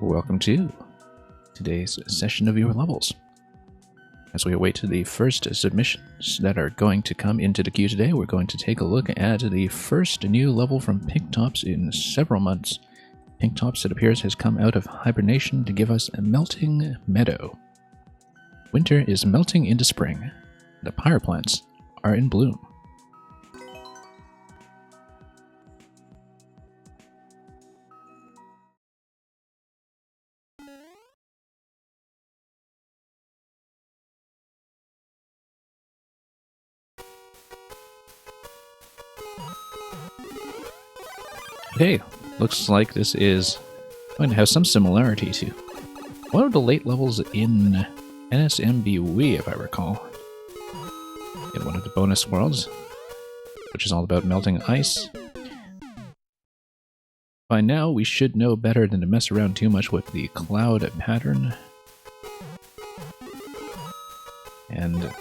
Welcome to today's session of your levels. As we await the first submissions that are going to come into the queue today, we're going to take a look at the first new level from Pinktops in several months. Pinktops, it appears, has come out of hibernation to give us a Melting Meadow. Winter is melting into spring. The pyre plants are in bloom. Okay, looks like this is going to have some similarity to one of the late levels in NSMBWii, if I recall. In one of the bonus worlds, which is all about melting ice. By now, we should know better than to mess around too much with the cloud pattern. And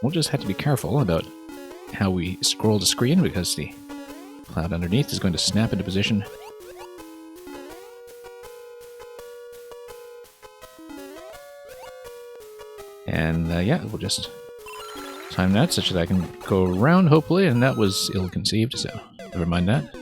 we'll just have to be careful about how we scroll the screen, because the cloud underneath is going to snap into position. And yeah, we'll just time that such that I can go around, hopefully, and that was ill-conceived, so never mind that.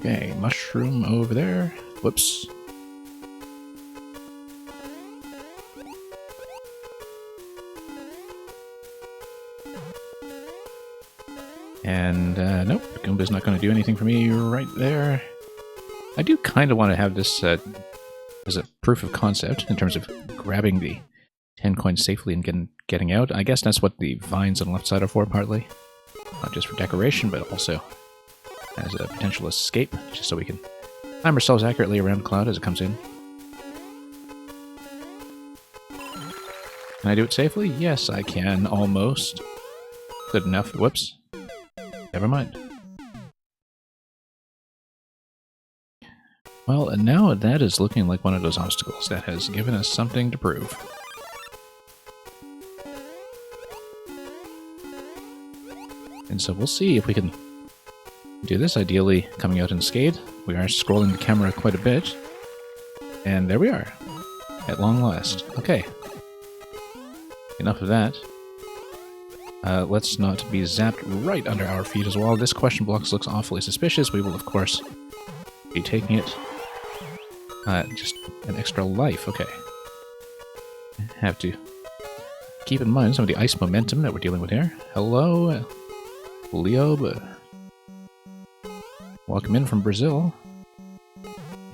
Okay, mushroom over there. Whoops. And nope, Goomba's not going to do anything for me right there. I do kind of want to have this as a proof of concept in terms of grabbing the 10 coins safely and getting out. I guess that's what the vines on the left side are for, partly. Not just for decoration, but also as a potential escape, just so we can time ourselves accurately around Cloud as it comes in. Can I do it safely? Yes, I can, almost. Good enough. Whoops. Never mind. Well, now that is looking like one of those obstacles that has given us something to prove. And so we'll see if we can do this, ideally coming out unscathed. We are scrolling the camera quite a bit. And there we are, at long last. Okay. Enough of that. Let's not be zapped right under our feet as well. This question box looks awfully suspicious. We will, of course, be taking it. Just an extra life. Okay. Have to keep in mind some of the ice momentum that we're dealing with here. Hello, Leo. Welcome in from Brazil.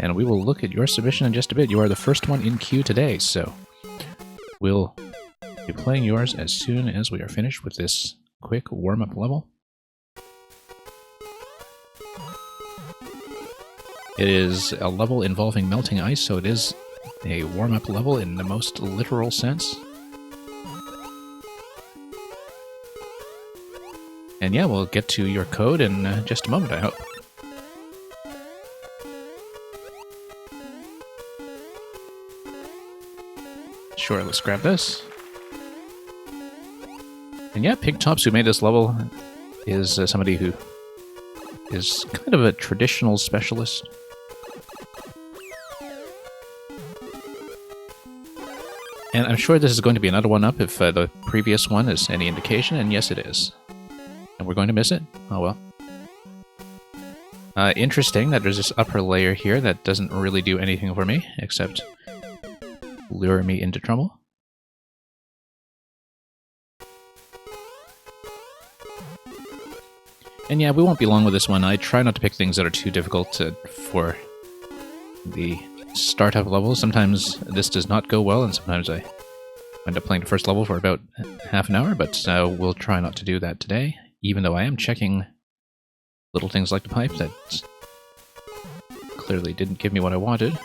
And we will look at your submission in just a bit. You are the first one in queue today, so we'll be playing yours as soon as we are finished with this quick warm-up level. It is a level involving melting ice, so it is a warm-up level in the most literal sense. And yeah, we'll get to your code in just a moment, I hope. Sure, let's grab this. And yeah, Pinktops, who made this level, is somebody who is kind of a traditional specialist. And I'm sure this is going to be another one-up if the previous one is any indication, and yes it is. And we're going to miss it? Oh well. Interesting that there's this upper layer here that doesn't really do anything for me, except lure me into trouble. And yeah, we won't be long with this one. I try not to pick things that are too difficult for the startup level. Sometimes this does not go well, and sometimes I end up playing the first level for about half an hour, but we'll try not to do that today, even though I am checking little things like the pipe that clearly didn't give me what I wanted.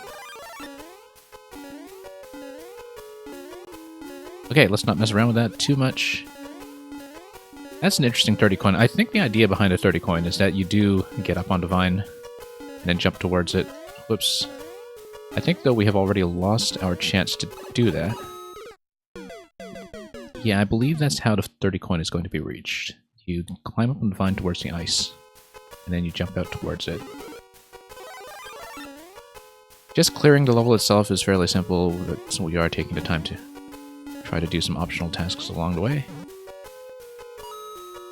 Okay, let's not mess around with that too much. That's an interesting 30 coin. I think the idea behind a 30 coin is that you do get up on the vine and then jump towards it. Whoops. I think, though, we have already lost our chance to do that. Yeah, I believe that's how the 30 coin is going to be reached. You climb up on the vine towards the ice, and then you jump out towards it. Just clearing the level itself is fairly simple, so we are taking the time to try to do some optional tasks along the way.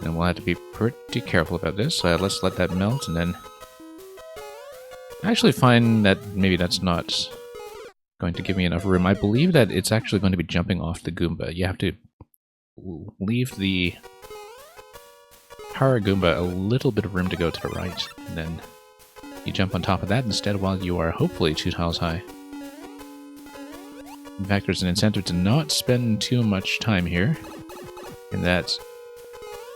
And we'll have to be pretty careful about this, so let's let that melt, and then... I actually find that maybe that's not going to give me enough room. I believe that it's actually going to be jumping off the Goomba. You have to leave the Power Goomba a little bit of room to go to the right, and then you jump on top of that instead while you are hopefully 2 tiles high. In fact, there's an incentive to not spend too much time here, in that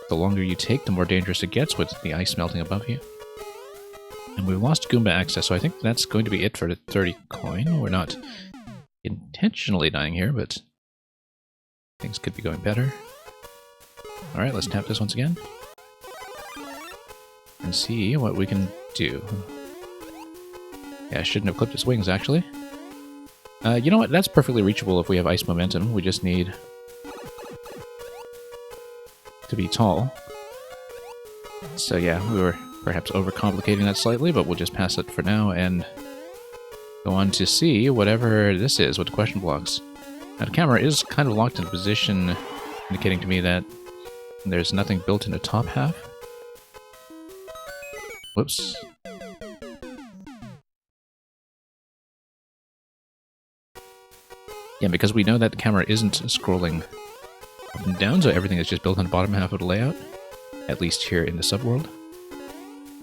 the longer you take, the more dangerous it gets with the ice melting above you. And we've lost Goomba access, so I think that's going to be it for the 30 coin. We're not intentionally dying here, but things could be going better. Alright, let's tap this once again. And see what we can do. Yeah, I shouldn't have clipped its wings, actually. You know what? That's perfectly reachable if we have ice momentum. We just need to be tall. So yeah, we were perhaps overcomplicating that slightly, but we'll just pass it for now and go on to see whatever this is with the question blocks. Now the camera is kind of locked in a position, indicating to me that there's nothing built in the top half. Whoops. Yeah, because we know that the camera isn't scrolling up and down, so everything is just built on the bottom half of the layout, at least here in the subworld.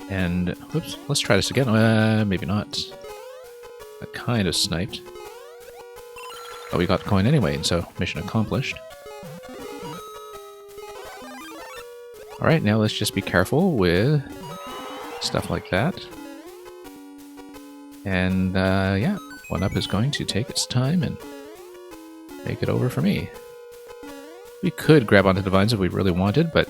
And, whoops, let's try this again. Maybe not. I kind of sniped. But we got the coin anyway, and so mission accomplished. Alright, now let's just be careful with stuff like that. And, yeah, 1UP is going to take its time and take it over for me. We could grab onto the vines if we really wanted, but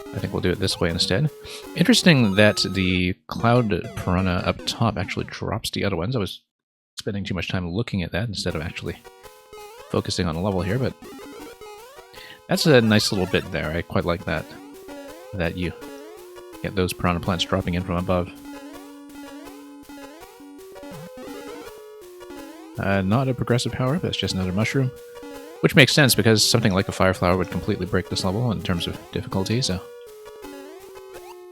I think we'll do it this way instead. Interesting that the Cloud Piranha up top actually drops the other ones. I was spending too much time looking at that instead of actually focusing on the level here, but that's a nice little bit there. I quite like that. That you get those piranha plants dropping in from above. Not a progressive power, but it's just another mushroom. Which makes sense, because something like a fire flower would completely break this level in terms of difficulty, so...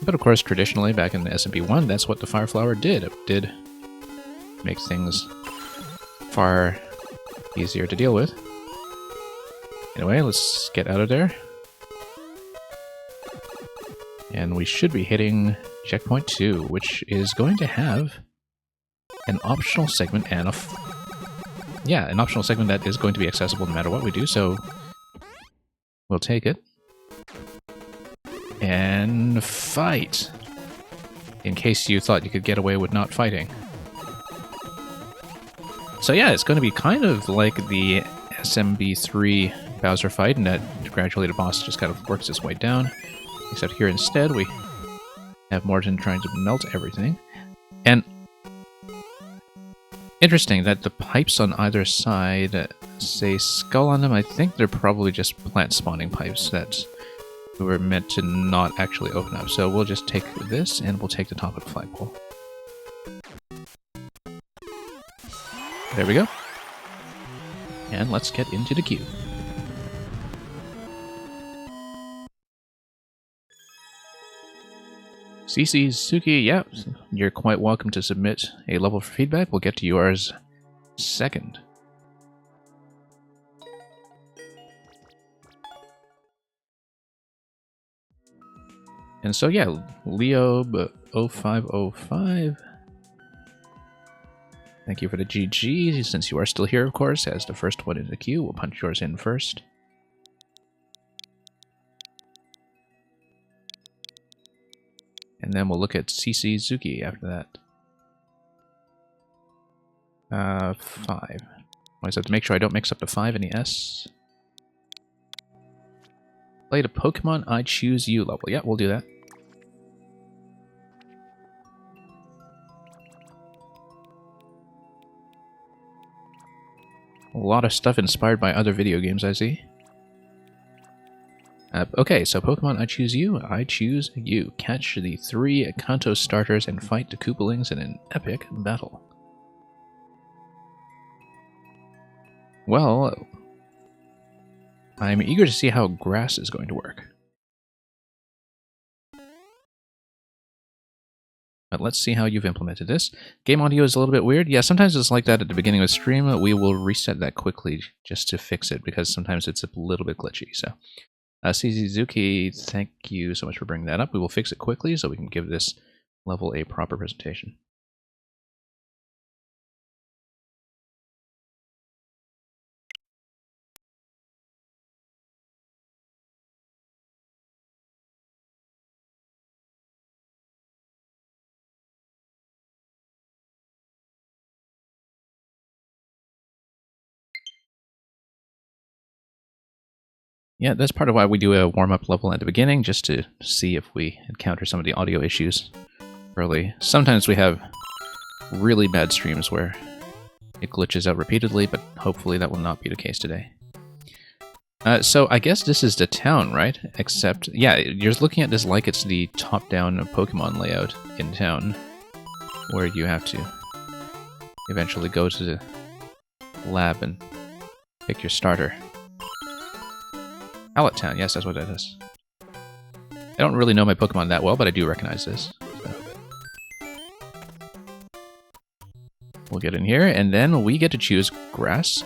But of course, traditionally, back in the SMP1, that's what the fire flower did. It did make things far easier to deal with. Anyway, let's get out of there. And we should be hitting checkpoint 2, which is going to have an optional segment and an optional segment that is going to be accessible no matter what we do, so we'll take it. And fight! In case you thought you could get away with not fighting. So yeah, it's going to be kind of like the SMB3 Bowser fight, in that gradually the boss just kind of works its way down. Except here instead we have Morton trying to melt everything. And interesting that the pipes on either side say skull on them. I think they're probably just plant spawning pipes that were meant to not actually open up. So we'll just take this and we'll take the top of the flagpole. There we go. And let's get into the queue. CC Suki, yeah, you're quite welcome to submit a level for feedback. We'll get to yours second. And so yeah, Leo0505. Thank you for the GG. Since you are still here, of course, as the first one in the queue, we'll punch yours in first. And then we'll look at CC Zuki after that. 5. Always have to make sure I don't mix up the 5 and the S. Play the Pokemon I Choose You level. Yeah, we'll do that. A lot of stuff inspired by other video games, I see. Okay, so Pokemon, I choose you. I choose you. Catch the 3 Kanto starters and fight the Koopalings in an epic battle. Well, I'm eager to see how grass is going to work. But let's see how you've implemented this. Game audio is a little bit weird. Yeah, sometimes it's like that at the beginning of the stream. We will reset that quickly just to fix it because sometimes it's a little bit glitchy. So, Suzuki, thank you so much for bringing that up. We will fix it quickly so we can give this level a proper presentation. Yeah, that's part of why we do a warm-up level at the beginning, just to see if we encounter some of the audio issues early. Sometimes we have really bad streams where it glitches out repeatedly, but hopefully that will not be the case today. So I guess this is the town, right? Except, yeah, you're looking at this like it's the top-down Pokemon layout in town, where you have to eventually go to the lab and pick your starter. Pallet Town, yes, that's what that is. I don't really know my Pokemon that well, but I do recognize this. So. We'll get in here, and then we get to choose grass,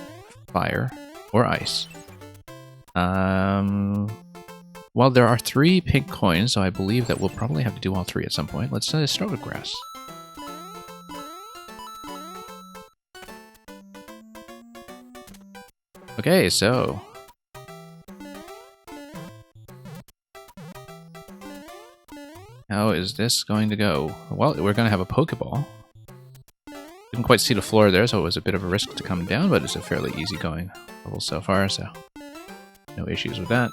fire, or ice. Well, there are 3 pink coins, so I believe that we'll probably have to do all 3 at some point. Let's start with grass. Okay, so... how is this going to go? Well, we're going to have a Pokeball. Didn't quite see the floor there, so it was a bit of a risk to come down, but it's a fairly easygoing level so far, so no issues with that.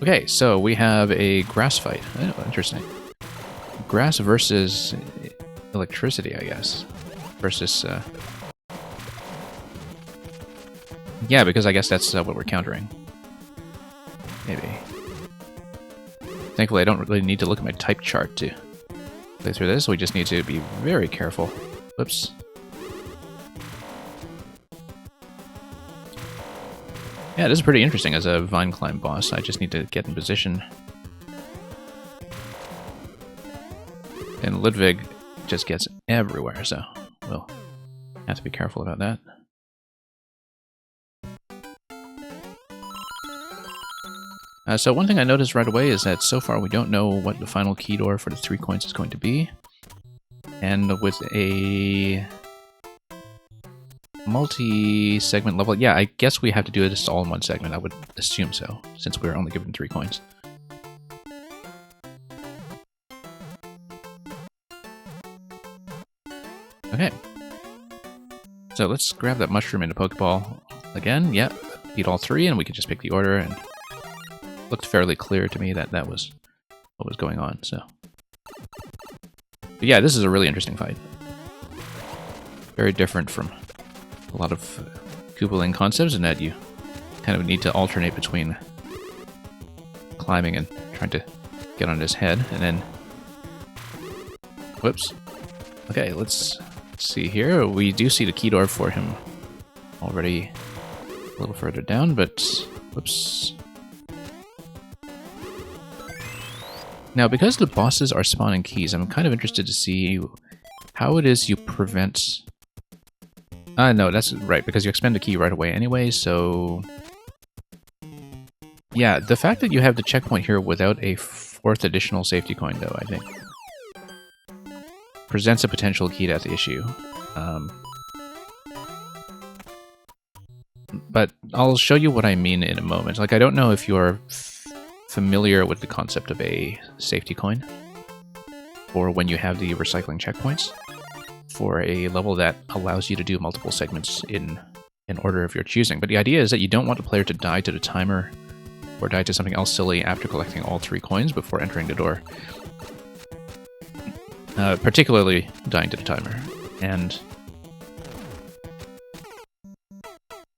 Okay, so we have a grass fight. Oh, interesting. Grass versus electricity, I guess. Versus... yeah, because I guess that's what we're countering. Maybe. Thankfully, I don't really need to look at my type chart to play through this. We just need to be very careful. Whoops. Yeah, this is pretty interesting as a Vine Climb boss. I just need to get in position. And Ludwig just gets everywhere, so we'll have to be careful about that. So one thing I noticed right away is that so far we don't know what the final key door for the 3 coins is going to be. And with a multi-segment level, yeah, I guess we have to do this all in one segment. I would assume so, since we're only given 3 coins. Okay. So let's grab that mushroom in the Pokeball again. Yep, beat all 3, and we can just pick the order, and looked fairly clear to me that that was what was going on, so. But yeah, this is a really interesting fight. Very different from a lot of Koopaling concepts in that you kind of need to alternate between climbing and trying to get on his head, and then... whoops. Okay, let's see here. We do see the key door for him already a little further down, but... whoops. Now, because the bosses are spawning keys, I'm kind of interested to see how it is you prevent... no, that's right, because you expend a key right away anyway, so... yeah, the fact that you have the checkpoint here without a 4th additional safety coin, though, I think, presents a potential key death issue. But I'll show you what I mean in a moment. Like, I don't know if you're familiar with the concept of a safety coin, or when you have the recycling checkpoints for a level that allows you to do multiple segments in order of your choosing. But the idea is that you don't want the player to die to the timer or die to something else silly after collecting all 3 coins before entering the door. particularly dying to the timer. And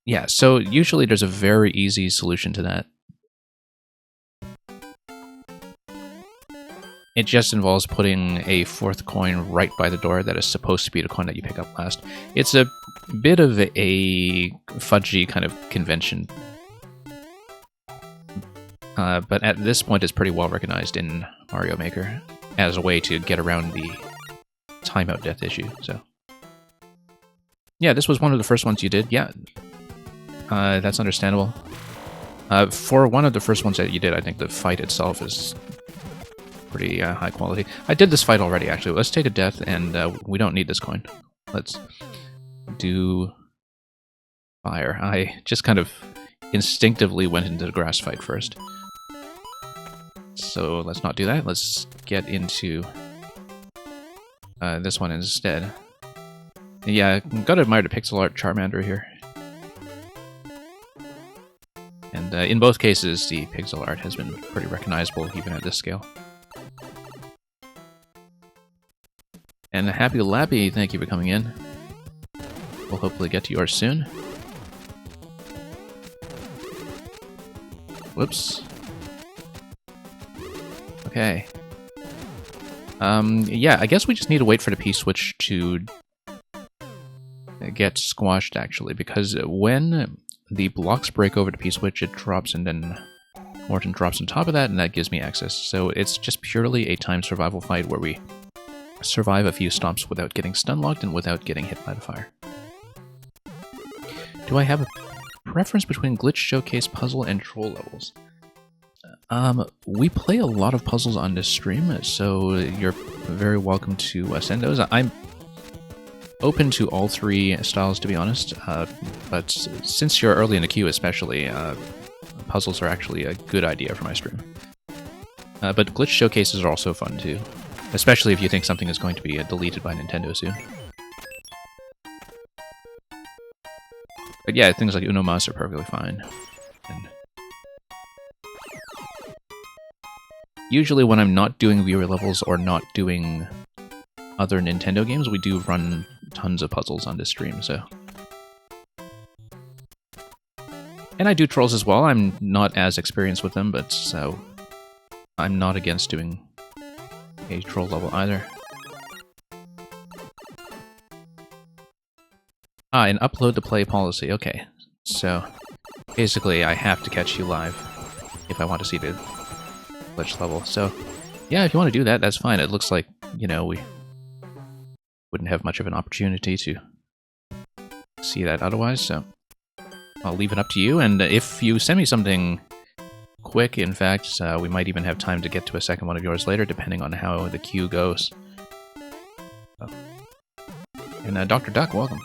yeah, so usually there's a very easy solution to that. It just involves putting a fourth coin right by the door that is supposed to be the coin that you pick up last. It's a bit of a fudgy kind of convention. But at this point it's pretty well recognized in Mario Maker as a way to get around the timeout death issue, so... Yeah, this was one of the first ones you did, yeah. That's understandable. For one of the first ones that you did, I think the fight itself is pretty high quality. I did this fight already, actually. Let's take a death, and we don't need this coin. Let's do fire. I just kind of instinctively went into the grass fight first. So let's not do that. Let's get into this one instead. Yeah, gotta admire the pixel art Charmander here. And in both cases, the pixel art has been pretty recognizable, even at this scale. And Happy Lappy, thank you for coming in. We'll hopefully get to yours soon. Whoops. Okay. Yeah, I guess we just need to wait for the P-switch to get squashed, actually, because when the blocks break over the P-switch, it drops, and then Morton drops on top of that, and that gives me access. So it's just purely a time survival fight where we survive a few stomps without getting stun-locked and without getting hit by the fire. Do I have a preference between Glitch Showcase puzzle and troll levels? We play a lot of puzzles on this stream, so you're very welcome to send those. I'm open to all three styles, to be honest, but since you're early in the queue especially, puzzles are actually a good idea for my stream. But glitch showcases are also fun too, especially if you think something is going to be deleted by Nintendo soon. But yeah, things like Uno Mas are perfectly fine. And usually when I'm not doing viewer levels or not doing other Nintendo games, we do run tons of puzzles on this stream, so... And I do trolls as well. I'm not as experienced with them, but so I'm not against doing a troll level either. Ah, an upload to play policy. Okay, so basically I have to catch you live if I want to see the glitch level. So yeah, if you want to do that, that's fine. It looks like, you know, we wouldn't have much of an opportunity to see that otherwise, so I'll leave it up to you. And if you send me something quick, in fact, we might even have time to get to a second one of yours later, depending on how the queue goes. Oh. And Dr. Duck, welcome.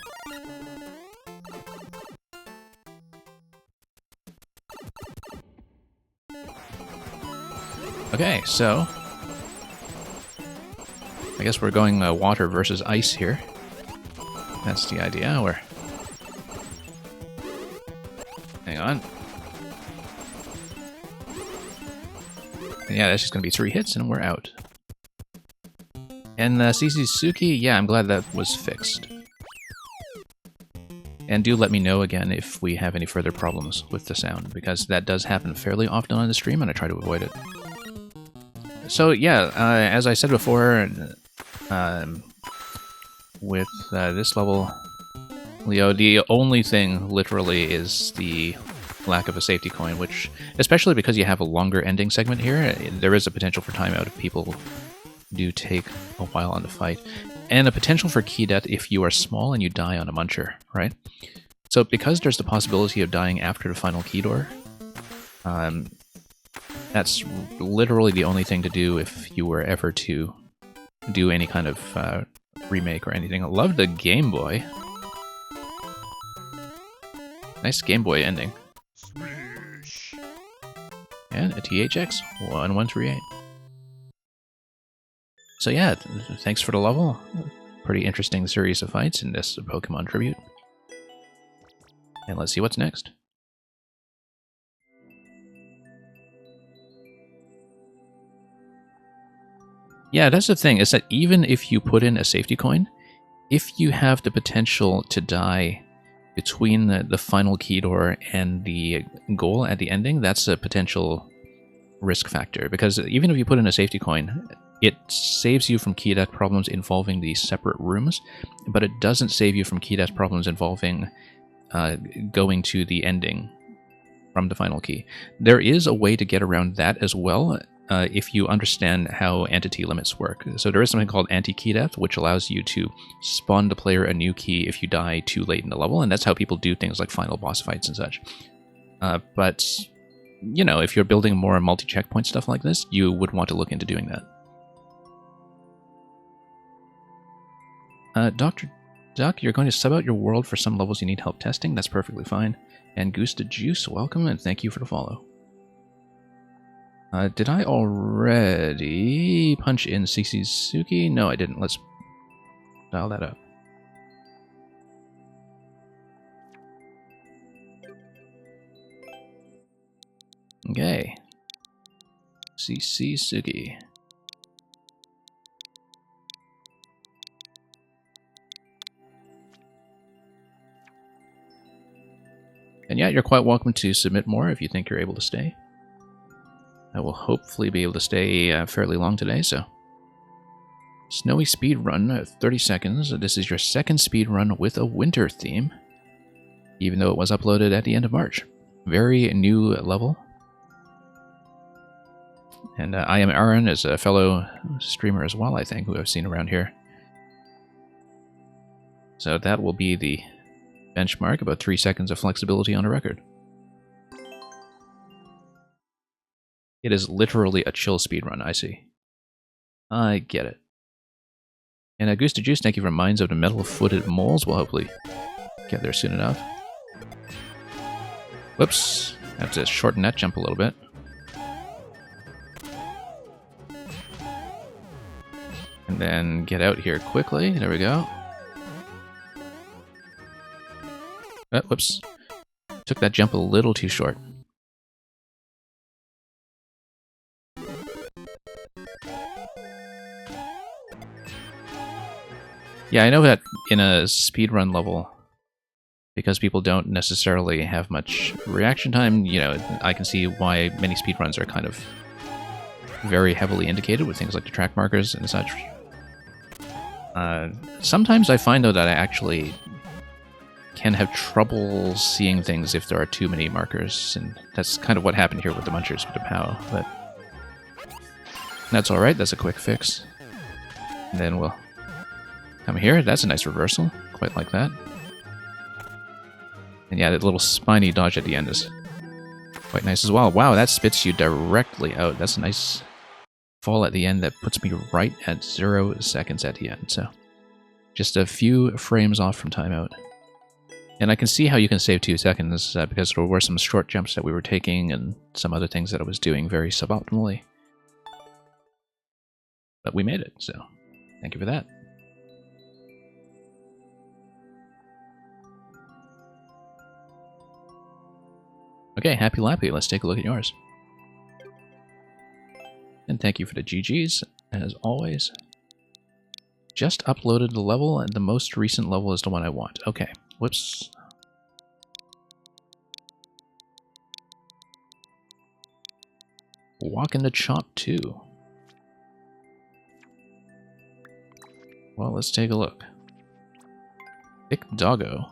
Okay, so I guess we're going water versus ice here. That's the idea. We're... Hang on. And yeah, that's just going to be 3 hits and we're out. And Suki, yeah, I'm glad that was fixed. And do let me know again if we have any further problems with the sound, because that does happen fairly often on the stream and I try to avoid it. So yeah, as I said before, with this level, Leo, the only thing literally is the lack of a safety coin, which, especially because you have a longer ending segment here, there is a potential for timeout if people do take a while on the fight. And a potential for key death if you are small and you die on a muncher, right? So because there's the possibility of dying after the final key door, that's literally the only thing to do if you were ever to do any kind of remake or anything. I love the Game Boy. Nice Game Boy ending. And a THX 1138. So yeah, thanks for the level. Pretty interesting series of fights in this Pokemon tribute. And let's see what's next. Yeah, that's the thing, is that even if you put in a safety coin, if you have the potential to die between the final key door and the goal at the ending, that's a potential risk factor. Because even if you put in a safety coin, it saves you from key death problems involving the separate rooms, but it doesn't save you from key death problems involving going to the ending from the final key. There is a way to get around that as well, if you understand how entity limits work. So there is something called anti-key death, which allows you to spawn the player a new key if you die too late in the level, and that's how people do things like final boss fights and such. But, you know, if you're building more multi-checkpoint stuff like this, you would want to look into doing that. Dr. Duck, you're going to sub out your world for some levels you need help testing. That's perfectly fine. And Goose the Juice, welcome, and thank you for the follow. Did I already punch in Suki? No, I didn't. Let's dial that up. Okay. Suki. And yeah, you're quite welcome to submit more if you think you're able to stay. I will hopefully be able to stay fairly long today, so... Snowy speed run, 30 seconds. This is your second speed run with a winter theme, even though it was uploaded at the end of March. Very new level. And I am Aaron, as a fellow streamer as well, I think, who I've seen around here. So that will be the benchmark, about 3 seconds of flexibility on a record. It is literally a chill speedrun, I see. I get it. And Goose to Juice, thank you for Minds of the Metal-Footed Moles. We'll hopefully get there soon enough. Whoops. I have to shorten that jump a little bit. And then get out here quickly. There we go. Oh, whoops. Took that jump a little too short. Yeah, I know that in a speedrun level, because people don't necessarily have much reaction time, you know, I can see why many speedruns are kind of very heavily indicated with things like the track markers and such. Sometimes I find, though, that I actually can have trouble seeing things if there are too many markers, and that's kind of what happened here with the Munchers with the POW, but that's alright, that's a quick fix. And then we'll come here, that's a nice reversal, quite like that. And yeah, that little spiny dodge at the end is quite nice as well. Wow, that spits you directly out. That's a nice fall at the end that puts me right at 0 seconds at the end, so just a few frames off from timeout. And I can see how you can save 2 seconds, because there were some short jumps that we were taking and some other things that I was doing very suboptimally. But we made it, so thank you for that. Okay, Happy Lappy, let's take a look at yours. And thank you for the GGs, as always. Just uploaded the level, and the most recent level is the one I want. Okay, whoops. Walking the Chomp 2. Well, let's take a look. Thick Doggo.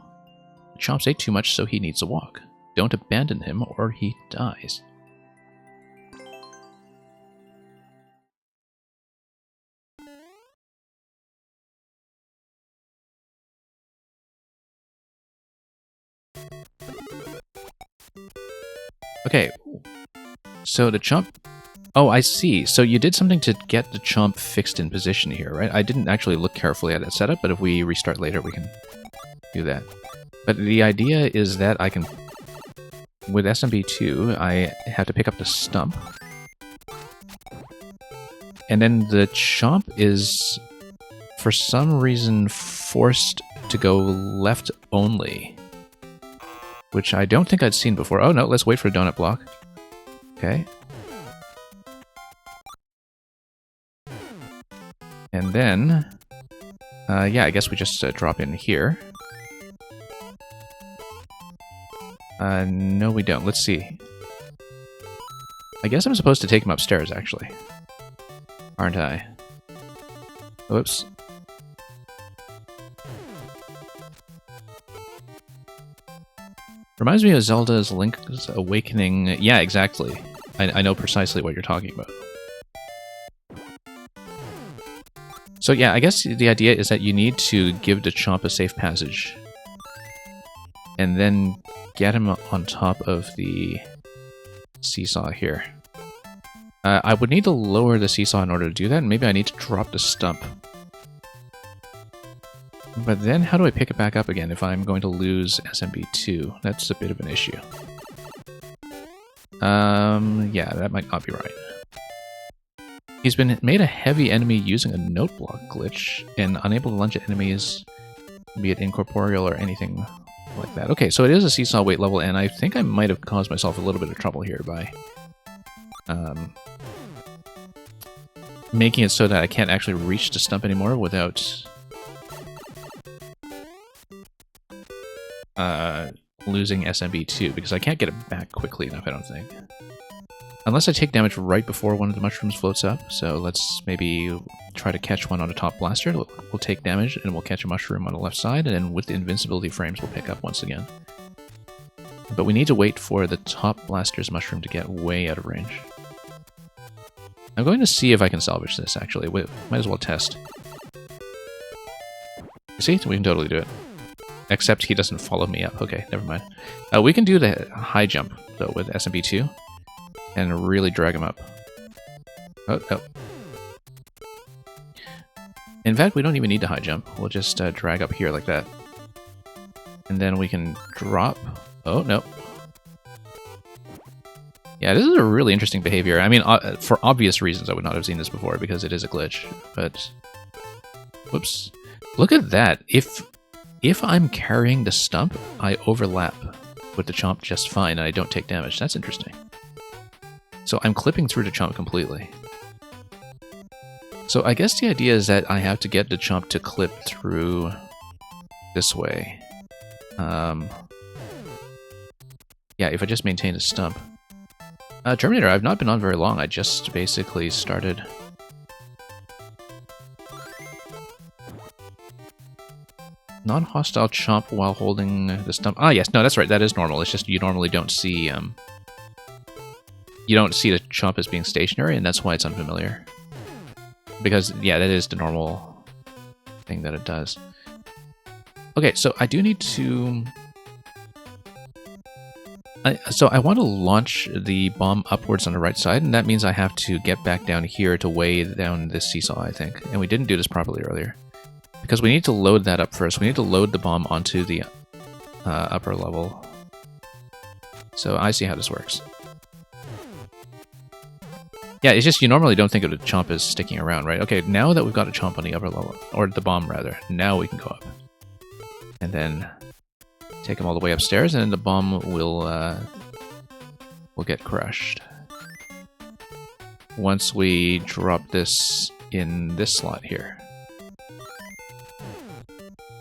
Chomps ate too much, so he needs a walk. Don't abandon him, or he dies. Okay, so the Chomp... Oh, I see. So you did something to get the Chomp fixed in position here, right? I didn't actually look carefully at that setup, but if we restart later, we can do that. But the idea is that I can... With SMB2, I have to pick up the stump. And then the Chomp is, for some reason, forced to go left only. Which I don't think I'd seen before. Oh no, let's wait for a donut block. Okay. And then, yeah, I guess we just drop in here. No, we don't. Let's see. I guess I'm supposed to take him upstairs, actually. Aren't I? Whoops. Reminds me of Zelda's Link's Awakening. Yeah, exactly. I know precisely what you're talking about. So yeah, I guess the idea is that you need to give Dachomp a safe passage. And then get him on top of the seesaw here. I would need to lower the seesaw in order to do that, and maybe I need to drop the stump. But then how do I pick it back up again if I'm going to lose SMB2? That's a bit of an issue. Yeah, that might not be right. He's been made a heavy enemy using a note block glitch, and unable to lunge at enemies, be it incorporeal or anything like that. Okay, so it is a seesaw weight level, and I think I might have caused myself a little bit of trouble here by making it so that I can't actually reach the stump anymore without losing SMB2, because I can't get it back quickly enough, I don't think. Unless I take damage right before one of the mushrooms floats up, so let's maybe try to catch one on the top blaster. We'll take damage, and we'll catch a mushroom on the left side, and then with the invincibility frames we'll pick up once again. But we need to wait for the top blaster's mushroom to get way out of range. I'm going to see if I can salvage this, actually. We might as well test. See? We can totally do it. Except he doesn't follow me up. Okay, never mind. We can do the high jump, though, with SMB2. And really drag him up. Oh, no. In fact, we don't even need to high jump. We'll just drag up here like that. And then we can drop. Oh, no. Yeah, this is a really interesting behavior. I mean, for obvious reasons, I would not have seen this before, because it is a glitch. But, whoops. Look at that. If I'm carrying the stump, I overlap with the chomp just fine, and I don't take damage. That's interesting. So I'm clipping through the chomp completely. So I guess the idea is that I have to get the chomp to clip through this way. Yeah, if I just maintain a stump. Terminator, I've not been on very long. I just basically started. Non-hostile chomp while holding the stump. Ah, yes, no, that's right. That is normal. It's just you normally don't see you don't see the chomp as being stationary, and that's why it's unfamiliar. Because, yeah, that is the normal thing that it does. Okay, so I do need to... So I want to launch the bomb upwards on the right side, and that means I have to get back down here to weigh down this seesaw, I think. And we didn't do this properly earlier. Because we need to load that up first. We need to load the bomb onto the upper level. So I see how this works. Yeah, it's just you normally don't think of the chomp as sticking around, right? Okay, now that we've got a chomp on the upper level, or the bomb rather, now we can go up. And then take him all the way upstairs, and then the bomb will get crushed. Once we drop this in this slot here.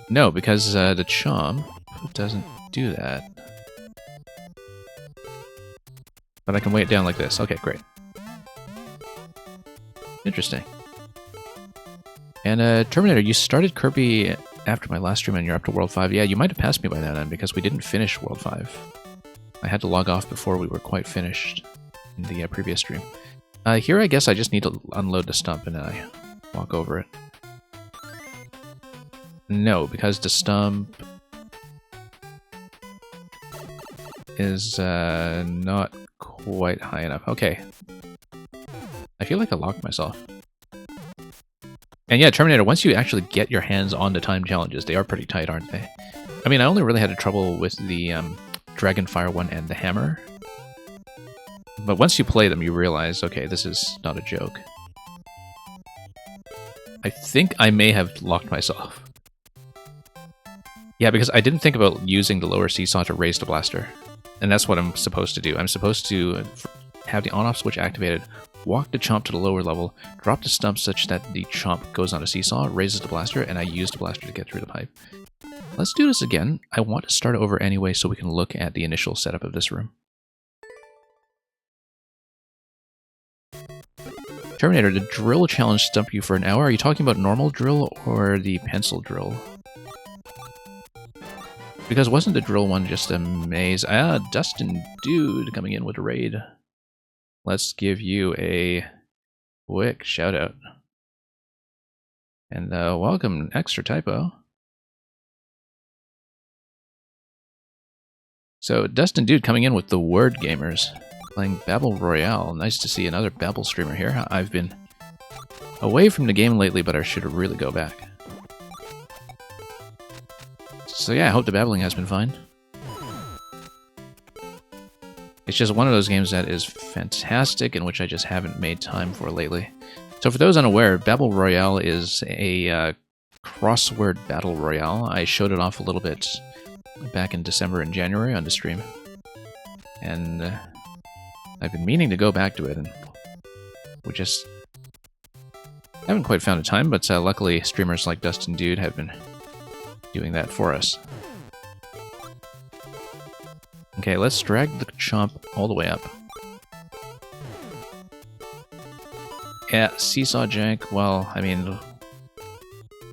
No, because the chomp doesn't do that. But I can weigh it down like this. Okay, great. Interesting. And Terminator, you started Kirby after my last stream and you're up to World 5. Yeah, you might have passed me by then because we didn't finish World 5. I had to log off before we were quite finished in the previous stream. Here I guess I just need to unload the stump and then I walk over it. No, because the stump is not quite high enough. Okay. I feel like I locked myself. And yeah, Terminator, once you actually get your hands on the time challenges, they are pretty tight, aren't they? I mean, I only really had trouble with the Dragonfire one and the hammer. But once you play them, you realize, okay, this is not a joke. I think I may have locked myself. Yeah, because I didn't think about using the lower seesaw to raise the blaster. And that's what I'm supposed to do. I'm supposed to have the on-off switch activated walk the Chomp to the lower level, drop the stump such that the Chomp goes on a seesaw, raises the blaster, and I use the blaster to get through the pipe. Let's do this again. I want to start over anyway so we can look at the initial setup of this room. Terminator, the drill challenge stumped you for an hour. Are you talking about normal drill or the pencil drill? Because wasn't the drill one just a maze? Ah, Dustin Dude coming in with a raid. Let's give you a quick shout out. And welcome, Extra Typo. So, Dustin Dude coming in with the Word Gamers. Playing Babel Royale. Nice to see another Babel streamer here. I've been away from the game lately, but I should really go back. So yeah, I hope the babbling has been fine. It's just one of those games that is fantastic and which I just haven't made time for lately. So for those unaware, Babel Royale is a crossword battle royale. I showed it off a little bit back in December and January on the stream. And I've been meaning to go back to it, and we just haven't quite found a time, but luckily streamers like Dustin Dude have been doing that for us. Okay, let's drag the Chomp all the way up. Yeah, Seesaw Jank, well, I mean,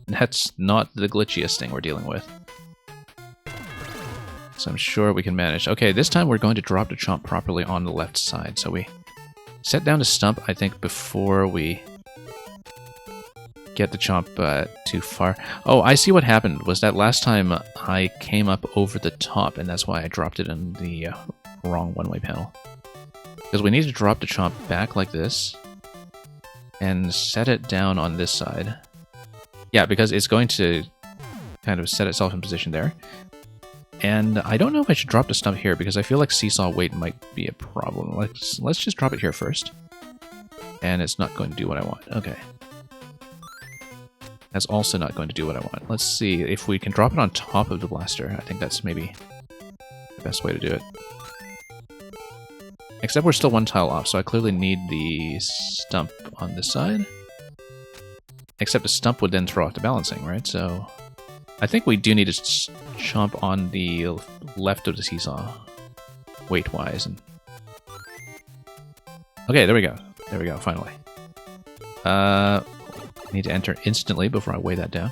that's not the glitchiest thing we're dealing with. So I'm sure we can manage. Okay, this time we're going to drop the Chomp properly on the left side. So we set down the stump, I think, before we get the Chomp too far. Oh, I see what happened. Was that last time I came up over the top, and that's why I dropped it in the wrong one-way panel. Because we need to drop the Chomp back like this, and set it down on this side. Yeah, because it's going to kind of set itself in position there. And I don't know if I should drop the stump here, because I feel like seesaw weight might be a problem. Let's just drop it here first. And it's not going to do what I want. Okay. That's also not going to do what I want. Let's see if we can drop it on top of the blaster. I think that's maybe the best way to do it. Except we're still one tile off, so I clearly need the stump on this side. Except the stump would then throw off the balancing, right? So I think we do need to Chomp on the left of the seesaw, weight-wise. And okay, there we go. There we go, finally. Need to enter instantly before I weigh that down.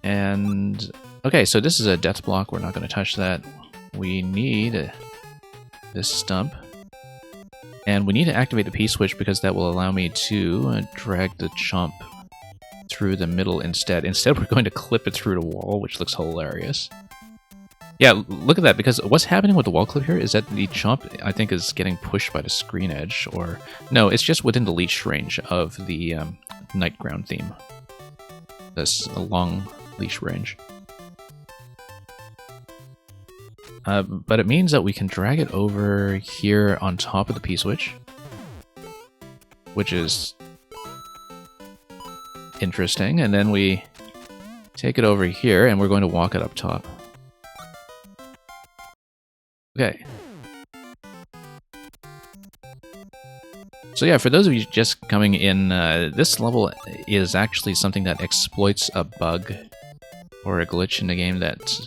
And okay, so this is a death block. We're not going to touch that. We need this stump. And we need to activate the P-switch because that will allow me to drag the Chomp through the middle instead. Instead, we're going to clip it through the wall, which looks hilarious. Yeah, look at that, because what's happening with the wall clip here is that the Chomp, I think, is getting pushed by the screen edge, or... No, it's just within the leash range of the Nightground theme. This long leash range. But it means that we can drag it over here on top of the P-switch, which is interesting, and then we take it over here, and we're going to walk it up top. Okay. So yeah, for those of you just coming in, this level is actually something that exploits a bug or a glitch in the game that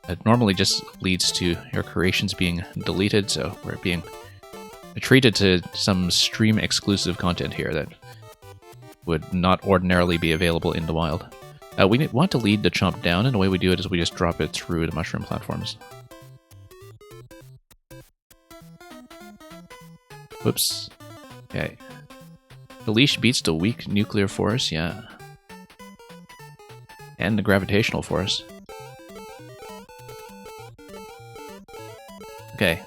it normally just leads to your creations being deleted, so we're being treated to some stream-exclusive content here that would not ordinarily be available in the wild. We want to lead the Chomp down, and the way we do it is we just drop it through the mushroom platforms. Whoops. Okay. The leash beats the weak nuclear force, yeah. And the gravitational force. Okay.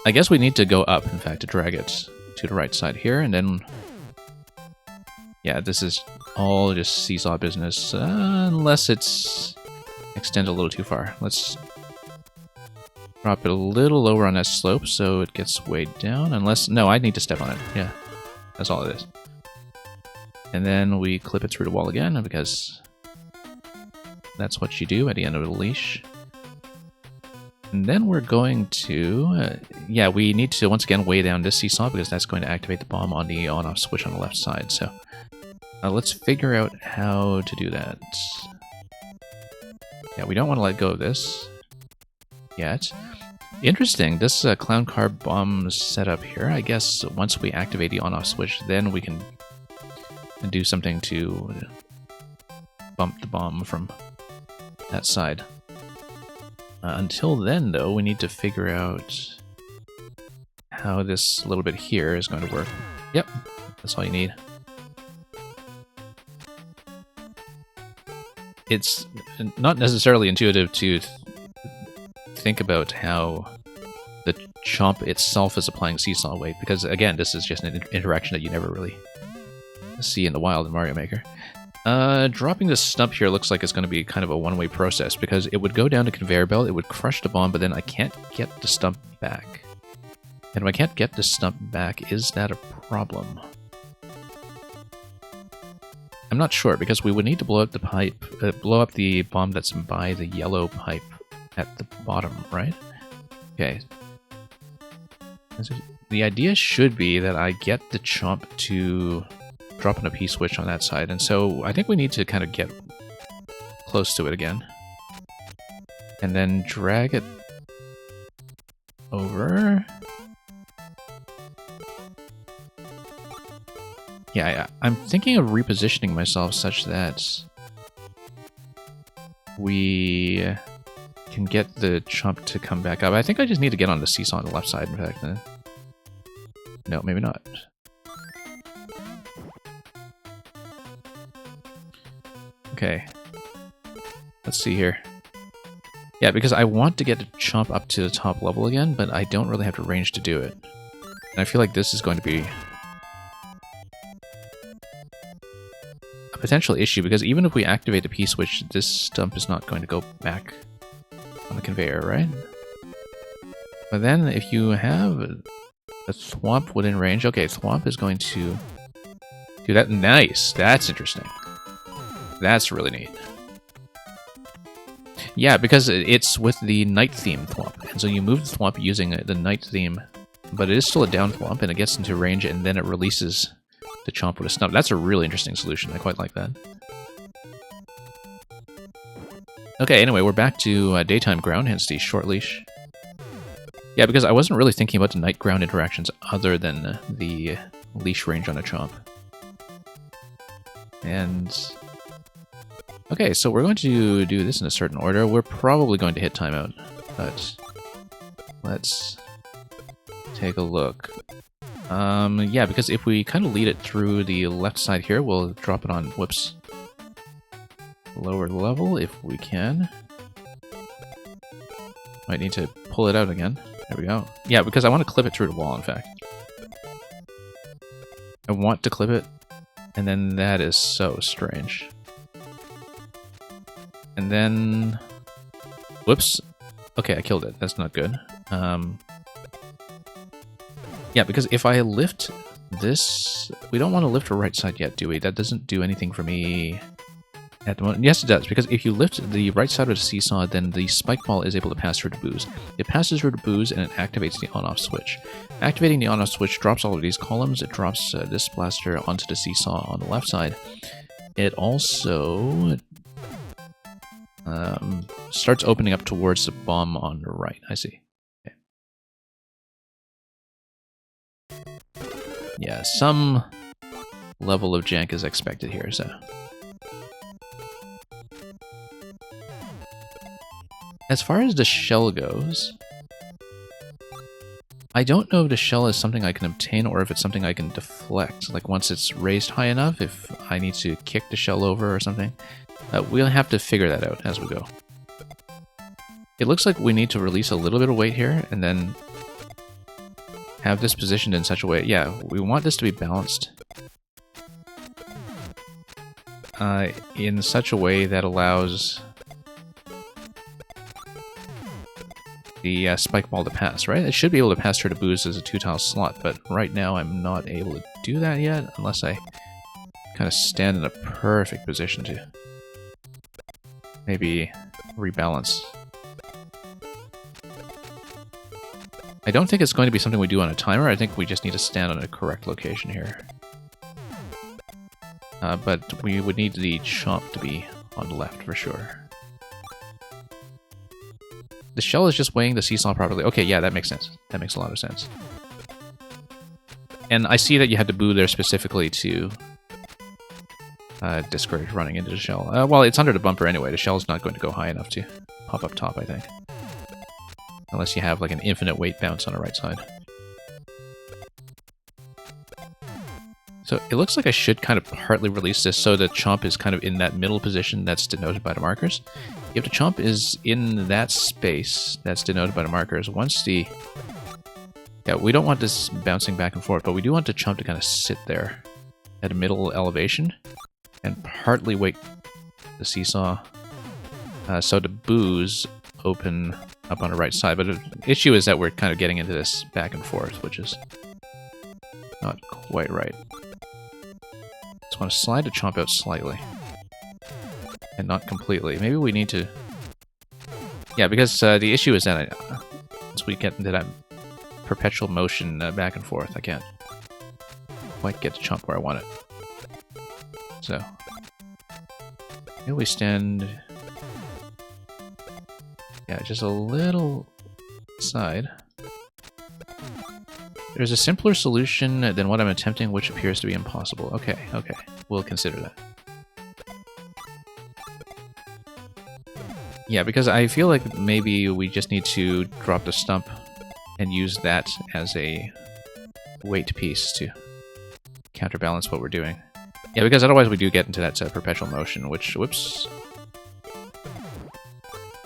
I guess we need to go up, in fact, to drag it to the right side here, and then... Yeah, this is all just seesaw business, unless it's extended a little too far. Let's drop it a little lower on that slope so it gets weighed down, unless... No, I need to step on it. Yeah, that's all it is. And then we clip it through the wall again, because that's what you do at the end of the leash. And then we're going to... yeah, we need to once again weigh down this seesaw because that's going to activate the bomb on the on-off switch on the left side. So let's figure out how to do that. Yeah, we don't want to let go of this yet. Interesting, this clown car bomb setup here. I guess once we activate the on-off switch, then we can do something to bump the bomb from that side. Until then, though, we need to figure out how this little bit here is going to work. Yep, that's all you need. It's not necessarily intuitive to think about how the chomp itself is applying seesaw weight, because again, this is just an interaction that you never really see in the wild in Mario Maker. Dropping this stump here looks like it's going to be kind of a one-way process, because it would go down to conveyor belt, it would crush the bomb, but then I can't get the stump back. And if I can't get the stump back, is that a problem? I'm not sure, because we would need to blow up the pipe, blow up the bomb that's by the yellow pipe at the bottom, right? Okay. The idea should be that I get the chomp to drop in a P-switch on that side, and so I think we need to kind of get close to it again. And then drag it over. Yeah, I'm thinking of repositioning myself such that we can get the chomp to come back up. I think I just need to get on the seesaw on the left side, in fact. No, maybe not. Okay. Let's see here. Yeah, because I want to get the chomp up to the top level again, but I don't really have the range to do it. And I feel like this is going to be a potential issue, because even if we activate the P-switch, this stump is not going to go back on the conveyor, right? But then if you have a Thwomp within range, okay, Thwomp is going to do that. Nice, that's interesting. That's really neat. Yeah, because it's with the night theme Thwomp, and so you move the Thwomp using the night theme, but it is still a down Thwomp, and it gets into range, and then it releases the chomp with a stump. That's a really interesting solution. I quite like that. Okay, anyway, we're back to daytime ground, hence the short leash. Yeah, because I wasn't really thinking about the night ground interactions other than the leash range on a chomp. And okay, so we're going to do this in a certain order. We're probably going to hit timeout, but let's take a look. Yeah, because if we kind of lead it through the left side here, we'll drop it on, whoops, lower level if we can. Might need to pull it out again. There we go. Yeah, because I want to clip it through the wall, in fact. I want to clip it, and then that is so strange. And then... whoops. Okay, I killed it. That's not good. Yeah, because if I lift this... we don't want to lift the right side yet, do we? That doesn't do anything for me at the moment. Yes, it does, because if you lift the right side of the seesaw, then the spike ball is able to pass through the booze. It passes through the booze, and it activates the on-off switch. Activating the on-off switch drops all of these columns. It drops this blaster onto the seesaw on the left side. It also... starts opening up towards the bomb on the right. I see. Okay. Yeah, some level of jank is expected here, so... as far as the shell goes, I don't know if the shell is something I can obtain or if it's something I can deflect. Like once it's raised high enough, if I need to kick the shell over or something. We'll have to figure that out as we go. It looks like we need to release a little bit of weight here and then have this positioned in such a way. Yeah, we want this to be balanced in such a way that allows the spike ball to pass, right? It should be able to pass through the booze as a 2-tile slot, but right now I'm not able to do that yet unless I kind of stand in a perfect position to maybe rebalance. I don't think it's going to be something we do on a timer. I think we just need to stand on a correct location here. But we would need the chomp to be on the left for sure. The shell is just weighing the seesaw properly. Okay, yeah, that makes sense. That makes a lot of sense. And I see that you had to boo there specifically to discourage running into the shell. Well, it's under the bumper anyway. The shell's not going to go high enough to pop up top, I think. Unless you have like an infinite weight bounce on the right side. So it looks like I should kind of partly release this so the chomp is kind of in that middle position that's denoted by the markers. If the chomp is in that space that's denoted by the markers, once the... Yeah, we don't want this bouncing back and forth, but we do want the chomp to kind of sit there at a middle elevation and partly weight the seesaw so the boos open up on the right side. But the issue is that we're kind of getting into this back and forth, which is not quite right. Just want to slide the chomp out slightly. And not completely. Maybe we need to... Yeah, because the issue is that once we get into that perpetual motion back and forth, I can't quite get the chomp where I want it. So... Maybe we stand... Yeah, just a little side. There's a simpler solution than what I'm attempting, which appears to be impossible. Okay, okay. We'll consider that. Yeah, because I feel like maybe we just need to drop the stump and use that as a weight piece to counterbalance what we're doing. Yeah, because otherwise we do get into that perpetual motion, which... Whoops.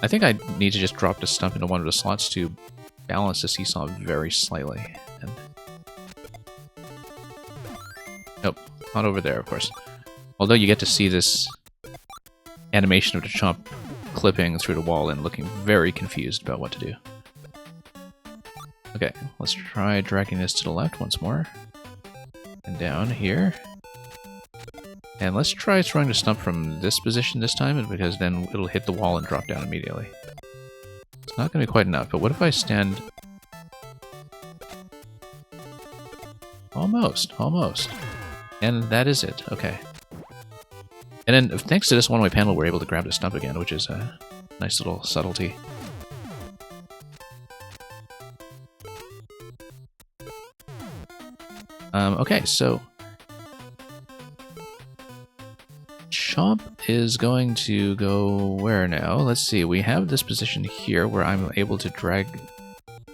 I think I need to just drop the stump into one of the slots to balance the seesaw very slightly. And... Nope, not over there, of course. Although you get to see this animation of the chomp clipping through the wall and looking very confused about what to do. Okay, let's try dragging this to the left once more. And down here. And let's try throwing the stump from this position this time, because then it'll hit the wall and drop down immediately. It's not going to be quite enough, but what if I stand... Almost, almost. And that is it, okay. And then, thanks to this one-way panel, we're able to grab the stump again, which is a nice little subtlety. Okay, so... Chomp is going to go where now? Let's see, we have this position here where I'm able to drag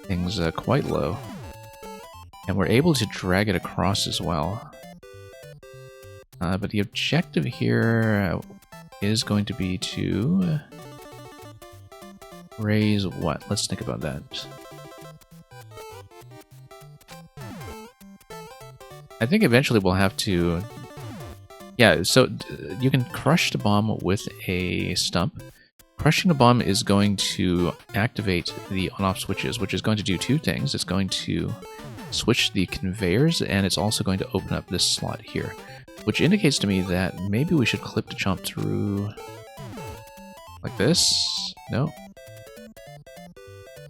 things quite low. And we're able to drag it across as well. But the objective here is going to be to raise what? Let's think about that. I think eventually we'll have to... Yeah, so you can crush the bomb with a stump. Crushing the bomb is going to activate the on-off switches, which is going to do two things. It's going to switch the conveyors, and it's also going to open up this slot here, which indicates to me that maybe we should clip the chomp through like this. No.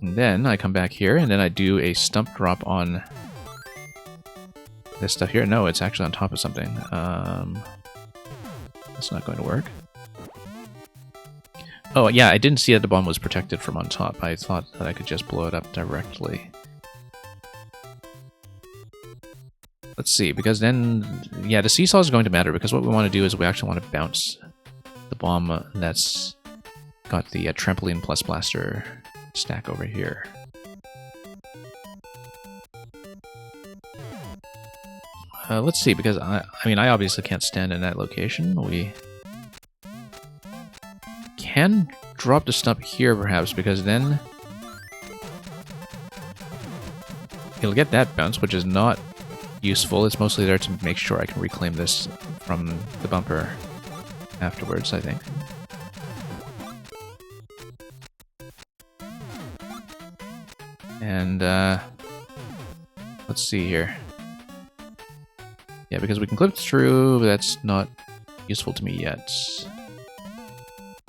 And then I come back here, and then I do a stump drop on this stuff here. No, it's actually on top of something. That's not going to work. Oh, yeah, I didn't see that the bomb was protected from on top. I thought that I could just blow it up directly. Let's see, because then... Yeah, the seesaw is going to matter, because what we want to do is we actually want to bounce the bomb that's got the trampoline plus blaster stack over here. Let's see, because I mean, I obviously can't stand in that location. We can drop the stump here, perhaps, because then it'll get that bounce, which is not useful. It's mostly there to make sure I can reclaim this from the bumper afterwards, I think. And, let's see here. Yeah, because we can clip through, but that's not useful to me yet.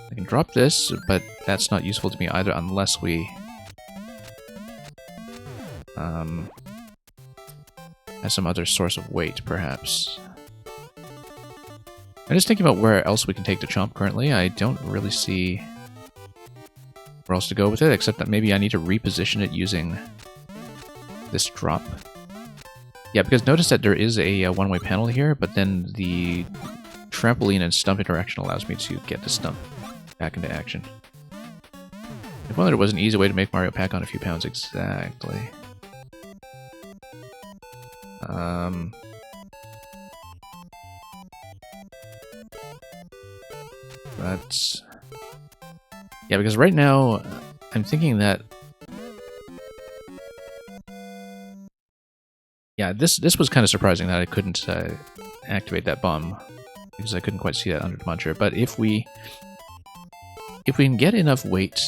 I can drop this, but that's not useful to me either unless we as some other source of weight, perhaps. I'm just thinking about where else we can take the Chomp currently. I don't really see where else to go with it, except that maybe I need to reposition it using this drop. Yeah, because notice that there is a one-way panel here, but then the trampoline and stump interaction allows me to get the stump back into action. If only there was an easy way to make Mario pack on a few pounds exactly. But yeah, because right now I'm thinking that yeah, this was kind of surprising that I couldn't activate that bomb because I couldn't quite see that under the muncher. But if we can get enough weight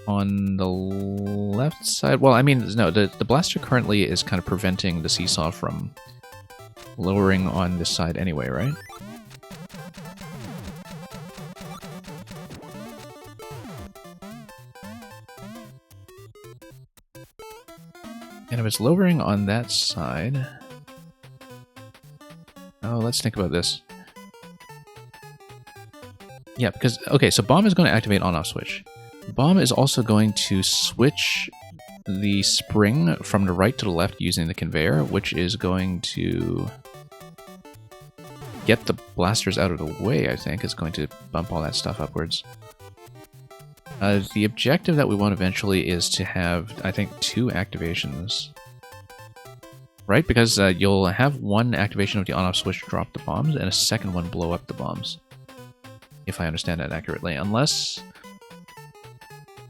on the left side, well, I mean, no, the blaster currently is kind of preventing the seesaw from lowering on this side anyway, right? And if it's lowering on that side... Oh, let's think about this. Yeah, because... Okay, so Bomb is going to activate on-off switch. Bomb is also going to switch the spring from the right to the left using the conveyor, which is going to get the blasters out of the way, I think. It's going to bump all that stuff upwards. The objective that we want eventually is to have, I think, 2 activations. Right? Because you'll have one activation of the on-off switch drop the bombs, and a second one blow up the bombs. If I understand that accurately. Unless...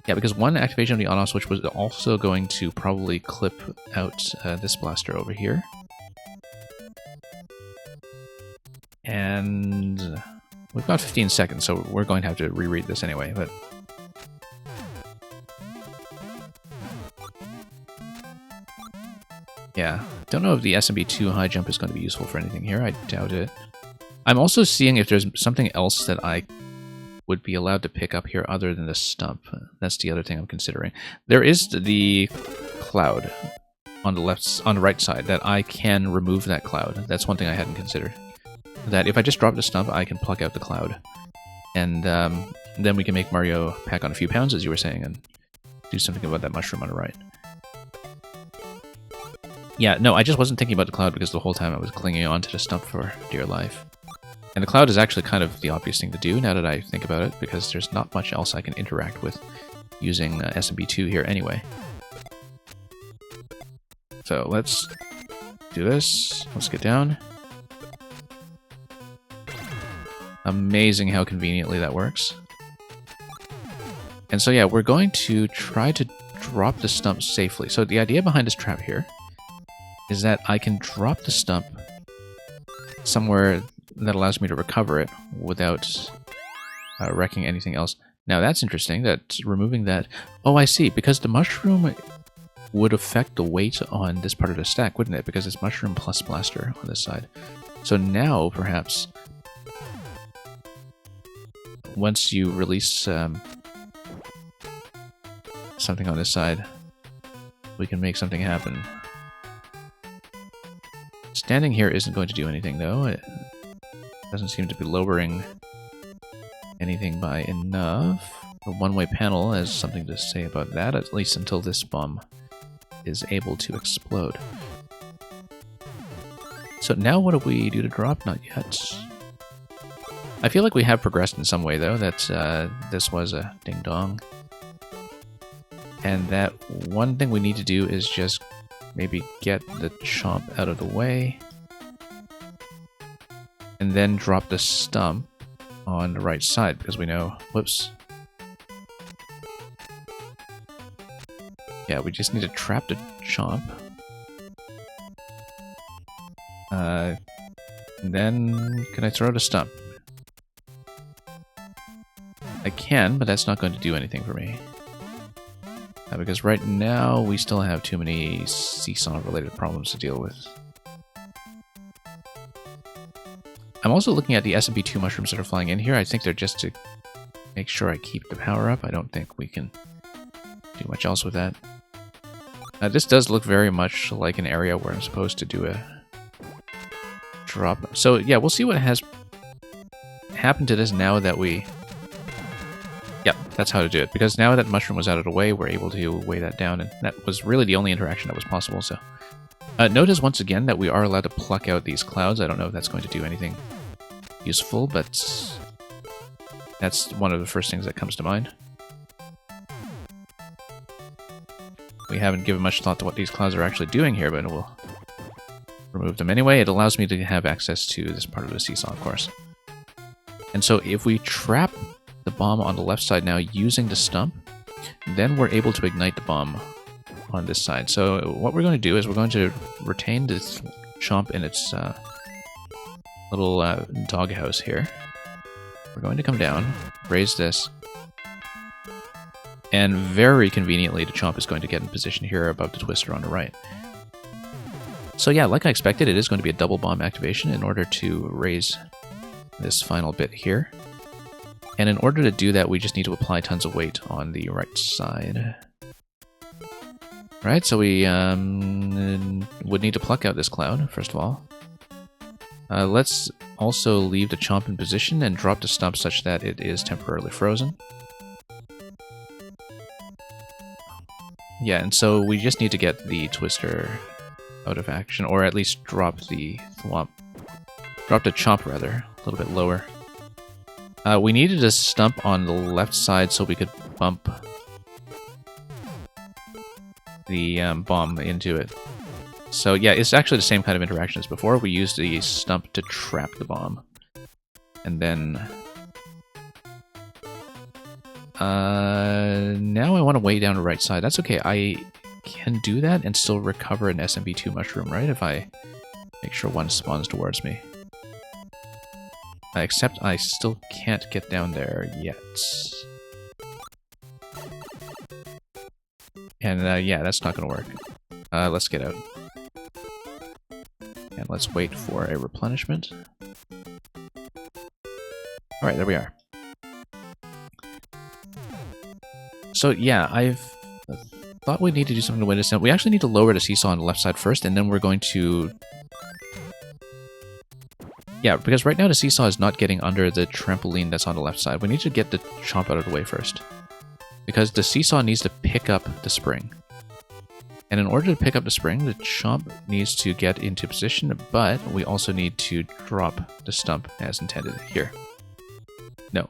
Yeah, because one activation of the on-off switch was also going to probably clip out this blaster over here. And... we've got 15 seconds, so we're going to have to reread this anyway, but... Yeah, don't know if the SMB2 high jump is going to be useful for anything here. I doubt it. I'm also seeing if there's something else that I would be allowed to pick up here other than the stump. That's the other thing I'm considering. There is the cloud on the right side that I can remove that cloud. That's one thing I hadn't considered. That if I just drop the stump, I can pluck out the cloud. And then we can make Mario pack on a few pounds, as you were saying, and do something about that mushroom on the right. Yeah, no, I just wasn't thinking about the cloud because the whole time I was clinging on to the stump for dear life. And the cloud is actually kind of the obvious thing to do now that I think about it, because there's not much else I can interact with using SMB2 here anyway. So let's do this. Let's get down. Amazing how conveniently that works. And so yeah, we're going to try to drop the stump safely. So the idea behind this trap here is that I can drop the stump somewhere that allows me to recover it without wrecking anything else. Now that's interesting, that removing that... Oh, I see, because the mushroom would affect the weight on this part of the stack, wouldn't it? Because it's mushroom plus blaster on this side. So now, perhaps, once you release something on this side, we can make something happen. Standing here isn't going to do anything, though. It doesn't seem to be lowering anything by enough. The one-way panel has something to say about that, at least until this bomb is able to explode. So now what do we do to drop? Not yet. I feel like we have progressed in some way, though, that this was a ding-dong. And that one thing we need to do is just maybe get the chomp out of the way. And then drop the stump on the right side, because we know... Whoops. Yeah, we just need to trap the chomp. Then... Can I throw the stump? I can, but that's not going to do anything for me. Because right now, we still have too many seesaw-related problems to deal with. I'm also looking at the SMB2 mushrooms that are flying in here. I think they're just to make sure I keep the power up. I don't think we can do much else with that. This does look very much like an area where I'm supposed to do a drop. So yeah, we'll see what has happened to this now that we... Yeah, that's how to do it. Because now that mushroom was out of the way, we're able to weigh that down, and that was really the only interaction that was possible, so... notice once again that we are allowed to pluck out these clouds. I don't know if that's going to do anything useful, but that's one of the first things that comes to mind. We haven't given much thought to what these clouds are actually doing here, but we'll remove them anyway. It allows me to have access to this part of the seesaw, of course. And so if we trap the bomb on the left side now using the stump, then we're able to ignite the bomb on this side. So what we're going to do is we're going to retain this chomp in its little doghouse here. We're going to come down, raise this, and very conveniently the chomp is going to get in position here above the twister on the right. So yeah, like I expected, it is going to be a double bomb activation in order to raise this final bit here. And in order to do that, we just need to apply tons of weight on the right side. Right, so we would need to pluck out this cloud, first of all. Let's also leave the chomp in position and drop the stump such that it is temporarily frozen. Yeah, and so we just need to get the twister out of action, or at least drop the thwomp. Drop the chomp, rather, a little bit lower. We needed a stump on the left side so we could bump the bomb into it. So yeah, it's actually the same kind of interaction as before. We used the stump to trap the bomb. And then... now I want to weigh down the right side. That's okay, I can do that and still recover an SMB2 mushroom, right? If I make sure one spawns towards me. Except I still can't get down there yet. And yeah, that's not going to work. Let's get out. And let's wait for a replenishment. Alright, there we are. So yeah, I've thought we need to do something to weigh this down. We actually need to lower the seesaw on the left side first, and then we're going to... Yeah, because right now the seesaw is not getting under the trampoline that's on the left side. We need to get the chomp out of the way first. Because the seesaw needs to pick up the spring. And in order to pick up the spring, the chomp needs to get into position, but we also need to drop the stump as intended here. No.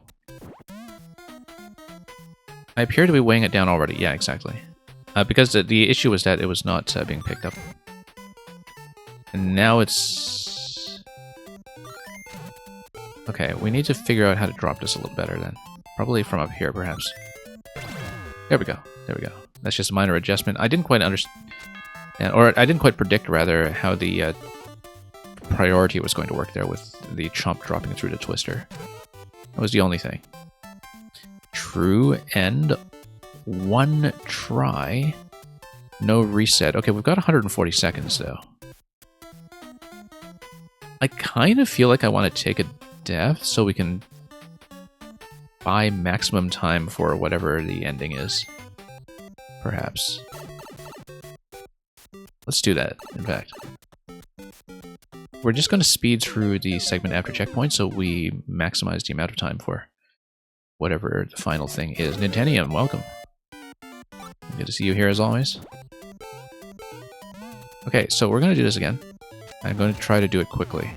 I appear to be weighing it down already. Yeah, exactly. Because the issue was that it was not being picked up. And now it's... Okay, we need to figure out how to drop this a little better then. Probably from up here, perhaps. There we go. There we go. That's just a minor adjustment. I didn't quite understand, or I didn't quite predict, rather, how the priority was going to work there with the chomp dropping through the twister. That was the only thing. True end. One try. No reset. Okay, we've got 140 seconds, though. I kind of feel like I want to take a death so we can buy maximum time for whatever the ending is. Perhaps. Let's do that, in fact. We're just going to speed through the segment after checkpoint so we maximize the amount of time for whatever the final thing is. Nintentium, welcome. Good to see you here as always. Okay, so we're going to do this again. I'm going to try to do it quickly.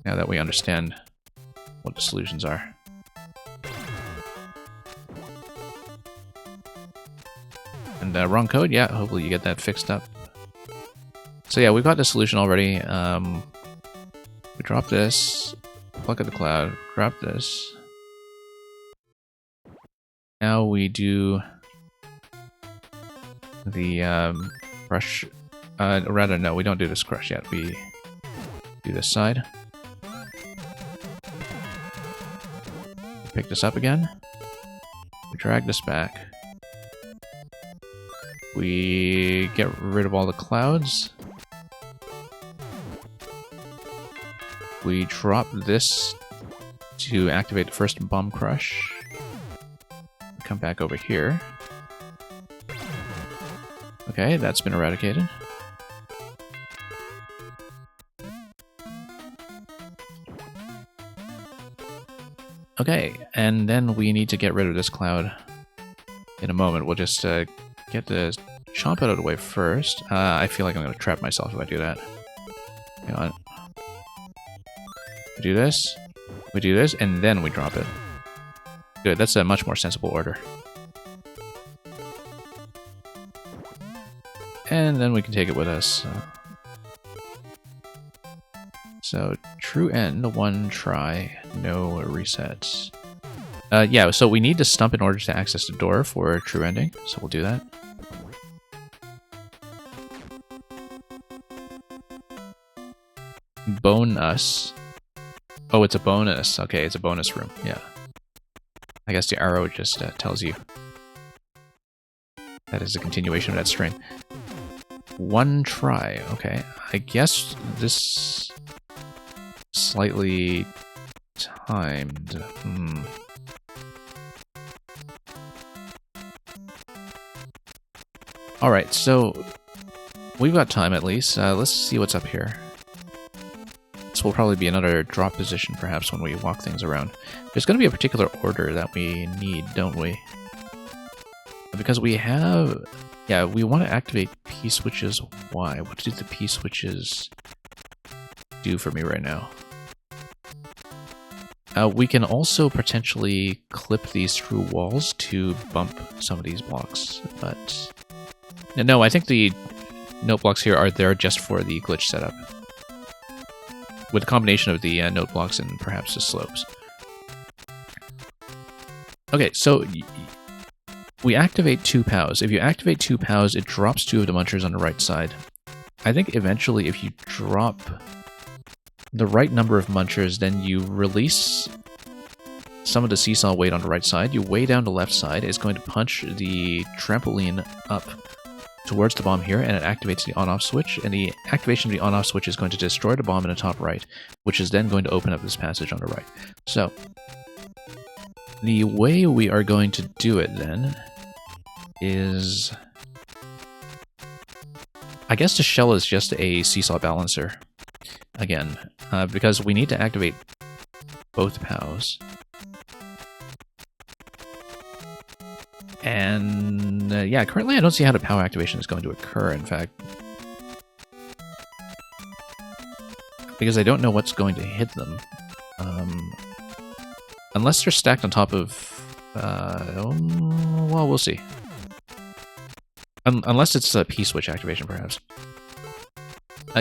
Now that we understand what the solutions are. And wrong code? Yeah, hopefully you get that fixed up. So yeah, we've got the solution already. We drop this, pluck at the cloud, drop this. Now we do the crush. Rather, no, we don't do this crush yet. We do this side. Pick this up again. We drag this back. We get rid of all the clouds. We drop this to activate the first bomb crush. Come back over here. Okay, that's been eradicated. Okay, and then we need to get rid of this cloud in a moment. We'll just get the chomp out of the way first. I feel like I'm going to trap myself if I do that. Hang on. We do this, and then we drop it. Good, that's a much more sensible order. And then we can take it with us. So, true end, 1 try, no resets. Yeah, so we need to stump in order to access the door for true ending, so we'll do that. Bonus. Oh, it's a bonus. Okay, it's a bonus room, yeah. I guess the arrow just tells you. That is a continuation of that string. 1 try, okay. I guess this... slightly timed. Alright, so we've got time at least. Let's see what's up here. This will probably be another drop position perhaps when we walk things around. There's going to be a particular order that we need, don't we? Because we have... Yeah, we want to activate P-switches. Why? What do the P-switches do for me right now? We can also potentially clip these through walls to bump some of these blocks, but... No, I think the note blocks here are there just for the glitch setup. With a combination of the note blocks and perhaps the slopes. Okay, so we activate 2 POWs. If you activate 2 POWs, it drops 2 of the munchers on the right side. I think eventually if you drop the right number of munchers, then you release some of the seesaw weight on the right side. You weigh down the left side. It's going to punch the trampoline up towards the bomb here, and it activates the on-off switch, and the activation of the on-off switch is going to destroy the bomb in the top right, which is then going to open up this passage on the right. So, the way we are going to do it then is... I guess the shell is just a seesaw balancer. Again, because we need to activate both POWs. And yeah, currently I don't see how the POW activation is going to occur, in fact. Because I don't know what's going to hit them. Unless they're stacked on top of... well, we'll see. Unless it's a P-switch activation, perhaps.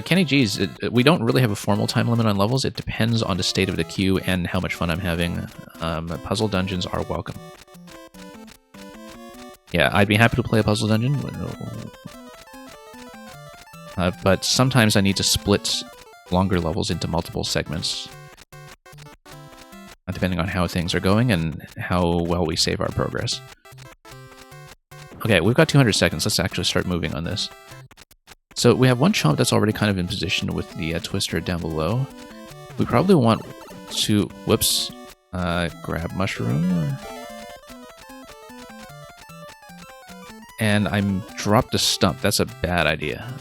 Kenny G's, we don't really have a formal time limit on levels. It depends on the state of the queue and how much fun I'm having. Puzzle dungeons are welcome. Yeah, I'd be happy to play a puzzle dungeon. But sometimes I need to split longer levels into multiple segments. Depending on how things are going and how well we save our progress. Okay, we've got 200 seconds. Let's actually start moving on this. So we have one chomp that's already kind of in position with the twister down below. We probably want to, whoops, grab mushroom. And I'm dropped the stump. That's a bad idea.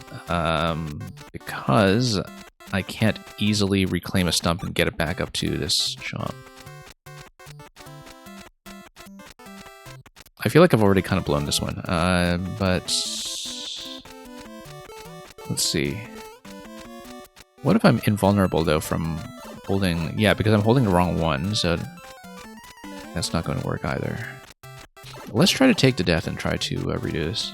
Because I can't easily reclaim a stump and get it back up to this chomp. I feel like I've already kind of blown this one, but let's see. What if I'm invulnerable, though, from holding... Yeah, because I'm holding the wrong one, so that's not going to work either. Let's try to take the death and try to redo this.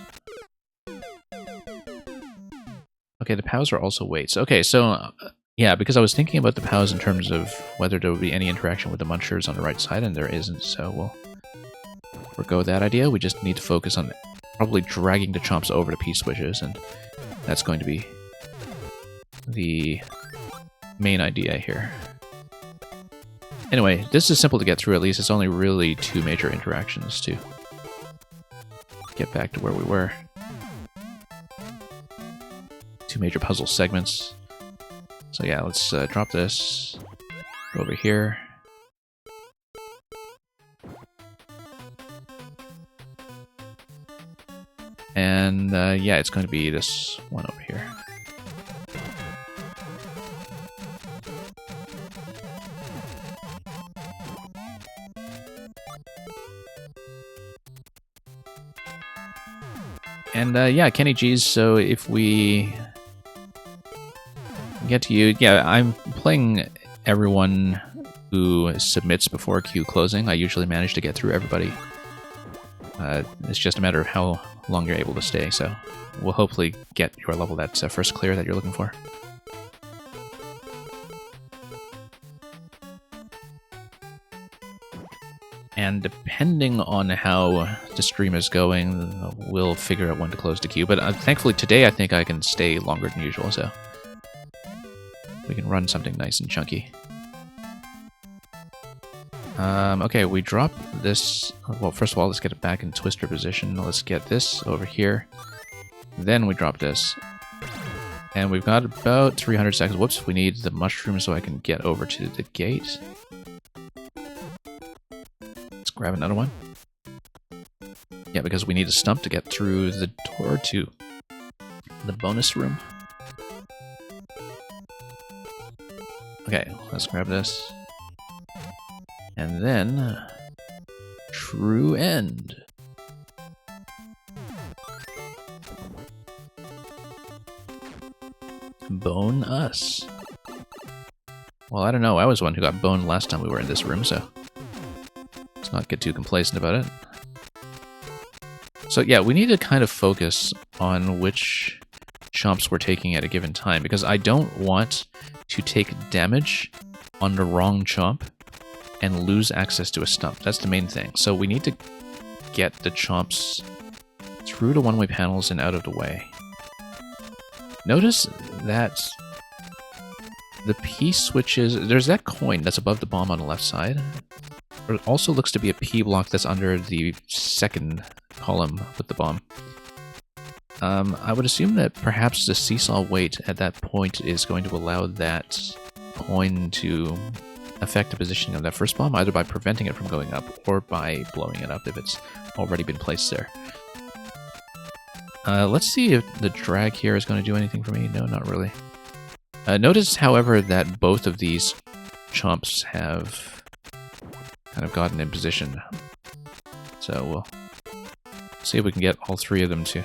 Okay, the POWs are also weights. Okay, so... yeah, because I was thinking about the POWs in terms of whether there would be any interaction with the munchers on the right side, and there isn't, so we'll forgo that idea. We just need to focus on probably dragging the chomps over to P-switches, and that's going to be the main idea here. Anyway, this is simple to get through, at least. It's only really 2 major interactions to get back to where we were. 2 major puzzle segments. So yeah, let's drop this, go over here. And yeah, it's going to be this one over here. And yeah, Kenny G's, so if we get to you, yeah, I'm playing everyone who submits before queue closing. I usually manage to get through everybody. It's just a matter of how long you're able to stay, so we'll hopefully get your level that's first clear that you're looking for. And depending on how the stream is going, we'll figure out when to close the queue. But thankfully today I think I can stay longer than usual, so we can run something nice and chunky. Okay, we drop this. Well, first of all, let's get it back in twister position. Let's get this over here. Then we drop this. And we've got about 300 seconds. Whoops, we need the mushroom so I can get over to the gate. Let's grab another one. Yeah, because we need a stump to get through the door to the bonus room. Okay, let's grab this. And then, true end. Bone us. Well, I don't know. I was the one who got boned last time we were in this room, so let's not get too complacent about it. So yeah, we need to kind of focus on which chomps we're taking at a given time, because I don't want to take damage on the wrong chomp and lose access to a stump. That's the main thing. So we need to get the chomps through the one-way panels and out of the way. Notice that the P-switches... There's that coin that's above the bomb on the left side. There also looks to be a P-block that's under the second column with the bomb. I would assume that perhaps the seesaw weight at that point is going to allow that coin to affect the positioning of that first bomb, either by preventing it from going up or by blowing it up if it's already been placed there. Let's see if the drag here is going to do anything for me. No, not really. Notice, however, that both of these chomps have kind of gotten in position. So we'll see if we can get all three of them to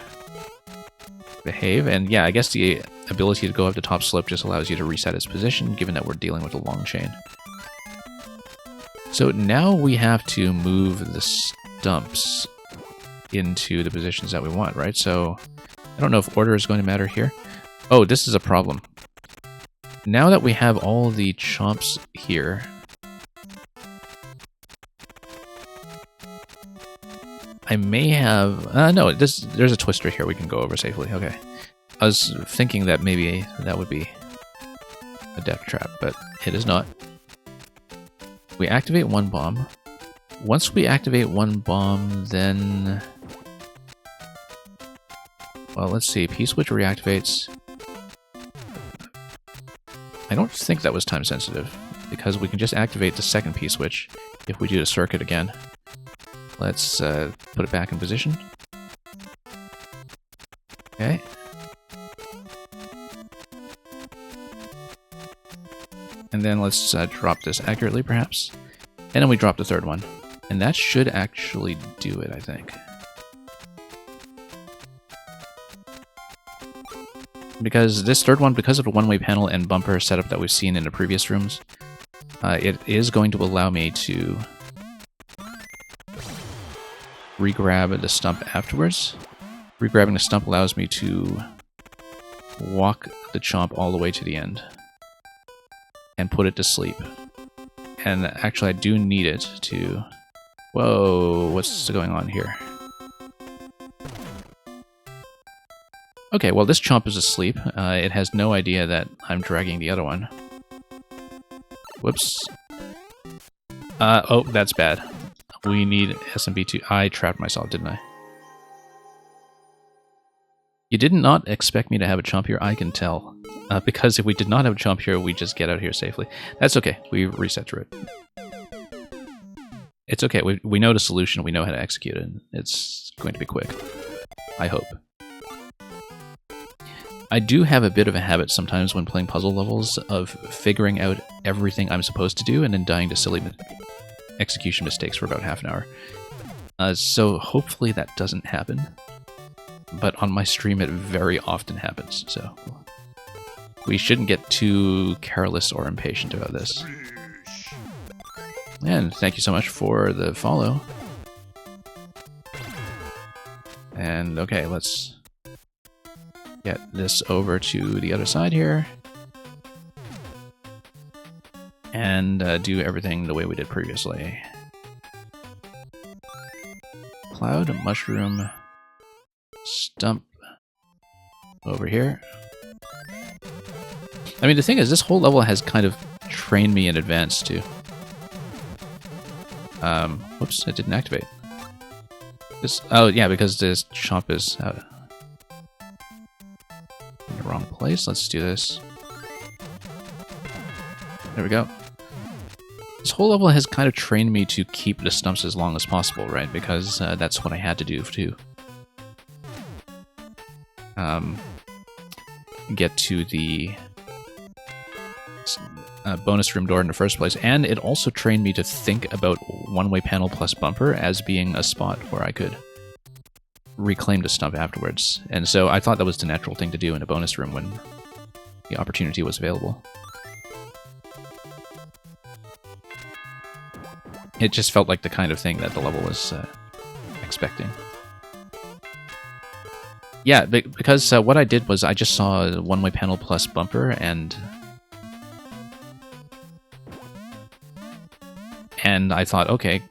behave. And yeah, I guess the ability to go up the top slope just allows you to reset its position, given that we're dealing with a long chain. So now we have to move the stumps into the positions that we want, right? So I don't know if order is going to matter here. Oh, this is a problem. Now that we have all the chomps here, I may have... no, there's a twister here we can go over safely. Okay. I was thinking that maybe that would be a death trap, but it is not. We activate one bomb. Once we activate one bomb, then... Well, let's see. P-switch reactivates. I don't think that was time sensitive, because we can just activate the second P-switch if we do the circuit again. Let's put it back in position. Okay. And then let's drop this accurately, perhaps. And then we drop the third one. And that should actually do it, I think. Because this third one, because of the one-way panel and bumper setup that we've seen in the previous rooms, it is going to allow me to re-grab the stump afterwards. Re-grabbing the stump allows me to walk the chomp all the way to the end and put it to sleep. And actually, I do need it to... Whoa, what's going on here? Okay, well, this chomp is asleep. It has no idea that I'm dragging the other one. Whoops. Oh, that's bad. We need SMB2. I trapped myself, didn't I? You did not expect me to have a chomp here, I can tell. Because if we did not have a chomp here, we just get out here safely. That's okay. We reset through it. It's okay. We know the solution. We know how to execute it. It's going to be quick. I hope. I do have a bit of a habit sometimes when playing puzzle levels of figuring out everything I'm supposed to do and then dying to silly execution mistakes for about half an hour. So hopefully that doesn't happen. But on my stream it very often happens, so we shouldn't get too careless or impatient about this. And thank you so much for the follow. And okay, let's get this over to the other side here. And do everything the way we did previously. Cloud, mushroom, stump over here. I mean, the thing is, this whole level has kind of trained me in advance, too. Whoops, it didn't activate. Oh, yeah, because this chomp is in the wrong place. Let's do this. There we go. This whole level has kind of trained me to keep the stumps as long as possible, right? Because that's what I had to do to get to the bonus room door in the first place. And it also trained me to think about one-way panel plus bumper as being a spot where I could reclaim the stump afterwards. And so I thought that was the natural thing to do in a bonus room when the opportunity was available. It just felt like the kind of thing that the level was expecting. Yeah, because what I did was I just saw a one-way panel plus bumper, and I thought, okay,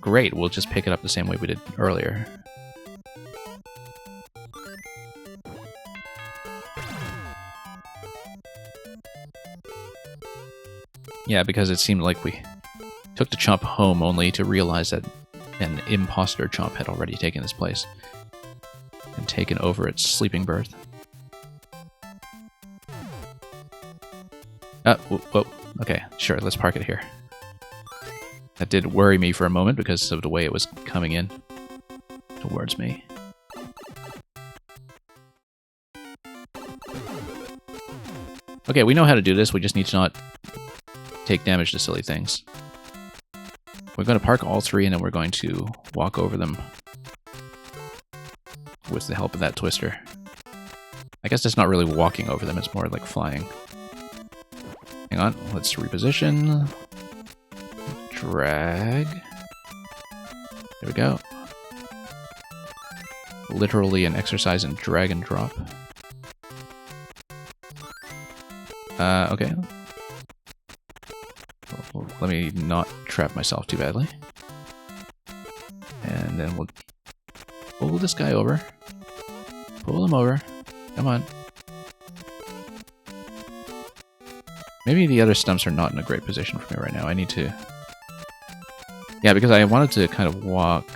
great, we'll just pick it up the same way we did earlier. Yeah, because it seemed like we took the chomp home only to realize that an imposter chomp had already taken its place and taken over its sleeping berth. Whoa, okay, sure, let's park it here. That did worry me for a moment because of the way it was coming in towards me. Okay, we know how to do this, we just need to not take damage to silly things. We're going to park all three, and then we're going to walk over them with the help of that twister. I guess it's not really walking over them, it's more like flying. Hang on, let's reposition. Drag. There we go. Literally an exercise in drag and drop. Okay. Well, let me not trap myself too badly. And then we'll pull this guy over. Pull him over. Come on. Maybe the other stumps are not in a great position for me right now. I need to... Yeah, because I wanted to kind of walk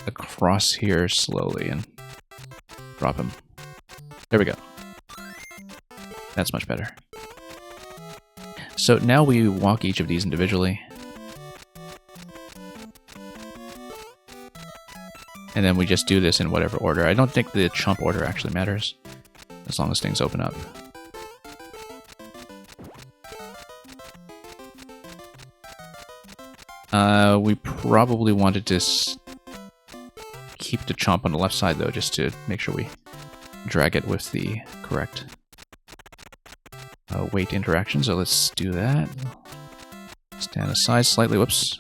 across here slowly and drop him. There we go. That's much better. So now we walk each of these individually. And then we just do this in whatever order. I don't think the chomp order actually matters, as long as things open up. We probably wanted to keep the chomp on the left side, though, just to make sure we drag it with the correct weight interaction. So let's do that. Stand aside slightly. Whoops.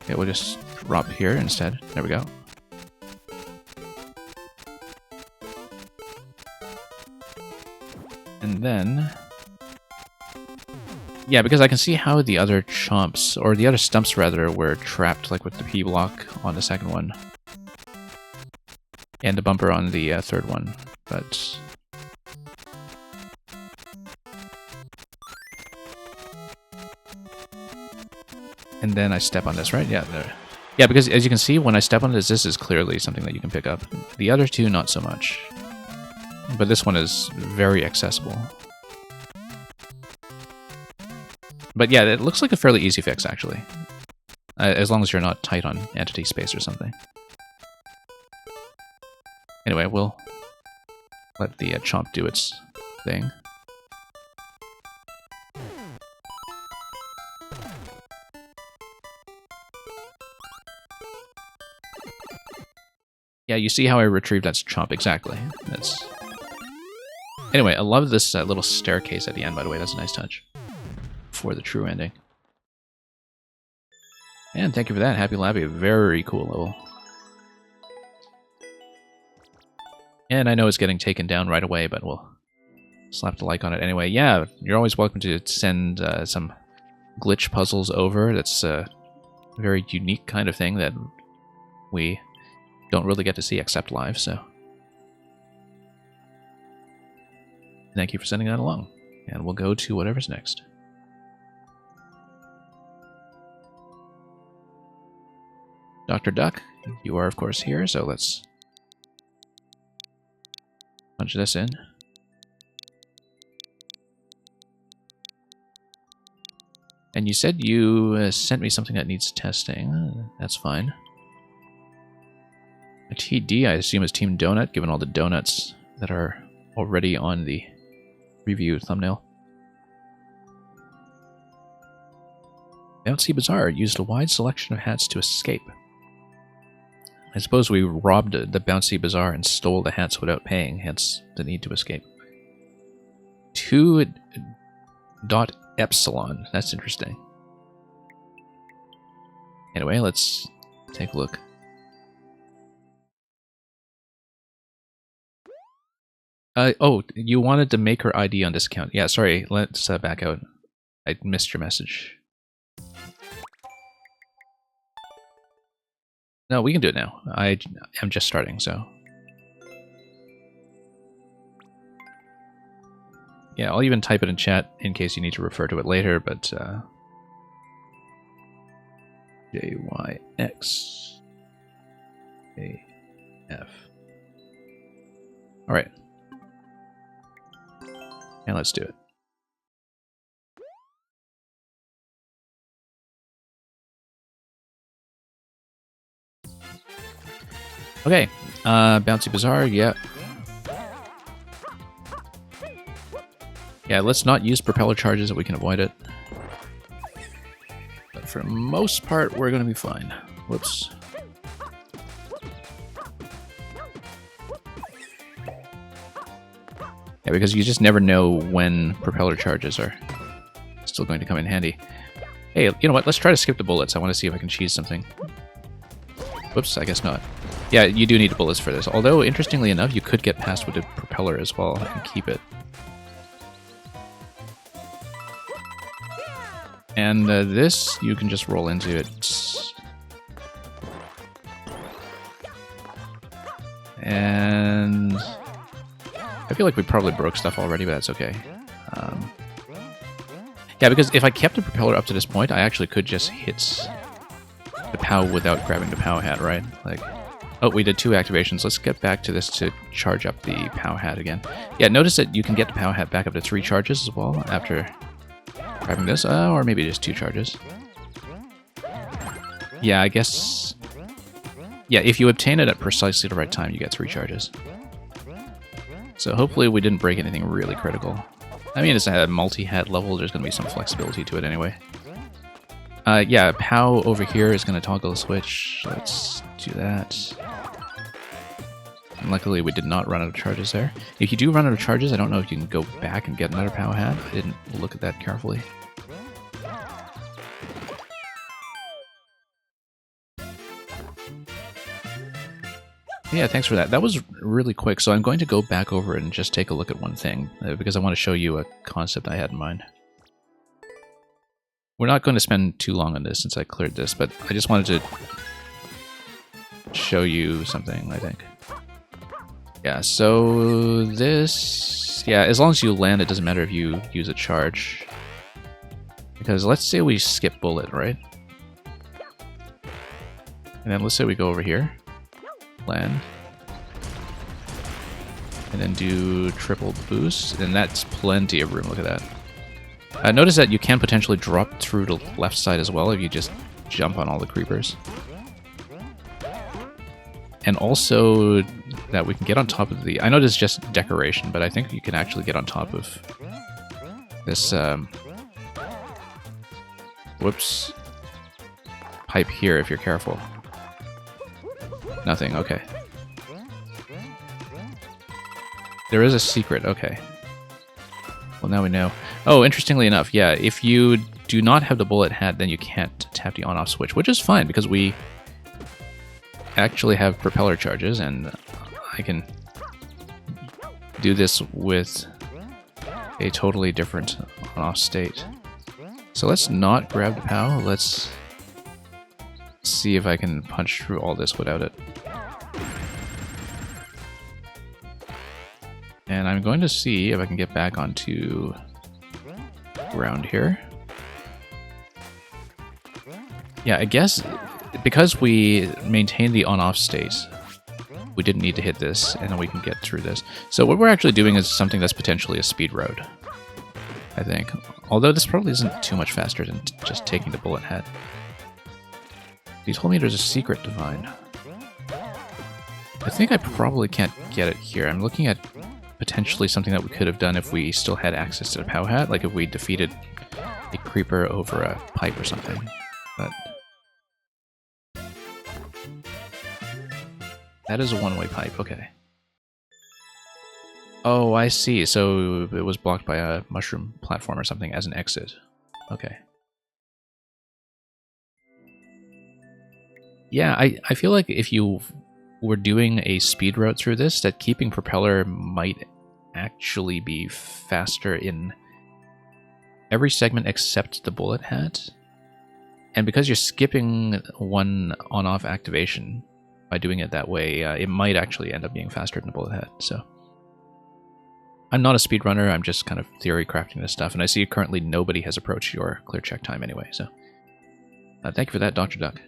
Okay, we'll just drop here instead. There we go. And then... Yeah, because I can see how the other chomps, or the other stumps rather, were trapped, like with the P block on the second one. And the bumper on the third one, but... And then I step on this, right? Yeah, there. Yeah, because as you can see, when I step on this, this is clearly something that you can pick up. The other two, not so much. But this one is very accessible. But yeah, it looks like a fairly easy fix, actually. As long as you're not tight on entity space or something. Anyway, we'll let the chomp do its thing. Yeah, you see how I retrieved that chomp exactly. That's... Anyway, I love this little staircase at the end, by the way. That's a nice touch. For the true ending. And thank you for that, Happy Labby. Very cool level. And I know it's getting taken down right away, but we'll slap the like on it anyway. Yeah, you're always welcome to send some glitch puzzles over. That's a very unique kind of thing that we don't really get to see except live, so... Thank you for sending that along. And we'll go to whatever's next. Dr. Duck, you are of course here, so let's punch this in. And you said you sent me something that needs testing. That's fine. A TD, I assume, is Team Donut, given all the donuts that are already on the review thumbnail. Bouncy Bazaar used a wide selection of hats to escape. I suppose we robbed the Bouncy Bazaar and stole the hats without paying, hence the need to escape. 2.epsilon. That's interesting. Anyway, let's take a look. Oh, you wanted to make her ID on this account. Yeah, sorry, let's back out. I missed your message. No, we can do it now. I am just starting, so... Yeah, I'll even type it in chat in case you need to refer to it later, but... JYX... AF... Alright. And let's do it. Okay, Bouncy Bazaar, yeah. Yeah, let's not use propeller charges if we can avoid it. But for the most part, we're going to be fine. Whoops. Yeah, because you just never know when propeller charges are still going to come in handy. Hey, you know what? Let's try to skip the bullets. I want to see if I can cheese something. Whoops, I guess not. Yeah, you do need bullets for this. Although, interestingly enough, you could get past with the propeller as well and keep it. And this, you can just roll into it. And... I feel like we probably broke stuff already, but that's okay. Yeah, because if I kept the propeller up to this point, I actually could just hit the POW without grabbing the POW hat, right? Like, oh, we did 2 activations. Let's get back to this to charge up the POW hat again. Yeah, notice that you can get the POW hat back up to 3 charges as well after grabbing this, or maybe just 2 charges. Yeah, I guess... Yeah, if you obtain it at precisely the right time, you get 3 charges. So hopefully we didn't break anything really critical. I mean, it's a multi-hat level, there's going to be some flexibility to it anyway. Yeah, POW over here is going to toggle the switch. Let's do that. And luckily we did not run out of charges there. If you do run out of charges, I don't know if you can go back and get another POW hat. I didn't look at that carefully. Yeah, thanks for that. That was really quick, so I'm going to go back over and just take a look at one thing, because I want to show you a concept I had in mind. We're not going to spend too long on this since I cleared this, but I just wanted to show you something, I think. Yeah, so this... Yeah, as long as you land, it doesn't matter if you use a charge. Because let's say we skip bullet, right? And then let's say we go over here. Land. And then do triple boost, and that's plenty of room, look at that. Notice that you can potentially drop through the left side as well if you just jump on all the creepers. And also that we can get on top of the... I know this is just decoration, but I think you can actually get on top of this... whoops. Pipe here if you're careful. Nothing, okay. There is a secret, okay. Well, now we know. Oh, interestingly enough, yeah, if you do not have the bullet hat, then you can't tap the on-off switch, which is fine because we actually have propeller charges, and I can do this with a totally different on-off state. So let's not grab the POW, let's see if I can punch through all this without it. And I'm going to see if I can get back onto ground here. Yeah, I guess because we maintain the on-off state, we didn't need to hit this, and then we can get through this. So what we're actually doing is something that's potentially a speed road, I think. Although this probably isn't too much faster than just taking the bullet head. He told me there's a secret to find. I think I probably can't get it here. I'm looking at potentially something that we could have done if we still had access to the POW hat, like if we defeated a creeper over a pipe or something. But that is a one-way pipe, okay. Oh, I see. So it was blocked by a mushroom platform or something as an exit. Okay. Yeah, I feel like if you were doing a speed route through this, that keeping propeller might actually be faster in every segment except the bullet hat. And because you're skipping one on-off activation by doing it that way, it might actually end up being faster than the bullet hat. So I'm not a speedrunner, I'm just kind of theory crafting this stuff, and I see currently nobody has approached your clear check time anyway, so thank you for that, Dr. Duck.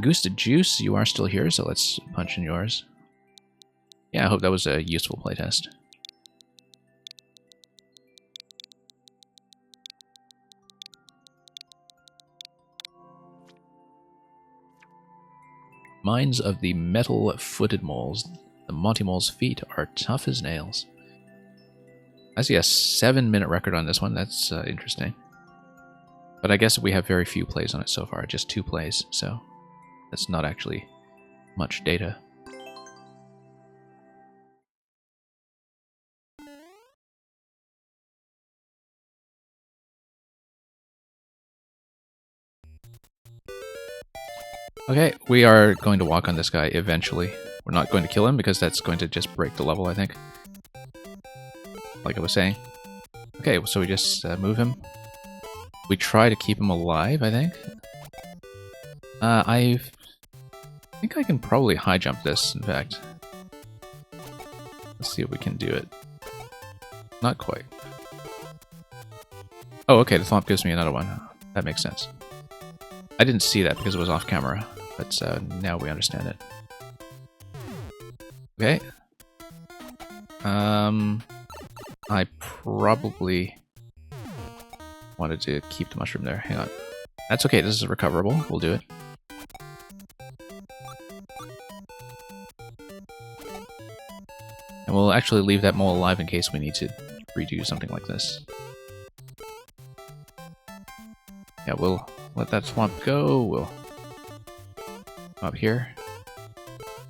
Goose to Juice, you are still here, so let's punch in yours. Yeah, I hope that was a useful playtest. Minds of the metal-footed moles. The Monty Mole's feet are tough as nails. I see a 7-minute record on this one, that's interesting. But I guess we have very few plays on it so far, just 2 plays, so that's not actually much data. Okay, we are going to walk on this guy eventually. We're not going to kill him because that's going to just break the level, I think. Like I was saying. Okay, so we just move him. We try to keep him alive, I think. I think I can probably high jump this, in fact. Let's see if we can do it. Not quite. Oh, okay, the thwomp gives me another one. That makes sense. I didn't see that because it was off camera, but now we understand it. Okay. I probably wanted to keep the mushroom there. Hang on. That's okay, this is recoverable. We'll do it. And we'll actually leave that mole alive in case we need to redo something like this. Yeah, we'll let that swamp go. We'll come up here.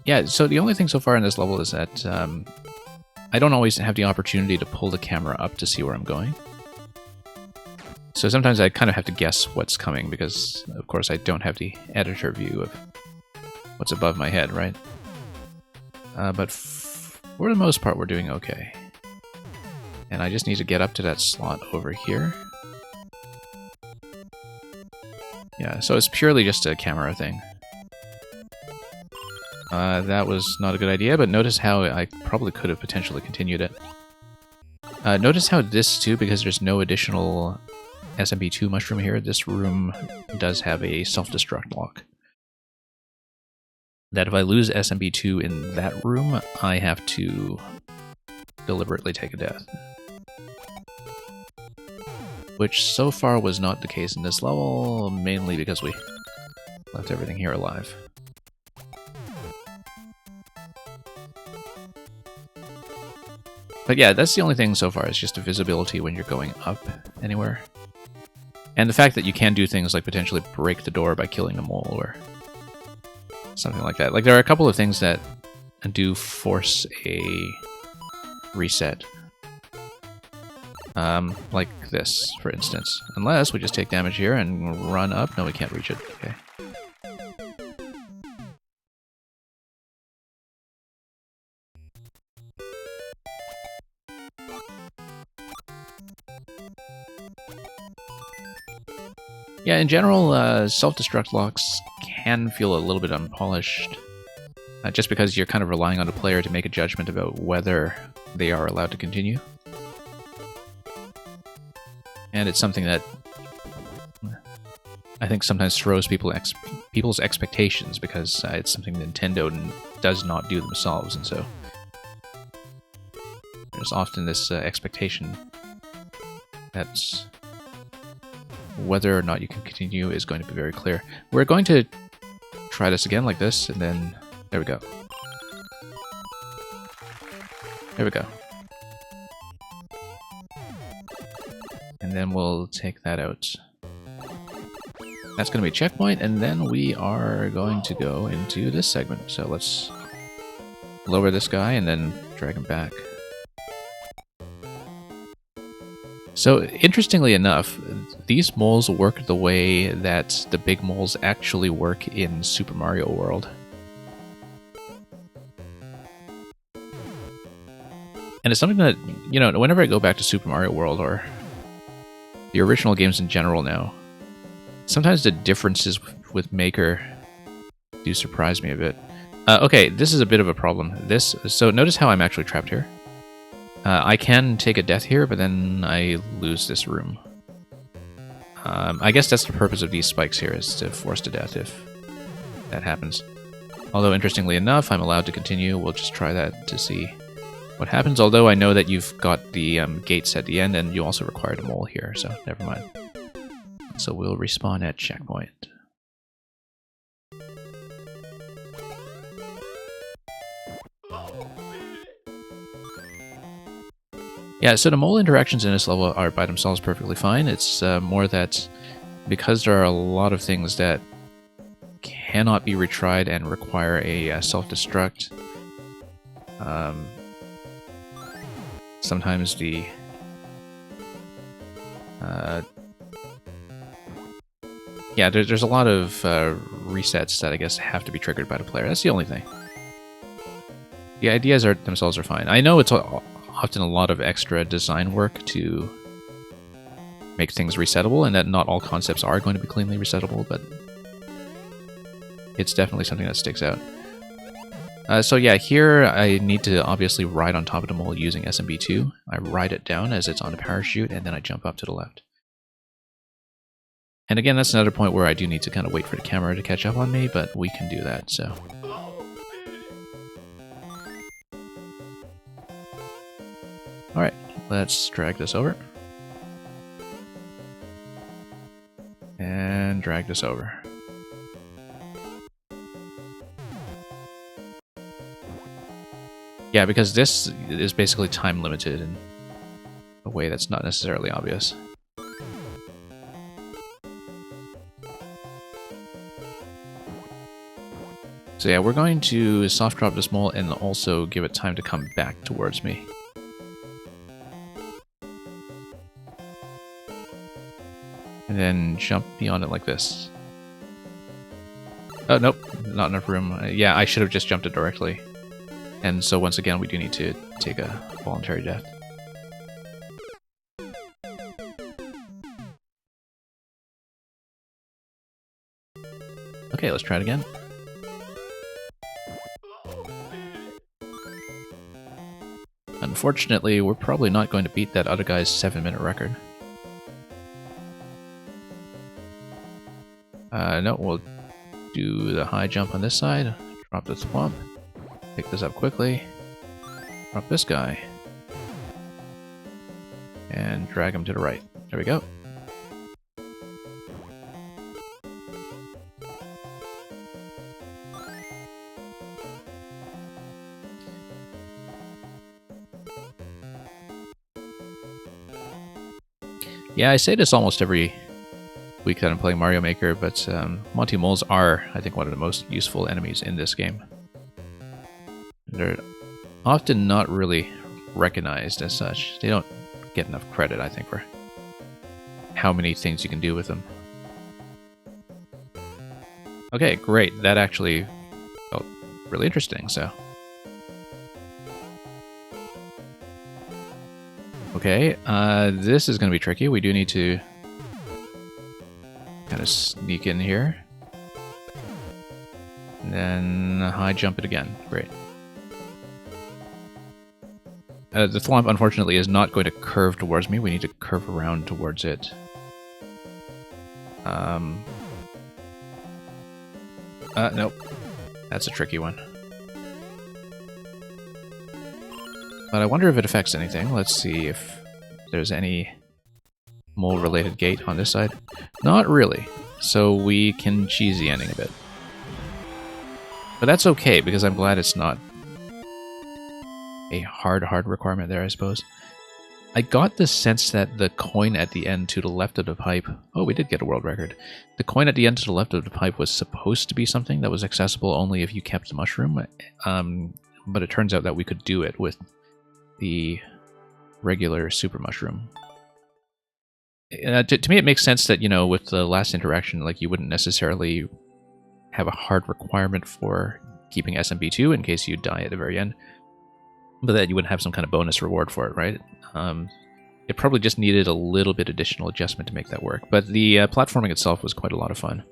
Yeah, so the only thing so far in this level is that I don't always have the opportunity to pull the camera up to see where I'm going. So sometimes I kind of have to guess what's coming because, of course, I don't have the editor view of what's above my head, right? But for the most part, we're doing okay. And I just need to get up to that slot over here. Yeah, so it's purely just a camera thing. That was not a good idea, but notice how I probably could have potentially continued it. Notice how this too, because there's no additional SMP2 mushroom here, this room does have a self-destruct lock. that if I lose SMB2 in that room, I have to deliberately take a death. Which so far was not the case in this level, mainly because we left everything here alive. But yeah, that's the only thing so far, is just the visibility when you're going up anywhere. And the fact that you can do things like potentially break the door by killing a mole or something like that. Like, there are a couple of things that do force a reset. Like this, for instance. Unless we just take damage here and run up. No, we can't reach it. Okay. Yeah, in general, self-destruct locks can feel a little bit unpolished. Just because you're kind of relying on the player to make a judgment about whether they are allowed to continue. And it's something that I think sometimes throws people's expectations, because it's something Nintendo does not do themselves, and so there's often this expectation that whether or not you can continue is going to be very clear. We're going to try this again like this, and then there we go. There we go. And then we'll take that out. That's going to be a checkpoint, and then we are going to go into this segment. So let's lower this guy and then drag him back. So, interestingly enough, these moles work the way that the big moles actually work in Super Mario World. And it's something that, you know, whenever I go back to Super Mario World or the original games in general now, sometimes the differences with Maker do surprise me a bit. Okay, this is a bit of a problem. So notice how I'm actually trapped here. I can take a death here, but then I lose this room. I guess that's the purpose of these spikes here, is to force to death if that happens. Although, interestingly enough, I'm allowed to continue. We'll just try that to see what happens, although I know that you've got the gates at the end, and you also required a mole here, so never mind. So we'll respawn at checkpoint. Yeah, so the mole interactions in this level are by themselves perfectly fine. It's more that because there are a lot of things that cannot be retried and require a self-destruct, sometimes the yeah, there's a lot of resets that I guess have to be triggered by the player. That's the only thing. The ideas themselves are fine. I know it's often a lot of extra design work to make things resettable, and that not all concepts are going to be cleanly resettable, but it's definitely something that sticks out. So yeah, here I need to obviously ride on top of the mole using SMB2. I ride it down as it's on a parachute, and then I jump up to the left. And again, that's another point where I do need to kind of wait for the camera to catch up on me, but we can do that, so. Alright, let's drag this over. And drag this over. Yeah, because this is basically time limited in a way that's not necessarily obvious. So yeah, we're going to soft drop this mole and also give it time to come back towards me. And then jump beyond it like this. Oh, nope, not enough room. Yeah, I should have just jumped it directly. And so once again, we do need to take a voluntary death. Okay, let's try it again. Unfortunately, we're probably not going to beat that other guy's 7-minute record. No, we'll do the high jump on this side. Drop the thwomp. Pick this up quickly. Drop this guy. And drag him to the right. There we go. Yeah, I say this almost every week that I'm playing Mario Maker, but Monty Moles are, I think, one of the most useful enemies in this game. They're often not really recognized as such. They don't get enough credit, I think, for how many things you can do with them. Okay, great. That actually felt really interesting, so... Okay, this is going to be tricky. We do need to kind of sneak in here. And then high jump it again. Great. The thwomp, unfortunately, is not going to curve towards me. We need to curve around towards it. Nope. That's a tricky one. But I wonder if it affects anything. Let's see if there's any mole-related gate on this side. Not really. So we can cheese the ending a bit. But that's okay, because I'm glad it's not a hard requirement there, I suppose. I got the sense that the coin at the end to the left of the pipe... Oh, we did get a world record. The coin at the end to the left of the pipe was supposed to be something that was accessible only if you kept the mushroom. But it turns out that we could do it with the regular super mushroom. To me, it makes sense that, you know, with the last interaction, like, you wouldn't necessarily have a hard requirement for keeping SMB2 in case you die at the very end, but that you wouldn't have some kind of bonus reward for it, right? It probably just needed a little bit additional adjustment to make that work, but the platforming itself was quite a lot of fun.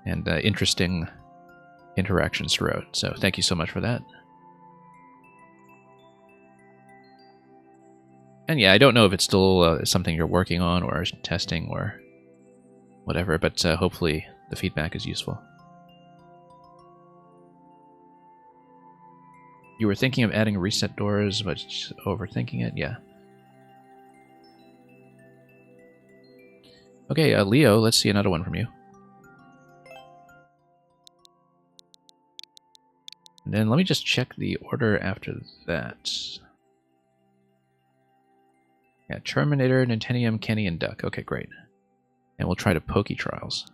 And interesting interactions throughout, so thank you so much for that. And yeah, I don't know if it's still something you're working on or testing or whatever, but hopefully the feedback is useful. You were thinking of adding reset doors, but overthinking it? Yeah. Okay, Leo, let's see another one from you. And then let me just check the order after that. Yeah, Terminator, Nintentium, Kenny, and Duck. Okay, great. And we'll try to Poke Trials.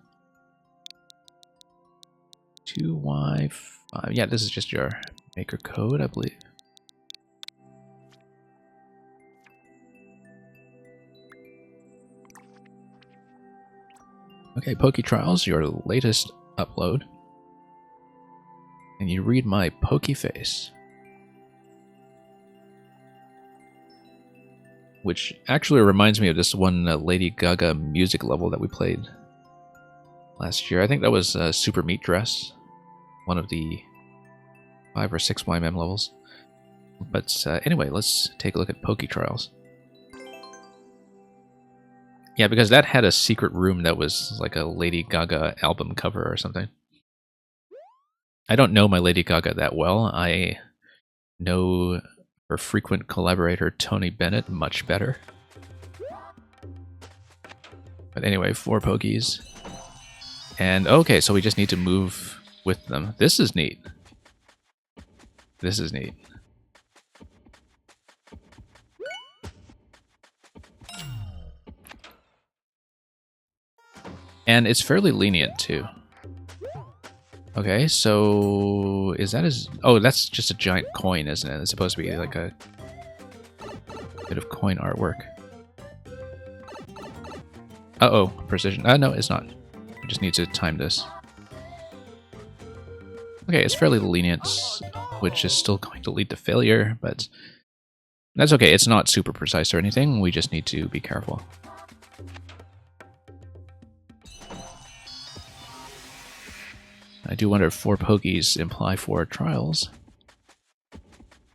2Y5. Yeah, this is just your maker code, I believe. Okay, Poke Trials, your latest upload. And you read my Poke Face. Which actually reminds me of this one Lady Gaga music level that we played last year. I think that was Super Meat Dress, one of the 5 or 6 YMM levels. But anyway, let's take a look at Poke Trials. Yeah, because that had a secret room that was like a Lady Gaga album cover or something. I don't know my Lady Gaga that well. I know her frequent collaborator Tony Bennett much better. But anyway, 4 Pokies. And okay, so we just need to move with them. This is neat. This is neat. And it's fairly lenient too. Okay, so is that as... Oh, that's just a giant coin, isn't it? It's supposed to be like a bit of coin artwork. Uh-oh, precision. No, it's not. We just need to time this. Okay, it's fairly lenient, which is still going to lead to failure, but that's okay. It's not super precise or anything. We just need to be careful. I do wonder if 4 Pokies imply 4 trials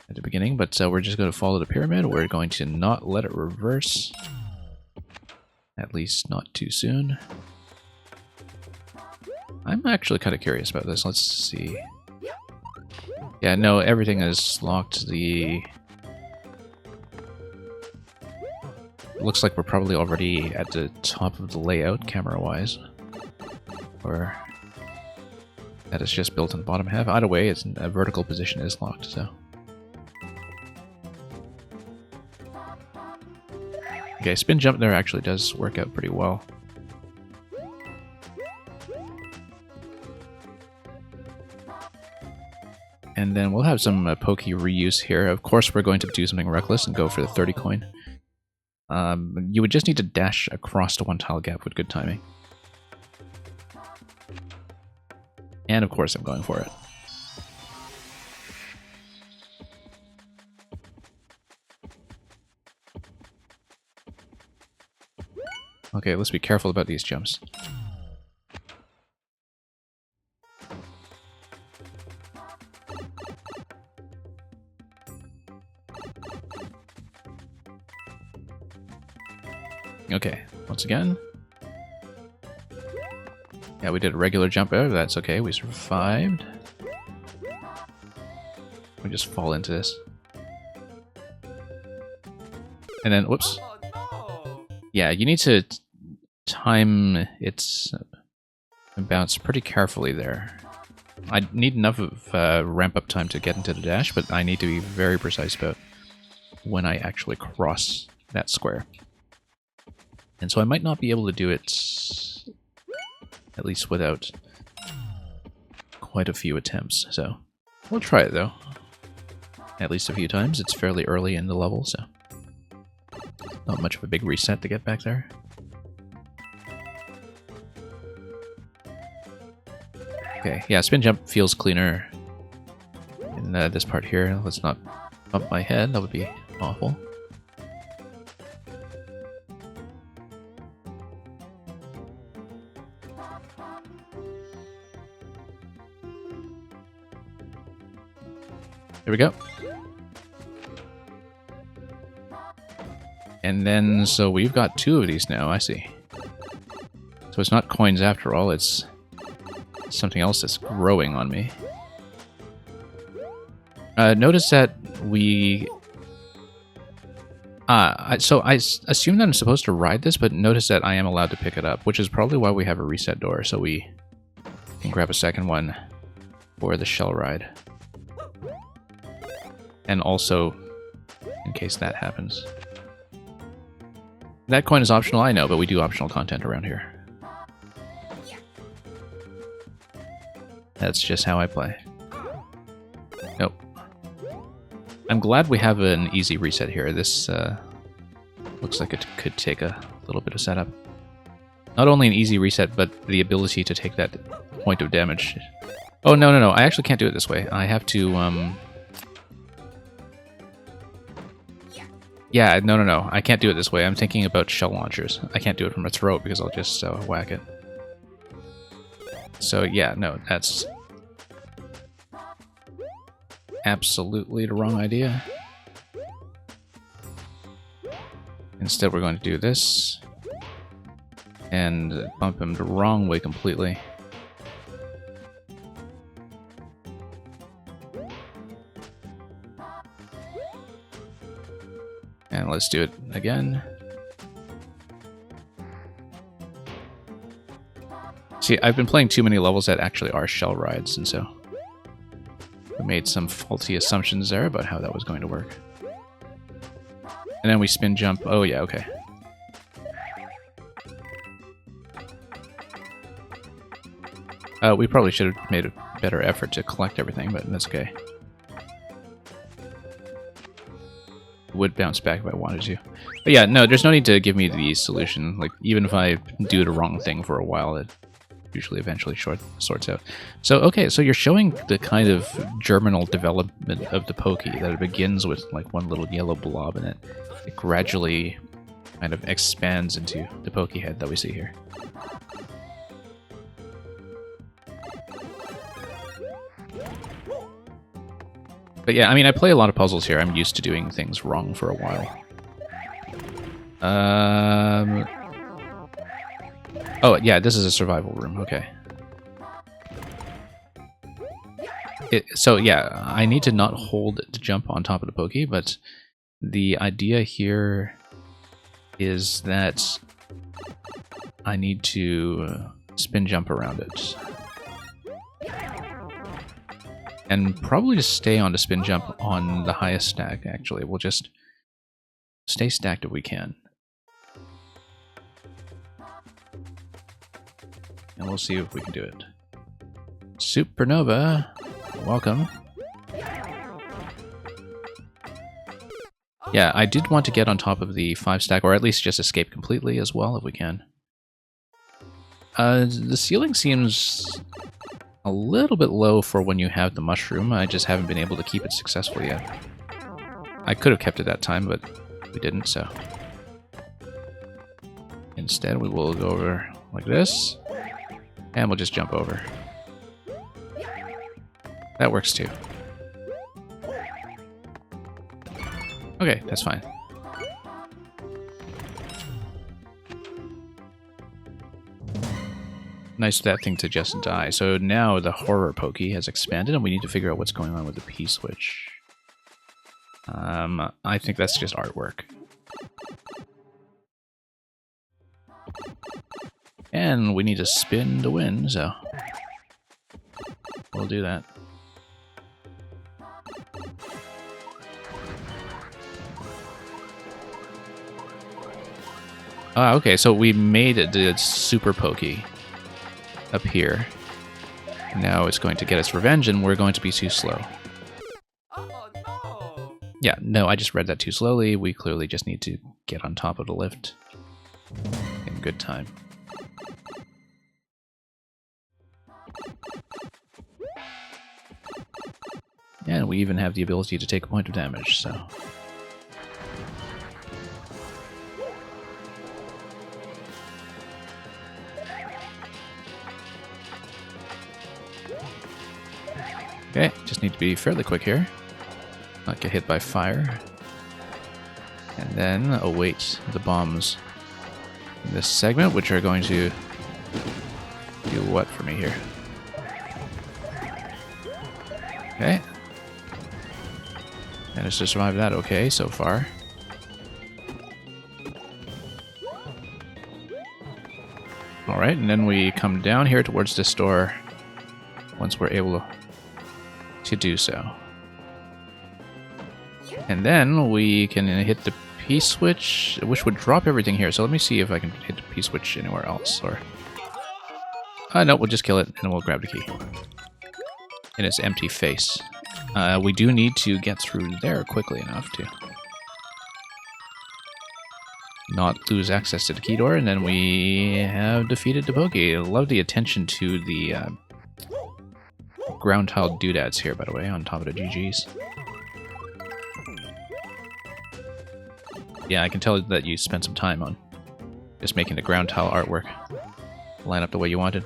at the beginning, but we're just going to follow the pyramid. We're going to not let it reverse. At least not too soon. I'm actually kind of curious about this. Let's see. Yeah, no, everything is locked. Looks like we're probably already at the top of the layout, camera-wise. Or that is just built in the bottom half. Either way, it's a vertical position is locked, so. Okay, spin jump there actually does work out pretty well. And then we'll have some Pokey reuse here. Of course, we're going to do something reckless and go for the 30 coin. You would just need to dash across the one tile gap with good timing. And of course, I'm going for it. Okay, let's be careful about these jumps. Okay, once again. Yeah, we did a regular jump there, that's okay, we survived. We just fall into this. And then, whoops. Yeah, you need to time its bounce pretty carefully there. I need enough of ramp-up time to get into the dash, but I need to be very precise about when I actually cross that square. And so I might not be able to do it, at least without quite a few attempts, so we'll try it though. At least a few times. It's fairly early in the level, so not much of a big reset to get back there. Okay, yeah, spin jump feels cleaner in this part here. Let's not bump my head, that would be awful. There we go. And then, so we've got 2 of these now, I see. So it's not coins after all, it's something else that's growing on me. Notice that we... so I assume that I'm supposed to ride this, but notice that I am allowed to pick it up, which is probably why we have a reset door, so we can grab a second one for the shell ride. And also, in case that happens. That coin is optional, I know, but we do optional content around here. That's just how I play. Nope. I'm glad we have an easy reset here. This looks like it could take a little bit of setup. Not only an easy reset, but the ability to take that point of damage. Oh, no, no, no. I actually can't do it this way. I have to, Yeah, no, no, no. I can't do it this way. I'm thinking about shell launchers. I can't do it from a throat because I'll just whack it. So, yeah, no, that's absolutely the wrong idea. Instead, we're going to do this and bump him the wrong way completely. And let's do it again. See, I've been playing too many levels that actually are shell rides, and so I made some faulty assumptions there about how that was going to work. And then we spin jump. Oh yeah, okay. We probably should have made a better effort to collect everything, but that's okay. Would bounce back if I wanted to. But yeah, no, there's no need to give me the solution. Like, even if I do the wrong thing for a while, it usually eventually sorts out. So, okay, so you're showing the kind of germinal development of the Pokey, that it begins with, like, one little yellow blob, and it gradually kind of expands into the Pokey head that we see here. But yeah, I mean, I play a lot of puzzles here. I'm used to doing things wrong for a while. Oh, yeah, this is a survival room. Okay. So yeah, I need to not hold to jump on top of the Pokey, but the idea here is that I need to spin jump around it. And probably just stay on the spin jump on the highest stack, actually. We'll just stay stacked if we can. And we'll see if we can do it. Supernova, welcome. Yeah, I did want to get on top of the 5 stack, or at least just escape completely as well, if we can. The ceiling seems a little bit low for when you have the mushroom. I just haven't been able to keep it successfully yet. I could have kept it that time, but we didn't, so... Instead, we will go over like this, and we'll just jump over. That works too. Okay, that's fine. Nice for that thing to just die. So now the horror Pokey has expanded, and we need to figure out what's going on with the P-switch. I think that's just artwork. And we need to spin to win, so we'll do that. Okay, so we made it the Super Pokey up here. Now it's going to get its revenge, and we're going to be too slow. Oh, no. Yeah, no, I just read that too slowly. We clearly just need to get on top of the lift in good time. And we even have the ability to take a point of damage, so... Okay, just need to be fairly quick here. Not get hit by fire. And then await the bombs in this segment, which are going to do what for me here? Okay. Managed to survive that okay so far. Alright, and then we come down here towards this door once we're able to do so. And then we can hit the P-switch, which would drop everything here. So let me see if I can hit the P-switch anywhere else. Or no, we'll just kill it and we'll grab the key. In its empty face. We do need to get through there quickly enough to not lose access to the key door, and then we have defeated the Pokey. I love the attention to the ground tile doodads here, by the way, on top of the GGs. Yeah, I can tell that you spent some time on just making the ground tile artwork line up the way you wanted.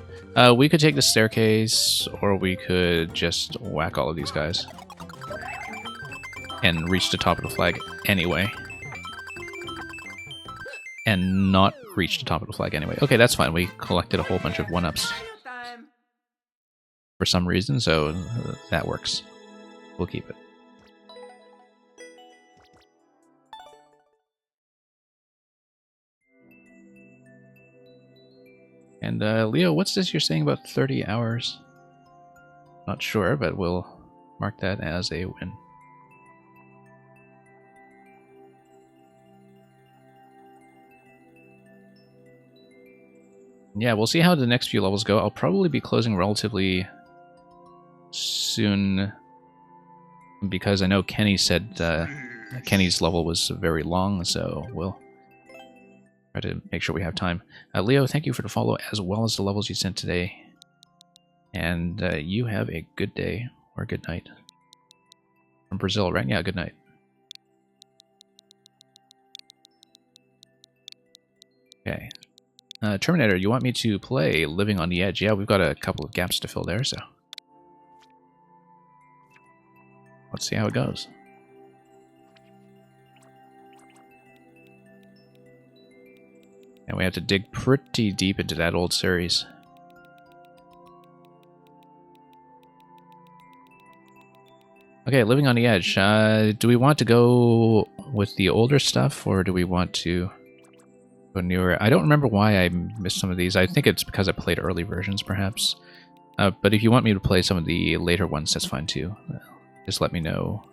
We could take the staircase, or we could just whack all of these guys and reach the top of the flag anyway. And not reach the top of the flag anyway. Okay, that's fine. We collected a whole bunch of 1-ups for some reason, so that works. We'll keep it. And Leo, what's this you're saying about 30 hours? Not sure, but we'll mark that as a win. Yeah, we'll see how the next few levels go. I'll probably be closing relatively soon because I know Kenny said Kenny's level was very long, so we'll try to make sure we have time. Leo, thank you for the follow as well as the levels you sent today. And you have a good day or good night. From Brazil, right? Yeah, good night. Okay. Terminator, you want me to play Living on the Edge? Yeah, we've got a couple of gaps to fill there, so let's see how it goes. And we have to dig pretty deep into that old series. Okay, Living on the Edge. Do we want to go with the older stuff, or do we want to go newer? I don't remember why I missed some of these. I think it's because I played early versions, perhaps. But if you want me to play some of the later ones, that's fine too. Just let me know,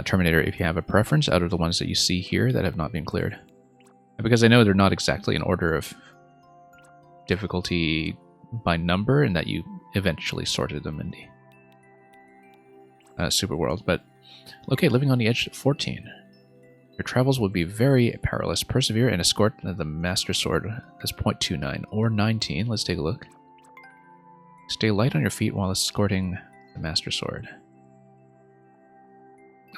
Terminator, if you have a preference out of the ones that you see here that have not been cleared. Because I know they're not exactly in order of difficulty by number, and that you eventually sorted them in the Super World. But okay, Living on the Edge 14. Your travels will be very perilous. Persevere and escort the Master Sword as 0.29 or 19. Let's take a look. Stay light on your feet while escorting the Master Sword.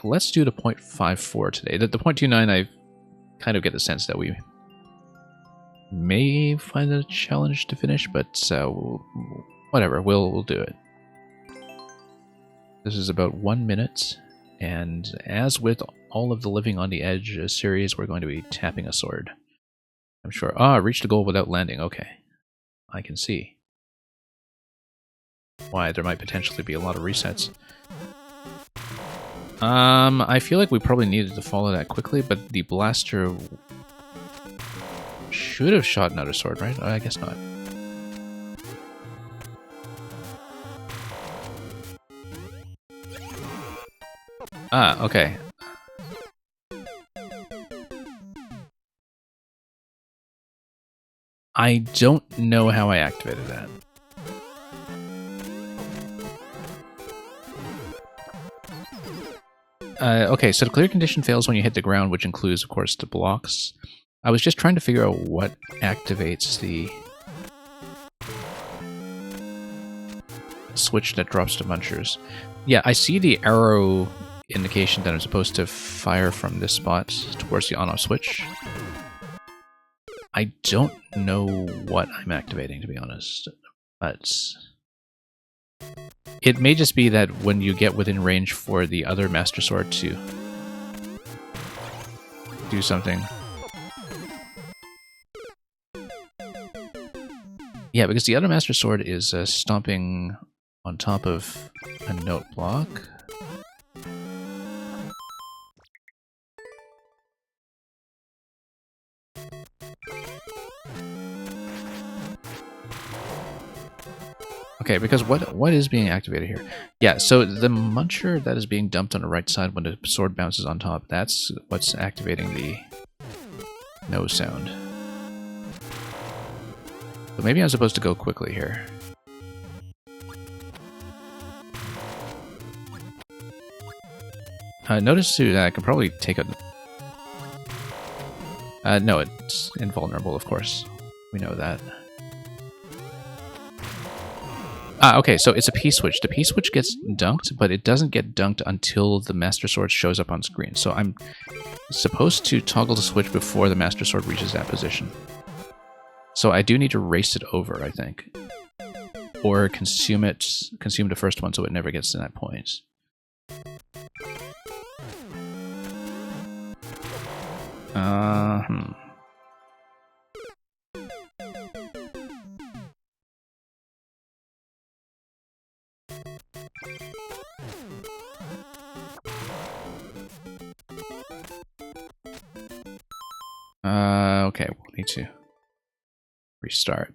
Let's do the 0.54 today. The 0.29, I kind of get the sense that we may find a challenge to finish, but whatever, we'll do it. This is about 1 minute, and as with all of the Living on the Edge series, we're going to be tapping a sword. I'm sure. Reach the goal without landing. Okay. I can see why there might potentially be a lot of resets. I feel like we probably needed to follow that quickly, but the blaster should have shot another sword, right? I guess not. Okay. I don't know how I activated that. Okay, so the clear condition fails when you hit the ground, which includes, of course, the blocks. I was just trying to figure out what activates the switch that drops the munchers. Yeah, I see the arrow indication that I'm supposed to fire from this spot towards the on-off switch. I don't know what I'm activating, to be honest, but it may just be that when you get within range for the other Master Sword to do something. Yeah, because the other Master Sword is stomping on top of a note block. Okay, because what is being activated here? Yeah, so the muncher that is being dumped on the right side when the sword bounces on top, that's what's activating the no sound. So maybe I'm supposed to go quickly here. Notice too that I can probably take a... no, it's invulnerable, of course. We know that. Okay, so it's a P-switch. The P-switch gets dunked, but it doesn't get dunked until the Master Sword shows up on screen. So I'm supposed to toggle the switch before the Master Sword reaches that position. So I do need to race it over, I think. Or consume the first one so it never gets to that point. Okay, we'll need to restart.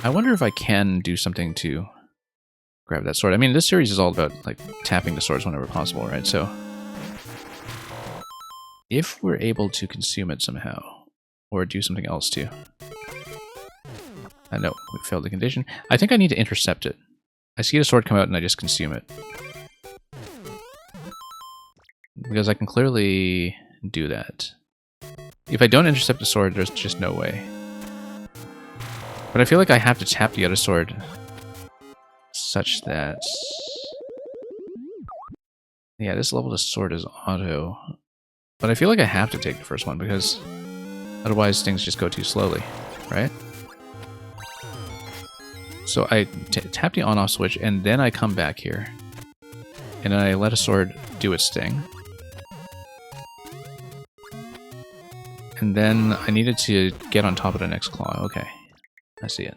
I wonder if I can do something to grab that sword. I mean, this series is all about like tapping the swords whenever possible, right? So if we're able to consume it somehow, or do something else too. No, we failed the condition. I think I need to intercept it. I see the sword come out and I just consume it. Because I can clearly do that. If I don't intercept the sword, there's just no way. But I feel like I have to tap the other sword such that... Yeah, this level of sword is auto. But I feel like I have to take the first one because otherwise things just go too slowly, right? So I tap the on-off switch, and then I come back here. And then I let a sword do its thing. And then I needed to get on top of the next claw. Okay, I see it.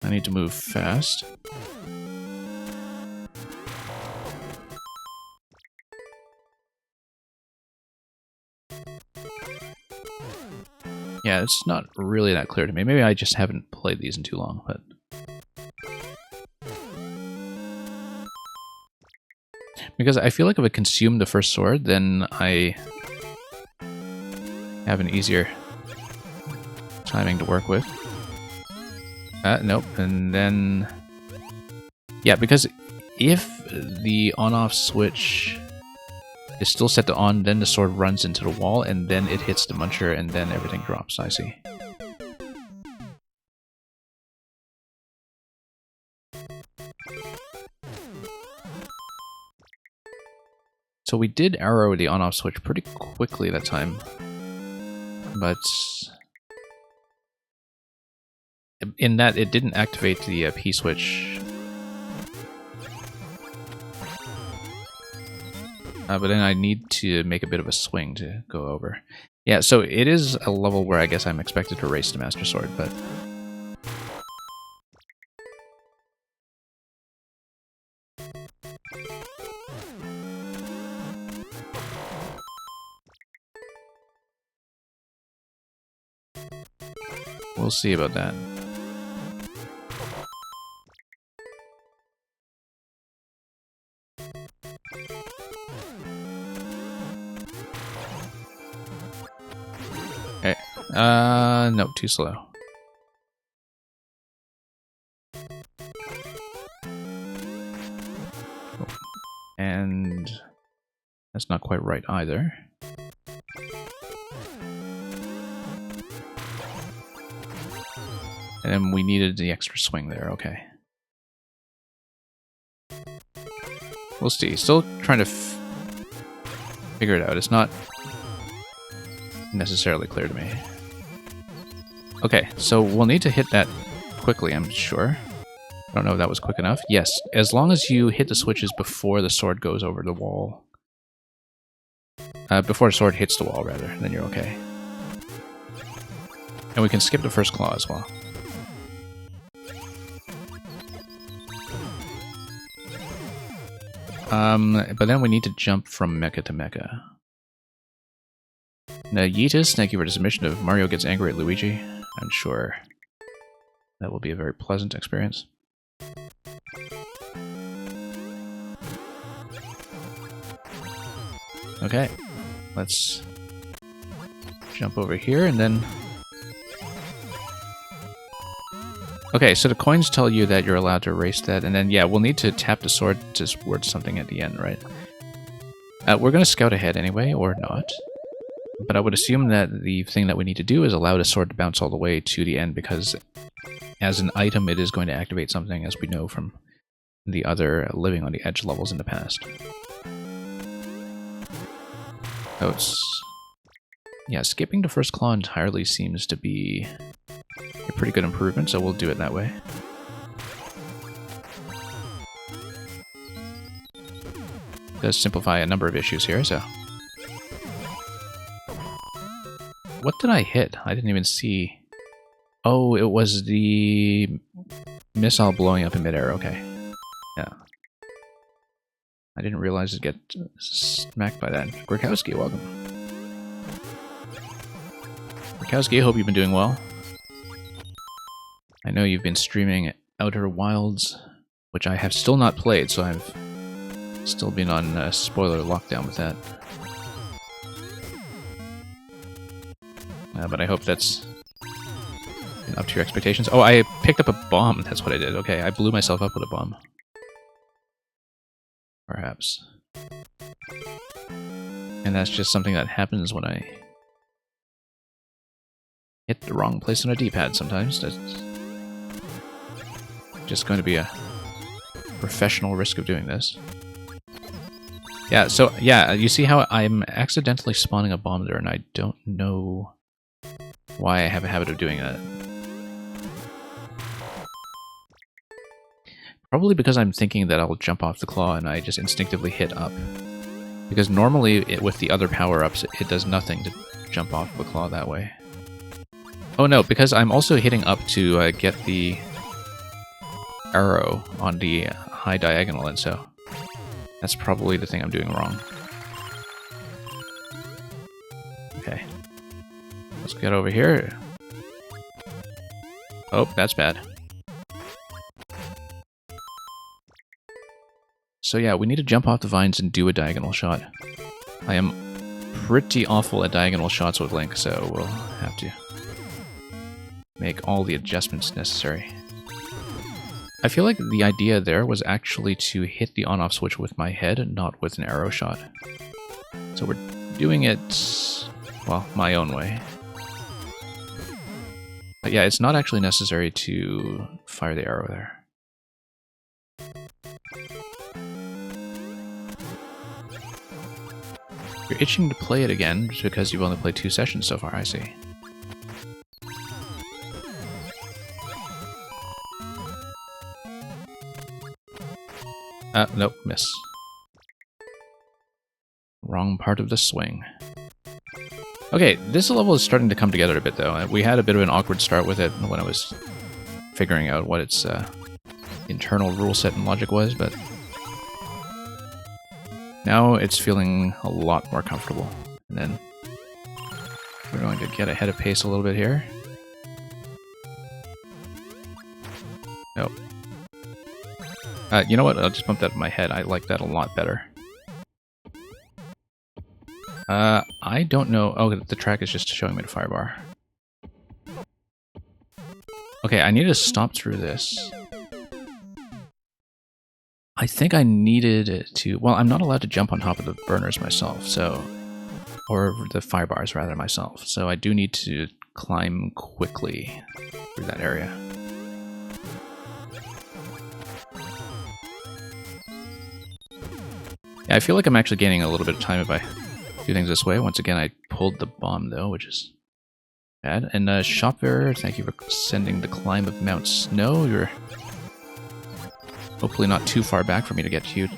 I need to move fast. Yeah, it's not really that clear to me. Maybe I just haven't played these in too long, but... Because I feel like if I consume the first sword, then I have an easier timing to work with. Nope, and then... Yeah, because if the on-off switch is still set to on, then the sword runs into the wall, and then it hits the muncher, and then everything drops, I see. So we did arrow the on-off switch pretty quickly that time, but in that it didn't activate the P-switch. But then I need to make a bit of a swing to go over. Yeah, so it is a level where I guess I'm expected to race the Master Sword, but... We'll see about that. Okay. No, too slow. And that's not quite right either. And then we needed the extra swing there, okay. We'll see. Still trying to figure it out. It's not necessarily clear to me. Okay, so we'll need to hit that quickly, I'm sure. I don't know if that was quick enough. Yes, as long as you hit the switches before the sword goes over the wall. Before the sword hits the wall, rather, then you're okay. And we can skip the first claw as well. But then we need to jump from mecha to mecha. Now, Yeetus, thank you for the submission of Mario Gets Angry at Luigi. I'm sure that will be a very pleasant experience. Okay, let's jump over here and then... Okay, so the coins tell you that you're allowed to erase that, and then, yeah, we'll need to tap the sword towards something at the end, right? We're going to scout ahead anyway, or not. But I would assume that the thing that we need to do is allow the sword to bounce all the way to the end, because as an item it is going to activate something, as we know from the other Living on the Edge levels in the past. So it's... Yeah, skipping the first claw entirely seems to be a pretty good improvement, so we'll do it that way. It does simplify a number of issues here, so... What did I hit? I didn't even see... Oh, it was the missile blowing up in midair, okay. Yeah. I didn't realize it'd get smacked by that. Gorkowski, welcome. Gorkowski, I hope you've been doing well. I know you've been streaming Outer Wilds, which I have still not played, so I've still been on spoiler lockdown with that. But I hope that's up to your expectations. Oh, I picked up a bomb. That's what I did. Okay, I blew myself up with a bomb. Perhaps. And that's just something that happens when I hit the wrong place on a D-pad sometimes. That's just going to be a professional risk of doing this. Yeah, so, yeah, you see how I'm accidentally spawning a bomb there, and I don't know why I have a habit of doing that. Probably because I'm thinking that I'll jump off the claw and I just instinctively hit up. Because normally, with the other power-ups, it does nothing to jump off of a claw that way. Oh no, because I'm also hitting up to get the arrow on the high diagonal, and so that's probably the thing I'm doing wrong. Okay. Let's get over here. Oh, that's bad. So yeah, we need to jump off the vines and do a diagonal shot. I am pretty awful at diagonal shots with Link, so we'll have to make all the adjustments necessary. I feel like the idea there was actually to hit the on-off switch with my head, not with an arrow shot. So we're doing it, well, my own way. But yeah, it's not actually necessary to fire the arrow there. You're itching to play it again just because you've only played 2 sessions so far, I see. Nope, miss. Wrong part of the swing. Okay, this level is starting to come together a bit, though. We had a bit of an awkward start with it when I was figuring out what its internal rule set and logic was, but now it's feeling a lot more comfortable. And then we're going to get ahead of pace a little bit here. Nope. You know what? I'll just bump that in my head. I like that a lot better. I don't know. Oh, the track is just showing me the fire bar. Okay, I need to stop through this. I think I needed to... Well, I'm not allowed to jump on top of the burners myself, so... Or the fire bars, rather, myself. So I do need to climb quickly through that area. Yeah, I feel like I'm actually gaining a little bit of time if I do things this way. Once again, I pulled the bomb, though, which is bad. And Shopbearer, thank you for sending the climb of Mount Snow. You're hopefully not too far back for me to get to you.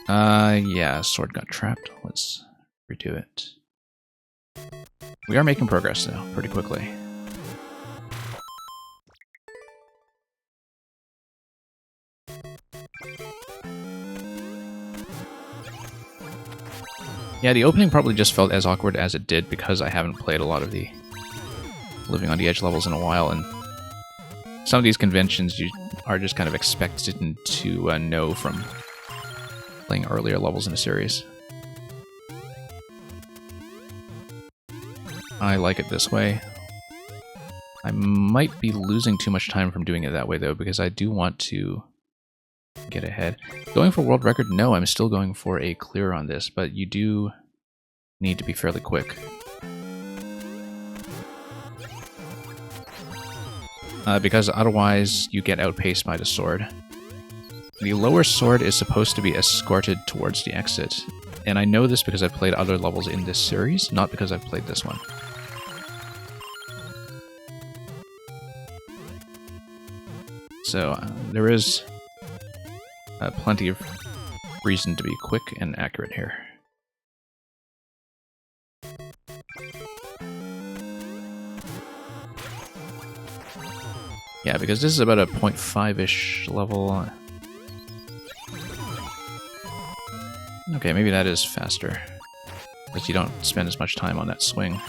Yeah, sword got trapped. Let's redo it. We are making progress, though, pretty quickly. Yeah, the opening probably just felt as awkward as it did because I haven't played a lot of the Living on the Edge levels in a while, and some of these conventions you are just kind of expected to know from playing earlier levels in a series. I like it this way. I might be losing too much time from doing it that way, though, because I do want to get ahead. Going for world record? No, I'm still going for a clear on this, but you do need to be fairly quick. Because otherwise you get outpaced by the sword. The lower sword is supposed to be escorted towards the exit, and I know this because I've played other levels in this series, not because I've played this one. So there is plenty of reason to be quick and accurate here. Yeah, because this is about a 0.5-ish level. Okay, maybe that is faster, because you don't spend as much time on that swing.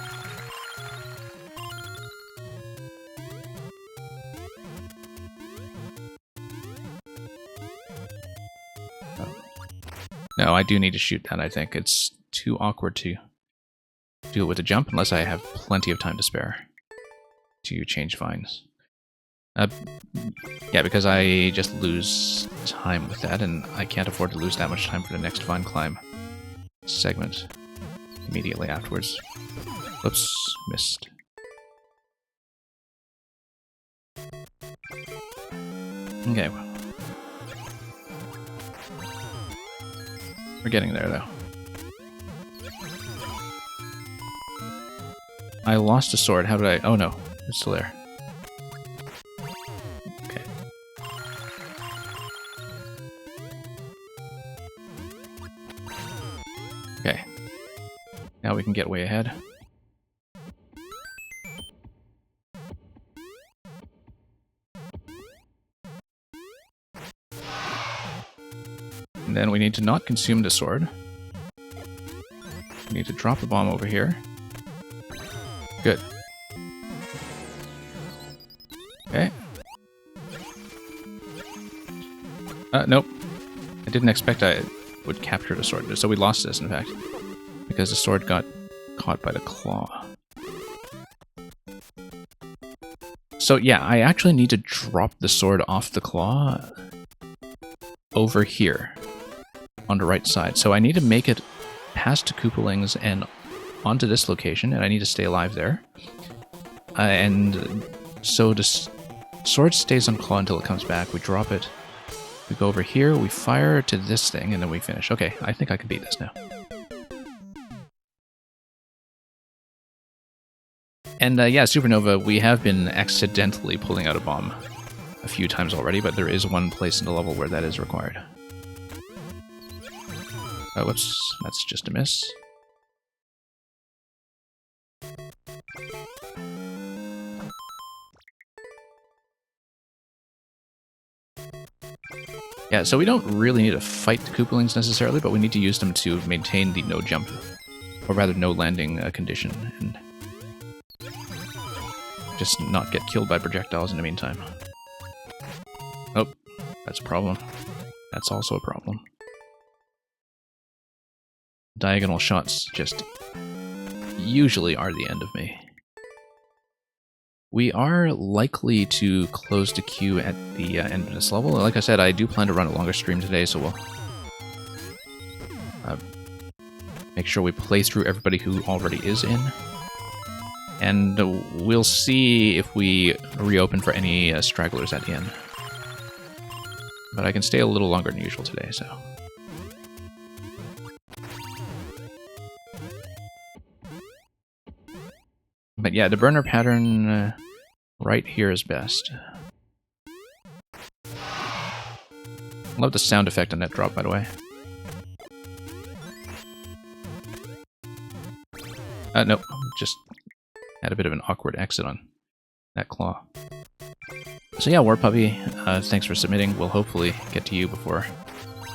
No, I do need to shoot that, I think. It's too awkward to do it with a jump unless I have plenty of time to spare to change vines. Yeah, because I just lose time with that, and I can't afford to lose that much time for the next vine climb segment immediately afterwards. Oops, missed. Okay, well. We're getting there, though. I lost a sword. How did I... Oh, no. It's still there. Now we can get way ahead. And then we need to not consume the sword. We need to drop a bomb over here. Good. Okay. Nope. I didn't expect I would capture the sword. So we lost this, in fact. Because the sword got caught by the claw. So yeah, I actually need to drop the sword off the claw over here on the right side. So I need to make it past the Koopalings and onto this location, and I need to stay alive there. And so the sword stays on claw until it comes back. We drop it. We go over here, we fire to this thing, and then we finish. Okay, I think I can beat this now. And yeah, Supernova, we have been accidentally pulling out a bomb a few times already, but there is one place in the level where that is required. Whoops, that's just a miss. Yeah, so we don't really need to fight the Koopalings necessarily, but we need to use them to maintain the no jump, or rather no landing condition, and just not get killed by projectiles in the meantime. Oh, that's a problem. That's also a problem. Diagonal shots just usually are the end of me. We are likely to close the queue at the end of this level. Like I said, I do plan to run a longer stream today, so we'll make sure we play through everybody who already is in. And we'll see if we reopen for any stragglers at the end. But I can stay a little longer than usual today, so... But yeah, the burner pattern right here is best. Love the sound effect on that drop, by the way. Nope, just had a bit of an awkward exit on that claw. So yeah, War Puppy, thanks for submitting. We'll hopefully get to you before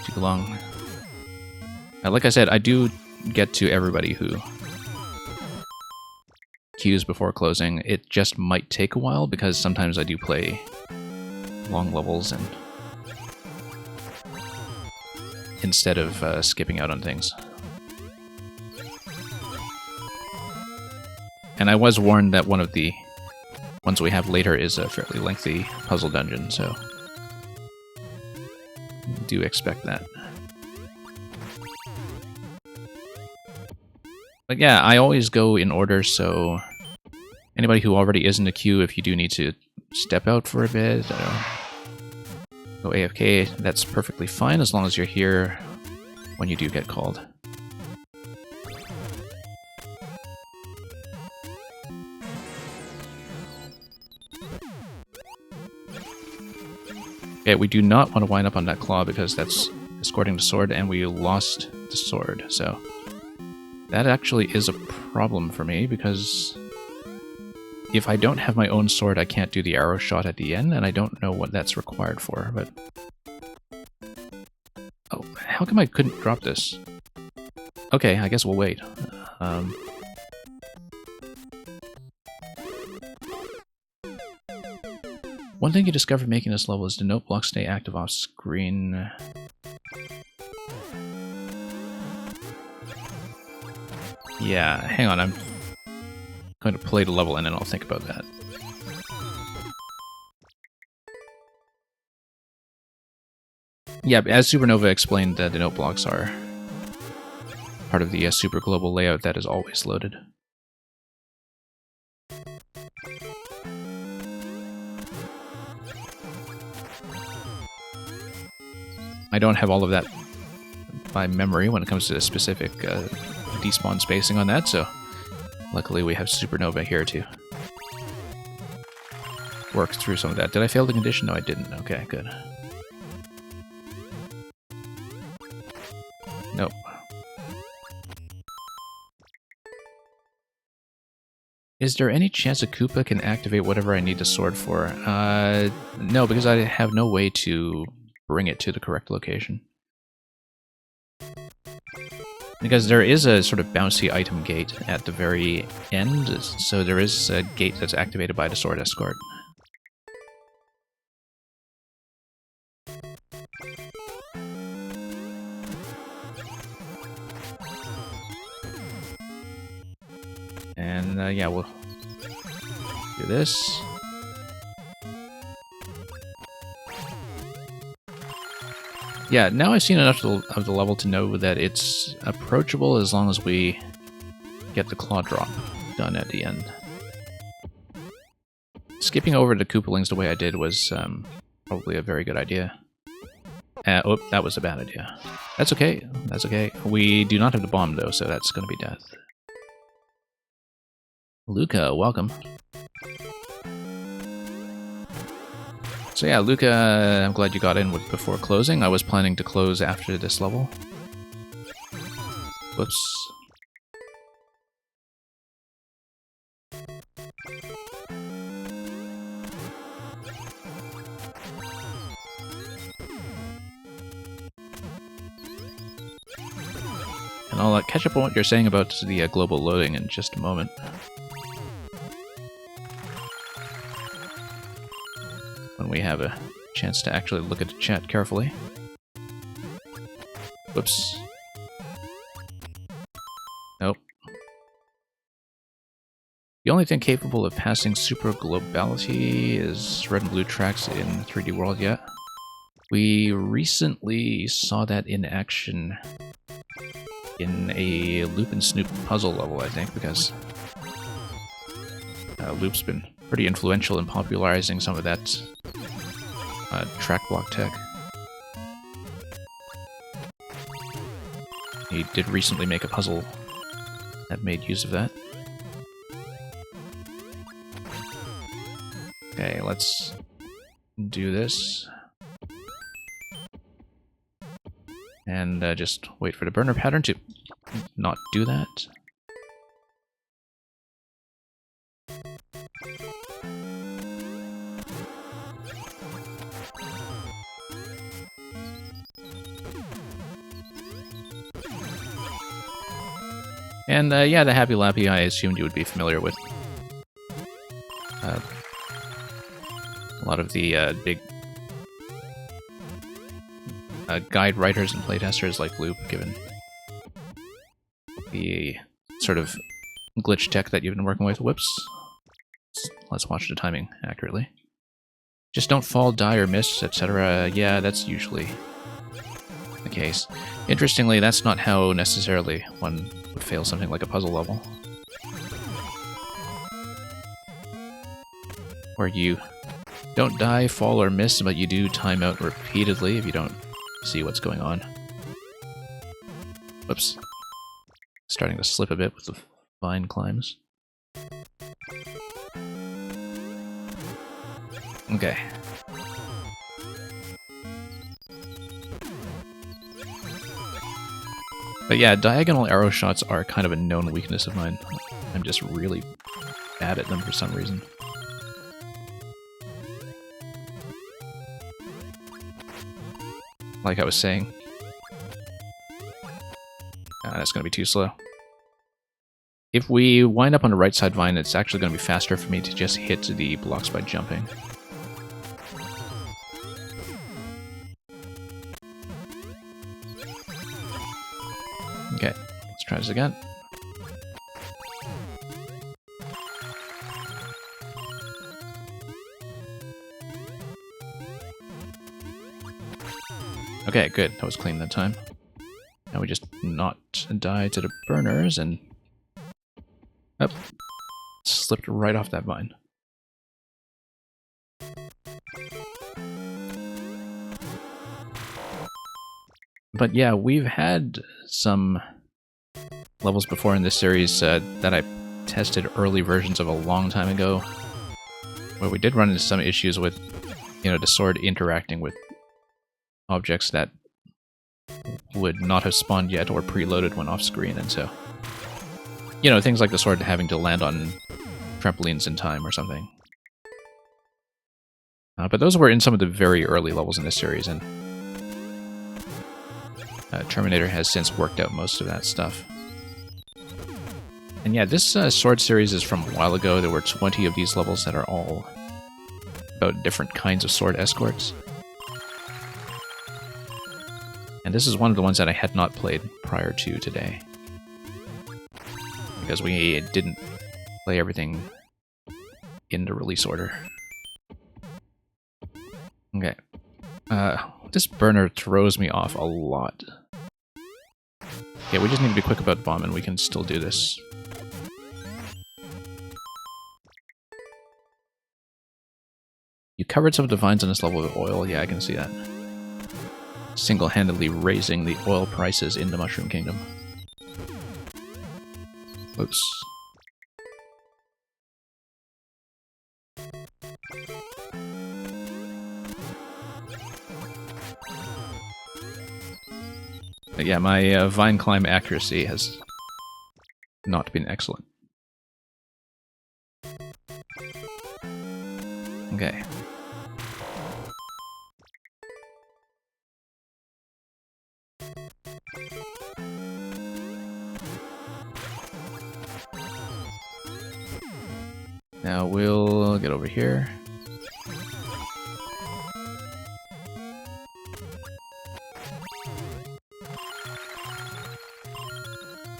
too long. Like I said, I do get to everybody who queues before closing. It just might take a while because sometimes I do play long levels and instead of skipping out on things. And I was warned that one of the ones we have later is a fairly lengthy puzzle dungeon, so do expect that. But yeah, I always go in order, so anybody who already is in the queue, if you do need to step out for a bit, go AFK, that's perfectly fine as long as you're here when you do get called. Okay, we do not want to wind up on that claw because that's escorting the sword and we lost the sword, so that actually is a problem for me because if I don't have my own sword, I can't do the arrow shot at the end, and I don't know what that's required for, but... Oh, how come I couldn't drop this? Okay, I guess we'll wait. One thing you discovered making this level is the note blocks stay active off screen. Yeah, hang on, I'm going to play the level and then I'll think about that. Yeah, as Supernova explained, the note blocks are part of the super global layout that is always loaded. I don't have all of that by memory when it comes to specific despawn spacing on that, so luckily we have Supernova here to work through some of that. Did I fail the condition? No, I didn't. Okay, good. Nope. Is there any chance a Koopa can activate whatever I need the sword for? No, because I have no way to bring it to the correct location. Because there is a sort of bouncy item gate at the very end, so there is a gate that's activated by the sword escort. And yeah, we'll do this. Yeah, now I've seen enough of the level to know that it's approachable as long as we get the claw drop done at the end. Skipping over the Koopalings the way I did was probably a very good idea. Oh, that was a bad idea. That's okay, that's okay. We do not have the bomb though, so that's going to be death. Luca, welcome. So yeah, Luca, I'm glad you got in before closing. I was planning to close after this level. Whoops. And I'll catch up on what you're saying about the global loading in just a moment. When we have a chance to actually look at the chat carefully. Whoops. Nope. The only thing capable of passing super globality is red and blue tracks in 3D World yet. We recently saw that in action in a Loop and Snoop puzzle level, I think, because Loop's been pretty influential in popularizing some of that track block tech. He did recently make a puzzle that made use of that. Okay, let's do this. And just wait for the burner pattern to not do that. And yeah, the Happy Lappy I assumed you would be familiar with. A lot of the big guide writers and playtesters like Loop, given the sort of glitch tech that you've been working with. Whoops. Let's watch the timing accurately. Just don't fall, die, or miss, etc. Yeah, that's usually the case. Interestingly, that's not how necessarily one would fail something like a puzzle level. Where you don't die, fall, or miss, but you do time out repeatedly if you don't see what's going on. Whoops. Starting to slip a bit with the vine climbs. Okay. But yeah, diagonal arrow shots are kind of a known weakness of mine. I'm just really bad at them for some reason. Like I was saying. That's going to be too slow. If we wind up on the right side vine, it's actually going to be faster for me to just hit the blocks by jumping. Okay, let's try this again. Okay, good. That was clean that time. Now we just not die to the burners and... Oh, slipped right off that vine. But yeah, we've had some levels before in this series that I tested early versions of a long time ago, where we did run into some issues with, you know, the sword interacting with objects that would not have spawned yet or preloaded when off screen, and so, you know, things like the sword having to land on trampolines in time or something. But those were in some of the very early levels in this series, and Terminator has since worked out most of that stuff. And yeah, this sword series is from a while ago. There were 20 of these levels that are all about different kinds of sword escorts. And this is one of the ones that I had not played prior to today, because we didn't play everything in the release order. Okay. This burner throws me off a lot. Okay, we just need to be quick about bomb and we can still do this. You covered some of the vines on this level with oil. Yeah, I can see that. Single-handedly raising the oil prices in the Mushroom Kingdom. Oops. But yeah, my vine climb accuracy has not been excellent. Okay. Now we'll get over here.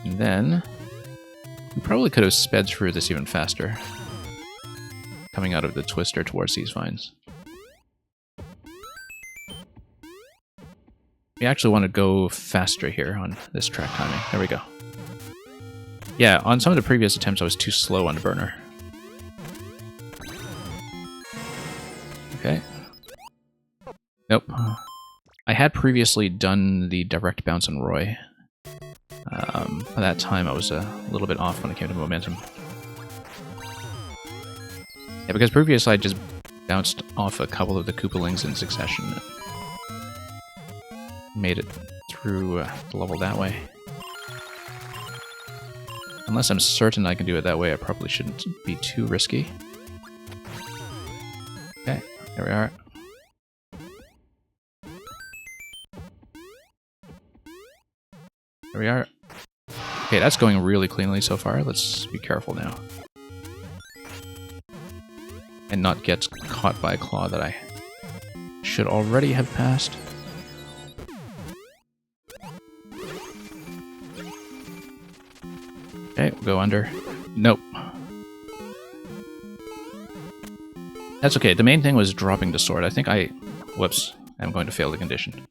And then we probably could have sped through this even faster, coming out of the twister towards these vines. We actually want to go faster here on this track timing. There we go. Yeah, on some of the previous attempts I was too slow on the burner. Okay. Nope. I had previously done the direct bounce on Roy. By that time I was a little bit off when it came to momentum. Yeah, because previously I just bounced off a couple of the Koopalings in succession. Made it through the level that way. Unless I'm certain I can do it that way, I probably shouldn't be too risky. Okay, there we are. There we are. Okay, that's going really cleanly so far. Let's be careful now. And not get caught by a claw that I should already have passed. Okay, we'll go under. Nope. That's okay. The main thing was dropping the sword. I think whoops. I'm going to fail the condition.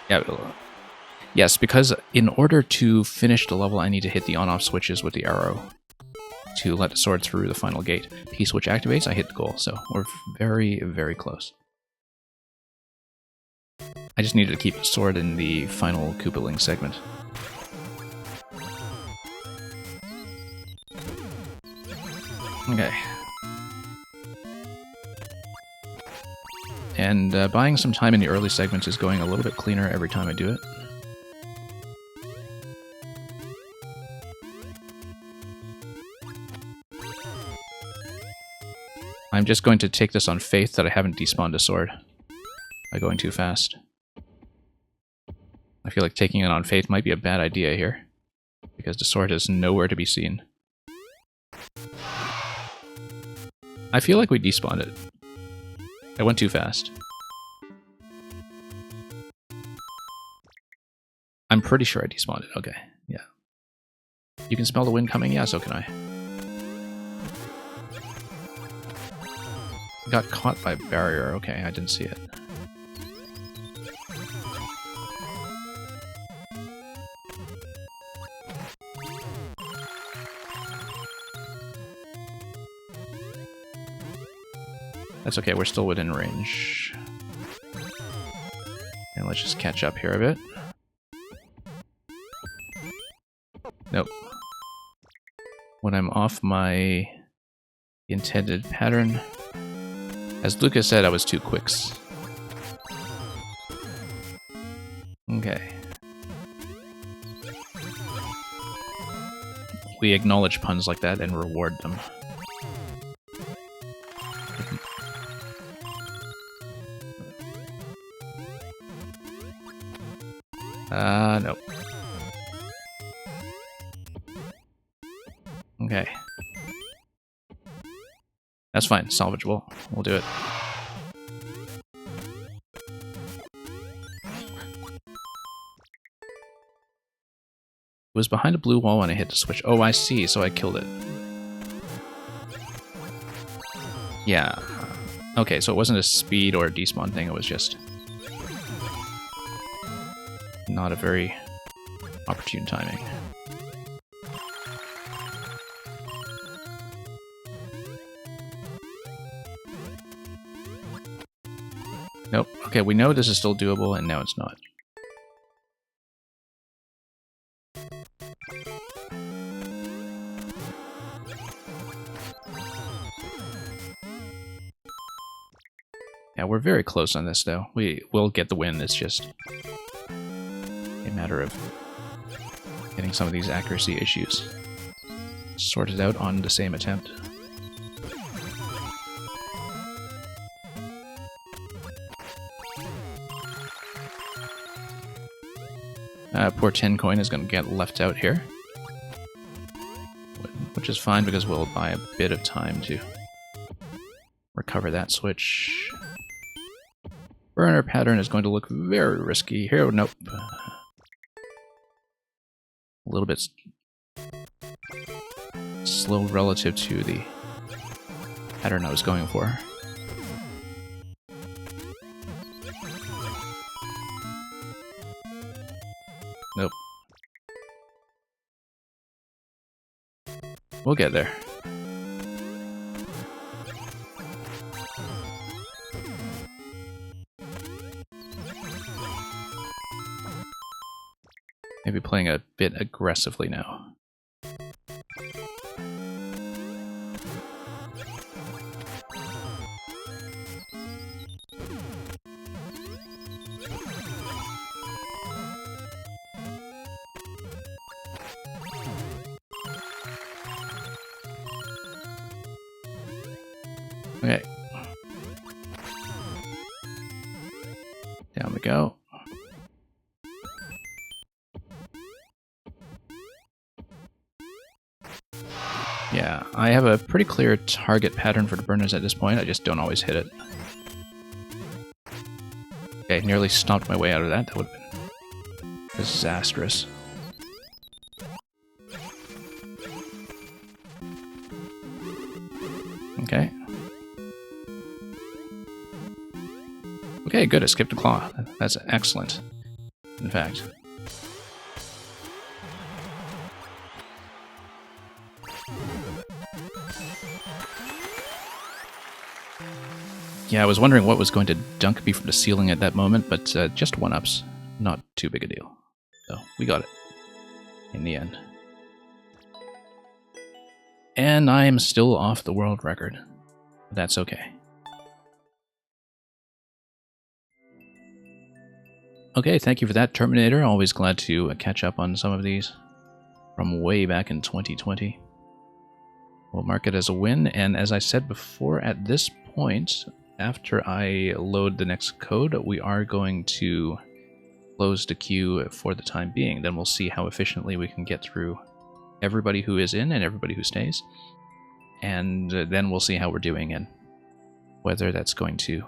Yeah. Yes, because in order to finish the level, I need to hit the on-off switches with the arrow to let the sword through the final gate. P-switch activates, I hit the goal, so we're very, very close. I just needed to keep the sword in the final Koopaling segment. Okay. And buying some time in the early segments is going a little bit cleaner every time I do it. I'm just going to take this on faith that I haven't despawned a sword by going too fast. I feel like taking it on faith might be a bad idea here, because the sword is nowhere to be seen. I feel like we despawned it. I went too fast. I'm pretty sure I despawned it. Okay, yeah. You can smell the wind coming? Yeah, so can I. Got caught by barrier. Okay, I didn't see it. That's okay, we're still within range. And let's just catch up here a bit. Nope. When I'm off my intended pattern, as Lucas said, I was too quicks. Okay. we acknowledge puns like that and reward them. No. Okay. That's fine, salvageable. We'll do it. It was behind a blue wall when I hit the switch. Oh, I see, so I killed it. Yeah. Okay, so it wasn't a speed or a despawn thing, it was just not a very opportune timing. Nope. Okay, we know this is still doable, and now it's not. Yeah, we're very close on this, though. We will get the win. It's just a matter of getting some of these accuracy issues sorted out on the same attempt. Poor 10 coin is going to get left out here, which is fine because we'll buy a bit of time to recover that switch. Burner pattern is going to look very risky here. Nope. A little bit slow relative to the pattern I was going for. Nope. We'll get there. Maybe playing a bit aggressively now. Okay. Down we go. Yeah, I have a pretty clear target pattern for the burners at this point, I just don't always hit it. Okay, nearly stomped my way out of that. That would have been disastrous. Okay. Okay, good, I skipped a claw. That's excellent, in fact. Yeah, I was wondering what was going to dunk me from the ceiling at that moment, but just 1-ups. Not too big a deal. So, we got it. In the end. And I am still off the world record. That's okay. Okay, thank you for that, Terminator. Always glad to catch up on some of these from way back in 2020. We'll mark it as a win, and as I said before, at this point, after I load the next code, we are going to close the queue for the time being. Then we'll see how efficiently we can get through everybody who is in and everybody who stays. And then we'll see how we're doing and whether that's going to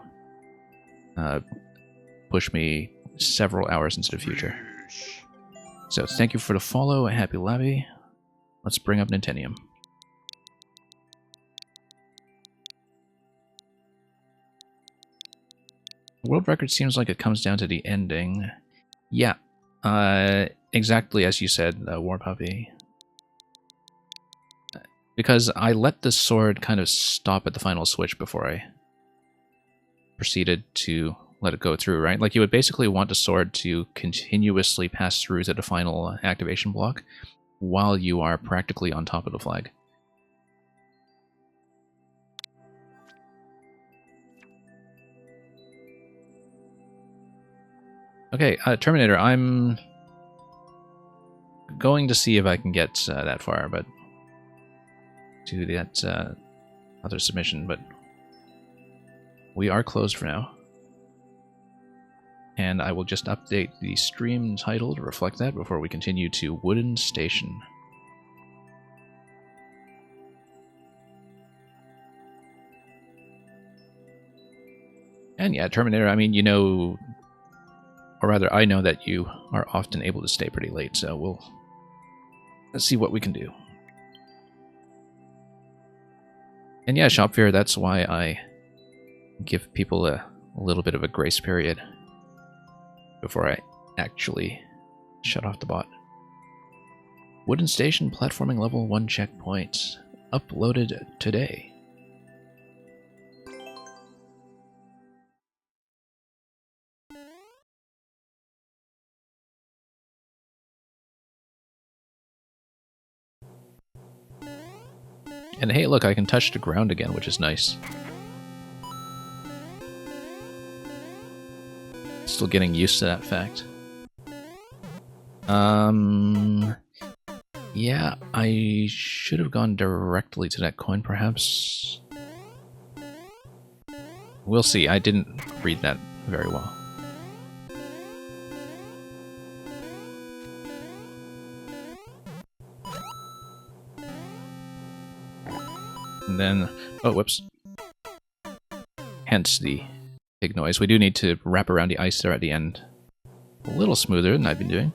push me several hours into the future. So thank you for the follow, Happy Labby. Let's bring up Nintentium. World record seems like it comes down to the ending. Yeah, exactly as you said, War Puppy. Because I let the sword kind of stop at the final switch before I proceeded to let it go through, right? Like, you would basically want the sword to continuously pass through to the final activation block while you are practically on top of the flag. Okay, Terminator, I'm going to see if I can get that far, but to that other submission, but we are closed for now. And I will just update the stream title to reflect that before we continue to Wooden Station. And yeah, Terminator, I mean, you know, or rather, I know that you are often able to stay pretty late, so let's see what we can do. And yeah, Shopfair, that's why I give people a little bit of a grace period before I actually shut off the bot. Wooden Station platforming level 1 checkpoint uploaded today. And hey, look, I can touch the ground again, which is nice. Still getting used to that fact. Yeah, I should have gone directly to that coin, perhaps. We'll see. I didn't read that very well. And then, oh, whoops. Hence the big noise. We do need to wrap around the ice there at the end. A little smoother than I've been doing.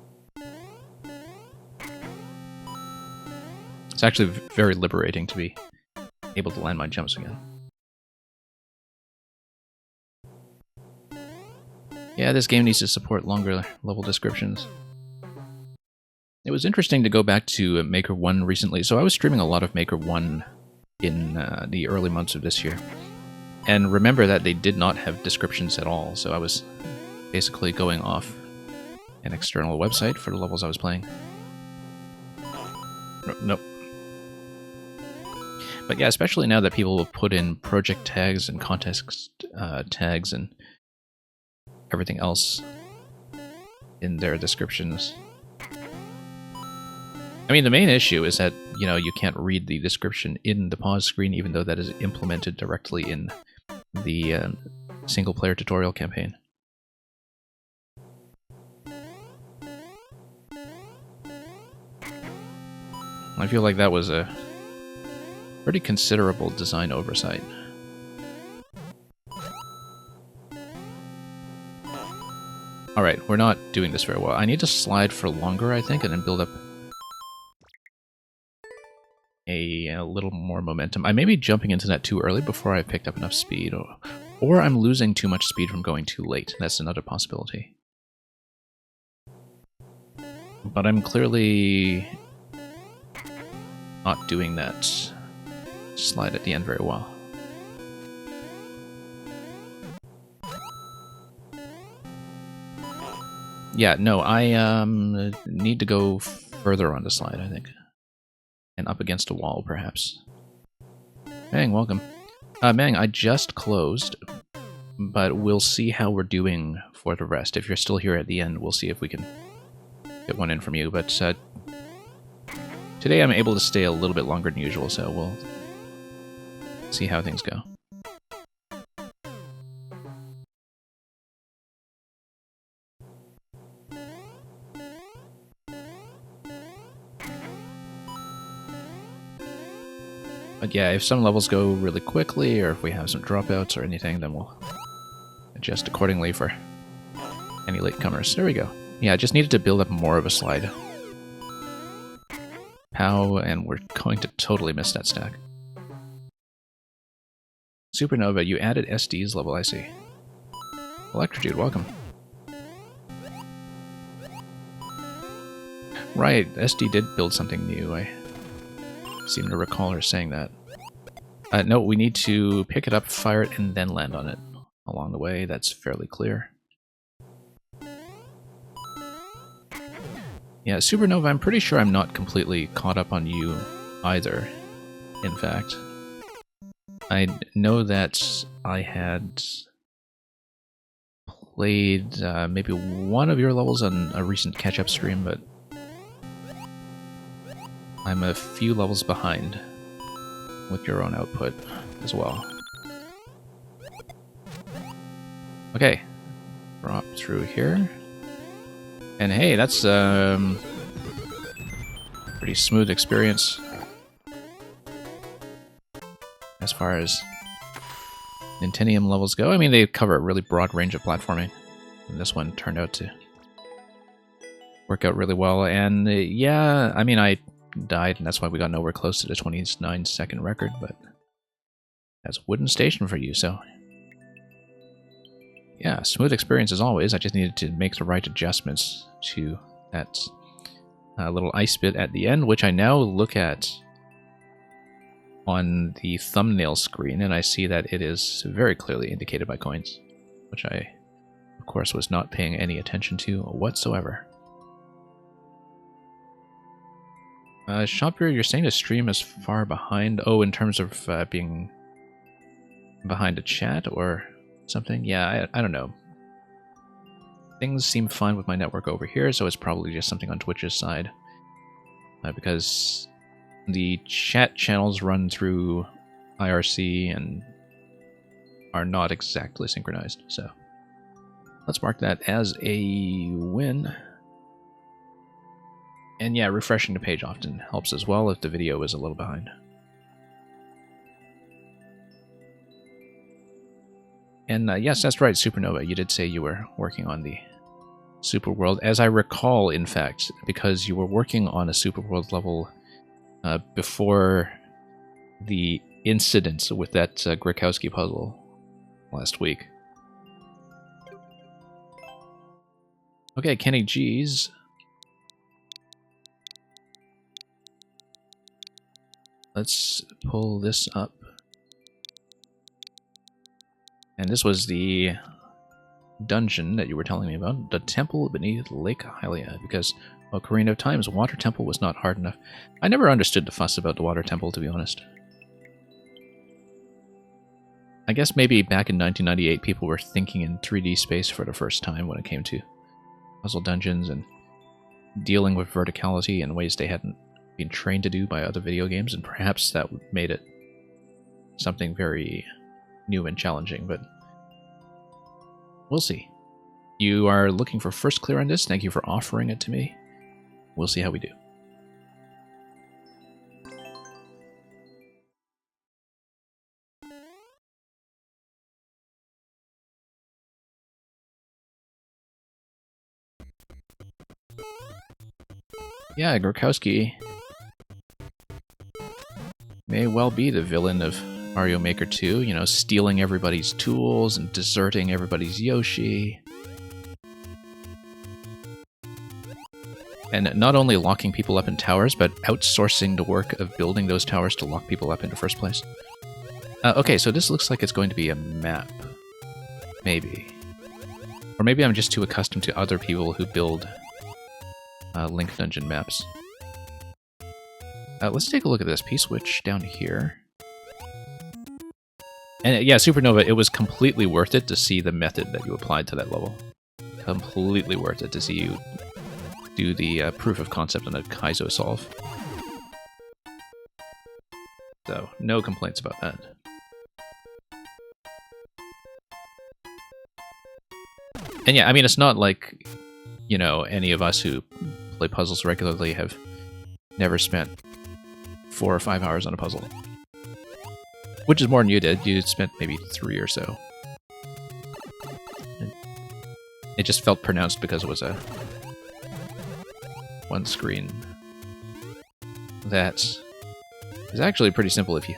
It's actually very liberating to be able to land my jumps again. Yeah, this game needs to support longer level descriptions. It was interesting to go back to Maker 1 recently. So I was streaming a lot of Maker 1 in the early months of this year. And remember that they did not have descriptions at all, so I was basically going off an external website for the levels I was playing. Nope. But yeah, especially now that people will put in project tags and context tags and everything else in their descriptions. I mean, the main issue is that, you know, you can't read the description in the pause screen, even though that is implemented directly in the single-player tutorial campaign. I feel like that was a pretty considerable design oversight. Alright, we're not doing this very well. I need to slide for longer, I think, and then build up a little more momentum. I may be jumping into that too early before I picked up enough speed, or I'm losing too much speed from going too late. That's another possibility. But I'm clearly not doing that slide at the end very well. Yeah, no, I need to go further on the slide, I think. And up against a wall, perhaps. Mang, welcome. Mang, I just closed, but we'll see how we're doing for the rest. If you're still here at the end, we'll see if we can get one in from you. But today I'm able to stay a little bit longer than usual, so we'll see how things go. But yeah, if some levels go really quickly, or if we have some dropouts or anything, then we'll adjust accordingly for any latecomers. There we go. Yeah, I just needed to build up more of a slide. Pow, and we're going to totally miss that stack. Supernova, you added SD's level, I see. Electrodude, welcome. Right, SD did build something new. I seem to recall her saying that. No, we need to pick it up, fire it, and then land on it along the way. That's fairly clear. Yeah, Supernova, I'm pretty sure I'm not completely caught up on you either, in fact. I know that I had played maybe one of your levels on a recent catch-up stream, but I'm a few levels behind. with your own output as well. Okay, drop through here. And hey, that's pretty smooth experience as far as Nintentium levels go. I mean, they cover a really broad range of platforming, and this one turned out to work out really well. And yeah, I mean, I died, and that's why we got nowhere close to the 29-second record, but that's a wooden station for you, so yeah, smooth experience as always. I just needed to make the right adjustments to that little ice bit at the end, which I now look at on the thumbnail screen, and I see that it is very clearly indicated by coins, which I, of course, was not paying any attention to whatsoever. Shopper, you're saying the stream is far behind? Oh, in terms of being behind a chat or something? Yeah, I don't know. Things seem fine with my network over here, so it's probably just something on Twitch's side. Because the chat channels run through IRC and are not exactly synchronized, so let's mark that as a win. And yeah, refreshing the page often helps as well if the video is a little behind. And yes, that's right, Supernova. You did say you were working on the Super World. As I recall, in fact, because you were working on a Super World level before the incident with that Grikowski puzzle last week. Okay, Kenny G's. Let's pull this up. And this was the dungeon that you were telling me about, the temple beneath Lake Hylia, because Ocarina of Time's water temple was not hard enough. I never understood the fuss about the water temple, to be honest. I guess maybe back in 1998 people were thinking in 3D space for the first time when it came to puzzle dungeons and dealing with verticality in ways they hadn't been trained to do by other video games, and perhaps that made it something very new and challenging, but we'll see. You are looking for first clear on this. Thank you for offering it to me. We'll see how we do. Yeah, Grikowski may well be the villain of Mario Maker 2, you know, stealing everybody's tools and deserting everybody's Yoshi. And not only locking people up in towers, but outsourcing the work of building those towers to lock people up in the first place. Okay, so this looks like it's going to be a map. Maybe. Or maybe I'm just too accustomed to other people who build Link Dungeon maps. Let's take a look at this P-switch down here. And yeah, Supernova, it was completely worth it to see the method that you applied to that level. Completely worth it to see you do the proof of concept on a Kaizo solve. So, no complaints about that. And yeah, I mean, it's not like, you know, any of us who play puzzles regularly have never spent 4 or 5 hours on a puzzle. Which is more than you did. You spent maybe 3 or so. It just felt pronounced because it was a one screen. That is actually pretty simple if you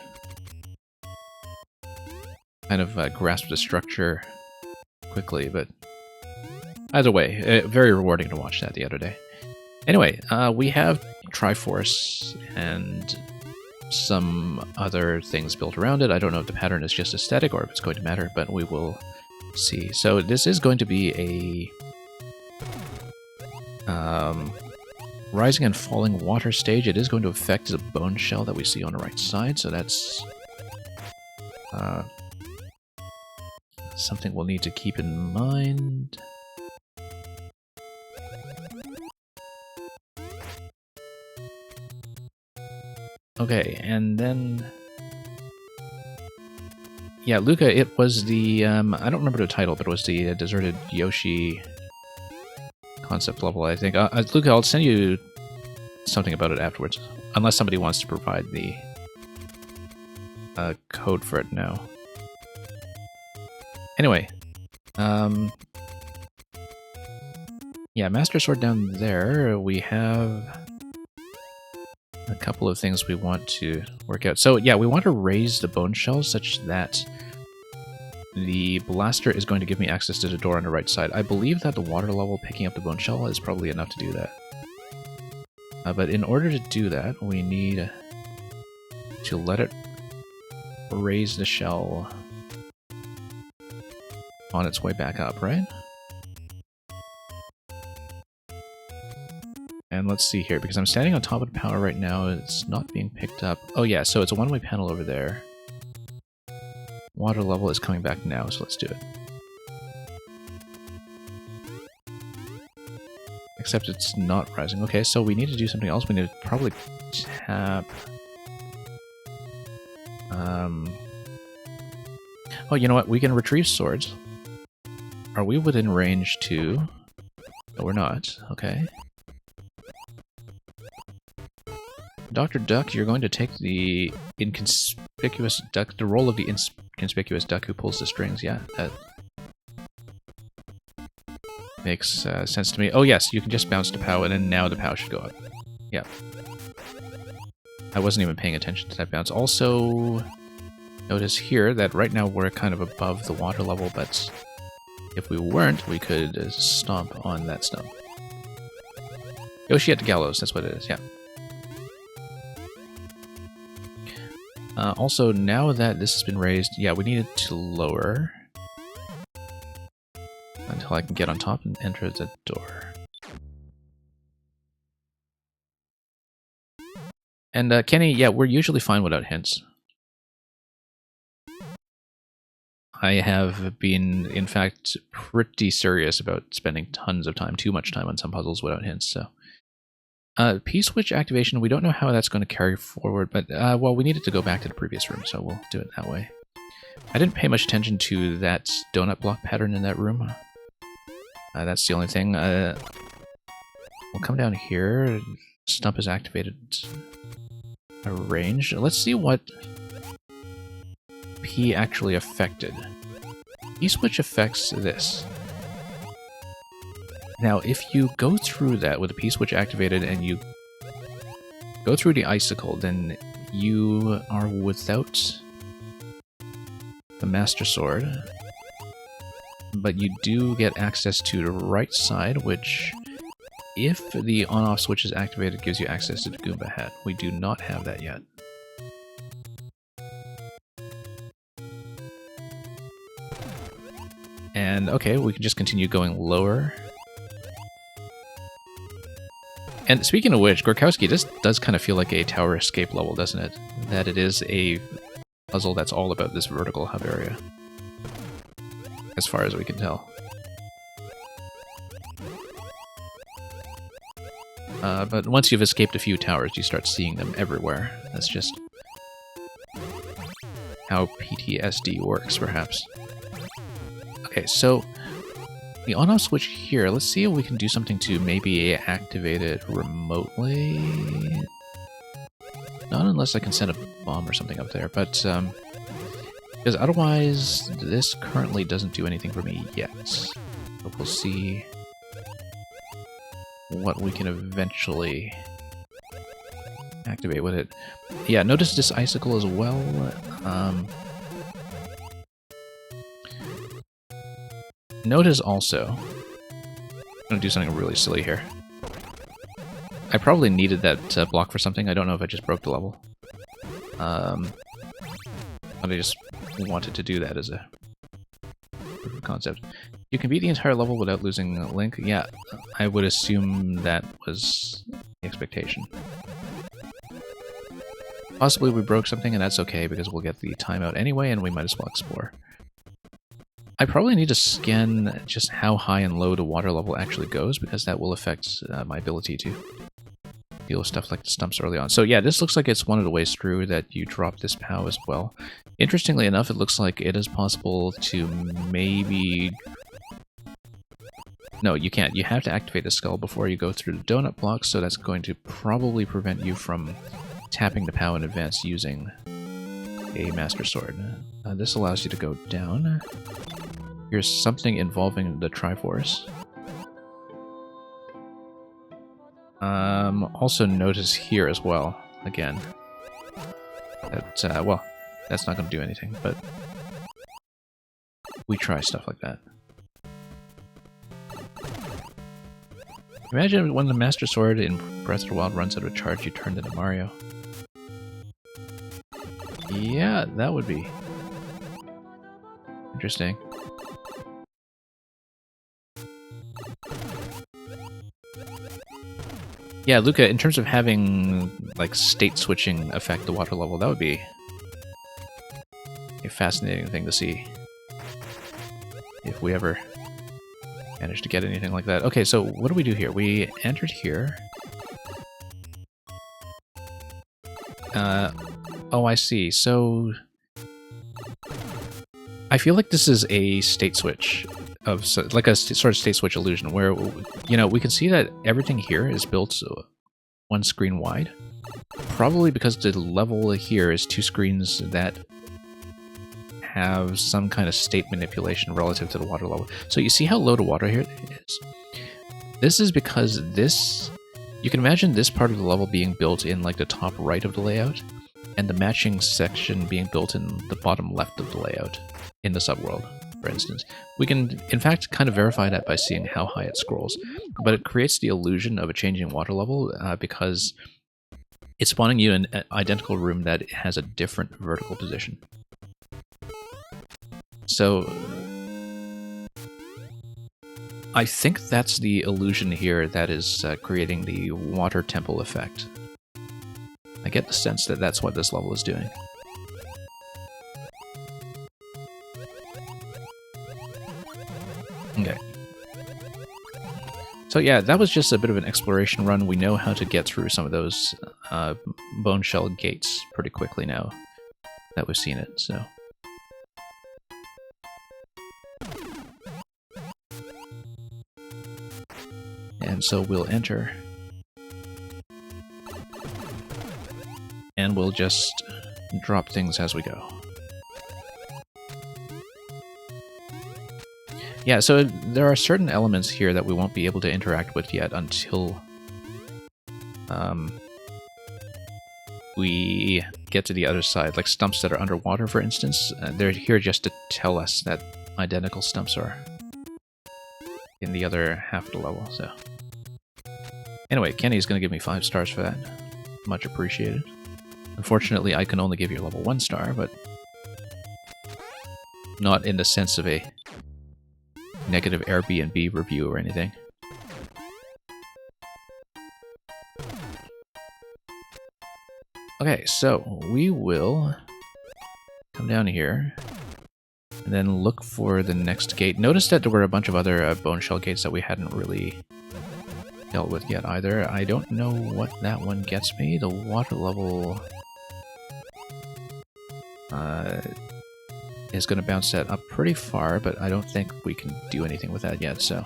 kind of grasp the structure quickly, but either way, very rewarding to watch that the other day. Anyway, we have Triforce and some other things built around it. I don't know if the pattern is just aesthetic or if it's going to matter, but we will see. So this is going to be a rising and falling water stage. It is going to affect the bone shell that we see on the right side, so that's something we'll need to keep in mind. Okay, and then Yeah, Luca, it was the, I don't remember the title, but it was the Deserted Yoshi concept level, I think. Luca, I'll send you something about it afterwards, unless somebody wants to provide the code for it now. Anyway, yeah, Master Sword down there, we have a couple of things we want to work out. So yeah, we want to raise the bone shell such that the blaster is going to give me access to the door on the right side. I believe that the water level picking up the bone shell is probably enough to do that. But in order to do that, we need to let it raise the shell on its way back up, right? And let's see here, because I'm standing on top of the power right now, it's not being picked up. Oh yeah, so it's a one-way panel over there. Water level is coming back now, so let's do it. Except it's not rising. Okay, so we need to do something else. We need to probably tap... Oh, you know what? We can retrieve swords. Are we within range to... No, we're not. Okay. Dr. Duck, you're going to take the inconspicuous duck, the role of the inconspicuous duck who pulls the strings. Yeah, that makes sense to me. Oh yes, you can just bounce the POW, and then now the POW should go up. Yeah. I wasn't even paying attention to that bounce. Also, notice here that right now we're kind of above the water level, but if we weren't, we could stomp on that stump. Yoshi at the gallows, that's what it is, yeah. Also, now that this has been raised, yeah, we need it to lower until I can get on top and enter the door. And Kenny, yeah, we're usually fine without hints. I have been, in fact, pretty serious about spending tons of time, too much time on some puzzles without hints, so... P-switch activation, we don't know how that's going to carry forward, but, well, we needed to go back to the previous room, so we'll do it that way. I didn't pay much attention to that donut block pattern in that room. That's the only thing. We'll come down here. Stump is activated. Arranged. Let's see what P actually affected. P-switch affects this. Now, if you go through that with the P-switch activated and you go through the icicle, then you are without the Master Sword. But you do get access to the right side, which, if the on-off switch is activated, gives you access to the Goomba hat. We do not have that yet. And, okay, we can just continue going lower. And speaking of which, Gorkowski, this does kind of feel like a tower escape level, doesn't it? That it is a puzzle that's all about this vertical hub area. As far as we can tell. But once you've escaped a few towers, you start seeing them everywhere. That's just how PTSD works, perhaps. Okay, so... the on-off switch here, let's see if we can do something to maybe activate it remotely. Not unless I can send a bomb or something up there, but because otherwise this currently doesn't do anything for me yet. But we'll see what we can eventually activate with it. Yeah, notice this icicle as well. Notice also, I'm going to do something really silly here. I probably needed that block for something. I don't know if I just broke the level. But I just wanted to do that as a proof of concept. You can beat the entire level without losing Link. Yeah, I would assume that was the expectation. Possibly we broke something, and that's okay, because we'll get the timeout anyway, and we might as well explore. I probably need to scan just how high and low the water level actually goes, because that will affect my ability to deal with stuff like the stumps early on. So yeah, this looks like it's one of the ways through that you drop this POW as well. Interestingly enough, it looks like it is possible to maybe... No, you can't. You have to activate the skull before you go through the donut block, so that's going to probably prevent you from tapping the POW in advance using a Master Sword. This allows you to go down. Here's something involving the Triforce. Also notice here as well, again, that, well, that's not going to do anything, but we try stuff like that. Imagine when the Master Sword in Breath of the Wild runs out of charge, you turned into Mario. Yeah, that would be interesting. Yeah, Luca, in terms of having, like, state-switching affect the water level, that would be a fascinating thing to see. If we ever manage to get anything like that. Okay, so what do we do here? We entered here. Oh, I see. So I feel like this is a state switch of like a sort of state switch illusion where, you know, we can see that everything here is built one screen wide. Probably because the level here is two screens that have some kind of state manipulation relative to the water level. So you see how low the water here is? This is because this... You can imagine this part of the level being built in like the top right of the layout, and the matching section being built in the bottom left of the layout in the subworld, for instance. We can, in fact, kind of verify that by seeing how high it scrolls. But it creates the illusion of a changing water level because it's spawning you in an identical room that has a different vertical position. So I think that's the illusion here that is creating the water temple effect. I get the sense that that's what this level is doing. Okay. So yeah, that was just a bit of an exploration run. We know how to get through some of those bone shell gates pretty quickly now that we've seen it, so... And so we'll enter. And we'll just drop things as we go. Yeah, so there are certain elements here that we won't be able to interact with yet until we get to the other side. Like stumps that are underwater, for instance. They're here just to tell us that identical stumps are in the other half of the level, so... Anyway, Kenny's going to give me 5 stars for that. Much appreciated. Unfortunately, I can only give you level 1 star, but not in the sense of a negative Airbnb review or anything. Okay, so we will come down here and then look for the next gate. Notice that there were a bunch of other bone shell gates that we hadn't really dealt with yet either. I don't know what that one gets me. The water level is going to bounce that up pretty far, but I don't think we can do anything with that yet, so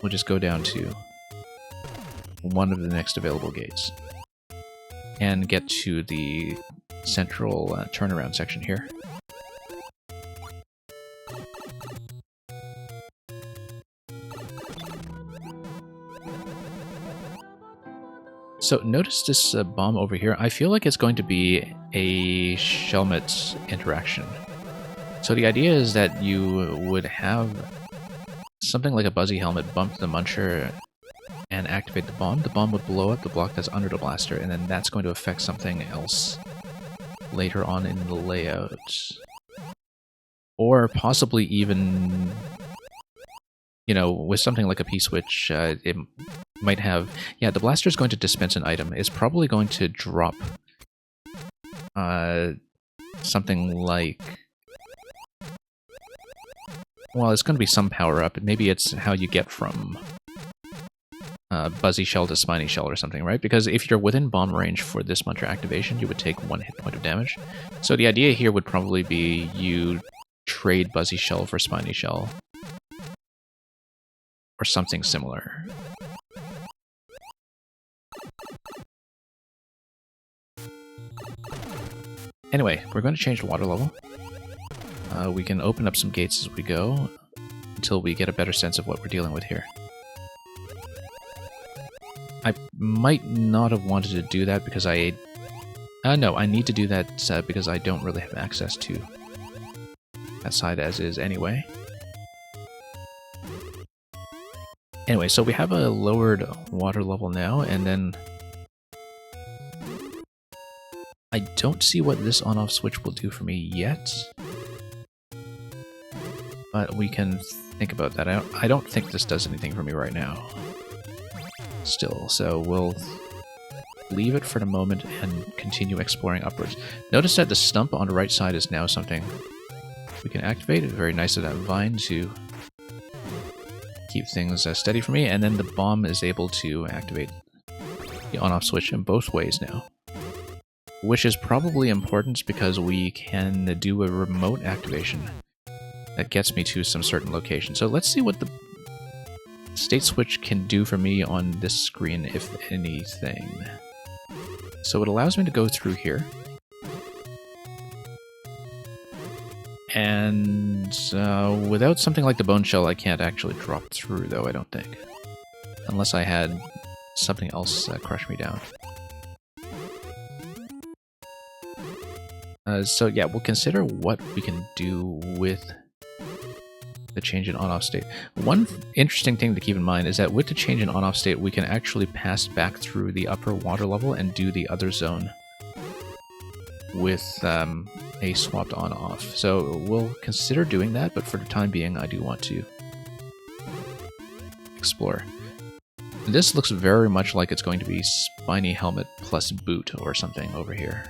we'll just go down to one of the next available gates and get to the central turnaround section here. So notice this bomb over here. I feel like it's going to be a Shelmet interaction. So the idea is that you would have something like a Buzzy Helmet bump the Muncher and activate the bomb. The bomb would blow up the block that's under the blaster, and then that's going to affect something else later on in the layout. Or possibly even, you know, with something like a P-switch, it might have... Yeah, the blaster is going to dispense an item. It's probably going to drop something like... Well, it's going to be some power-up. Maybe it's how you get from Buzzy Shell to Spiny Shell or something, right? Because if you're within bomb range for this Muncher activation, you would take 1 hit point of damage. So the idea here would probably be you trade Buzzy Shell for Spiny Shell. Or something similar. Anyway, we're going to change the water level. We can open up some gates as we go, until we get a better sense of what we're dealing with here. I might not have wanted to do that because no, I need to do that because I don't really have access to that side as is anyway. Anyway, so we have a lowered water level now, and then I don't see what this on-off switch will do for me yet. But we can think about that. I don't think this does anything for me right now. Still, so we'll leave it for the moment and continue exploring upwards. Notice that the stump on the right side is now something we can activate. Very nice of that vine to keep things steady for me, and then the bomb is able to activate the on-off switch in both ways now. Which is probably important because we can do a remote activation that gets me to some certain location. So let's see what the state switch can do for me on this screen, if anything. So it allows me to go through here. And without something like the bone shell, I can't actually drop through, though, I don't think. Unless I had something else crush me down. So yeah, we'll consider what we can do with the change in on-off state. One interesting thing to keep in mind is that with the change in on-off state, we can actually pass back through the upper water level and do the other zone with a swapped on-off. So we'll consider doing that, but for the time being, I do want to explore. This looks very much like it's going to be Spiny Helmet plus Boot or something over here.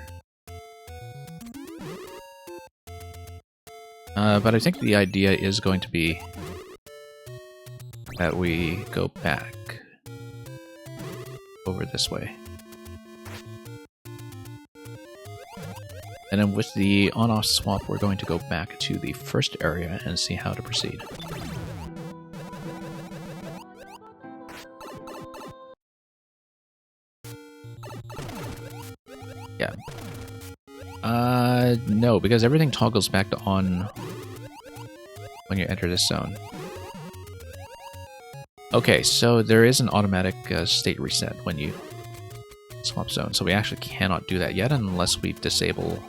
But I think the idea is going to be that we go back over this way. And then with the on-off swap, we're going to go back to the first area and see how to proceed. Yeah. No, because everything toggles back to on when you enter this zone. Okay, so there is an automatic state reset when you swap zone, so we actually cannot do that yet unless we disable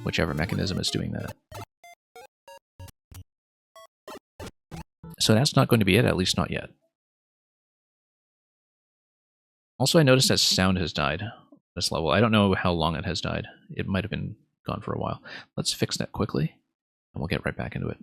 whichever mechanism is doing that. So that's not going to be it, at least not yet. Also, I noticed that sound has died on this level. I don't know how long it has died. It might have been gone for a while. Let's fix that quickly, and we'll get right back into it.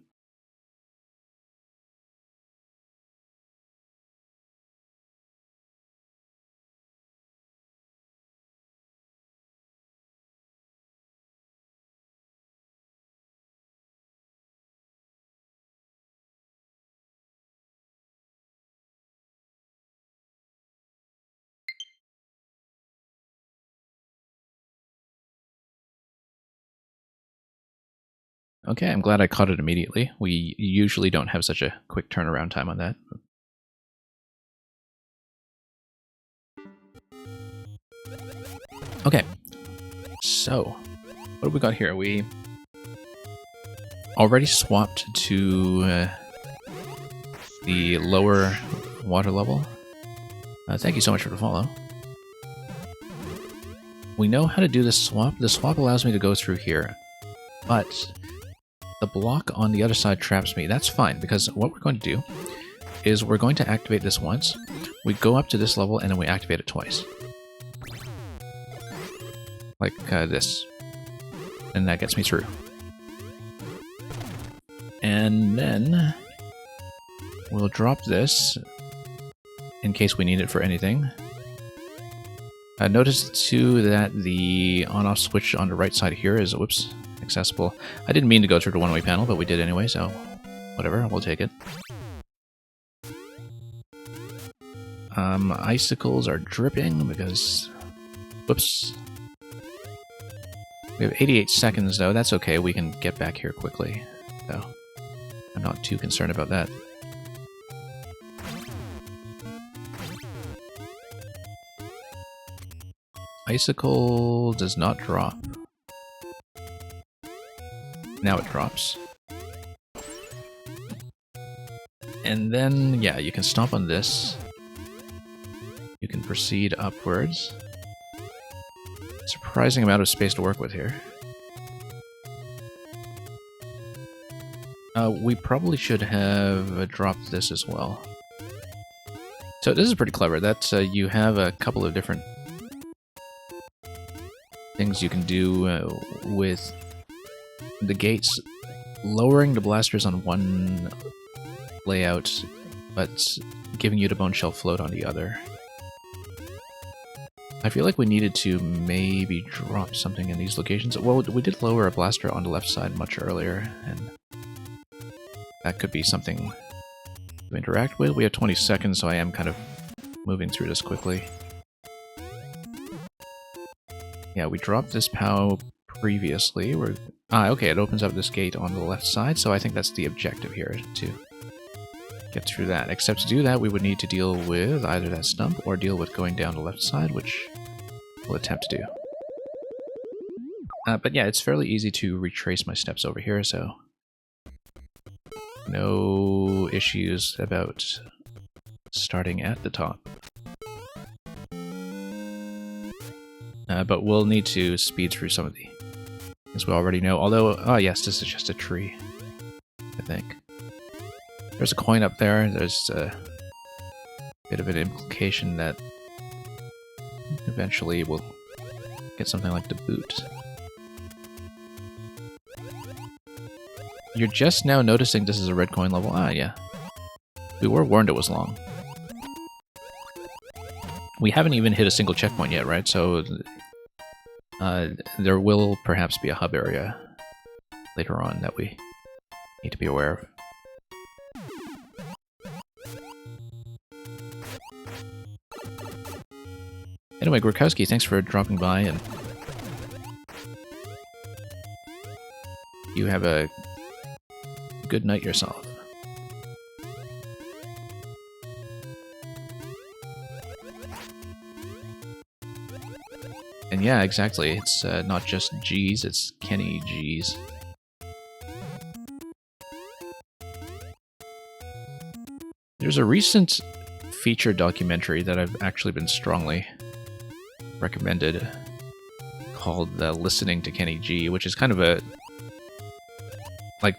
Okay, I'm glad I caught it immediately. We usually don't have such a quick turnaround time on that. Okay, so what have we got here? We already swapped to the lower water level. Thank you so much for the follow. We know how to do this swap. The swap allows me to go through here, but the block on the other side traps me. That's fine, because what we're going to do is we're going to activate this once. We go up to this level, and then we activate it twice. Like this. And that gets me through. And then we'll drop this in case we need it for anything. Notice too that the on-off switch on the right side here is, whoops, accessible. I didn't mean to go through the one-way panel, but we did anyway, so whatever, we'll take it. Icicles are dripping because... Whoops. We have 88 seconds, though. That's okay. We can get back here quickly. So I'm not too concerned about that. Icicle does not drop. Now it drops. And then, yeah, you can stomp on this. You can proceed upwards. Surprising amount of space to work with here. We probably should have dropped this as well. So this is pretty clever. That you have a couple of different things you can do with the gates, lowering the blasters on one layout, but giving you the bone shell float on the other. I feel like we needed to maybe drop something in these locations. Well, we did lower a blaster on the left side much earlier, and that could be something to interact with. We have 20 seconds, so I am kind of moving through this quickly. Yeah, we dropped this POW previously. Okay, it opens up this gate on the left side, so I think that's the objective here, to get through that. Except to do that, we would need to deal with either that stump or deal with going down the left side, which we'll attempt to do. But yeah, it's fairly easy to retrace my steps over here, so no issues about starting at the top. But we'll need to speed through some of the things we already know. Although, oh yes, this is just a tree, I think. There's a coin up there. There's a bit of an implication that eventually we'll get something like the boot. You're just now noticing this is a red coin level? Ah, yeah. We were warned it was long. We haven't even hit a single checkpoint yet, right? So there will perhaps be a hub area later on that we need to be aware of. Anyway, Grokowski, thanks for dropping by, and you have a good night yourself. And yeah, exactly, it's not just G's, it's Kenny G's. There's a recent feature documentary that I've actually been strongly recommended called Listening to Kenny G, which is kind of a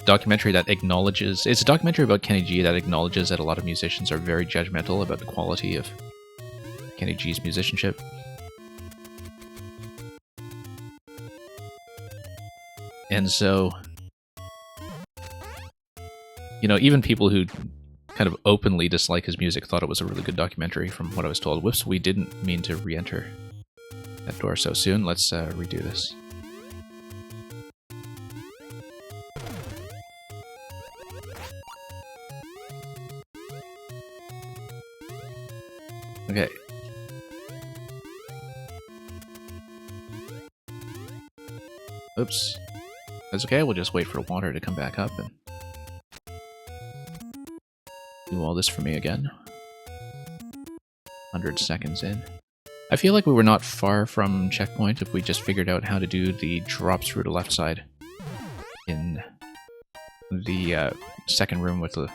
documentary that acknowledges... It's a documentary about Kenny G that acknowledges that a lot of musicians are very judgmental about the quality of Kenny G's musicianship. And so, you know, even people who kind of openly dislike his music thought it was a really good documentary from what I was told. Whoops, we didn't mean to re-enter that door so soon. Let's redo this. Okay. Oops. That's okay, we'll just wait for water to come back up and do all this for me again. 100 seconds in. I feel like we were not far from checkpoint if we just figured out how to do the drop through the left side in the second room with the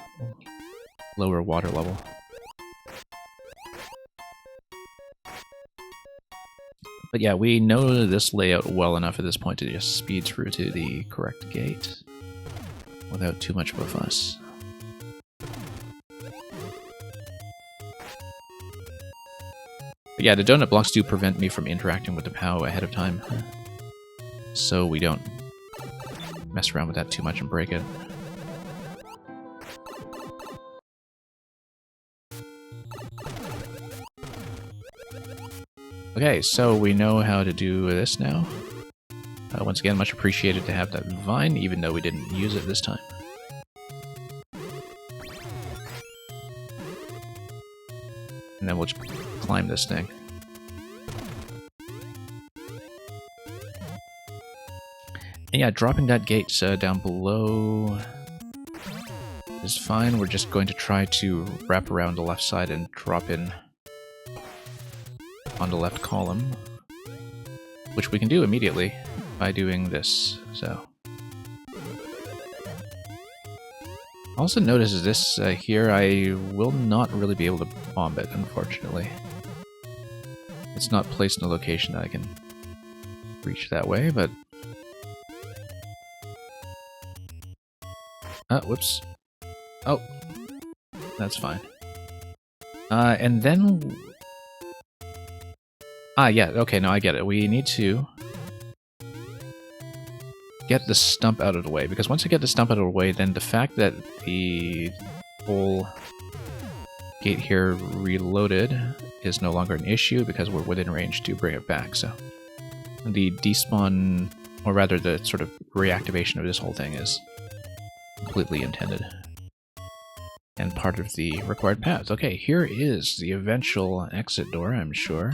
lower water level. But yeah, we know this layout well enough at this point to just speed through to the correct gate without too much of a fuss. But yeah, the donut blocks do prevent me from interacting with the POW ahead of time, so we don't mess around with that too much and break it. Okay, so we know how to do this now. Once again, much appreciated to have that vine, even though we didn't use it this time. And then we'll just climb this thing. And yeah, dropping that gate down below is fine. We're just going to try to wrap around the left side and drop in on the left column, which we can do immediately by doing this. So, also notice this here, I will not really be able to bomb it, unfortunately. It's not placed in a location that I can reach that way, but... whoops. Oh, that's fine. And then... yeah, okay, no, I get it. We need to get the stump out of the way, because once I get the stump out of the way, then the fact that the whole gate here reloaded is no longer an issue, because we're within range to bring it back, so... The despawn, or rather the sort of reactivation of this whole thing is completely intended. And part of the required path. Okay, here is the eventual exit door, I'm sure.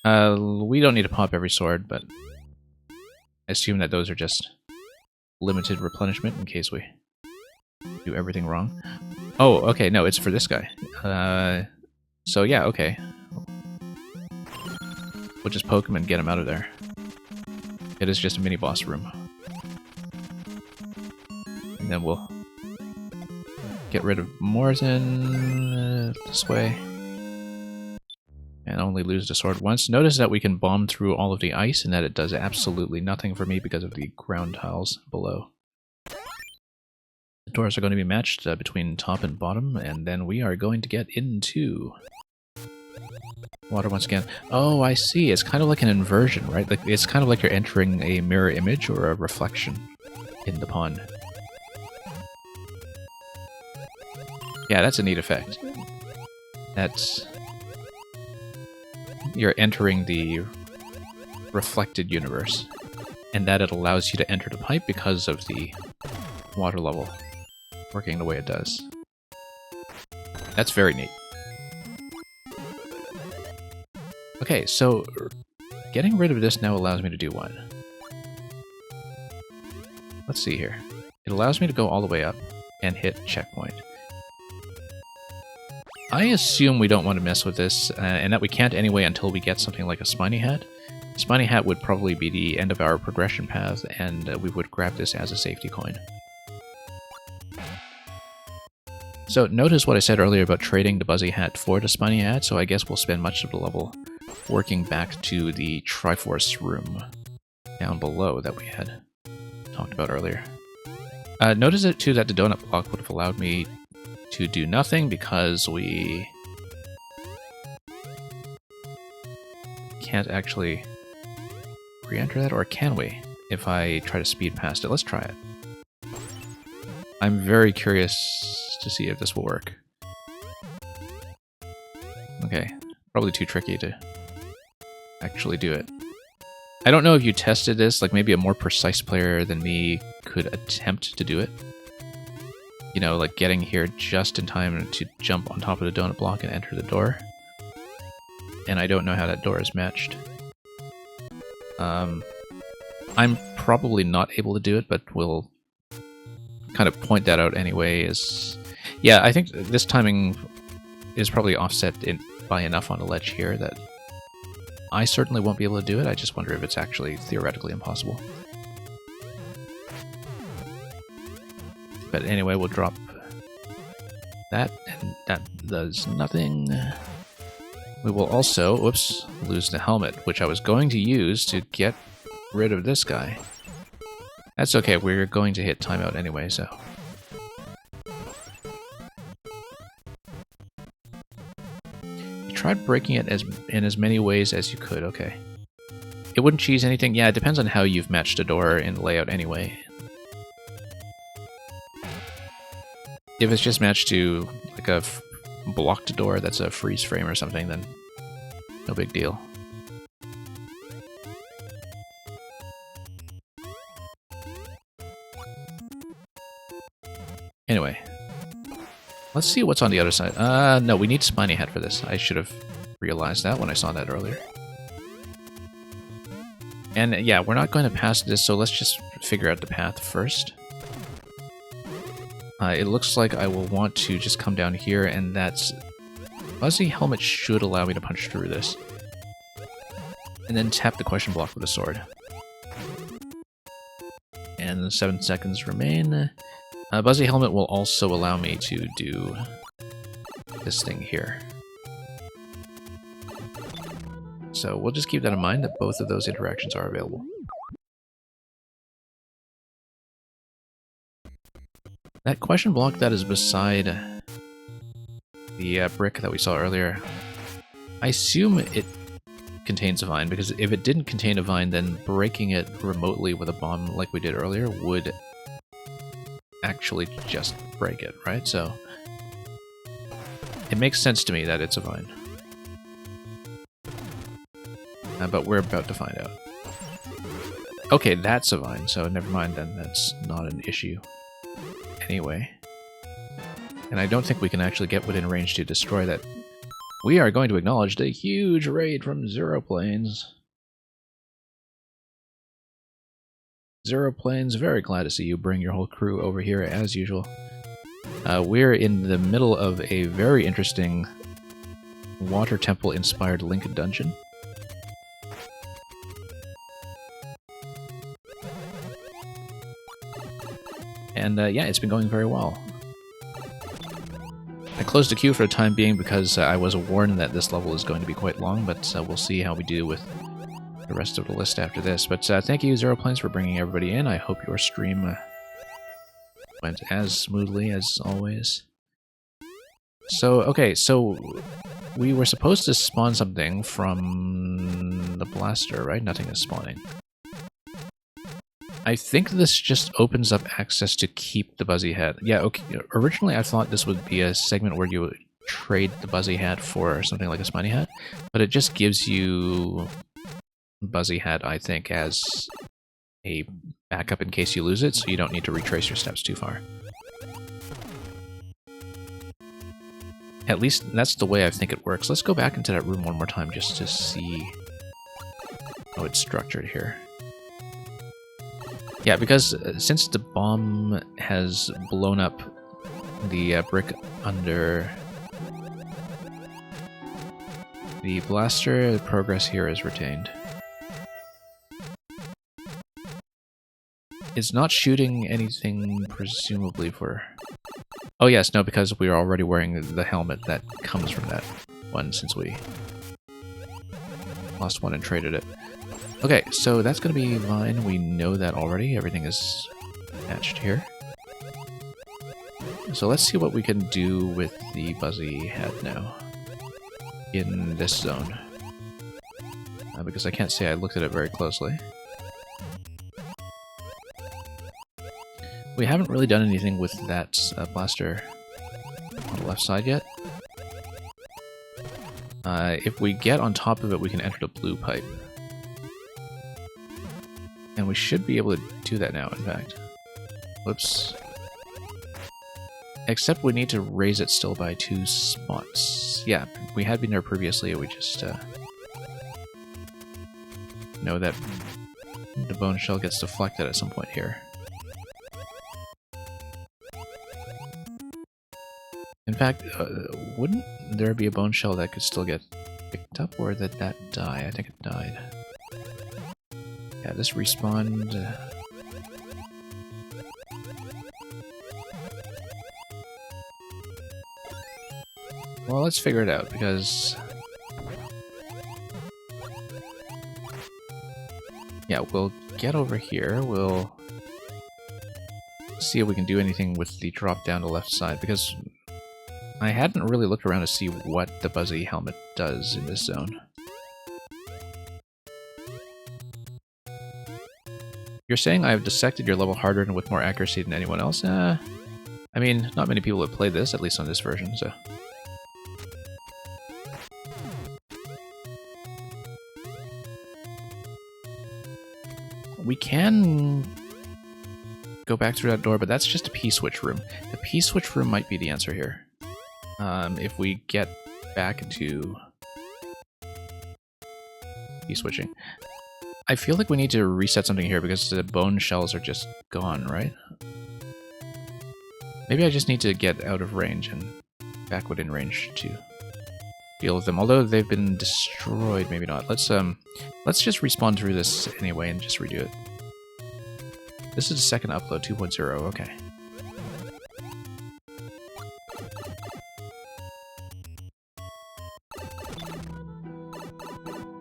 We don't need to pop every sword, but I assume that those are just limited replenishment in case we do everything wrong. Oh, okay, no, it's for this guy. So yeah, okay. We'll just poke him and get him out of there. It is just a mini-boss room. And then we'll get rid of Morton this way. And only lose the sword once. Notice that we can bomb through all of the ice and that it does absolutely nothing for me because of the ground tiles below. The doors are going to be matched between top and bottom, and then we are going to get into water once again. Oh, I see. It's kind of like an inversion, right? Like it's kind of like you're entering a mirror image or a reflection in the pond. Yeah, that's a neat effect. That's... You're entering the reflected universe, and that it allows you to enter the pipe because of the water level working the way it does. That's very neat. Okay, so getting rid of this now allows me to do what? Let's see here. It allows me to go all the way up and hit checkpoint. I assume we don't want to mess with this, and that we can't anyway until we get something like a Spiny Hat. Spiny Hat would probably be the end of our progression path, and we would grab this as a safety coin. So notice what I said earlier about trading the Buzzy Hat for the Spiny Hat, so I guess we'll spend much of the level working back to the Triforce room down below that we had talked about earlier. Notice it too that the donut block would have allowed me to do nothing because we can't actually re-enter that, or can we? If I try to speed past it, let's try it. I'm very curious to see if this will work. Okay, probably too tricky to actually do it. I don't know if you tested this, like maybe a more precise player than me could attempt to do it. You know, like getting here just in time to jump on top of the donut block and enter the door. And I don't know how that door is matched. I'm probably not able to do it, but we'll kind of point that out anyway. Yeah, I think this timing is probably offset by enough on the ledge here that I certainly won't be able to do it. I just wonder if it's actually theoretically impossible. But anyway, we'll drop that, and that does nothing. We will also, whoops, lose the helmet, which I was going to use to get rid of this guy. That's okay, we're going to hit timeout anyway, so... You tried breaking it in as many ways as you could, okay. It wouldn't cheese anything? Yeah, it depends on how you've matched a door in the layout anyway. If it's just matched to like a blocked door that's a freeze frame or something, then no big deal. Anyway, Let's see what's on the other side. No, we need Spiny Head for this. I should have realized that when I saw that earlier. And yeah, we're not going to pass this, so let's just figure out the path first. It looks like I will want to just come down here, and that's... Buzzy Helmet should allow me to punch through this. And then tap the question block with a sword. And 7 seconds remain. Buzzy Helmet will also allow me to do this thing here. So we'll just keep that in mind, that both of those interactions are available. That question block that is beside the brick that we saw earlier, I assume it contains a vine, because if it didn't contain a vine, then breaking it remotely with a bomb like we did earlier would actually just break it, right? So it makes sense to me that it's a vine. But we're about to find out. Okay, that's a vine, so never mind then, that's not an issue. Anyway. And I don't think we can actually get within range to destroy that. We are going to acknowledge the huge raid from Zero Planes. Zero Planes, very glad to see you bring your whole crew over here as usual. We're in the middle of a very interesting Water Temple-inspired Link dungeon. And yeah, it's been going very well. I closed the queue for the time being because I was warned that this level is going to be quite long, but we'll see how we do with the rest of the list after this. But thank you, Zero Planes, for bringing everybody in. I hope your stream went as smoothly as always. So, okay, so we were supposed to spawn something from the blaster, right? Nothing is spawning. I think this just opens up access to keep the Buzzy Hat. Yeah, okay. Originally I thought this would be a segment where you would trade the Buzzy Hat for something like a Spiny Hat, but it just gives you Buzzy Hat, I think, as a backup in case you lose it, so you don't need to retrace your steps too far. At least that's the way I think it works. Let's go back into that room one more time just to see how it's structured here. Yeah, because since the bomb has blown up the brick under the blaster, the progress here is retained. It's not shooting anything, presumably, for... Oh yes, no, because we are already wearing the helmet that comes from that one, since we lost one and traded it. Okay, so that's going to be fine. We know that already. Everything is patched here. So let's see what we can do with the Buzzy Hat now in this zone. Because I can't say I looked at it very closely. We haven't really done anything with that blaster on the left side yet. If we get on top of it, we can enter the blue pipe. And we should be able to do that now, in fact. Whoops. Except we need to raise it still by 2 spots. Yeah, we had been there previously, we just know that the bone shell gets deflected at some point here. In fact, wouldn't there be a bone shell that could still get picked up, or did that die? I think it died. Yeah, this respawned. Well, let's figure it out, because... Yeah, we'll get over here, we'll see if we can do anything with the drop down the left side, because I hadn't really looked around to see what the Buzzy Helmet does in this zone. You're saying I've dissected your level harder and with more accuracy than anyone else? I mean, not many people have played this, at least on this version, so... We can go back through that door, but that's just a P-switch room. The P-switch room might be the answer here. if we get back into P-switching. I feel like we need to reset something here because the bone shells are just gone, right? Maybe I just need to get out of range and back within range to deal with them. Although they've been destroyed, maybe not. Let's just respawn through this anyway and just redo it. This is the second upload, 2.0, okay.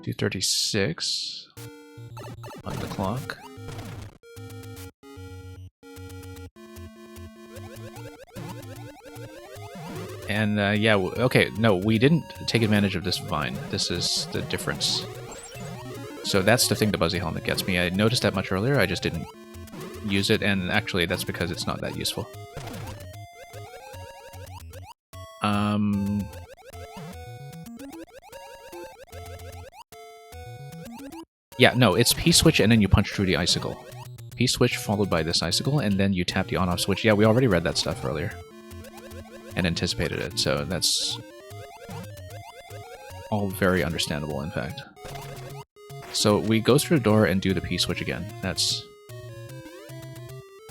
$2:36 on the clock. And yeah, okay, no, we didn't take advantage of this vine. This is the difference. So that's the thing the Buzzy Helmet gets me. I noticed that much earlier, I just didn't use it, and actually that's because it's not that useful. Yeah, no, it's P-switch and then you punch through the icicle. P-switch followed by this icicle, and then you tap the on-off switch. Yeah, we already read that stuff earlier. And anticipated it, so that's all very understandable, in fact. So we go through the door and do the P-switch again. That's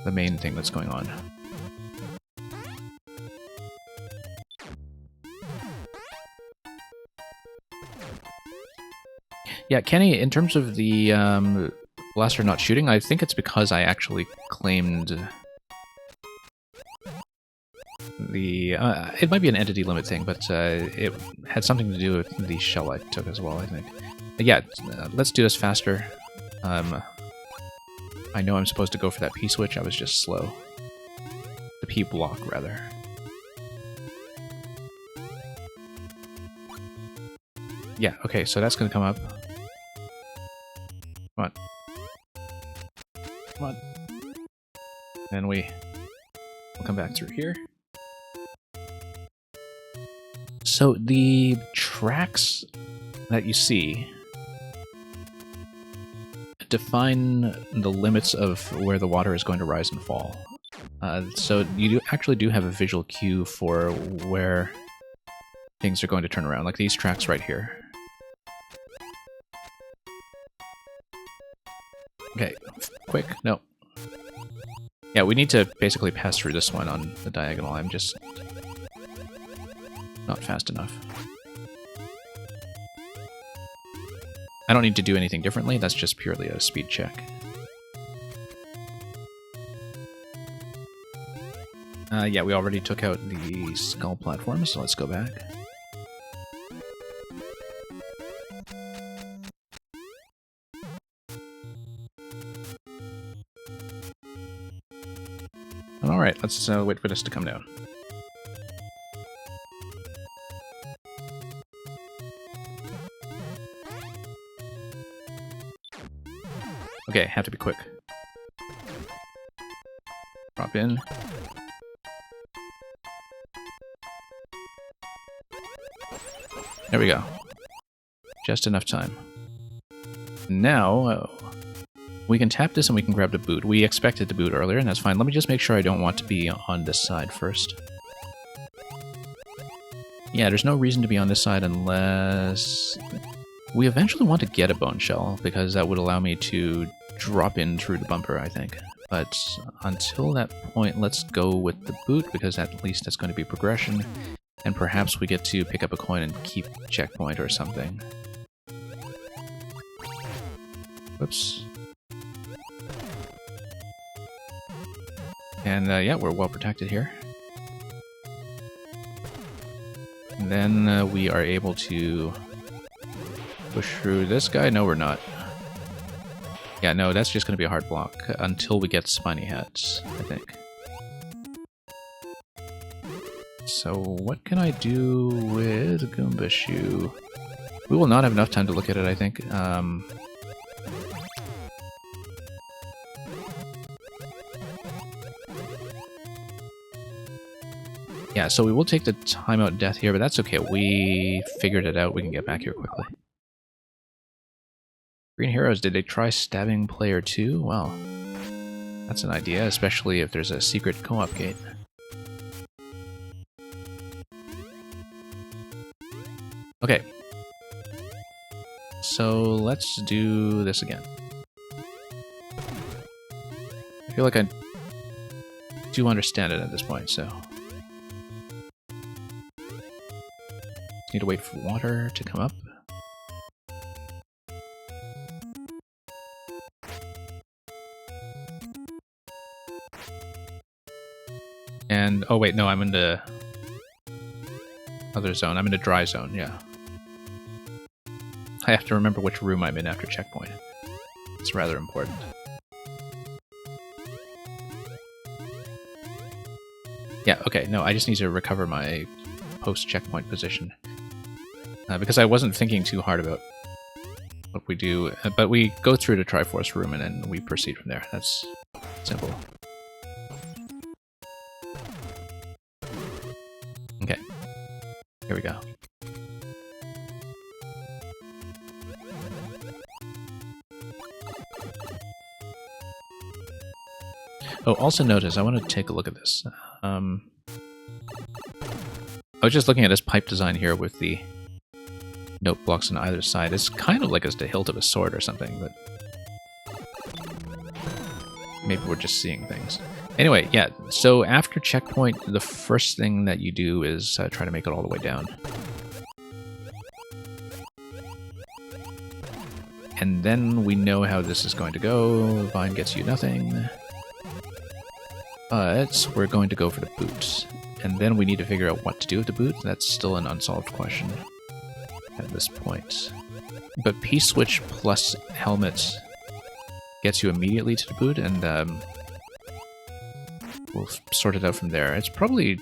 the main thing that's going on. Yeah, Kenny, in terms of the blaster not shooting, I think it's because I actually claimed the... it might be an entity limit thing, but it had something to do with the shell I took as well, I think. But yeah, let's do this faster. I know I'm supposed to go for that P-switch, I was just slow. The P-block, rather. Yeah, okay, so that's gonna come up. Come on. Come on. And we'll come back through here. So the tracks that you see define the limits of where the water is going to rise and fall. So you actually do have a visual cue for where things are going to turn around, like these tracks right here. Okay, quick, no. Yeah, we need to basically pass through this one on the diagonal. I'm just not fast enough. I don't need to do anything differently, that's just purely a speed check. Yeah, we already took out the skull platform, so let's go back. Alright, let's wait for this to come down. Okay, have to be quick. Drop in. There we go. Just enough time. Now, we can tap this and we can grab the boot. We expected the boot earlier, and that's fine. Let me just make sure I don't want to be on this side first. Yeah, there's no reason to be on this side unless... We eventually want to get a bone shell, because that would allow me to drop in through the bumper, I think. But until that point, let's go with the boot, because at least that's going to be progression. And perhaps we get to pick up a coin and keep checkpoint or something. Whoops. And yeah, we're well protected here. And then we are able to push through this guy. No, we're not. Yeah, no, that's just going to be a hard block until we get spiny hats, I think. So what can I do with Goomba Shoe? We will not have enough time to look at it, I think. Yeah, so we will take the timeout death here, but that's okay. We figured it out. We can get back here quickly. Green Heroes, did they try stabbing player 2? Well, that's an idea, especially if there's a secret co-op gate. Okay. So let's do this again. I feel like I do understand it at this point, so... Need to wait for water to come up. And, oh wait, no, I'm in the other zone. I'm in the dry zone, yeah. I have to remember which room I'm in after checkpoint. It's rather important. Yeah, okay, no, I just need to recover my post-checkpoint position. Because I wasn't thinking too hard about what we do, but we go through the Triforce room and then we proceed from there. That's simple. Okay, here we go. Oh, also notice, I want to take a look at this. I was just looking at this pipe design here with the note blocks on either side. It's kind of like it's the hilt of a sword or something, but maybe we're just seeing things. Anyway, yeah, so after checkpoint, the first thing that you do is try to make it all the way down. And then we know how this is going to go. Vine gets you nothing. But we're going to go for the boot. And then we need to figure out what to do with the boot. That's still an unsolved question at this point. But P-switch plus helmet gets you immediately to the boot, and we'll sort it out from there. It's probably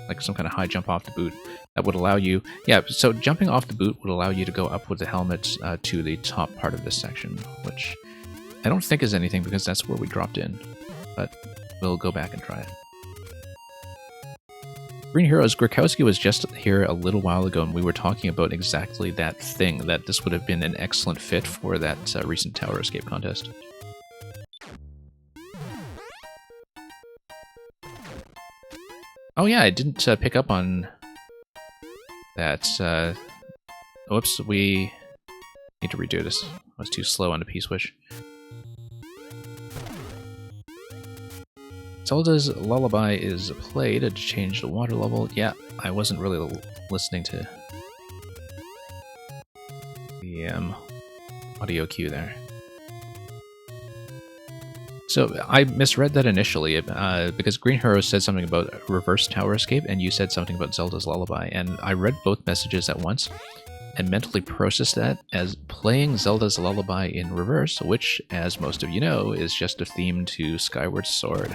like some kind of high jump off the boot that would allow you... Yeah, so jumping off the boot would allow you to go up with the helmet to the top part of this section, which I don't think is anything because that's where we dropped in. But we'll go back and try it. Green Heroes, Grakowski was just here a little while ago, and we were talking about exactly that thing, that this would have been an excellent fit for that recent Tower Escape contest. Oh yeah, I didn't pick up on that. Whoops, we need to redo this. I was too slow on the P-switch. Zelda's Lullaby is played to change the water level. Yeah, I wasn't really listening to the audio cue there. So I misread that initially because Green Hero said something about reverse Tower Escape and you said something about Zelda's Lullaby, and I read both messages at once and mentally processed that as playing Zelda's Lullaby in reverse, which, as most of you know, is just a theme to Skyward Sword.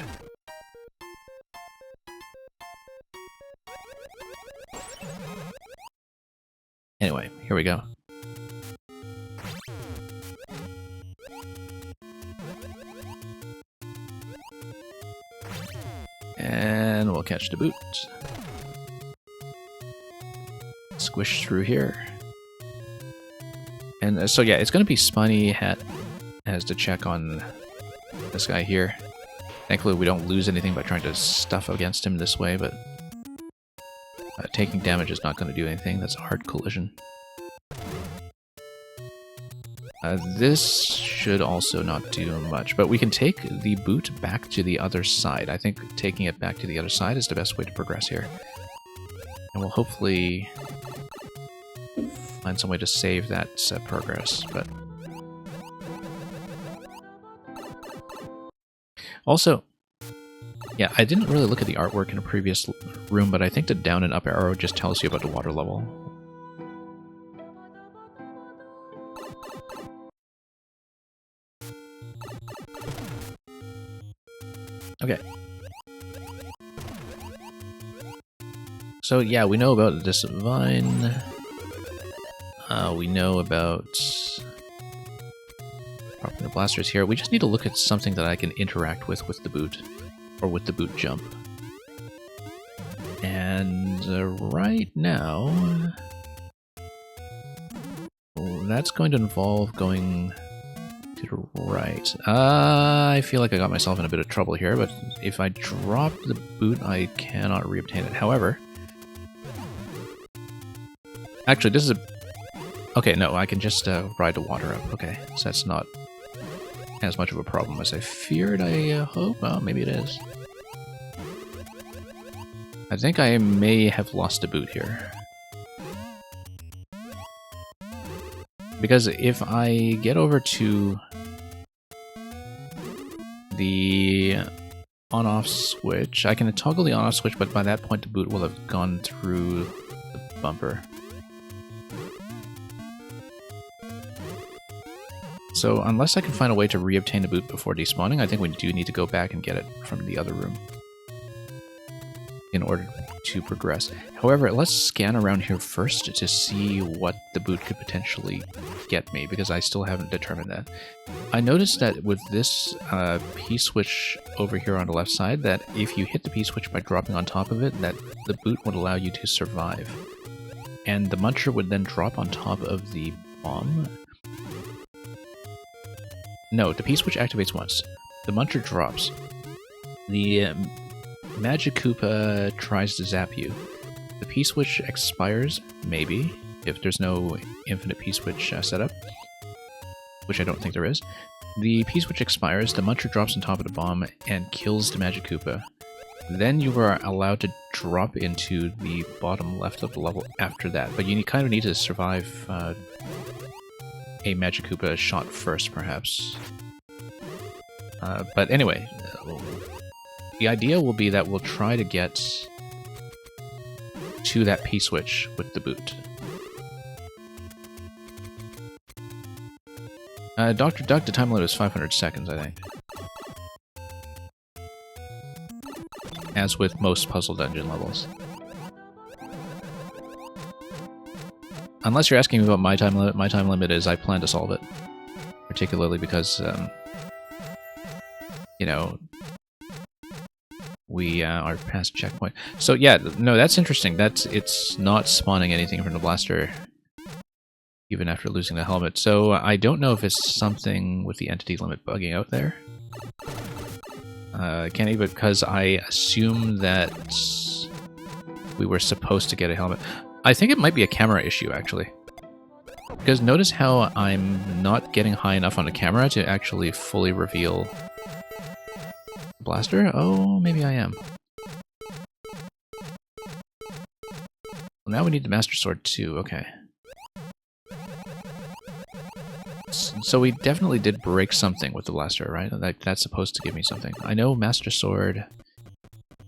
Anyway, here we go. And we'll catch the boot. Squish through here. And so yeah, it's going to be Spiny Hat has to check on this guy here. Thankfully we don't lose anything by trying to stuff against him this way, but taking damage is not going to do anything. That's a hard collision. This should also not do much, but we can take the boot back to the other side. I think taking it back to the other side is the best way to progress here. And we'll hopefully find some way to save that progress, but... Also, yeah, I didn't really look at the artwork in a previous room, but I think the down and up arrow just tells you about the water level. Okay. So yeah, we know about this vine. We know about the blasters here. We just need to look at something that I can interact with the boot, or with the boot jump. And right now, that's going to involve going to the right. I feel like I got myself in a bit of trouble here, but if I drop the boot, I cannot reobtain it. However, Actually, this is a... Okay, no, I can just ride the water up. Okay, so that's not as much of a problem as I feared, I hope. Oh, maybe it is. I think I may have lost a boot here. Because if I get over to the on-off switch, I can toggle the on-off switch, but by that point the boot will have gone through the bumper. So unless I can find a way to re-obtain the boot before despawning, I think we do need to go back and get it from the other room in order to progress. However, let's scan around here first to see what the boot could potentially get me, because I still haven't determined that. I noticed that with this P-switch over here on the left side, that if you hit the P-switch by dropping on top of it, that the boot would allow you to survive. And the Muncher would then drop on top of the bomb. No, the P-switch activates once. The Muncher drops. The Magic Koopa tries to zap you. The P-switch expires, maybe, if there's no infinite P-switch setup, which I don't think there is. The P-switch expires, the Muncher drops on top of the bomb and kills the Magic Koopa. Then you are allowed to drop into the bottom left of the level after that, but you kind of need to survive a Magic Koopa shot first, perhaps. But anyway, the idea will be that we'll try to get to that P-switch with the boot. Dr. Duck, the time limit is 500 seconds, I think. As with most puzzle dungeon levels. Unless you're asking me about my time limit is I plan to solve it. Particularly because, you know, we are past checkpoint. So yeah, no, that's interesting. It's not spawning anything from the blaster, even after losing the helmet. So I don't know if it's something with the entity limit bugging out there. Can't even, because I assume that we were supposed to get a helmet. I think it might be a camera issue, actually. Because notice how I'm not getting high enough on the camera to actually fully reveal blaster? Oh, maybe I am. Well, now we need the Master Sword too, okay. So we definitely did break something with the blaster, right? That's supposed to give me something. I know Master Sword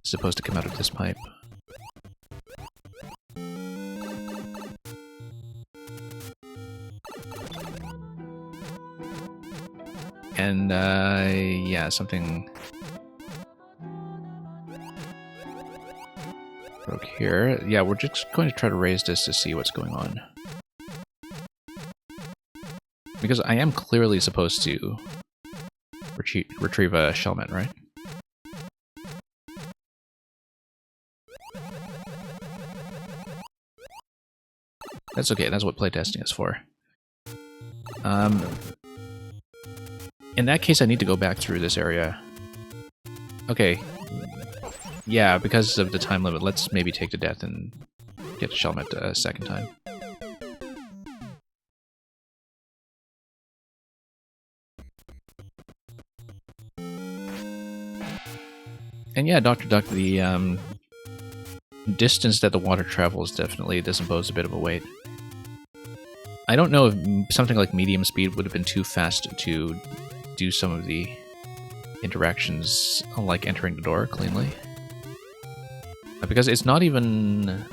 is supposed to come out of this pipe. And, yeah, something broke here. Yeah, we're just going to try to raise this to see what's going on. Because I am clearly supposed to retrieve a Shellmet, right? That's okay, that's what playtesting is for. In that case, I need to go back through this area. Okay. Yeah, because of the time limit, let's maybe take to death and get Shellmet a second time. And yeah, Dr. Duck, the distance that the water travels definitely does impose a bit of a weight. I don't know if something like medium speed would have been too fast to do some of the interactions, like entering the door cleanly. Because it's not even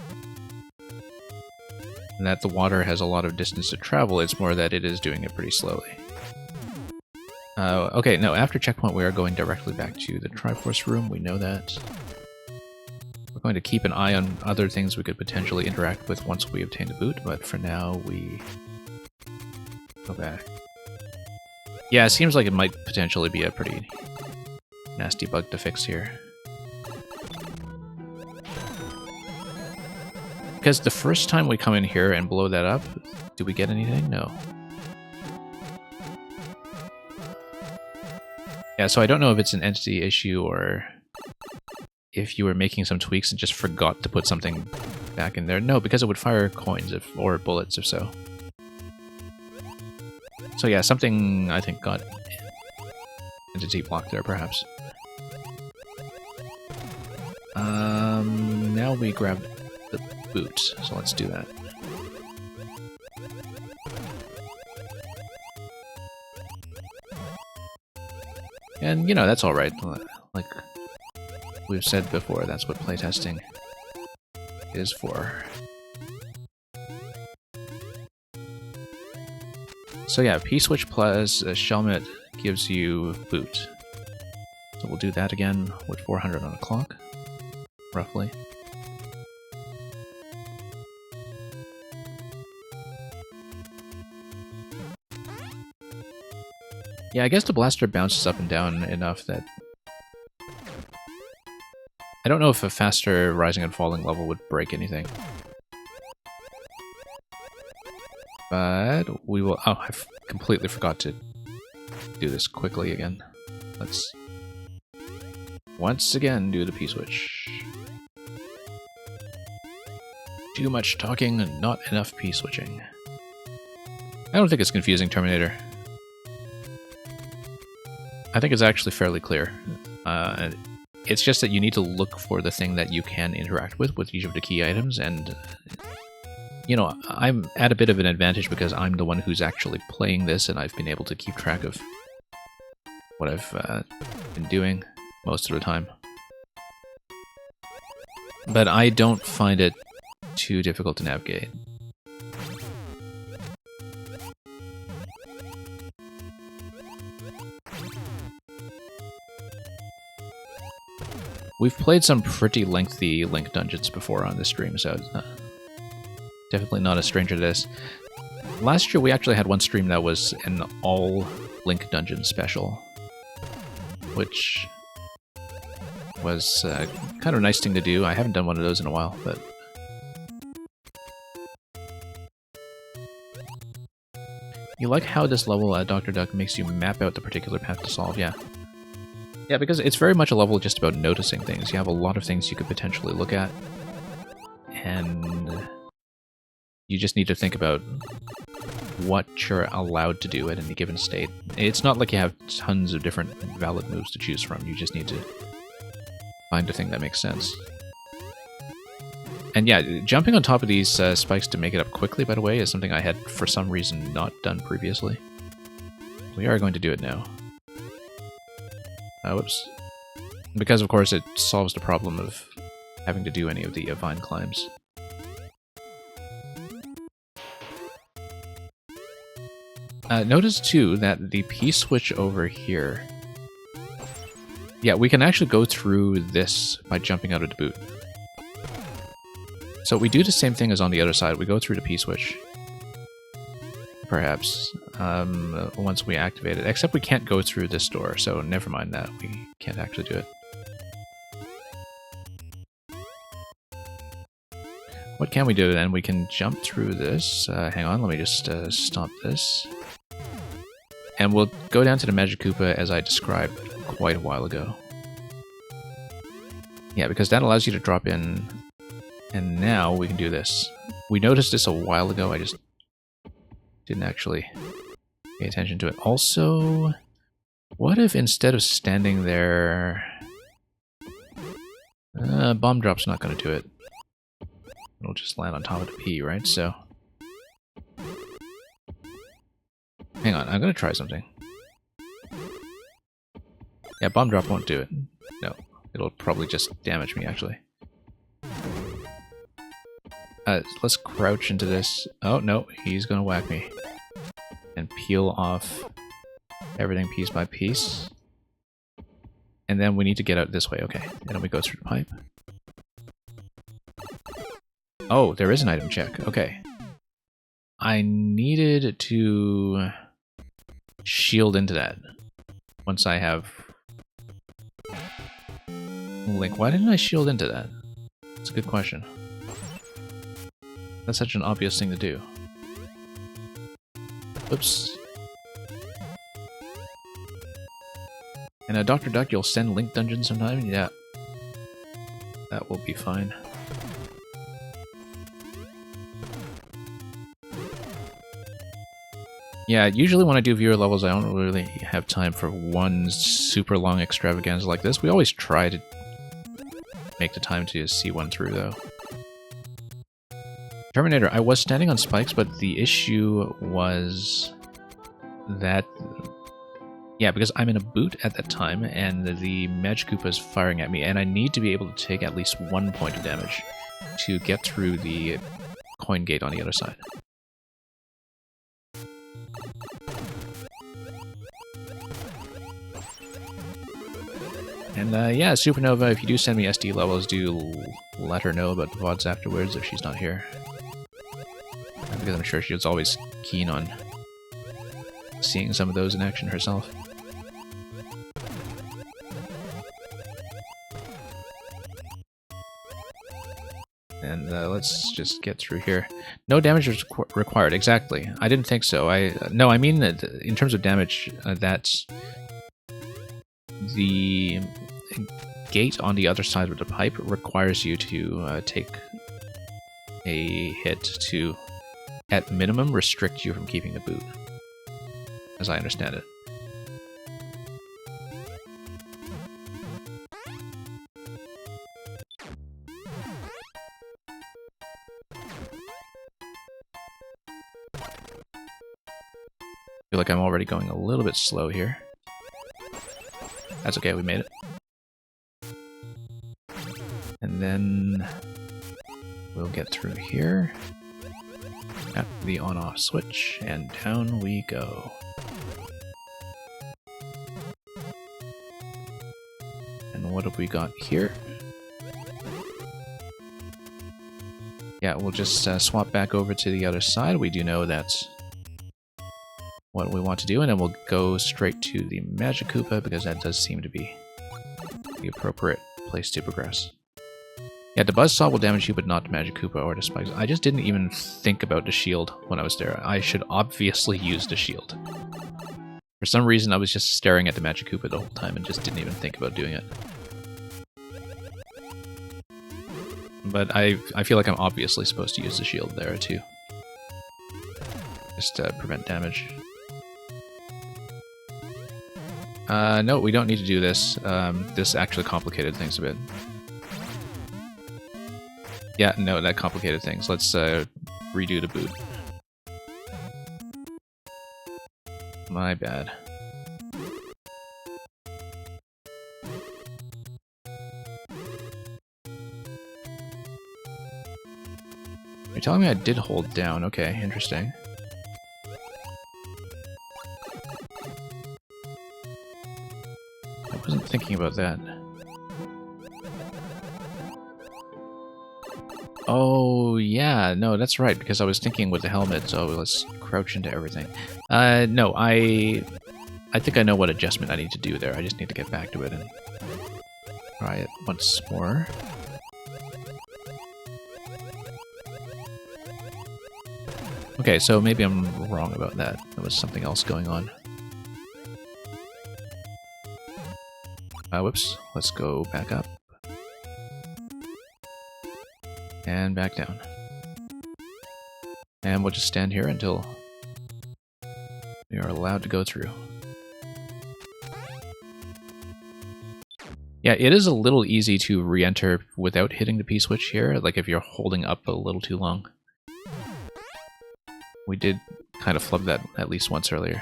that the water has a lot of distance to travel, it's more that it is doing it pretty slowly. Okay, no, after checkpoint we are going directly back to the Triforce room, we know that. We're going to keep an eye on other things we could potentially interact with once we obtain the boot, but for now we go back. Yeah, it seems like it might potentially be a pretty nasty bug to fix here. Because the first time we come in here and blow that up, do we get anything? No. Yeah, so I don't know if it's an entity issue or if you were making some tweaks and just forgot to put something back in there. No, because it would fire coins or bullets if so. So yeah, something I think got entity blocked there perhaps. Now we grab the boot, so let's do that. And, you know, that's alright. Like we've said before, that's what playtesting is for. So yeah, P-Switch plus Shelmet gives you boot. So we'll do that again with 400 on a clock, roughly. Yeah, I guess the blaster bounces up and down enough that... I don't know if a faster rising and falling level would break anything. But we will... Oh, I completely forgot to do this quickly again. Let's once again do the P-Switch. Too much talking and not enough P-Switching. I don't think it's confusing, Terminator. I think it's actually fairly clear. It's just that you need to look for the thing that you can interact with each of the key items, and you know, I'm at a bit of an advantage because I'm the one who's actually playing this, and I've been able to keep track of what I've been doing most of the time. But I don't find it too difficult to navigate. We've played some pretty lengthy Link dungeons before on this stream, so definitely not a stranger to this. Last year we actually had one stream that was an all Link dungeon special, which was kind of a nice thing to do. I haven't done one of those in a while, but... You like how this level, Dr. Duck, makes you map out the particular path to solve, yeah. Yeah, because it's very much a level just about noticing things. You have a lot of things you could potentially look at, and you just need to think about what you're allowed to do at any given state. It's not like you have tons of different valid moves to choose from. You just need to find a thing that makes sense. And yeah, jumping on top of these spikes to make it up quickly, by the way, is something I had for some reason not done previously. We are going to do it now. Whoops. Because, of course, it solves the problem of having to do any of the vine climbs. Notice, too, that the P-switch over here... Yeah, we can actually go through this by jumping out of the boot. So we do the same thing as on the other side. We go through the P-switch. Perhaps. Once we activate it. Except we can't go through this door, so never mind that. We can't actually do it. What can we do then? We can jump through this. Hang on, let me just stop this. And we'll go down to the Magic Koopa as I described quite a while ago. Yeah, because that allows you to drop in. And now we can do this. We noticed this a while ago, I just didn't actually pay attention to it. Also, what if instead of standing there... bomb drop's not going to do it. It'll just land on top of the P, right? So... Hang on, I'm going to try something. Yeah, bomb drop won't do it. No, it'll probably just damage me, actually. Let's crouch into this. Oh, no, he's gonna whack me. And peel off everything piece by piece. And then we need to get out this way, okay. And then we go through the pipe. Oh, there is an item check, okay. I needed to shield into that. Once I have... Link, why didn't I shield into that? That's a good question. That's such an obvious thing to do. Oops. And Dr. Duck, you'll send Link Dungeon sometime? Yeah. That will be fine. Yeah, usually when I do viewer levels, I don't really have time for one super long extravaganza like this. We always try to make the time to see one through, though. Terminator, I was standing on spikes, but the issue was that... Yeah, because I'm in a boot at that time, and the Magikoopa is firing at me, and I need to be able to take at least 1 point of damage to get through the coin gate on the other side. And yeah, Supernova, if you do send me SD levels, do let her know about the VODs afterwards if she's not here. Because I'm sure she was always keen on seeing some of those in action herself. And let's just get through here. No damage is required, exactly. I didn't think so. No, I mean that in terms of damage, that's the gate on the other side of the pipe requires you to take a hit to, at minimum, restrict you from keeping the boot, as I understand it. I feel like I'm already going a little bit slow here. That's okay, we made it. And then we'll get through here. Tap the on-off switch, and down we go. And what have we got here? Yeah, we'll just swap back over to the other side. We do know that's what we want to do, and then we'll go straight to the Magikoopa, because that does seem to be the appropriate place to progress. Yeah, the Buzzsaw will damage you, but not the Magikoopa or the spikes. I just didn't even think about the shield when I was there. I should obviously use the shield. For some reason, I was just staring at the Magikoopa the whole time and just didn't even think about doing it. But I feel like I'm obviously supposed to use the shield there, too. Just to prevent damage. No, we don't need to do this. This actually complicated things a bit. Yeah, no, that complicated things. Let's redo the boot. My bad. You're telling me I did hold down. Okay, interesting. I wasn't thinking about that. Oh, yeah, no, that's right, because I was thinking with the helmet, so let's crouch into everything. No, I think I know what adjustment I need to do there. I just need to get back to it and try it once more. Okay, so maybe I'm wrong about that. There was something else going on. Whoops, let's go back up. And back down. And we'll just stand here until we are allowed to go through. Yeah, it is a little easy to re-enter without hitting the P-switch here, like if you're holding up a little too long. We did kind of flub that at least once earlier.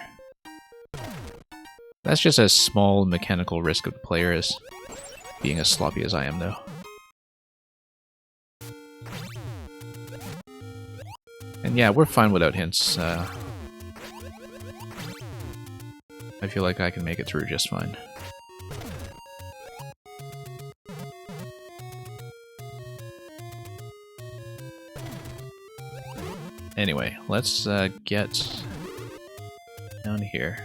That's just a small mechanical risk of the player as being as sloppy as I am, though. And yeah, we're fine without hints. I feel like I can make it through just fine. Anyway, let's get down here.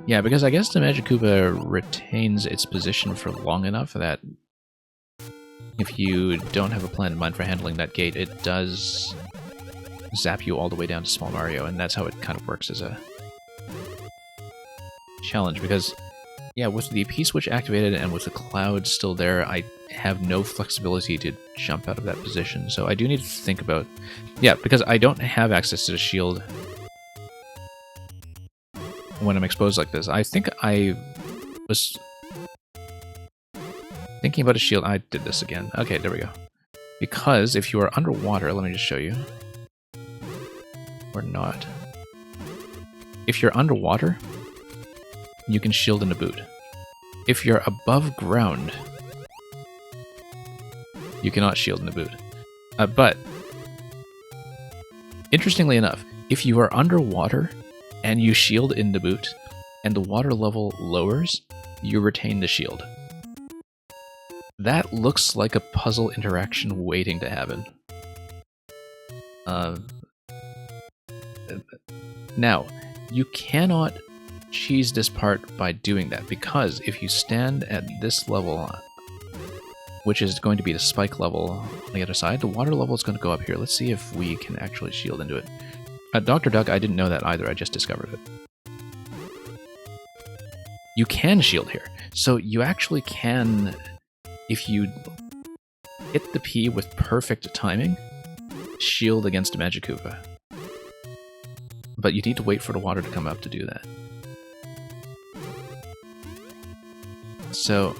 Yeah, because I guess the Magikoopa retains its position for long enough that if you don't have a plan in mind for handling that gate, it does zap you all the way down to Small Mario, and that's how it kind of works as a challenge, because Yeah, with the P-switch activated and with the cloud still there, I have no flexibility to jump out of that position. So I do need to think about... Yeah, because I don't have access to the shield when I'm exposed like this. I think I was thinking about a shield. I did this again. Okay, there we go. Because if you are underwater, let me just show you. Or not. If you're underwater, you can shield in the boot. If you're above ground, you cannot shield in the boot. But, interestingly enough, if you are underwater and you shield in the boot, and the water level lowers, you retain the shield. That looks like a puzzle interaction waiting to happen. Now, you cannot cheese this part by doing that, because if you stand at this level, which is going to be the spike level on the other side, the water level is going to go up here. Let's see if we can actually shield into it. Dr. Duck, I didn't know that either, I just discovered it. You can shield here. So you actually can, if you hit the P with perfect timing, shield against a Magikoopa. But you need to wait for the water to come up to do that. So,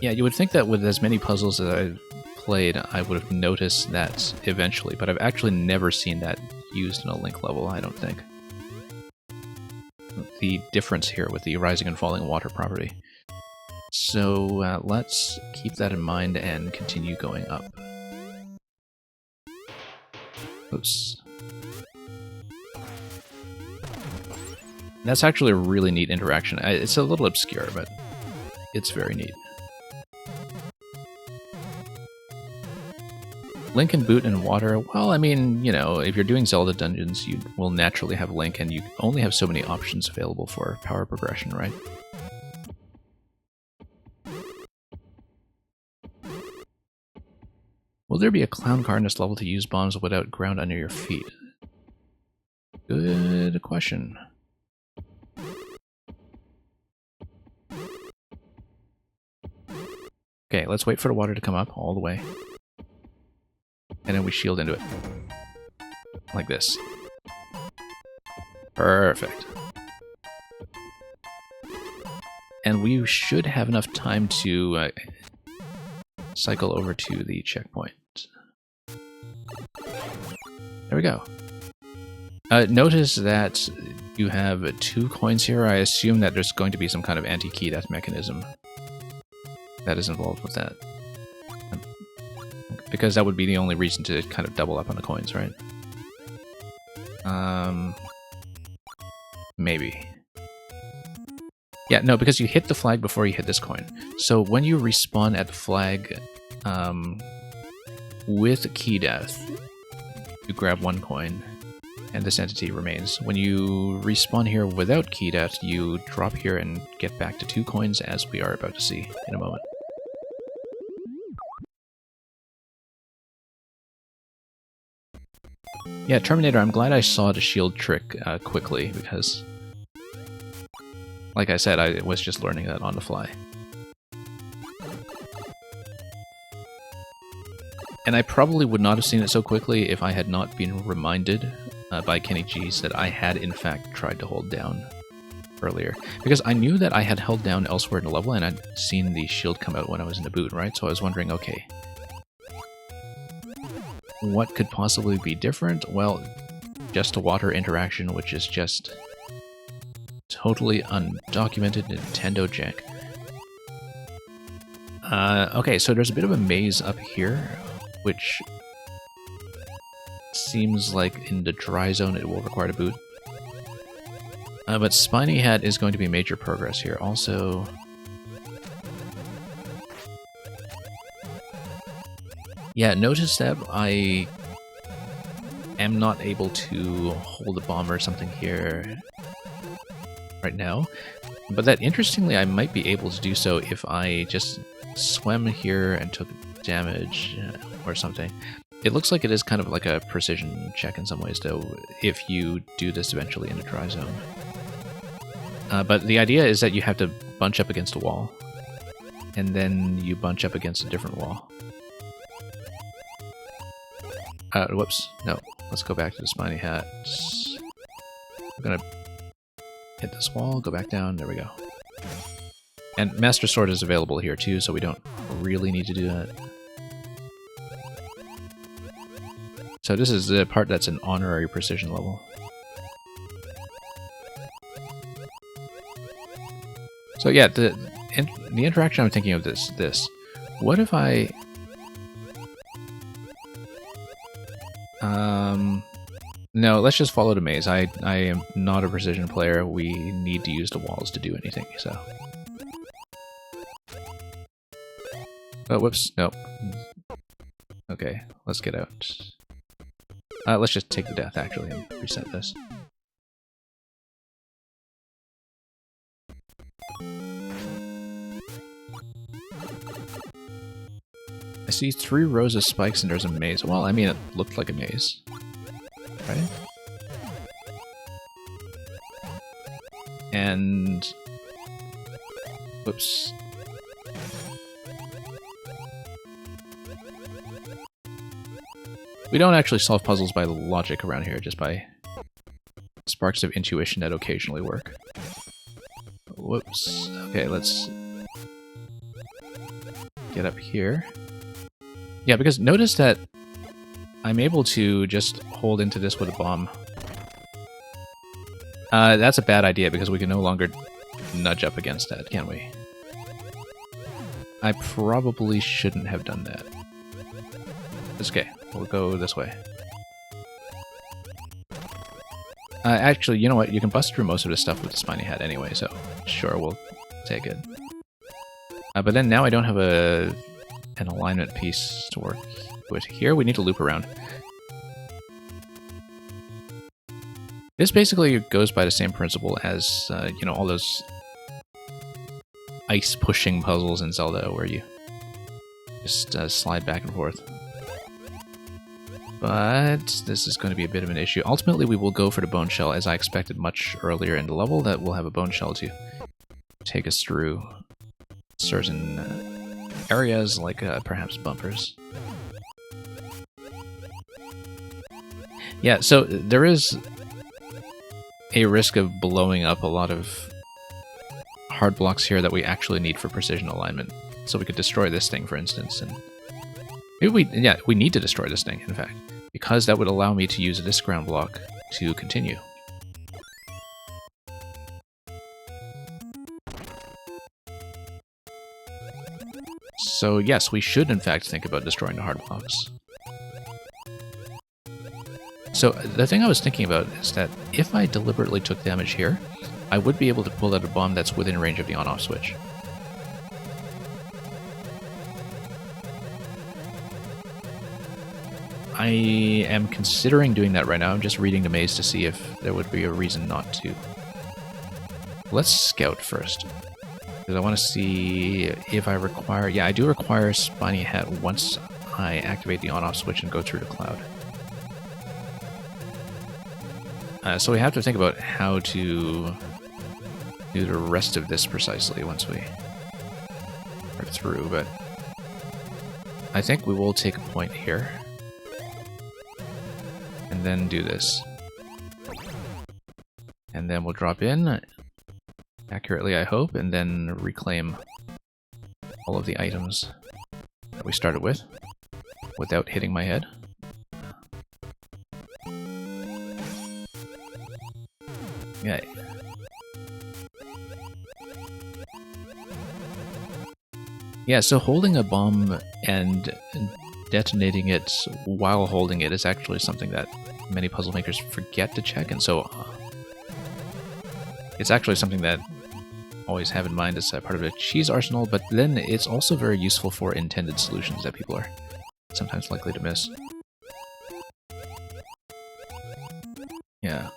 yeah, you would think that with as many puzzles as I've played, I would have noticed that eventually, but I've actually never seen that used in a Link level, I don't think. The difference here with the rising and falling water property. So let's keep that in mind and continue going up. Oops. That's actually a really neat interaction. It's a little obscure, but it's very neat. Link and boot and water. Well, I mean, you know, if you're doing Zelda dungeons, you will naturally have Link, and you only have so many options available for power progression, right? Will there be a clown car in this level to use bombs without ground under your feet? Good question. Okay, let's wait for the water to come up all the way. And then we shield into it. Like this. Perfect. And we should have enough time to cycle over to the checkpoint. There we go. Notice that you have 2 coins here. I assume that there's going to be some kind of anti-key death mechanism that is involved with that. Because that would be the only reason to kind of double up on the coins, right? Maybe. Yeah, no, because you hit the flag before you hit this coin. So when you respawn at the flag with key death, you grab 1 coin, and this entity remains. When you respawn here without key death, you drop here and get back to 2 coins, as we are about to see in a moment. Yeah, Terminator, I'm glad I saw the shield trick quickly, because, like I said, I was just learning that on the fly. And I probably would not have seen it so quickly if I had not been reminded by Kenny G's that I had in fact tried to hold down earlier. Because I knew that I had held down elsewhere in the level and I'd seen the shield come out when I was in the boot, right? So I was wondering, okay, what could possibly be different? Well, just a water interaction, which is just totally undocumented Nintendo jank. Okay, so there's a bit of a maze up here, which seems like in the dry zone it will require a boot. But Spiny Hat is going to be major progress here. Also, yeah, notice that I am not able to hold a bomb or something here right now, but that interestingly I might be able to do so if I just swam here and took damage or something. It looks like it is kind of like a precision check in some ways, though, if you do this eventually in a dry zone. But the idea is that you have to bunch up against a wall. And then you bunch up against a different wall. Whoops. No. Let's go back to the spiny hat. We're gonna hit this wall, go back down, there we go. And Master Sword is available here too, so we don't really need to do that. So this is the part that's an honorary precision level. So yeah, the interaction I'm thinking of this. What if I... No, let's just follow the maze. I am not a precision player. We need to use the walls to do anything, so... Oh, whoops, nope. Okay, let's get out. Let's just take the death, actually, and reset this. I see 3 rows of spikes and there's a maze. Well, I mean, it looked like a maze. Right? And... Whoops. We don't actually solve puzzles by logic around here, just by sparks of intuition that occasionally work. Whoops. Okay, let's get up here. Yeah, because notice that I'm able to just hold into this with a bomb. That's a bad idea because we can no longer nudge up against that, can we? I probably shouldn't have done that. It's okay. We'll go this way. Actually, you know what? You can bust through most of this stuff with the spiny hat anyway, so sure, we'll take it. But then now I don't have an alignment piece to work with here. We need to loop around. This basically goes by the same principle as, you know, all those ice-pushing puzzles in Zelda where you just slide back and forth. But this is going to be a bit of an issue. Ultimately, we will go for the bone shell, as I expected much earlier in the level, that we'll have a bone shell to take us through certain areas, like perhaps bumpers. Yeah, so there is a risk of blowing up a lot of hard blocks here that we actually need for precision alignment. So we could destroy this thing, for instance, and maybe we need to destroy this thing, in fact, because that would allow me to use this ground block to continue. So yes, we should in fact think about destroying the hard blocks. So the thing I was thinking about is that if I deliberately took damage here, I would be able to pull out a bomb that's within range of the on-off switch. I am considering doing that right now. I'm just reading the maze to see if there would be a reason not to. Let's scout first. Because I want to see if I require... Yeah, I do require Spiny Hat once I activate the on-off switch and go through the cloud. So we have to think about how to do the rest of this precisely once we are through, but I think we will take a point here and then do this. And then we'll drop in, accurately I hope, and then reclaim all of the items that we started with without hitting my head. Yeah. Yeah, so holding a bomb and detonating it while holding it is actually something that many puzzle makers forget to check, and so it's actually something that I always have in mind as part of a cheese arsenal, but then it's also very useful for intended solutions that people are sometimes likely to miss. Yeah.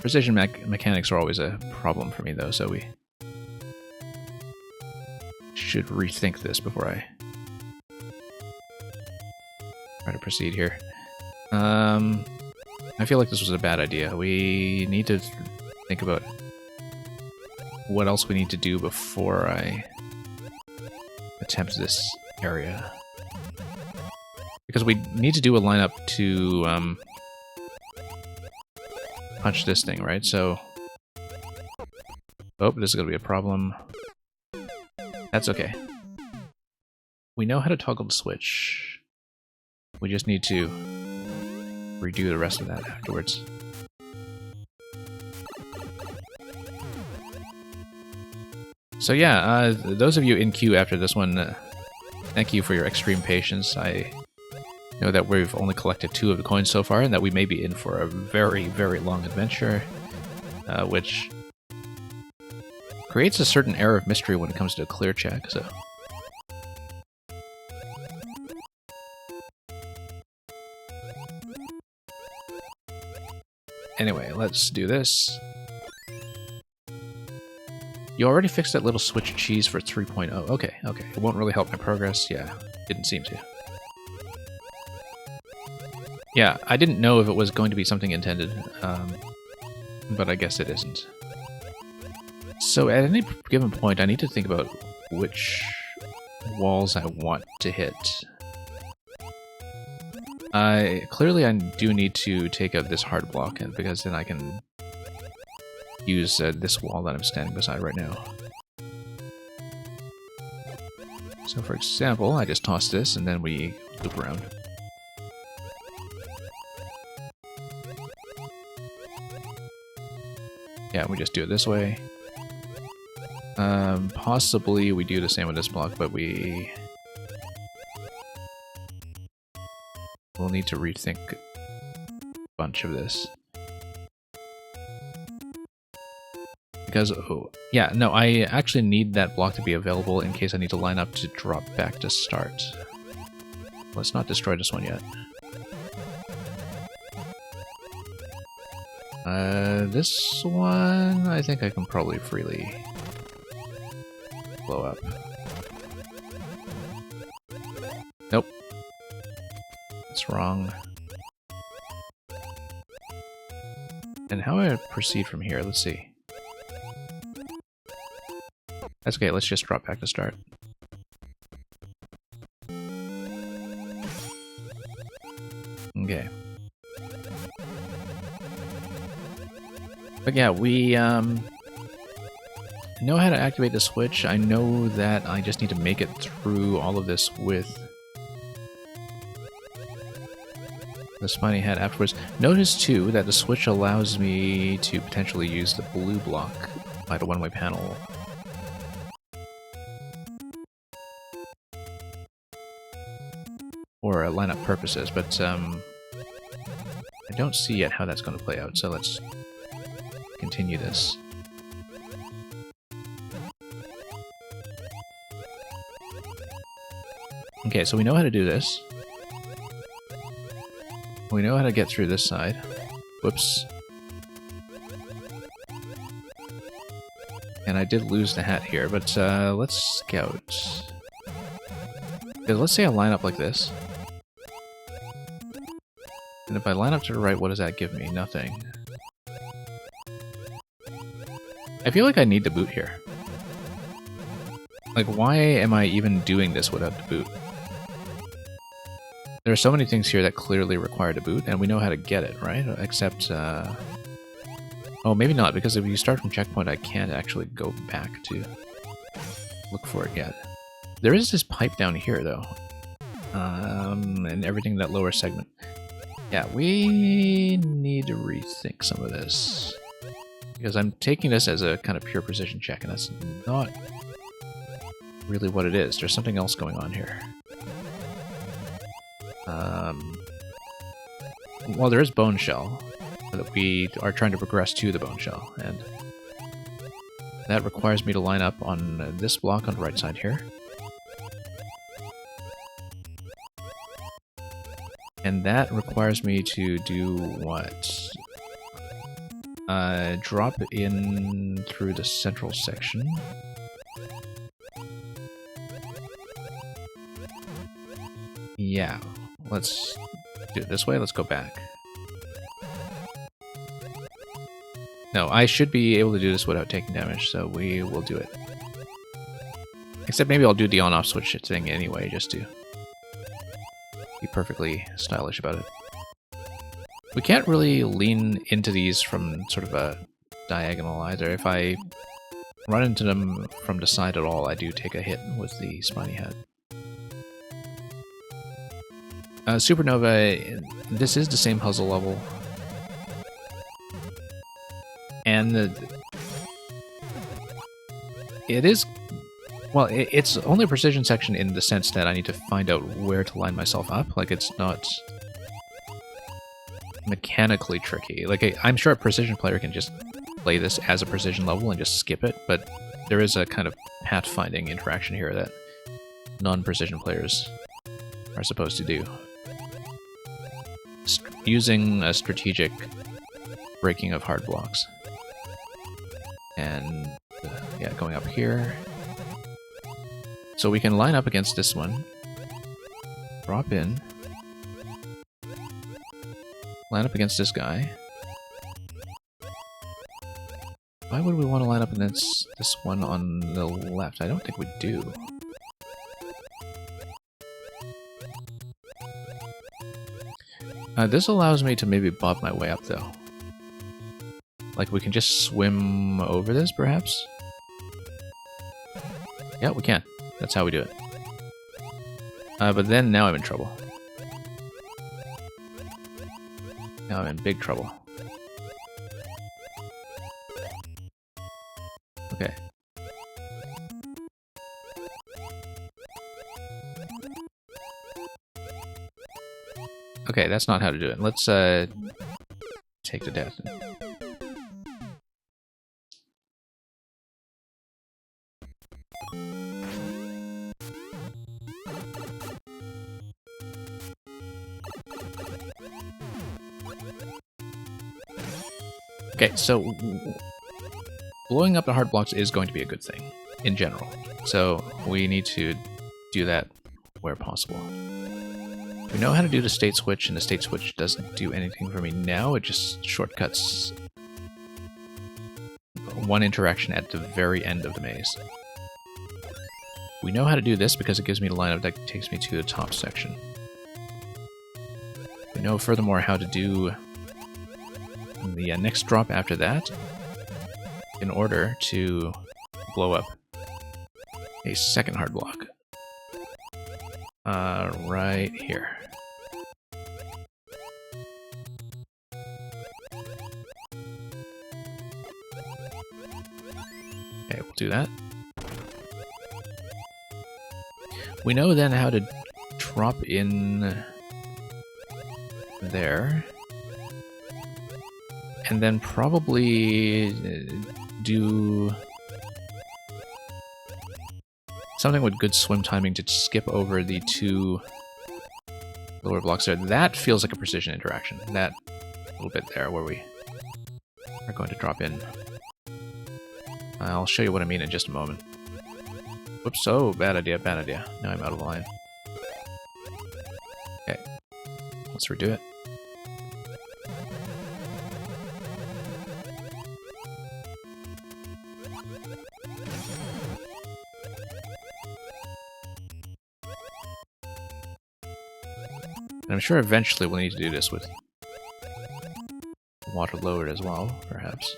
Precision mechanics are always a problem for me, though, so we should rethink this before I try to proceed here. I feel like this was a bad idea. We need to think about what else we need to do before I attempt this area. Because we need to do a lineup to punch this thing, right? So... Oh, this is going to be a problem. That's okay. We know how to toggle the switch. We just need to redo the rest of that afterwards. So yeah, those of you in queue after this one, thank you for your extreme patience. I know that we've only collected 2 of the coins so far, and that we may be in for a very, very long adventure, which creates a certain air of mystery when it comes to a clear check, so... Anyway, let's do this. You already fixed that little switch cheese for 3.0. Okay, okay. It won't really help my progress. Yeah, didn't seem to. Yeah, I didn't know if it was going to be something intended, but I guess it isn't. So at any given point, I need to think about which walls I want to hit. Clearly I do need to take out this hard block, because then I can use this wall that I'm standing beside right now. So for example, I just toss this and then we loop around. Yeah, we just do it this way. Possibly we do the same with this block, but we'll need to rethink a bunch of this. Because, oh, yeah, no, I actually need that block to be available in case I need to line up to drop back to start. Let's not destroy this one yet. This one, I think I can probably freely blow up. Nope. That's wrong. And how do I proceed from here? Let's see. That's okay, let's just drop back to start. Okay. But yeah, we know how to activate the switch. I know that I just need to make it through all of this with the spiny head afterwards. Notice too that the switch allows me to potentially use the blue block by the one-way panel. For lineup purposes, but I don't see yet how that's going to play out, so let's continue this. Okay, so we know how to do this. We know how to get through this side. Whoops. And I did lose the hat here, but let's scout. Okay, let's say I line up like this. And if I line up to the right, what does that give me? Nothing. I feel like I need the boot here. Like, why am I even doing this without the boot? There are so many things here that clearly require the boot, and we know how to get it, right? Except, oh, maybe not, because if you start from checkpoint, I can't actually go back to look for it yet. There is this pipe down here, though. And everything in that lower segment. Yeah, we need to rethink some of this. Because I'm taking this as a kind of pure precision check, and that's not really what it is. There's something else going on here. Well, there is Bone Shell, that we are trying to progress to the Bone Shell, and that requires me to line up on this block on the right side here. And that requires me to do what? Drop in through the central section. Yeah, let's do it this way. Let's go back. No, I should be able to do this without taking damage, so we will do it. Except maybe I'll do the on-off switch thing anyway, just to be perfectly stylish about it. We can't really lean into these from sort of a diagonal either. If I run into them from the side at all, I do take a hit with the spiny head. Supernova, this is the same puzzle level. And it is, well, it's only a precision section in the sense that I need to find out where to line myself up. Like, it's not mechanically tricky. Like, I'm sure a precision player can just play this as a precision level and just skip it, but there is a kind of pathfinding interaction here that non-precision players are supposed to do. Using a strategic breaking of hard blocks. And yeah, going up here. So we can line up against this one. Drop in. Line up against this guy. Why would we want to line up against this one on the left? I don't think we do. This allows me to maybe bob my way up, though. Like, we can just swim over this, perhaps? Yeah, we can. That's how we do it. But then, now I'm in trouble. Now I'm in big trouble. Okay. Okay, that's not how to do it. Let's, take the death. Okay, so blowing up the hard blocks is going to be a good thing, in general. So we need to do that where possible. We know how to do the state switch, and the state switch doesn't do anything for me now. It just shortcuts one interaction at the very end of the maze. We know how to do this because it gives me the lineup that takes me to the top section. We know furthermore how to do the next drop after that in order to blow up a second hard block. Right here. Okay, we'll do that. We know then how to drop in there. And then probably do something with good swim timing to skip over the two lower blocks there. That feels like a precision interaction. That little bit there where we are going to drop in. I'll show you what I mean in just a moment. Whoops, oh, bad idea, bad idea. Now I'm out of line. Okay, let's redo it. And I'm sure eventually we'll need to do this with water lowered as well, perhaps.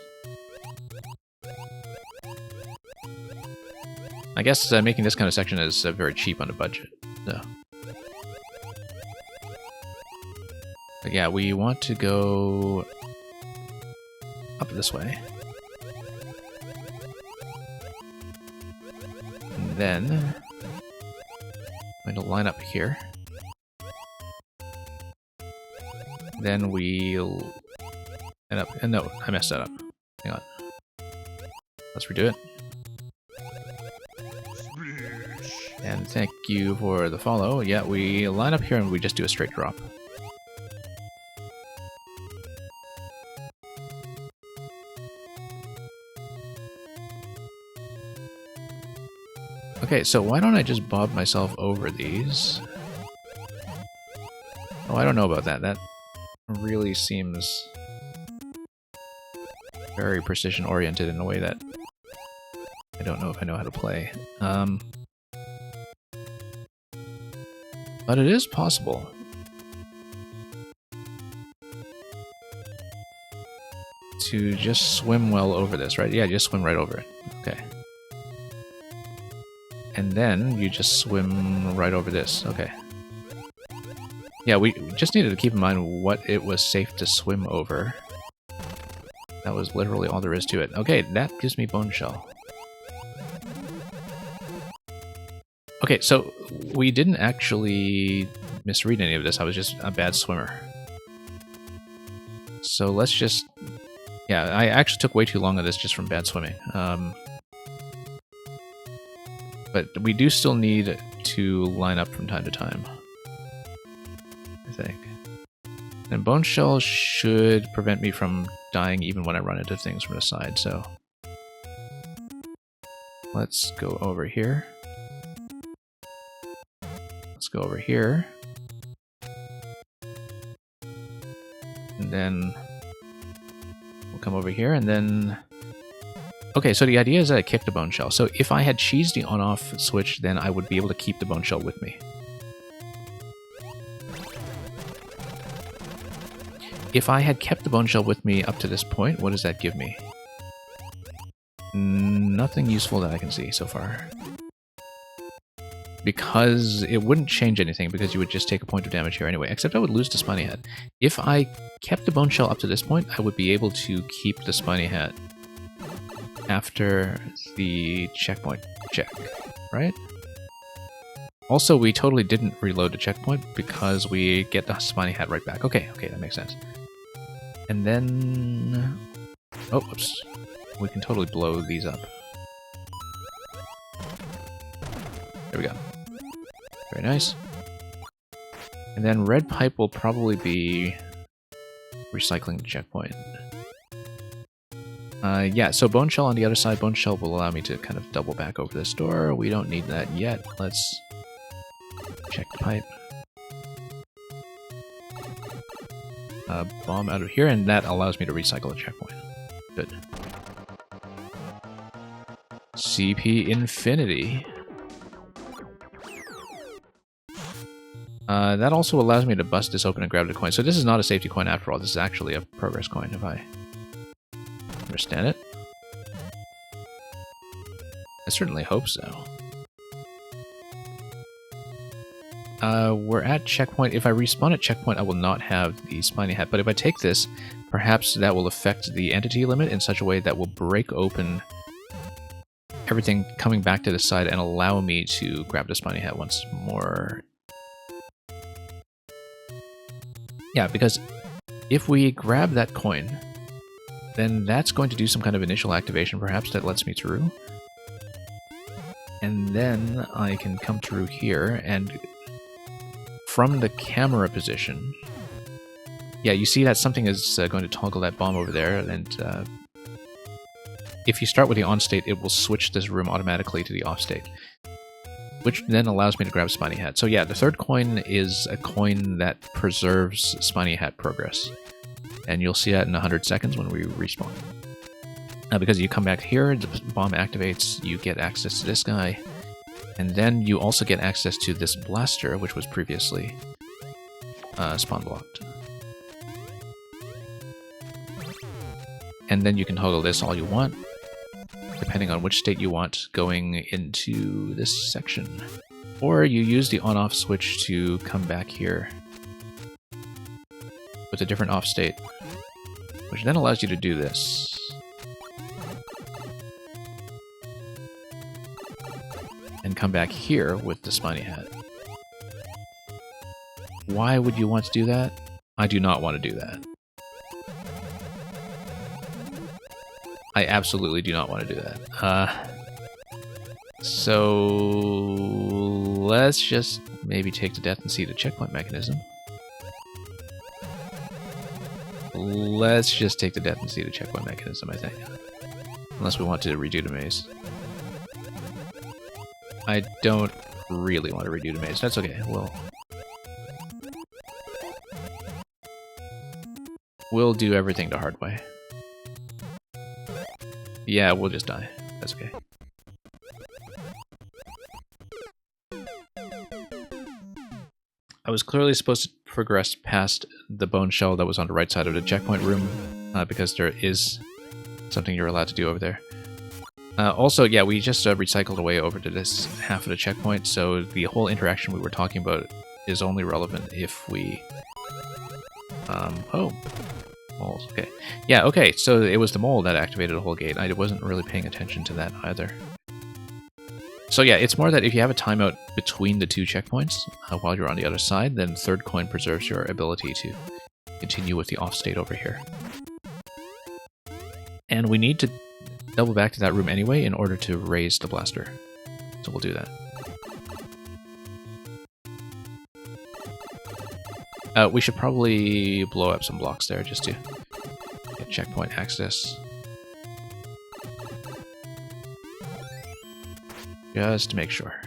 I guess making this kind of section is very cheap on a budget, so. But yeah, we want to go up this way. And then I'm going to line up here. Then we'll end up, and no, I messed that up. Hang on. Let's redo it. And thank you for the follow. Yeah, we line up here and we just do a straight drop. Okay, so why don't I just bob myself over these? Oh, I don't know about that. That really seems very precision oriented in a way that I don't know if I know how to play. But it is possible. To just swim well over this, right? Yeah, just swim right over it. Okay. And then you just swim right over this. Okay. Yeah, we just needed to keep in mind what it was safe to swim over. That was literally all there is to it. Okay, that gives me bone shell. Okay, so we didn't actually misread any of this. I was just a bad swimmer. So let's just... Yeah, I actually took way too long on this just from bad swimming. But we do still need to line up from time to time, I think. And bone shell should prevent me from dying even when I run into things from the side, so... Let's go over here. Let's go over here. And then we'll come over here, and then... Okay, so the idea is that I kick the bone shell. So if I had cheesed the on-off switch, then I would be able to keep the bone shell with me. If I had kept the bone shell with me up to this point, what does that give me? Nothing useful that I can see so far. Because it wouldn't change anything, because you would just take a point of damage here anyway, except I would lose the spiny head. If I kept the bone shell up to this point, I would be able to keep the spiny head after the checkpoint check, right? Also, we totally didn't reload the checkpoint because we get the spiny hat right back. Okay, that makes sense. And then... Oh, oops. We can totally blow these up. There we go. Very nice. And then red pipe will probably be recycling the checkpoint. Yeah, so bone shell on the other side. Bone shell will allow me to kind of double back over this door. We don't need that yet. Let's check the pipe. Bomb out of here, and that allows me to recycle the checkpoint. Good. CP Infinity. That also allows me to bust this open and grab the coin. So this is not a safety coin after all. This is actually a progress coin, if I understand it. I certainly hope so. We're at checkpoint. If I respawn at checkpoint, I will not have the spiny hat. But if I take this, perhaps that will affect the entity limit in such a way that will break open everything coming back to the side and allow me to grab the spiny hat once more. Yeah, because if we grab that coin, then that's going to do some kind of initial activation, perhaps, that lets me through. And then I can come through here, and from the camera position... Yeah, you see that something is going to toggle that bomb over there, and if you start with the on state, it will switch this room automatically to the off state, which then allows me to grab Spiny Hat. So yeah, the third coin is a coin that preserves Spiny Hat progress. And you'll see that in 100 seconds when we respawn. Because you come back here, the bomb activates, you get access to this guy, and then you also get access to this blaster, which was previously spawn blocked. And then you can toggle this all you want, depending on which state you want going into this section. Or you use the on-off switch to come back here with a different off state, which then allows you to do this. And come back here with the Spiny Hat. Why would you want to do that? I do not want to do that. I absolutely do not want to do that. So let's just maybe take the death and see the checkpoint mechanism. Let's just take the death and see the checkpoint mechanism, I think. Unless we want to redo the maze. I don't really want to redo the maze. That's okay. We'll do everything the hard way. Yeah, we'll just die. That's okay. I was clearly supposed to progress past the bone shell that was on the right side of the checkpoint room, because there is something you're allowed to do over there. Also, yeah, we just recycled away over to this half of the checkpoint, so the whole interaction we were talking about is only relevant if we... oh. Moles, okay. Yeah, okay, so it was the mole that activated the whole gate. I wasn't really paying attention to that either. So yeah, it's more that if you have a timeout between the two checkpoints while you're on the other side, then third coin preserves your ability to continue with the off state over here. And we need to double back to that room anyway in order to raise the blaster. So we'll do that. We should probably blow up some blocks there just to get checkpoint access. Just to make sure.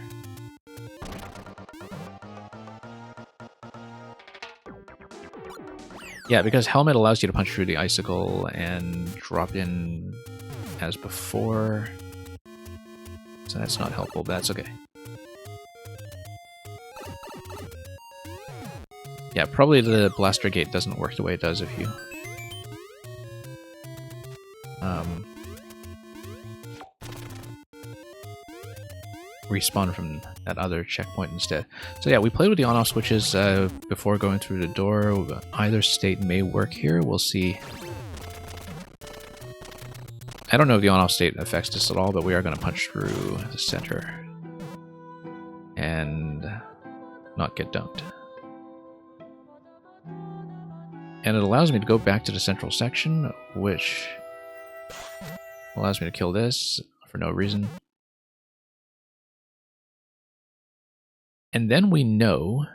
Yeah, because helmet allows you to punch through the icicle and drop in as before. So that's not helpful, but that's okay. Yeah, probably the blaster gate doesn't work the way it does if you... respawn from that other checkpoint instead. So yeah, we played with the on-off switches before going through the door. Either state may work here. We'll see. I don't know if the on-off state affects this at all, but we are going to punch through the center and not get dunked. And it allows me to go back to the central section, which allows me to kill this for no reason. And then we know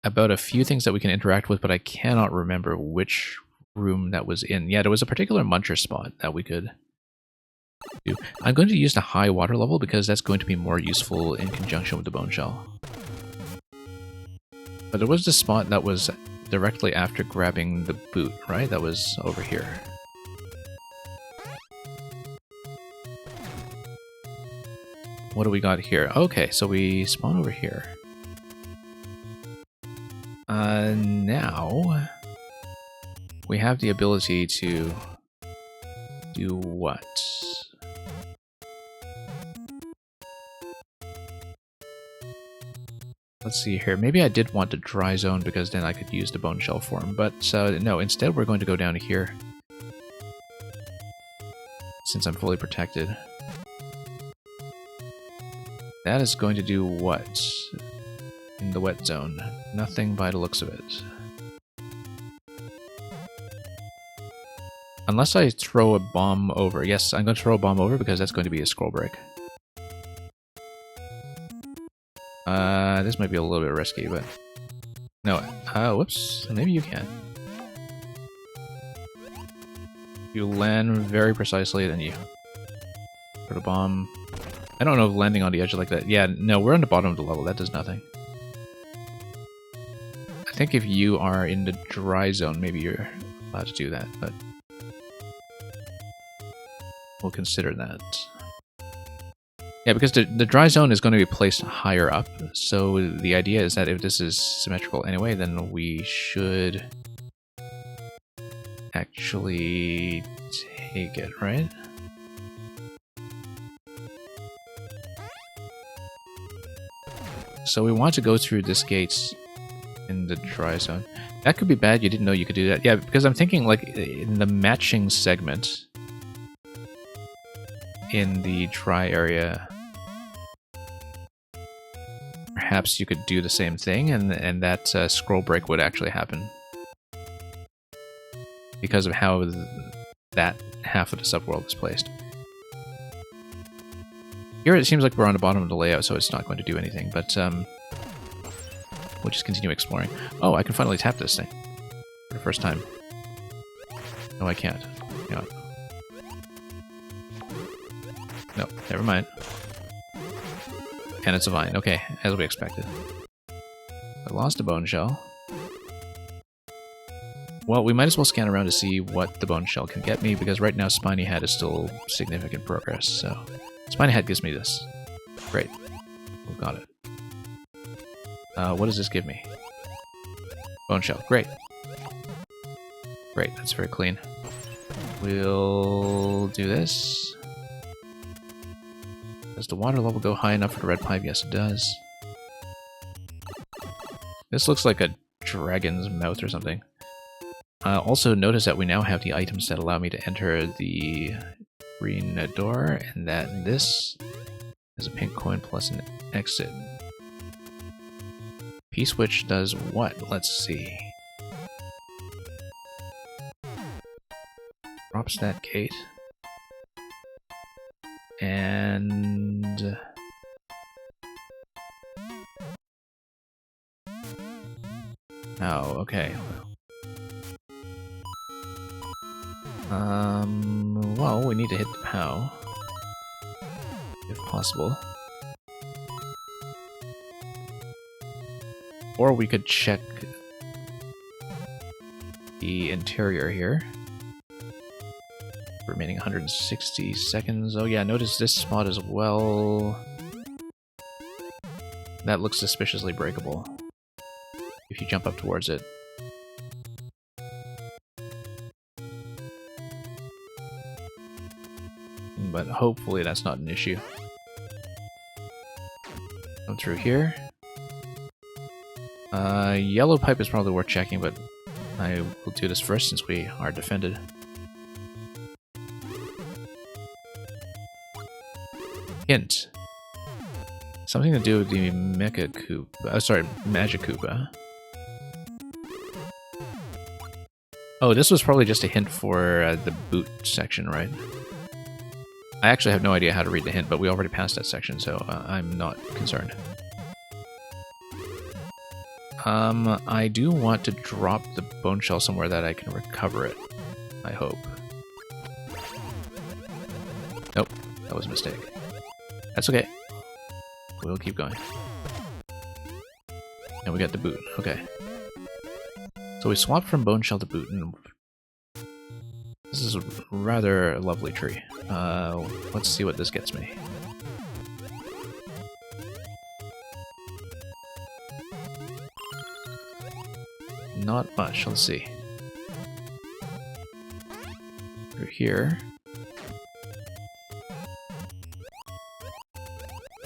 about a few things that we can interact with, but I cannot remember which room that was in. Yeah, there was a particular muncher spot that we could do. I'm going to use the high water level because that's going to be more useful in conjunction with the bone shell. But there was this spot that was directly after grabbing the boot, right? That was over here. What do we got here? Okay, so we spawn over here. Now we have the ability to do what? Let's see here. Maybe I did want to dry zone because then I could use the bone shell form, but no, instead we're going to go down here since I'm fully protected. That is going to do what in the wet zone? Nothing by the looks of it. Unless I throw a bomb over. Yes, I'm going to throw a bomb over because that's going to be a scroll break. This might be a little bit risky, but... No, whoops. Maybe you can. You land very precisely, then you put a bomb. I don't know if landing on the edge like that... Yeah, no, we're on the bottom of the level. That does nothing. I think if you are in the dry zone, maybe you're allowed to do that, but... we'll consider that. Yeah, because the dry zone is going to be placed higher up, so the idea is that if this is symmetrical anyway, then we should actually take it, right? So we want to go through this gate in the dry zone. That could be bad, you didn't know you could do that. Yeah, because I'm thinking like in the matching segment in the dry area, perhaps you could do the same thing and that scroll break would actually happen. Because of how that half of the subworld is placed. Here it seems like we're on the bottom of the layout, so it's not going to do anything, but we'll just continue exploring. Oh, I can finally tap this thing. For the first time. No, I can't. Hang on. No, never mind. And it's a vine. Okay, as we expected. I lost a bone shell. Well, we might as well scan around to see what the bone shell can get me, because right now Spiny Head is still significant progress, so... Spiny Head gives me this. Great. We've got it. What does this give me? Bone shell. Great. Great, that's very clean. We'll do this. Does the water level go high enough for the red pipe? Yes, it does. This looks like a dragon's mouth or something. Also, notice that we now have the items that allow me to enter the green door, and that this is a pink coin plus an exit. P-switch does what? Let's see. Drops that gate. And... oh, okay. Well, we need to hit the POW. If possible. Or we could check the interior here. Remaining 160 seconds. Oh yeah, notice this spot as well. That looks suspiciously breakable. If you jump up towards it. But hopefully that's not an issue. Come through here. Yellow pipe is probably worth checking, but I will do this first since we are defended. Hint. Something to do with the Mecha Koopa. Sorry, Magic Koopa. Oh, this was probably just a hint for the boot section, right? I actually have no idea how to read the hint, but we already passed that section, so I'm not concerned. I do want to drop the bone shell somewhere that I can recover it. I hope. Nope, that was a mistake. That's okay. We'll keep going. And we got the boot. Okay. So we swapped from bone shell to boot, and this is a rather lovely tree. Let's see what this gets me. Not much. Let's see. Through here.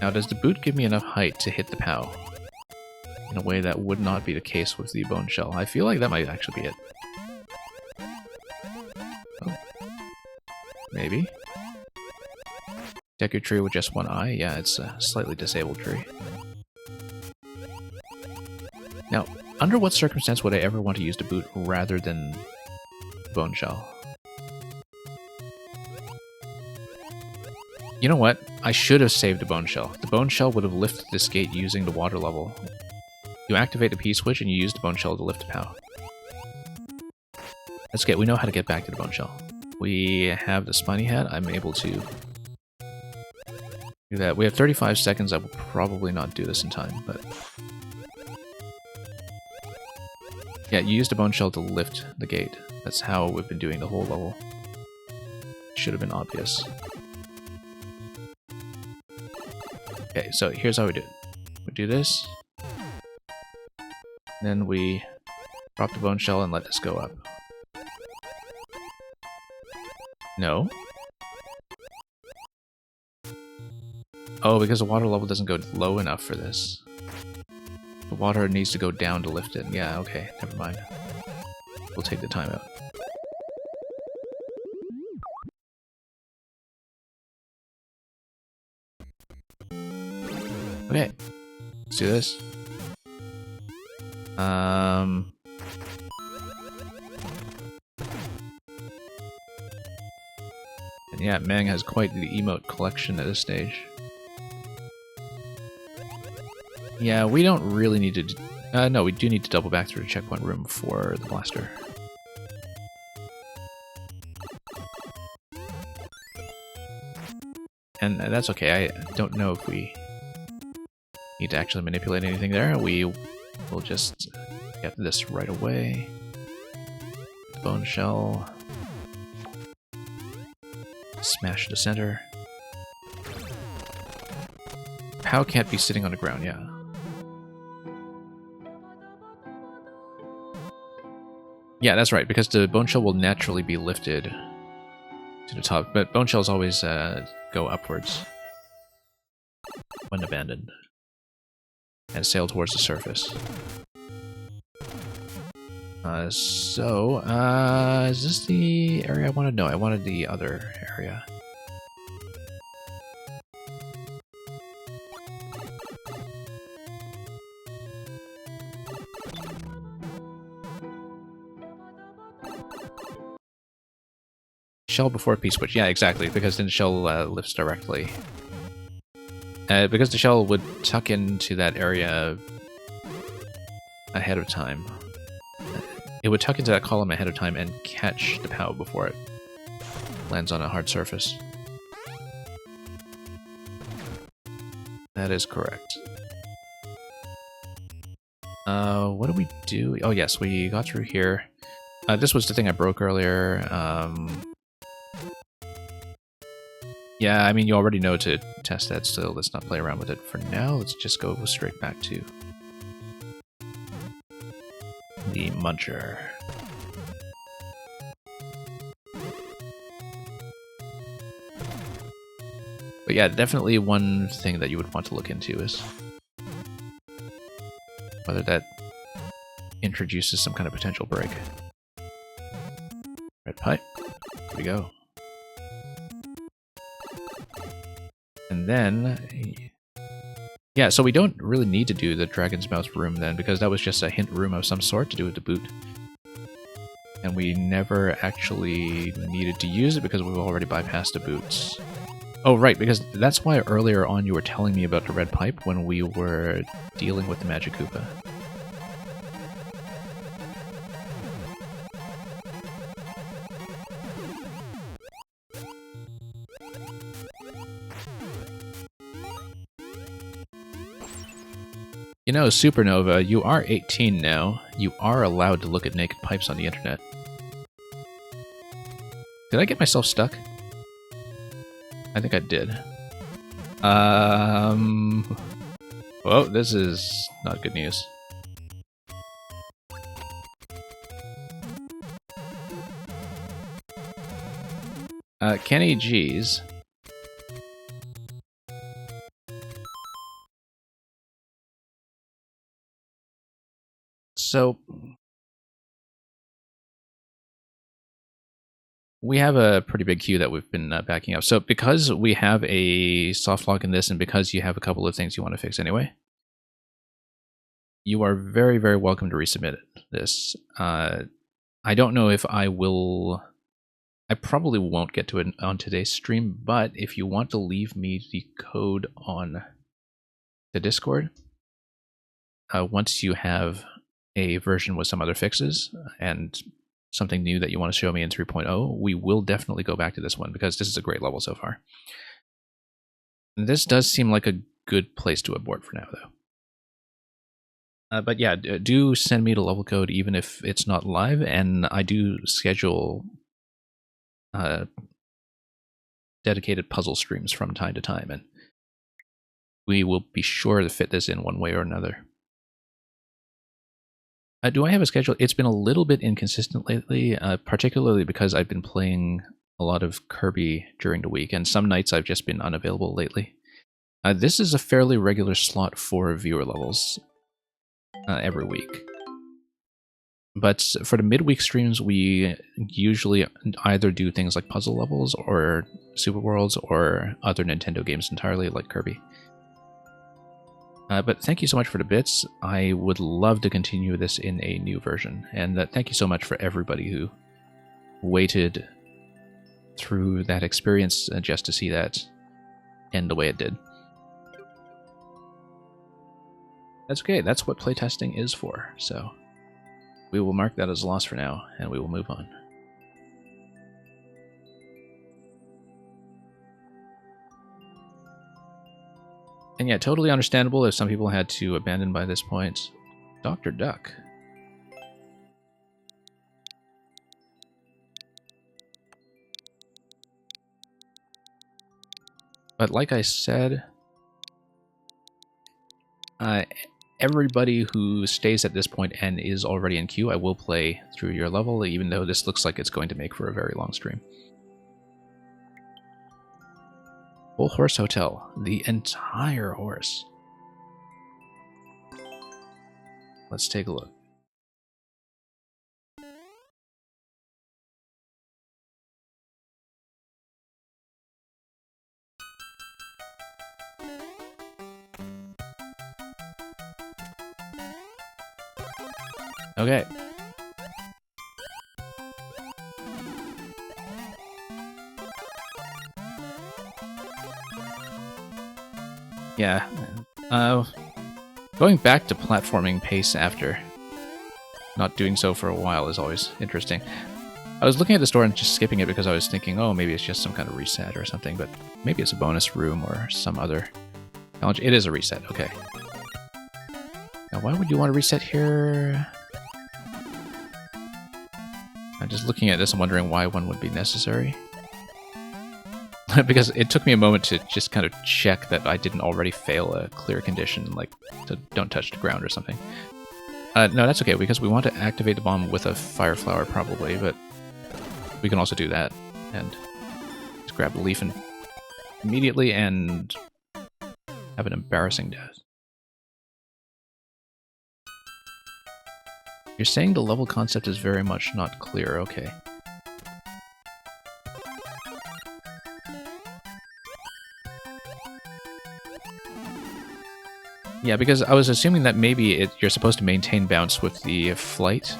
Now, does the boot give me enough height to hit the POW? In a way that would not be the case with the bone shell. I feel like that might actually be it. Oh. Maybe. Deku tree with just one eye? Yeah, it's a slightly disabled tree. Now, under what circumstance would I ever want to use the boot rather than bone shell? You know what? I should have saved the bone shell. The bone shell would have lifted this gate using the water level. You activate the P-switch and you use the bone shell to lift the POW. That's okay, we know how to get back to the bone shell. We have the spiny head, I'm able to do that. We have 35 seconds, I will probably not do this in time, but... yeah, you use the bone shell to lift the gate. That's how we've been doing the whole level. Should have been obvious. Okay, so here's how we do it. We do this. Then we drop the bone shell and let this go up. No. Oh, because the water level doesn't go low enough for this. The water needs to go down to lift it. Yeah, okay, never mind. We'll take the time out. Okay, let's do this. And yeah, Mang has quite the emote collection at this stage. Yeah, we don't really need to... no, we do need to double back through the checkpoint room for the blaster. And that's okay, I don't know if we need to actually manipulate anything there. We will just get this right away. the bone shell. Smash the center. How can't be sitting on the ground, yeah. Yeah, that's right, because the bone shell will naturally be lifted to the top, but bone shells always go upwards when abandoned and sail towards the surface. Is this the area I wanted? No, I wanted the other area. Shell before P-switch. Yeah, exactly, because then the shell lifts directly. Because the shell would tuck into that area ahead of time. It would tuck into that column ahead of time and catch the POW before it lands on a hard surface. That is correct. What do we do? Oh yes, we got through here. This was the thing I broke earlier. Yeah, I mean, you already know to test that still. Let's not play around with it for now. Let's just go straight back to the Muncher. But yeah, definitely one thing that you would want to look into is whether that introduces some kind of potential break. Red pipe. Here we go. And then, yeah, so we don't really need to do the Dragon's Mouth room then, because that was just a hint room of some sort to do with the boot. And we never actually needed to use it because we've already bypassed the boots. Oh, right, because that's why earlier on you were telling me about the red pipe when we were dealing with the Magic Koopa. You know, Supernova, you are 18 now. You are allowed to look at naked pipes on the internet. Did I get myself stuck? I think I did. Whoa, this is not good news. Kenny G's. So, we have a pretty big queue that we've been backing up. So because we have a soft lock in this and because you have a couple of things you want to fix anyway, you are very, very welcome to resubmit this. I don't know if I will... I probably won't get to it on today's stream, but if you want to leave me the code on the Discord, once you have a version with some other fixes and something new that you want to show me in 3.0, we will definitely go back to this one because this is a great level so far. This does seem like a good place to abort for now, though. But yeah, do send me the level code even if it's not live, and I do schedule dedicated puzzle streams from time to time, and we will be sure to fit this in one way or another. Do I have a schedule? It's been a little bit inconsistent lately, particularly because I've been playing a lot of Kirby during the week, and some nights I've just been unavailable lately. This is a fairly regular slot for viewer levels every week. But for the midweek streams, we usually either do things like puzzle levels or Super Worlds or other Nintendo games entirely, like Kirby. But thank you so much for the bits. I would love to continue this in a new version. And thank you so much for everybody who waited through that experience just to see that end the way it did. That's okay. That's what playtesting is for. So we will mark that as a loss for now, and we will move on. And yeah, totally understandable if some people had to abandon by this point. Dr. Duck. But like I said, everybody who stays at this point and is already in queue, I will play through your level, even though this looks like it's going to make for a very long stream. Full Horse Hotel. The entire horse. Let's take a look. Okay. Yeah. Going back to platforming pace after not doing so for a while is always interesting. I was looking at the store and just skipping it because I was thinking, oh, maybe it's just some kind of reset or something, but maybe it's a bonus room or some other challenge. It is a reset, okay. Now, why would you want to reset here? I'm just looking at this and wondering why one would be necessary. Because it took me a moment to just kind of check that I didn't already fail a clear condition, like to don't touch the ground or something. No, that's okay, because we want to activate the bomb with a fire flower probably, but we can also do that and just grab the leaf and immediately and have an embarrassing death. You're saying the level concept is very much not clear, okay. Yeah, because I was assuming that maybe you're supposed to maintain bounce with the flight,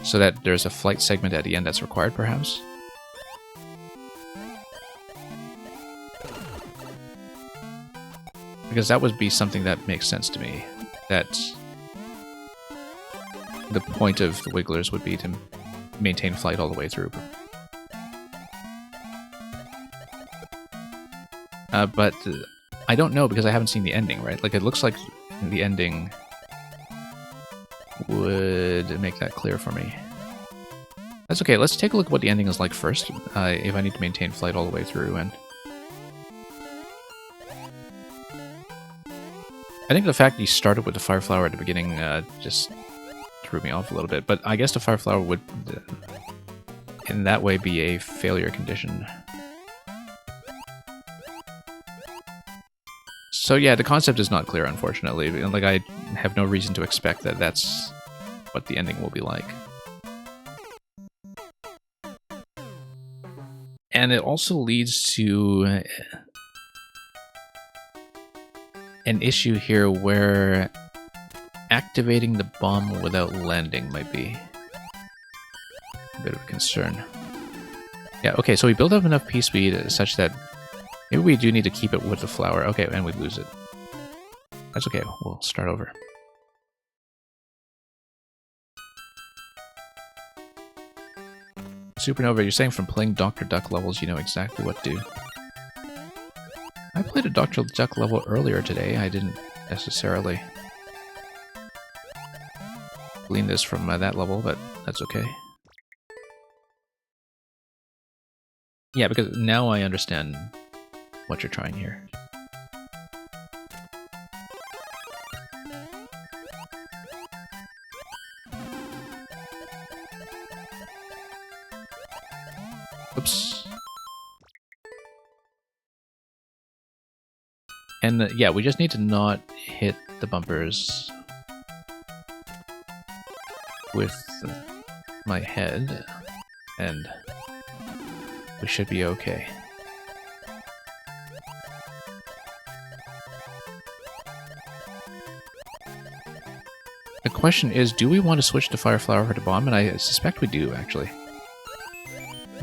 so that there's a flight segment at the end that's required, perhaps? Because that would be something that makes sense to me, that the point of the Wigglers would be to maintain flight all the way through. But I don't know because I haven't seen the ending, right? Like, it looks like the ending would make that clear for me. That's okay, let's take a look at what the ending is like first, if I need to maintain flight all the way through, and I think the fact that you started with the Fire Flower at the beginning just threw me off a little bit, but I guess the Fire Flower would, in that way, be a failure condition. So yeah, the concept is not clear, unfortunately. Like, I have no reason to expect that that's what the ending will be like. And it also leads to an issue here where activating the bomb without landing might be a bit of a concern. Yeah, okay, so we build up enough P-speed such that maybe we do need to keep it with the flower. Okay, and we lose it. That's okay, we'll start over. Supernova, you're saying from playing Dr. Duck levels you know exactly what to do. I played a Dr. Duck level earlier today. I didn't necessarily glean this from that level, but that's okay. Yeah, because now I understand what you're trying here. Oops. And yeah, we just need to not hit the bumpers with my head, and we should be okay. The question is, do we want to switch to Fire Flower to bomb? And I suspect we do, actually.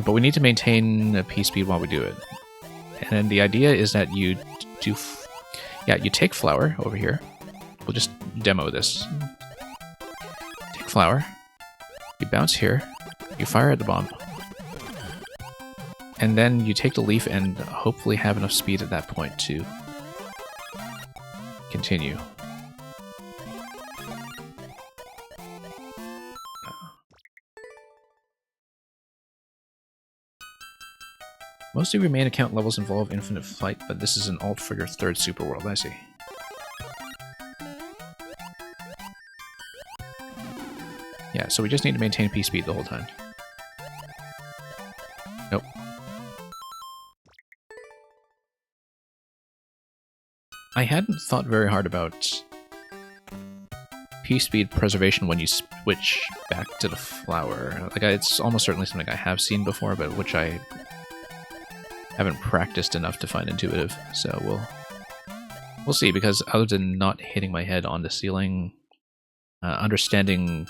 But we need to maintain P-speed while we do it. And then the idea is that you do... yeah, you take Flower over here. We'll just demo this. Take Flower. You bounce here. You fire at the bomb. And then you take the leaf and hopefully have enough speed at that point to continue. Most of your main account levels involve infinite flight, but this is an alt for your third super world, I see. Yeah, so we just need to maintain P-speed the whole time. Nope. I hadn't thought very hard about P-speed preservation when you switch back to the flower. Like, it's almost certainly something I have seen before, but which I haven't practiced enough to find intuitive. So we'll see, because other than not hitting my head on the ceiling, understanding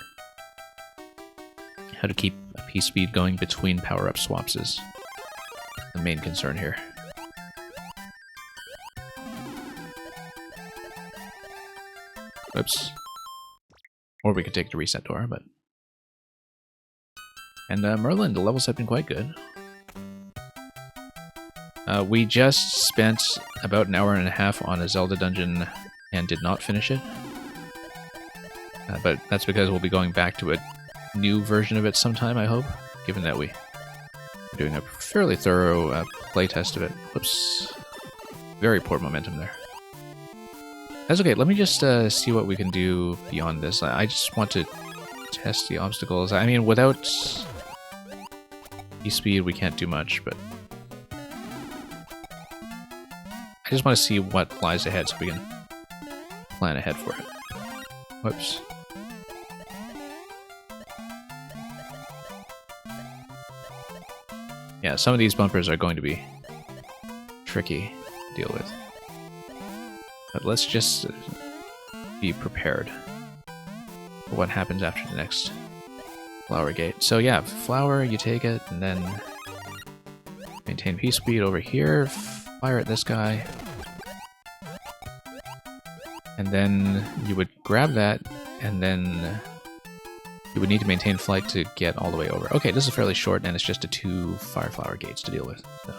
how to keep P-speed going between power-up swaps is the main concern here. Oops. Or we could take the reset door, but... And Merlin, the levels have been quite good. We just spent about an hour and a half on a Zelda dungeon and did not finish it. But that's because we'll be going back to a new version of it sometime, I hope, given that we're doing a fairly thorough playtest of it. Whoops. Very poor momentum there. That's okay, let me just see what we can do beyond this. I just want to test the obstacles. I mean, without E-speed we can't do much, but I just want to see what lies ahead so we can plan ahead for it. Whoops. Yeah, some of these bumpers are going to be tricky to deal with. But let's just be prepared for what happens after the next flower gate. So yeah, flower, you take it, and then maintain P-speed over here, fire at this guy, and then you would grab that, and then you would need to maintain flight to get all the way over. Okay, this is fairly short, and it's just the 2 fire flower gates to deal with. So.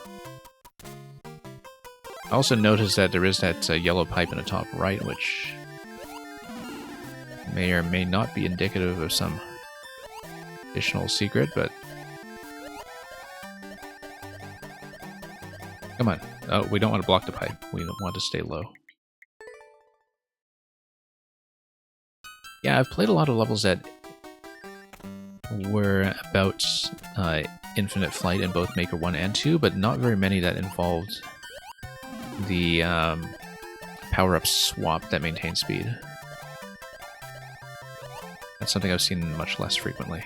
I also noticed that there is that yellow pipe in the top right, which may or may not be indicative of some additional secret, but... Come on. Oh, we don't want to block the pipe. We don't want to stay low. Yeah, I've played a lot of levels that were about infinite flight in both Maker 1 and 2, but not very many that involved the power-up swap that maintains speed. That's something I've seen much less frequently.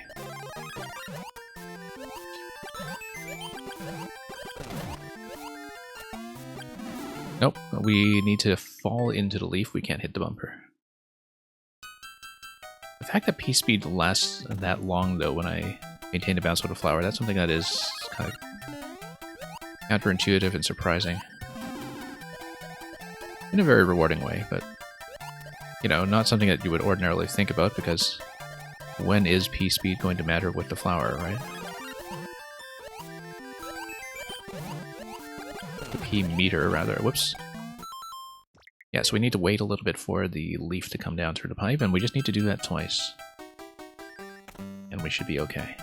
Nope, we need to fall into the leaf, we can't hit the bumper. The fact that P-speed lasts that long, though, when I maintain the bounce with a flower, that's something that is kind of counterintuitive and surprising. In a very rewarding way, but, you know, not something that you would ordinarily think about, because when is P-speed going to matter with the flower, right? The P-meter, rather. Whoops. Yeah, so we need to wait a little bit for the leaf to come down through the pipe, and we just need to do that twice. And we should be okay.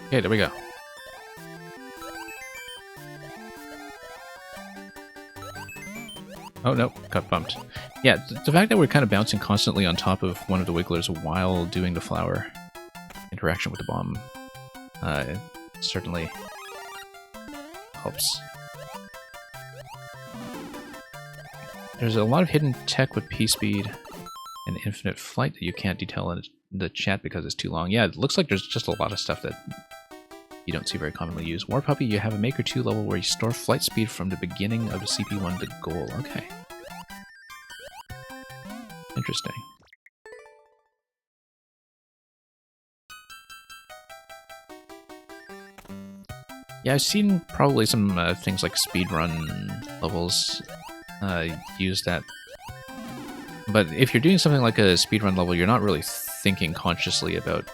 Okay, there we go. Oh no, got bumped. Yeah, the fact that we're kind of bouncing constantly on top of one of the wigglers while doing the flower interaction with the bomb certainly helps. There's a lot of hidden tech with P-speed and infinite flight that you can't detail in the chat because it's too long. Yeah, it looks like there's just a lot of stuff that you don't see very commonly used. War Puppy, you have a Maker 2 level where you store flight speed from the beginning of the CP1 to goal. Okay. Interesting. Yeah, I've seen probably some things like speedrun levels use that. But if you're doing something like a speedrun level, you're not really thinking consciously about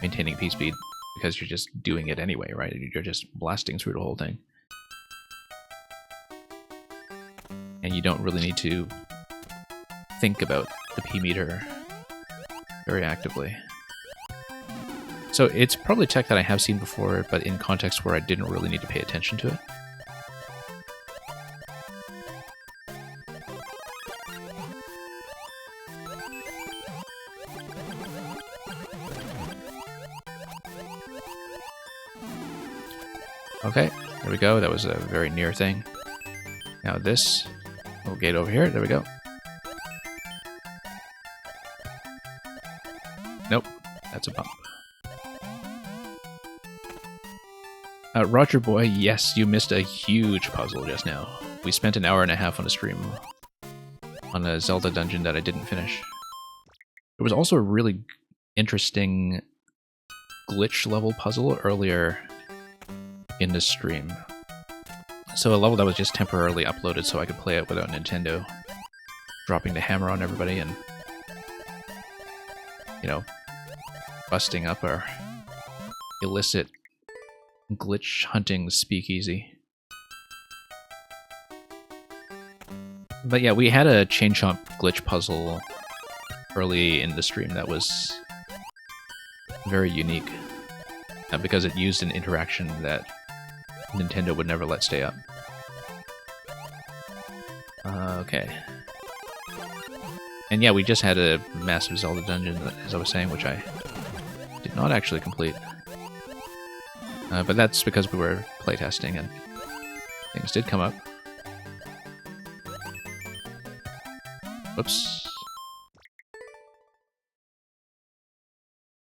maintaining P-speed because you're just doing it anyway, right? You're just blasting through the whole thing. And you don't really need to think about the P-meter very actively. So it's probably tech that I have seen before, but in contexts where I didn't really need to pay attention to it. Okay, there we go. That was a very near thing. Now this little gate over here. There we go. Nope, that's a bump. Roger Boy, yes, you missed a huge puzzle just now. We spent an hour and a half on a stream on a Zelda dungeon that I didn't finish. There was also a really interesting glitch level puzzle earlier in the stream. So a level that was just temporarily uploaded so I could play it without Nintendo dropping the hammer on everybody and, you know, busting up our illicit glitch hunting speakeasy. But yeah, we had a Chain Chomp glitch puzzle early in the stream that was very unique because it used an interaction that Nintendo would never let stay up. Okay. And yeah, we just had a massive Zelda dungeon, as I was saying, which I did not actually complete. But that's because we were playtesting and things did come up. Whoops.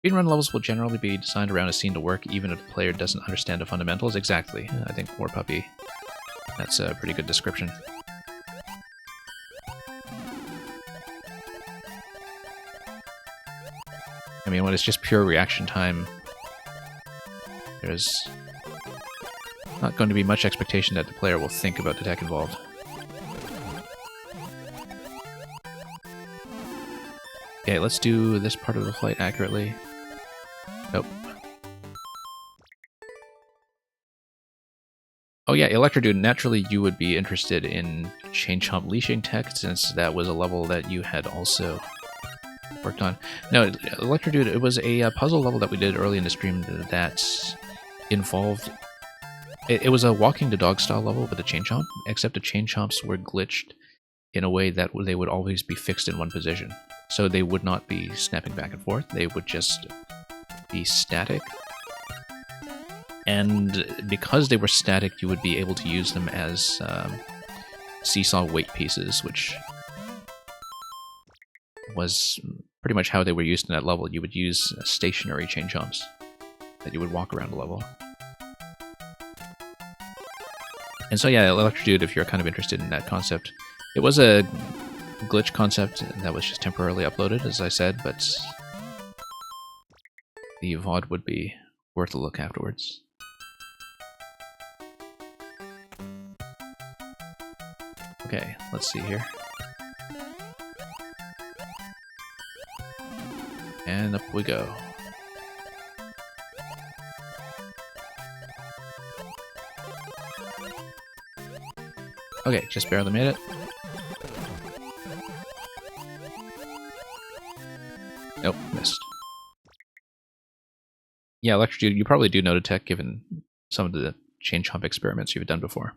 Speedrun levels will generally be designed around a scene to work, even if the player doesn't understand the fundamentals. Exactly. I think War Puppy, that's a pretty good description. I mean, when it's just pure reaction time, there's not going to be much expectation that the player will think about the tech involved. Okay, let's do this part of the flight accurately. Nope. Oh yeah, Electrodude, naturally you would be interested in Chain Chomp leashing tech, since that was a level that you had also worked on. No, Electrodude, it was a puzzle level that we did early in the stream that involved... It was a walking the dog style level with a Chain Chomp, except the Chain Chomps were glitched in a way that they would always be fixed in one position. So they would not be snapping back and forth, they would just be static. And because they were static, you would be able to use them as seesaw weight pieces, which was pretty much how they were used in that level. You would use stationary Chain Chomps that you would walk around the level. And so yeah, Electrodude, if you're kind of interested in that concept, it was a glitch concept that was just temporarily uploaded, as I said, but the VOD would be worth a look afterwards. Okay, let's see here. And up we go. Okay, just barely made it. Nope, missed. Yeah, Electrodude, you probably do know the tech given some of the Chain Chomp experiments you've done before.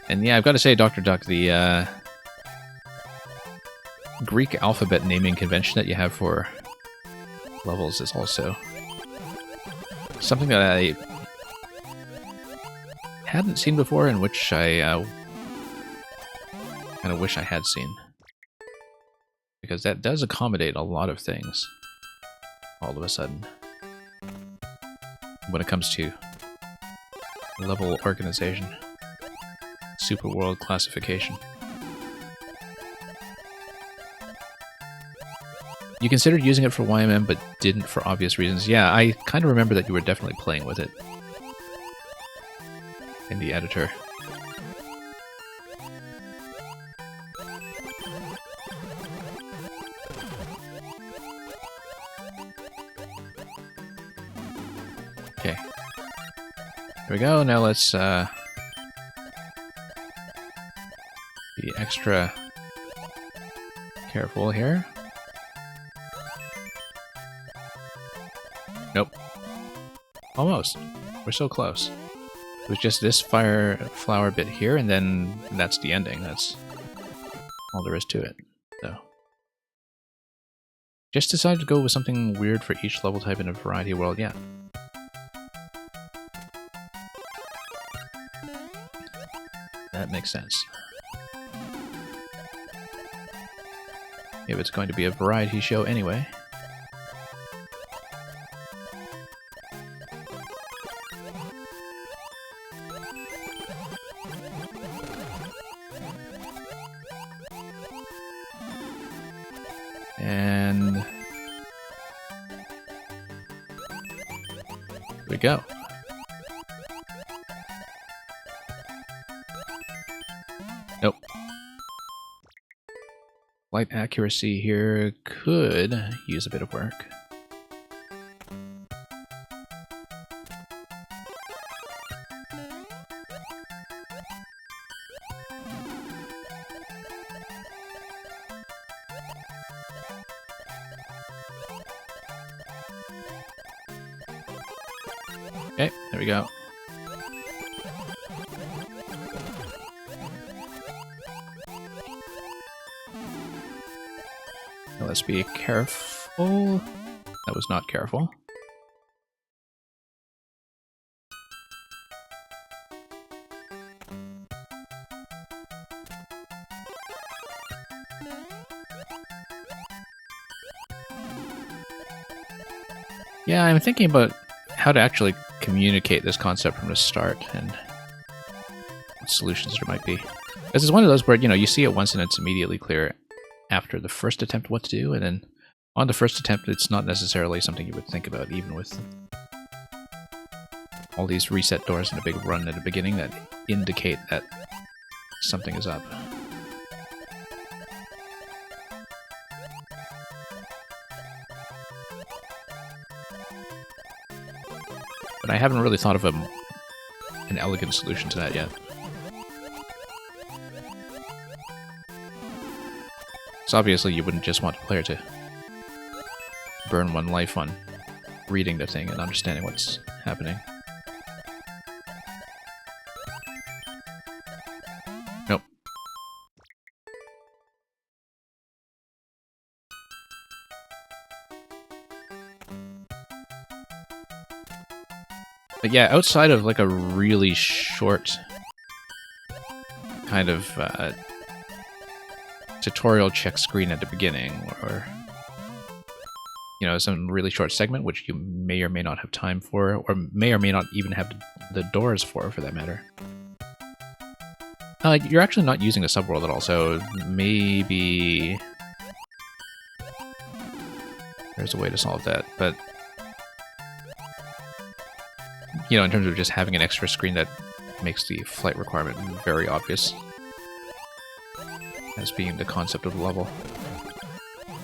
And yeah, I've got to say, Dr. Duck, the Greek alphabet naming convention that you have for levels is also something that I hadn't seen before, and which I kind of wish I had seen. Because that does accommodate a lot of things, all of a sudden, when it comes to level organization. Super world classification. You considered using it for YMM, but didn't for obvious reasons. Yeah, I kind of remember that you were definitely playing with it in the editor. Okay. Here we go. Now let's be extra careful here. Nope. Almost. We're so close. It was just this fire flower bit here, and then that's the ending. That's all there is to it. So, just decided to go with something weird for each level type in a variety world. Yeah. That makes sense. If it's going to be a variety show anyway. And here we go. Nope. Light accuracy here could use a bit of work. Okay, there we go. Now let's be careful. That was not careful. Yeah, I'm thinking about how to actually communicate this concept from the start and what solutions there might be. This is one of those where, you know, you see it once and it's immediately clear after the first attempt what to do, and then on the first attempt it's not necessarily something you would think about, even with all these reset doors and a big run at the beginning that indicate that something is up. But I haven't really thought of an elegant solution to that yet. So obviously you wouldn't just want the player to burn one life on reading the thing and understanding what's happening. Nope. But yeah, outside of like a really short kind of tutorial check screen at the beginning, or you know, some really short segment which you may or may not have time for, or may or may not even have the doors for that matter. You're actually not using a subworld at all, so maybe there's a way to solve that, but you know, in terms of just having an extra screen that makes the flight requirement very obvious as being the concept of the level.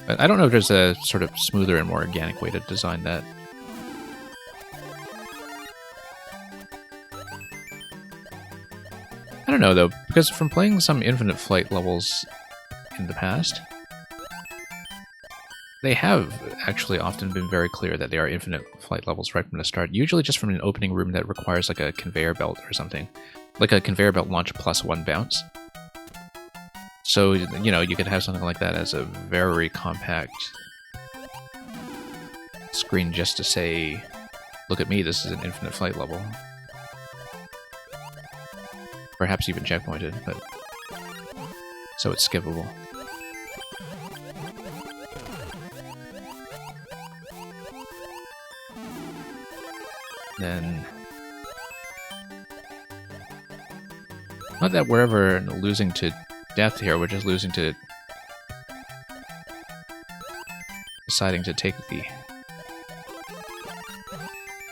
But I don't know if there's a sort of smoother and more organic way to design that. I don't know though, because from playing some Infinite Flight levels in the past, they have actually often been very clear that they are Infinite Flight levels right from the start, usually just from an opening room that requires like a conveyor belt or something. Like a conveyor belt launch plus one bounce. So, you know, you could have something like that as a very compact screen just to say, look at me, this is an Infinite Flight level. Perhaps even checkpointed, but so it's skippable. Then, not that we're ever losing to death here, we're just losing to deciding to take the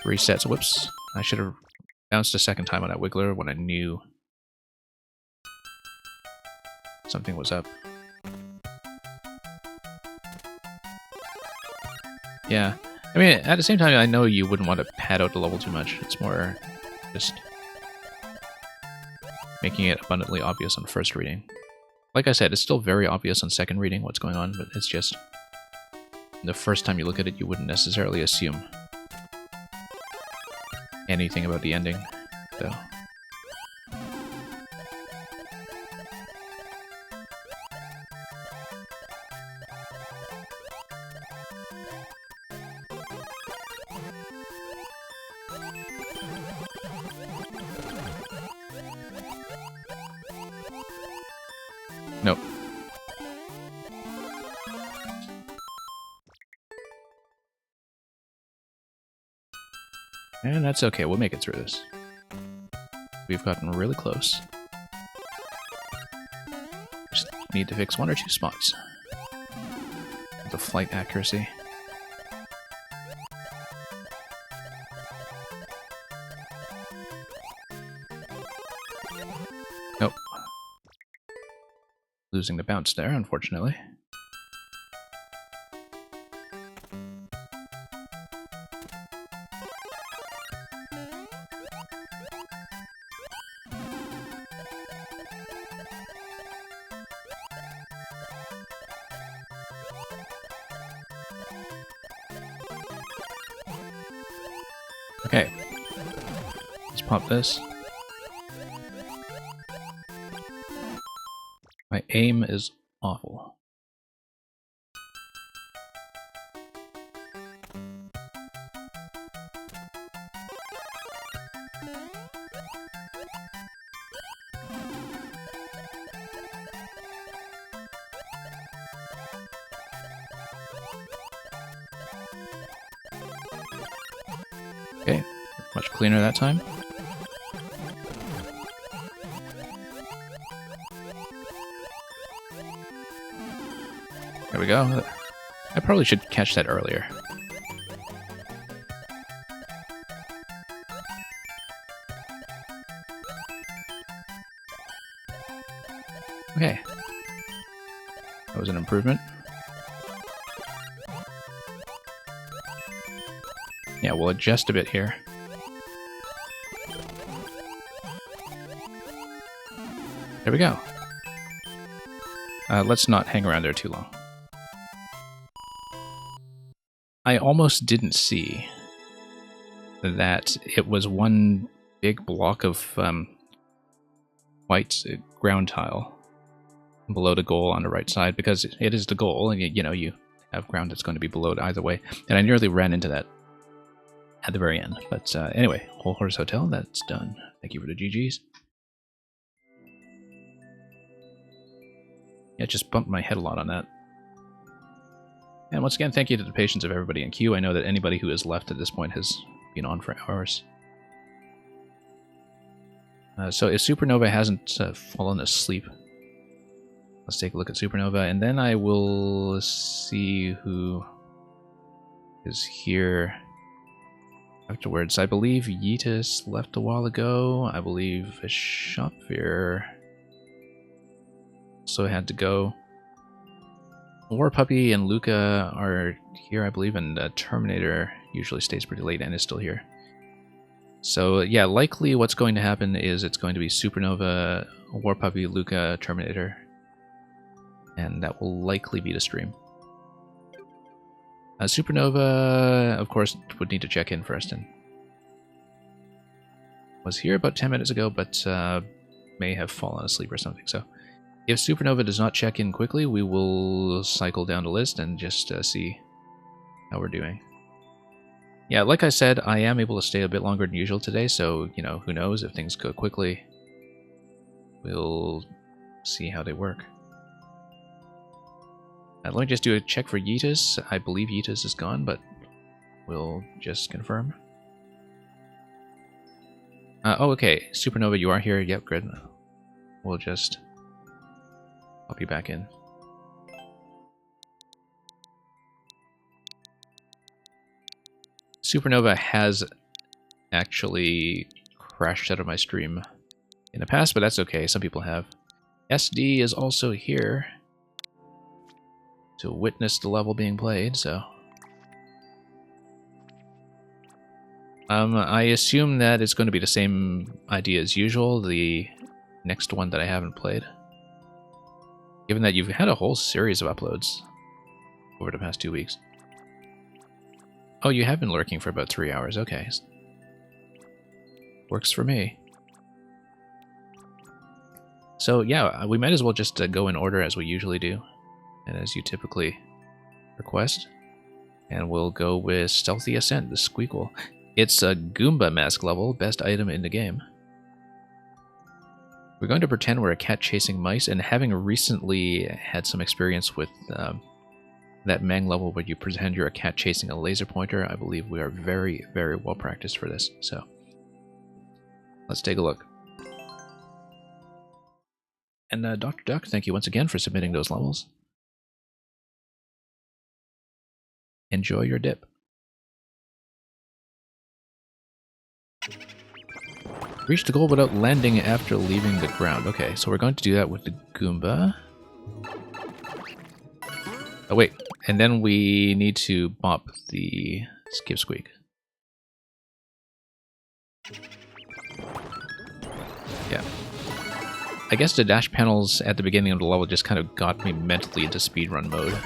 resets. Whoops. I should have bounced a second time on that Wiggler when I knew something was up. Yeah. I mean, at the same time, I know you wouldn't want to pad out the level too much. It's more just making it abundantly obvious on first reading. Like I said, it's still very obvious on second reading what's going on, but it's just the first time you look at it, you wouldn't necessarily assume anything about the ending, though. Nope. And that's okay, we'll make it through this. We've gotten really close. Just need to fix 1 or 2 spots. The flight accuracy. Nope. Losing the bounce there, unfortunately. Okay. Let's pop this. My aim is awful. Okay, much cleaner that time. There we go. I probably should catch that earlier. Okay. That was an improvement. Yeah, we'll adjust a bit here. There we go. Let's not hang around there too long. I almost didn't see that it was one big block of white ground tile below the goal on the right side, because it is the goal, and you know, you have ground that's going to be below it either way. And I nearly ran into that at the very end. But anyway, Whole Horse Hotel, that's done. Thank you for the GGs. Yeah, just bumped my head a lot on that. And once again, thank you to the patience of everybody in queue. I know that anybody who has left at this point has been on for hours. So if Supernova hasn't fallen asleep, let's take a look at Supernova, and then I will see who is here afterwards. I believe Yeetus left a while ago. I believe Shopfear also had to go. War Puppy and Luca are here, I believe, and Terminator usually stays pretty late and is still here. So yeah, likely what's going to happen is it's going to be Supernova, War Puppy, Luca, Terminator, and that will likely be the stream. Supernova, of course, would need to check in first, and was here about 10 minutes ago, but may have fallen asleep or something. So if Supernova does not check in quickly, we will cycle down the list and just see how we're doing. Yeah, like I said, I am able to stay a bit longer than usual today, so, you know, who knows, if things go quickly, we'll see how they work. Let me just do a check for Yeetus. I believe Yeetus is gone, but we'll just confirm. Oh, okay. Supernova, you are here. Yep, good. We'll just pop you back in. Supernova has actually crashed out of my stream in the past, but that's okay. Some people have. SD is also here to witness the level being played, so... I assume that it's going to be the same idea as usual, the next one that I haven't played. Given that you've had a whole series of uploads over the past 2 weeks. Oh, you have been lurking for about 3 hours, okay. Works for me. So yeah, we might as well just go in order as we usually do, and as you typically request. And we'll go with Stealthy Ascent, the Squeakle. It's a Goomba mask level, best item in the game. We're going to pretend we're a cat chasing mice, and having recently had some experience with that Mang level where you pretend you're a cat chasing a laser pointer, I believe we are very, very well practiced for this. So, let's take a look. And Dr. Duck, thank you once again for submitting those levels. Enjoy your dip. Reach the goal without landing after leaving the ground. Okay, so we're going to do that with the Goomba. Oh wait, and then we need to bop the Skip Squeak. Yeah. I guess the dash panels at the beginning of the level just kind of got me mentally into speedrun mode.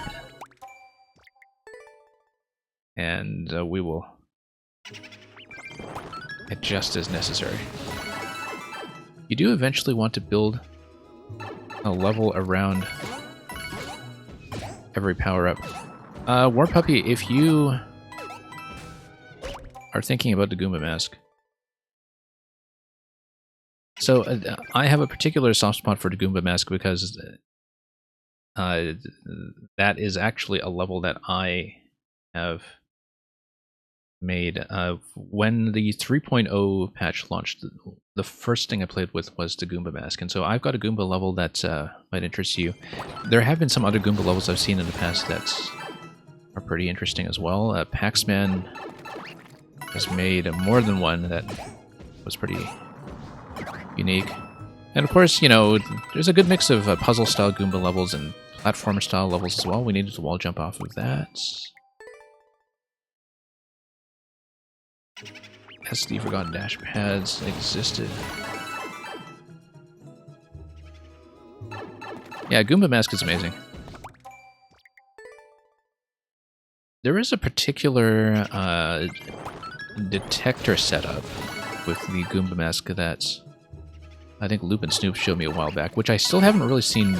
And we will adjust as necessary. You do eventually want to build a level around every power-up. War Puppy, if you are thinking about the Goomba mask, so I have a particular soft spot for the Goomba mask because that is actually a level that I have made. When the 3.0 patch launched, the first thing I played with was the Goomba mask, and so I've got a Goomba level that might interest you. There have been some other Goomba levels I've seen in the past that are pretty interesting as well. Paxman has made more than one that was pretty unique. And of course, you know, there's a good mix of puzzle-style Goomba levels and platformer-style levels as well. We needed to wall jump off of that. SD Forgotten Dash Pads existed. Yeah, Goomba Mask is amazing. There is a particular detector setup with the Goomba Mask that I think Loop and Snoop showed me a while back, which I still haven't really seen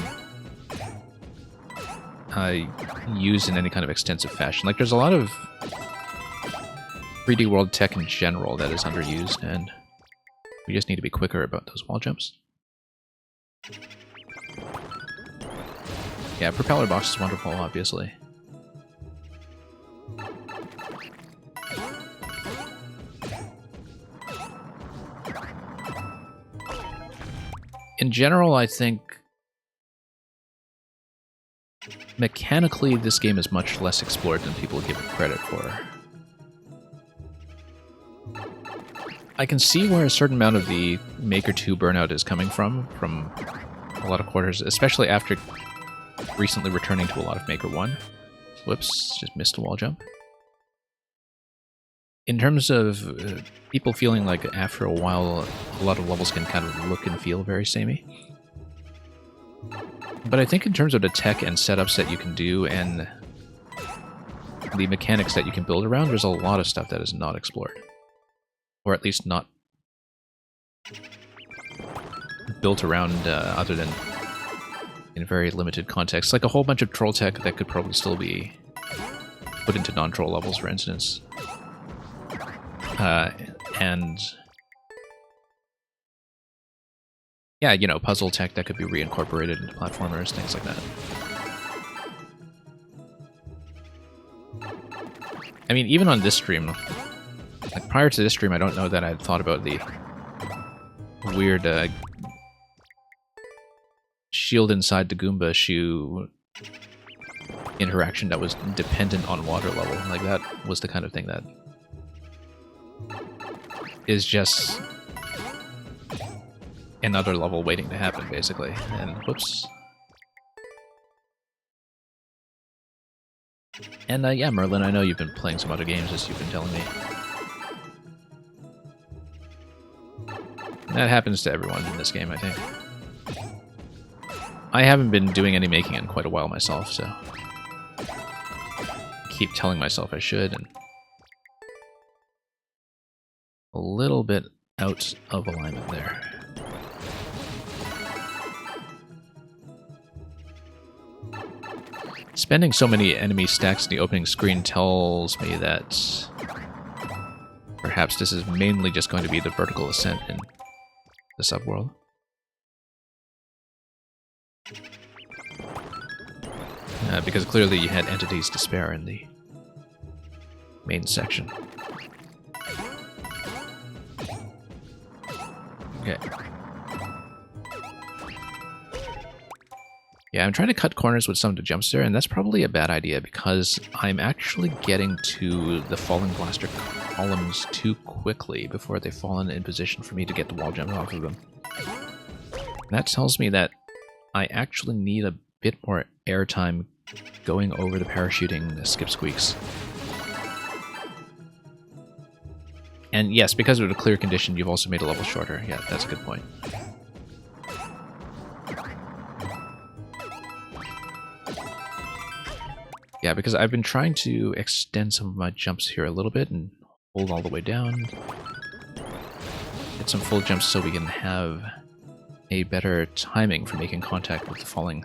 used in any kind of extensive fashion. Like, there's a lot of 3D World tech in general that is underused, and we just need to be quicker about those wall jumps. Yeah, Propeller Box is wonderful, obviously. In general, I think mechanically this game is much less explored than people give it credit for. I can see where a certain amount of the Maker 2 burnout is coming from a lot of quarters, especially after recently returning to a lot of Maker 1. Whoops, just missed a wall jump. In terms of people feeling like after a while, a lot of levels can kind of look and feel very samey. But I think in terms of the tech and setups that you can do and the mechanics that you can build around, there's a lot of stuff that is not explored. Or at least not built around other than in very limited context. Like a whole bunch of troll tech that could probably still be put into non-troll levels, for instance. And yeah, you know, puzzle tech that could be reincorporated into platformers, things like that. I mean, even on this stream, like prior to this stream, I don't know that I'd thought about the weird shield inside the Goomba shoe interaction that was dependent on water level. Like, that was the kind of thing that is just another level waiting to happen, basically. And whoops. And yeah, Merlin, I know you've been playing some other games as you've been telling me. That happens to everyone in this game, I think. I haven't been doing any making in quite a while myself, so I keep telling myself I should, and a little bit out of alignment there. Spending so many enemy stacks in the opening screen tells me that perhaps this is mainly just going to be the vertical ascent in the subworld. Because clearly you had entities to spare in the main section. Okay. Yeah, I'm trying to cut corners with some of the jumps there, and that's probably a bad idea because I'm actually getting to the falling blaster columns too quickly before they've fallen in position for me to get the wall jump off of them. That tells me that I actually need a bit more airtime going over the parachuting skip squeaks. And yes, because of the clear condition, you've also made a level shorter. Yeah, that's a good point. Yeah, because I've been trying to extend some of my jumps here a little bit and hold all the way down. Get some full jumps so we can have a better timing for making contact with the falling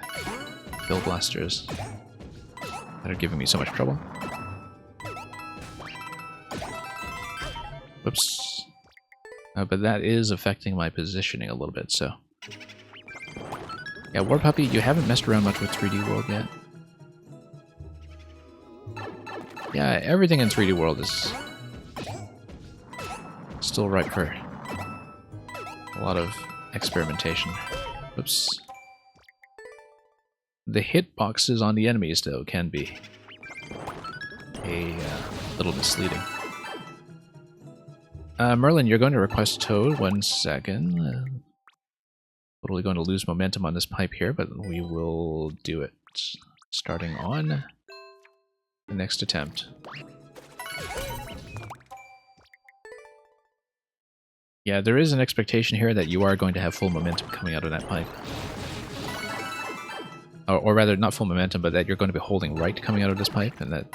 bill blasters that are giving me so much trouble. Whoops. But that is affecting my positioning a little bit, so... Yeah, War Puppy, you haven't messed around much with 3D World yet. Yeah, everything in 3D World is still ripe for a lot of experimentation. Oops. The hitboxes on the enemies, though, can be a little misleading. Merlin, you're going to request Toad. 1 second. Totally going to lose momentum on this pipe here, but we will do it. Starting on the next attempt. Yeah, there is an expectation here that you are going to have full momentum coming out of that pipe. Or rather, not full momentum, but that you're going to be holding right coming out of this pipe, and that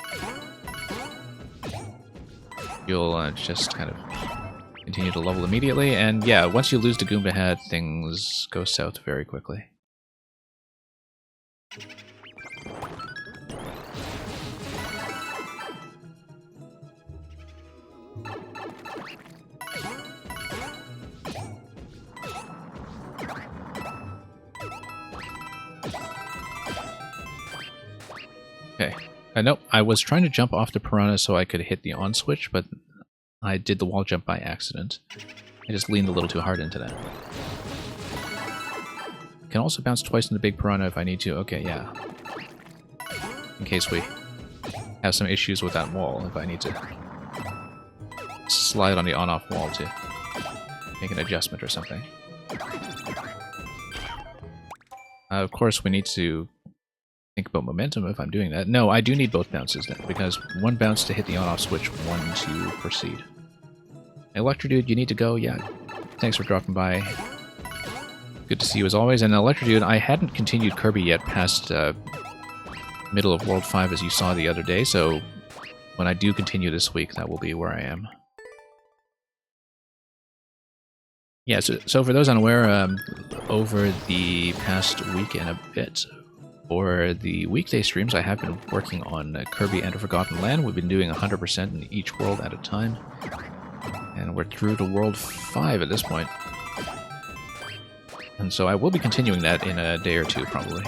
you'll just kind of continue to level immediately. And yeah, once you lose the Goomba Head, things go south very quickly. Okay. Nope, I was trying to jump off the piranha so I could hit the on switch, but I did the wall jump by accident. I just leaned a little too hard into that. Can also bounce twice in the big piranha if I need to. Okay, yeah. In case we have some issues with that wall, if I need to slide on the on-off wall to make an adjustment or something. Of course, we need to think about momentum if I'm doing that. No, I do need both bounces then, because one bounce to hit the on-off switch, one to proceed. Electro Dude, you need to go? Yeah. Thanks for dropping by. Good to see you as always. And Electro Dude, I hadn't continued Kirby yet past middle of World 5 as you saw the other day, so when I do continue this week, that will be where I am. Yeah, so for those unaware, over the past week and a bit, for the weekday streams, I have been working on Kirby and the Forgotten Land. We've been doing 100% in each world at a time. And we're through to World 5 at this point. And so I will be continuing that in a day or two, probably.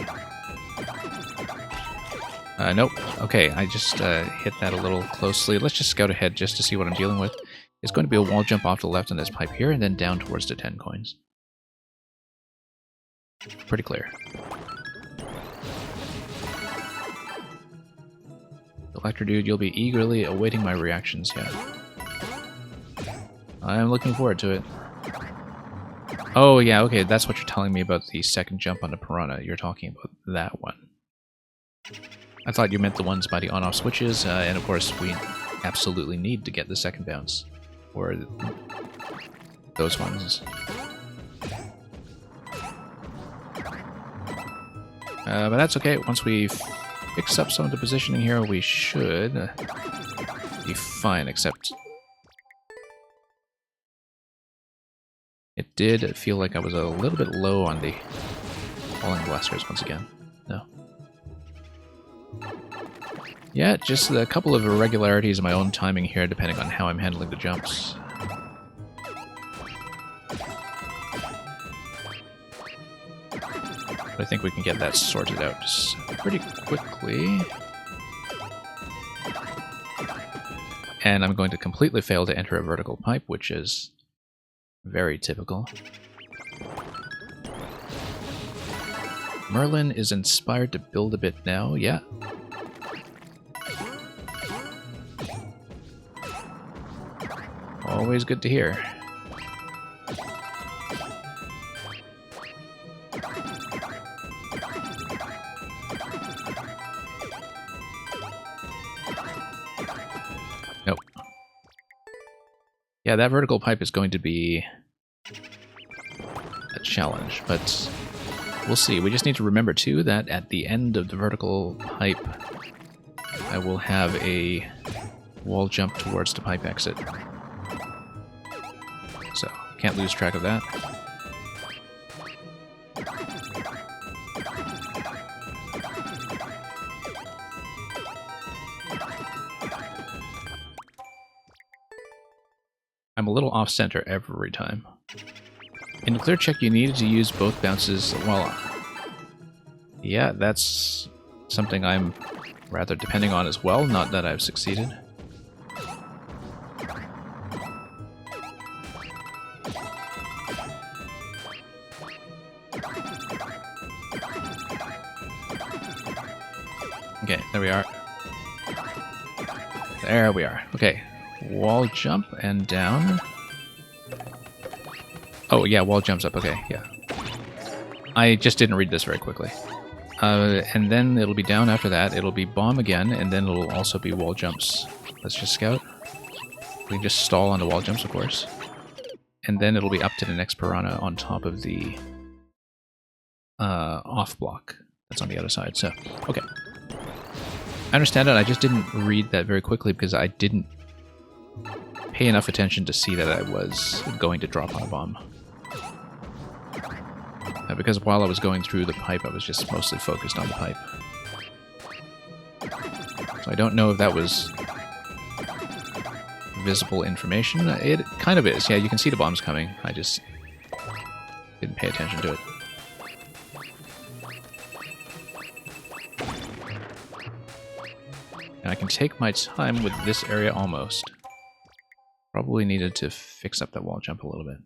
Nope. Okay, I just hit that a little closely. Let's just scout ahead just to see what I'm dealing with. It's going to be a wall jump off to the left on this pipe here, and then down towards the 10 coins. Pretty clear. Electro Dude, you'll be eagerly awaiting my reactions, yeah. I'm looking forward to it. Oh, yeah, okay, that's what you're telling me about the second jump on the Piranha. You're talking about that one. I thought you meant the ones by the on-off switches, and of course we absolutely need to get the second bounce. Or those ones. But that's okay. Once we fix up some of the positioning here, we should be fine, except it did feel like I was a little bit low on the falling blasters once again. No. Yeah, just a couple of irregularities in my own timing here, depending on how I'm handling the jumps. But I think we can get that sorted out pretty quickly. And I'm going to completely fail to enter a vertical pipe, which is very typical. Merlin is inspired to build a bit now, yeah. Always good to hear. Nope. Yeah, that vertical pipe is going to be a challenge, but we'll see. We just need to remember, too, that at the end of the vertical pipe, I will have a wall jump towards the pipe exit. So, can't lose track of that. I'm a little off-center every time. In the clear check, you needed to use both bounces. Well, yeah, that's something I'm rather depending on as well, not that I've succeeded. Okay, there we are. There we are. Okay, wall jump and down. Oh, yeah, wall jumps up. Okay, yeah. I just didn't read this very quickly. And then it'll be down after that. It'll be bomb again, and then it'll also be wall jumps. Let's just scout. We can just stall on the wall jumps, of course. And then it'll be up to the next Piranha on top of the off block that's on the other side. So, okay. I understand it. I just didn't read that very quickly because I didn't pay enough attention to see that I was going to drop on a bomb. Because while I was going through the pipe, I was just mostly focused on the pipe. So I don't know if that was visible information. It kind of is. Yeah, you can see the bombs coming. I just didn't pay attention to it. And I can take my time with this area almost. Probably needed to fix up that wall jump a little bit.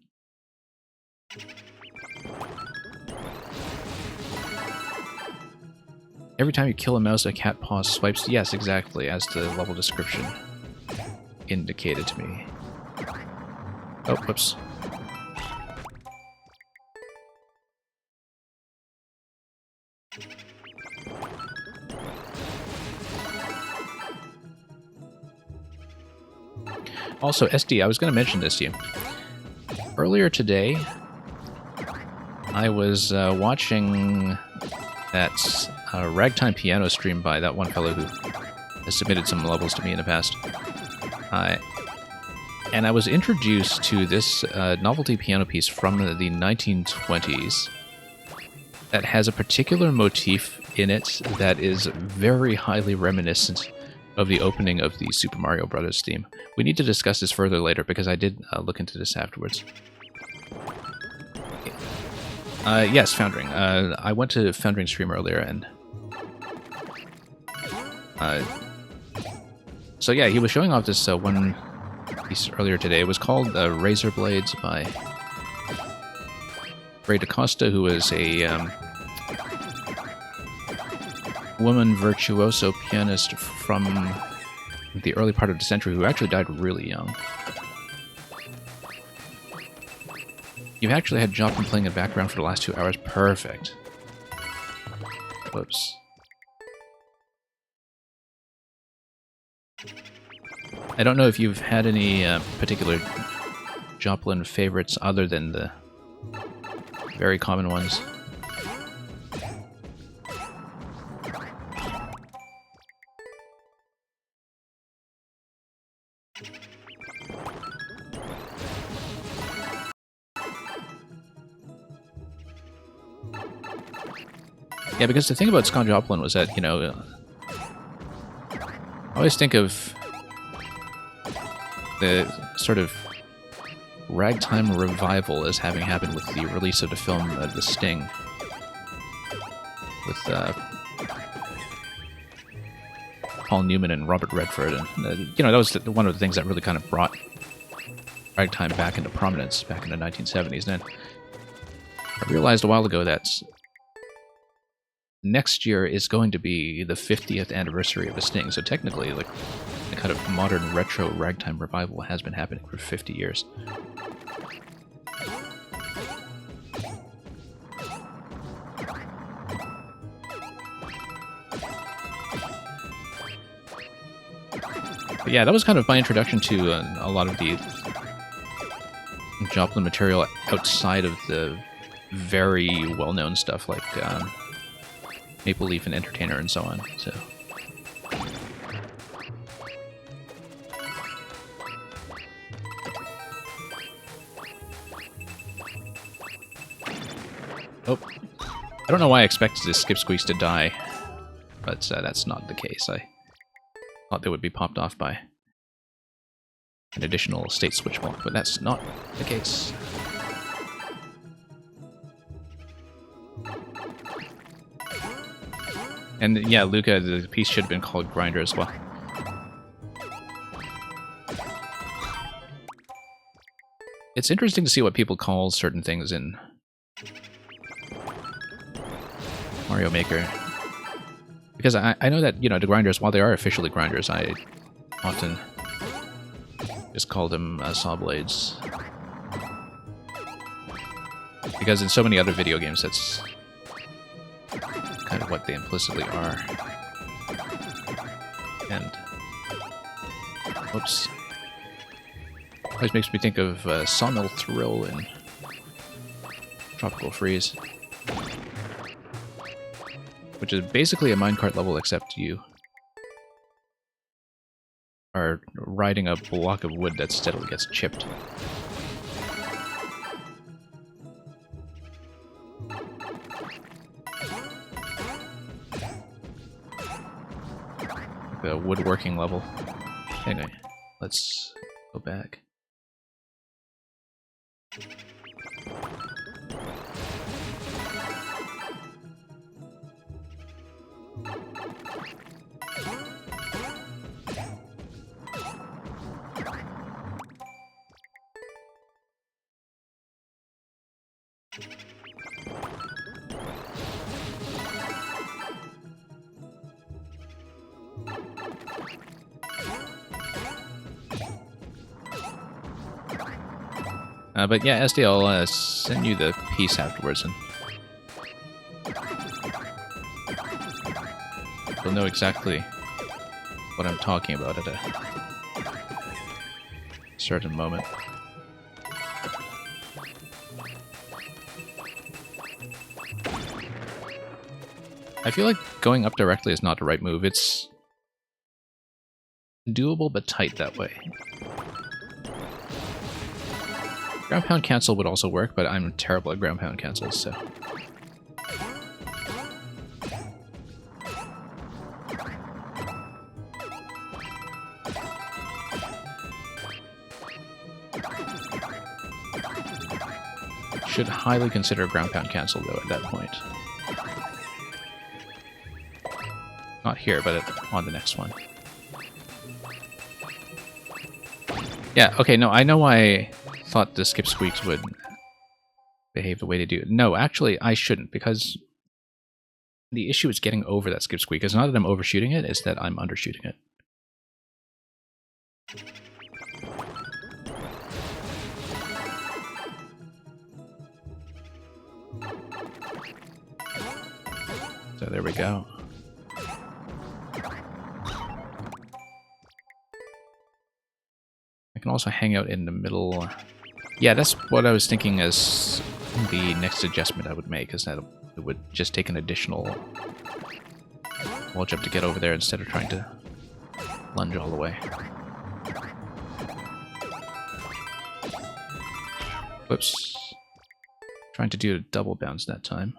Every time you kill a mouse, a cat paw swipes. Yes, exactly, as the level description indicated to me. Oh, whoops. Also, SD, I was going to mention this to you. Earlier today, I was watching that Ragtime Piano stream by that one fellow who has submitted some levels to me in the past. And I was introduced to this novelty piano piece from the 1920s that has a particular motif in it that is very highly reminiscent of the opening of the Super Mario Brothers theme. We need to discuss this further later because I did look into this afterwards. Yes, Foundering. I went to Foundering stream earlier and... so yeah, he was showing off this one piece earlier today. It was called Razor Blades by Ray DaCosta, who is a woman virtuoso pianist from the early part of the century who actually died really young. You've actually had Joplin playing in the background for the last 2 hours. Perfect. Whoops. I don't know if you've had any particular Joplin favorites other than the very common ones. Yeah, because the thing about Scott Joplin was that, you know, I always think of the sort of ragtime revival as having happened with the release of the film The Sting. With Paul Newman and Robert Redford. And, you know, that was one of the things that really kind of brought ragtime back into prominence back in the 1970s. And then I realized a while ago that next year is going to be the 50th anniversary of The Sting. So technically, like, a kind of modern retro ragtime revival has been happening for 50 years. But yeah, that was kind of my introduction to a lot of the Joplin material outside of the very well-known stuff like Maple Leaf and Entertainer and so on. So. Oh, I don't know why I expected the Skip Squeaks to die, but that's not the case. I thought they would be popped off by an additional state switch block, but that's not the case. And yeah, Luca, the piece should have been called Grinder as well. It's interesting to see what people call certain things in Mario Maker. Because I know that, you know, the grinders, while they are officially grinders, I often just call them saw blades. Because in so many other video games, that's kind of what they implicitly are. And whoops. Always makes me think of Sawmill Thrill in Tropical Freeze. Which is basically a minecart level, except you are riding a block of wood that steadily gets chipped. Like a woodworking level. Anyway, let's go back. But yeah, SD, I'll send you the piece afterwards, and you'll know exactly what I'm talking about at a certain moment. I feel like going up directly is not the right move. It's doable but tight that way. Ground pound cancel would also work, but I'm terrible at ground pound cancels, so. Should highly consider ground pound cancel though at that point. Not here, but on the next one. Yeah, okay, no, I know why I thought the Skip Squeaks would behave the way they do. No, actually, I shouldn't, because the issue is getting over that Skip Squeak. It's not that I'm overshooting it, it's that I'm undershooting it. there we go. I can also hang out in the middle. Yeah, that's what I was thinking as the next adjustment I would make, is that it would just take an additional wall jump to get over there instead of trying to lunge all the way. Whoops. Trying to do a double bounce that time.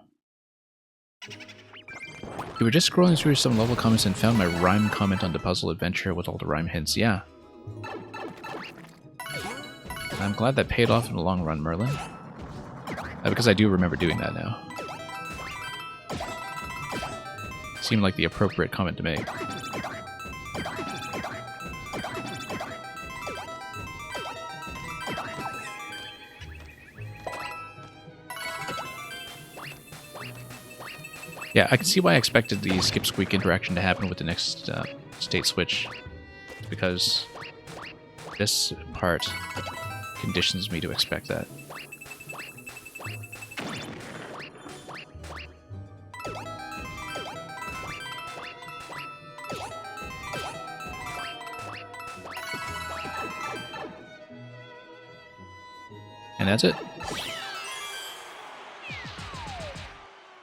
You were just scrolling through some level comments and found my rhyme comment on the puzzle adventure with all the rhyme hints. Yeah. I'm glad that paid off in the long run, Merlin. Because I do remember doing that now. Seemed like the appropriate comment to make. Yeah, I can see why I expected the Skip Squeak interaction to happen with the next state switch. Because this part conditions me to expect that. And that's it.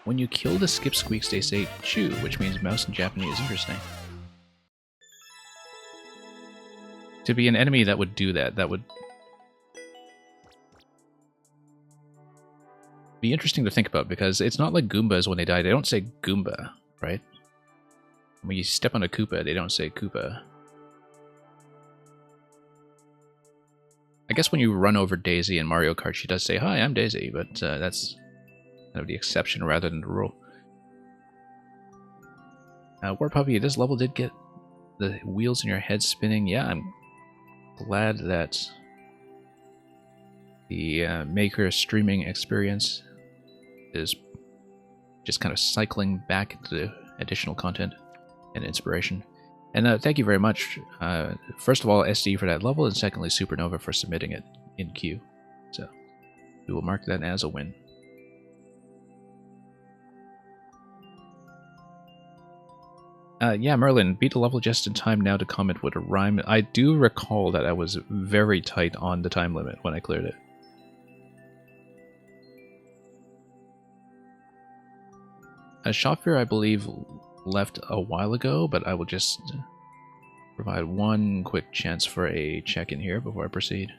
When you kill the Skip Squeaks, they say chew, which means mouse in Japanese. Interesting. To be an enemy that would do that, that would be interesting to think about, because it's not like Goombas when they die. They don't say Goomba, right? When you step on a Koopa, they don't say Koopa. I guess when you run over Daisy in Mario Kart, she does say, "Hi, I'm Daisy," but that's kind of the exception rather than the rule. War Puppy, this level did get the wheels in your head spinning. Yeah, I'm glad that the Maker streaming experience is just kind of cycling back into additional content and inspiration. And thank you very much, first of all, SD for that level, and secondly, Supernova for submitting it in queue. So we will mark that as a win. Yeah, Merlin, beat the level just in time now to comment with a rhyme. I do recall that I was very tight on the time limit when I cleared it. Shopfear, I believe, left a while ago, but I will just provide one quick chance for a check-in here before I proceed.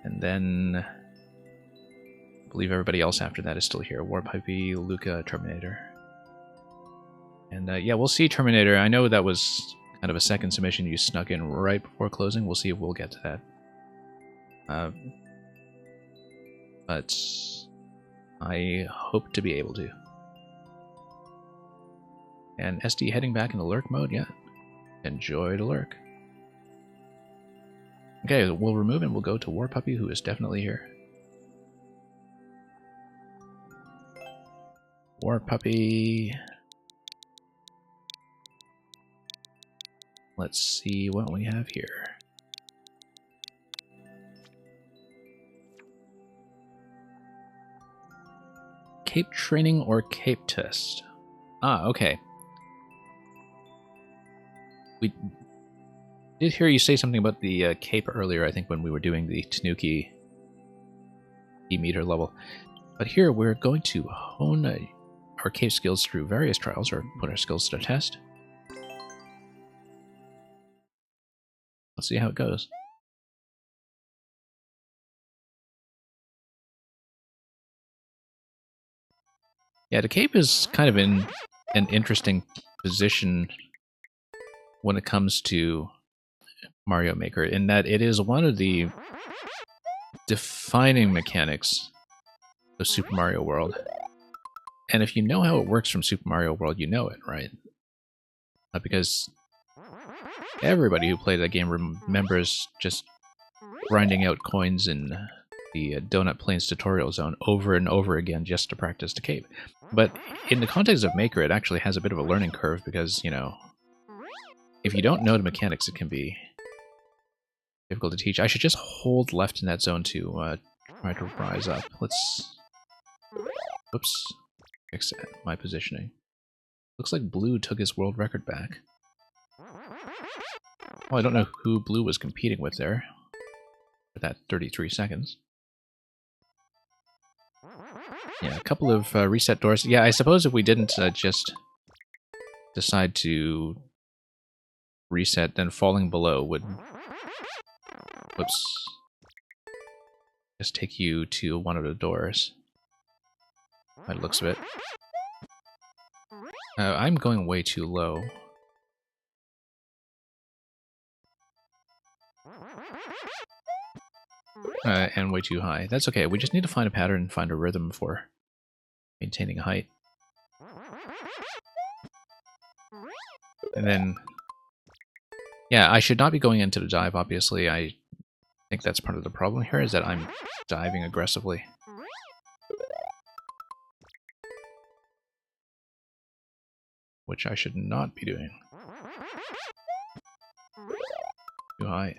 And then I believe everybody else after that is still here. Warpipey, Luca, Terminator. And yeah, we'll see, Terminator. I know that was kind of a second submission you snuck in right before closing. We'll see if we'll get to that. But I hope to be able to. And SD heading back into lurk mode, yeah. Enjoy the lurk. Okay, we'll remove and we'll go to Warpuppy, who is definitely here. Warpuppy. Let's see what we have here. Cape training or cape test? Ah, okay. We did hear you say something about the cape earlier, I think, when we were doing the Tanuki E-meter level. But here we're going to hone our cape skills through various trials, or put our skills to the test. Let's see how it goes. Yeah, the cape is kind of in an interesting position when it comes to Mario Maker, in that it is one of the defining mechanics of Super Mario World. And if you know how it works from Super Mario World, you know it, right? Because everybody who played that game remembers just grinding out coins in the Donut Plains tutorial zone over and over again just to practice the cape. But in the context of Maker, it actually has a bit of a learning curve because, you know, if you don't know the mechanics, it can be difficult to teach. I should just hold left in that zone to try to rise up. Let's... Oops. Fix my positioning. Looks like Blue took his world record back. Well, I don't know who Blue was competing with there for that 33 seconds. Yeah, a couple of reset doors. Yeah, I suppose if we didn't just decide to reset, then falling below would... Whoops. Just take you to one of the doors. By the looks of it. I'm going way too low. And way too high. That's okay. We just need to find a pattern and find a rhythm for maintaining height. And then... Yeah, I should not be going into the dive, obviously. I think that's part of the problem here, is that I'm diving aggressively. Which I should not be doing. Too high.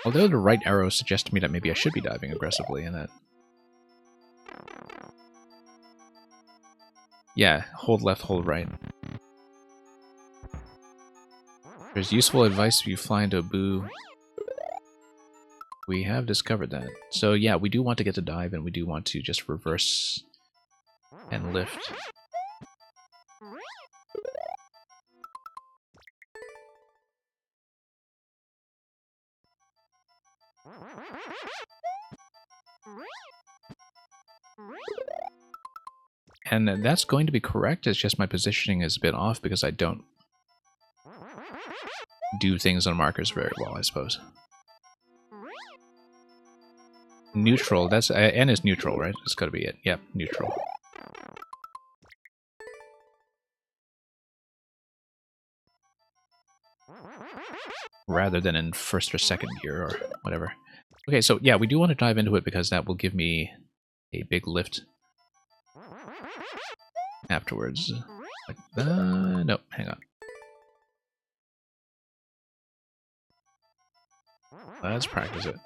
Although the right arrow suggests to me that maybe I should be diving aggressively in that. Yeah, hold left, hold right. There's useful advice if you fly into a boo. We have discovered that. So yeah, we do want to get to dive, and we do want to just reverse and lift. And that's going to be correct, it's just my positioning is a bit off because I don't do things on markers very well, I suppose. Neutral, that's... N is neutral, right? That's gotta be it. Yep, neutral. Rather than in first or second gear or whatever. Okay, so yeah, we do want to dive into it because that will give me a big lift afterwards. Like, no, hang on. Let's practice it.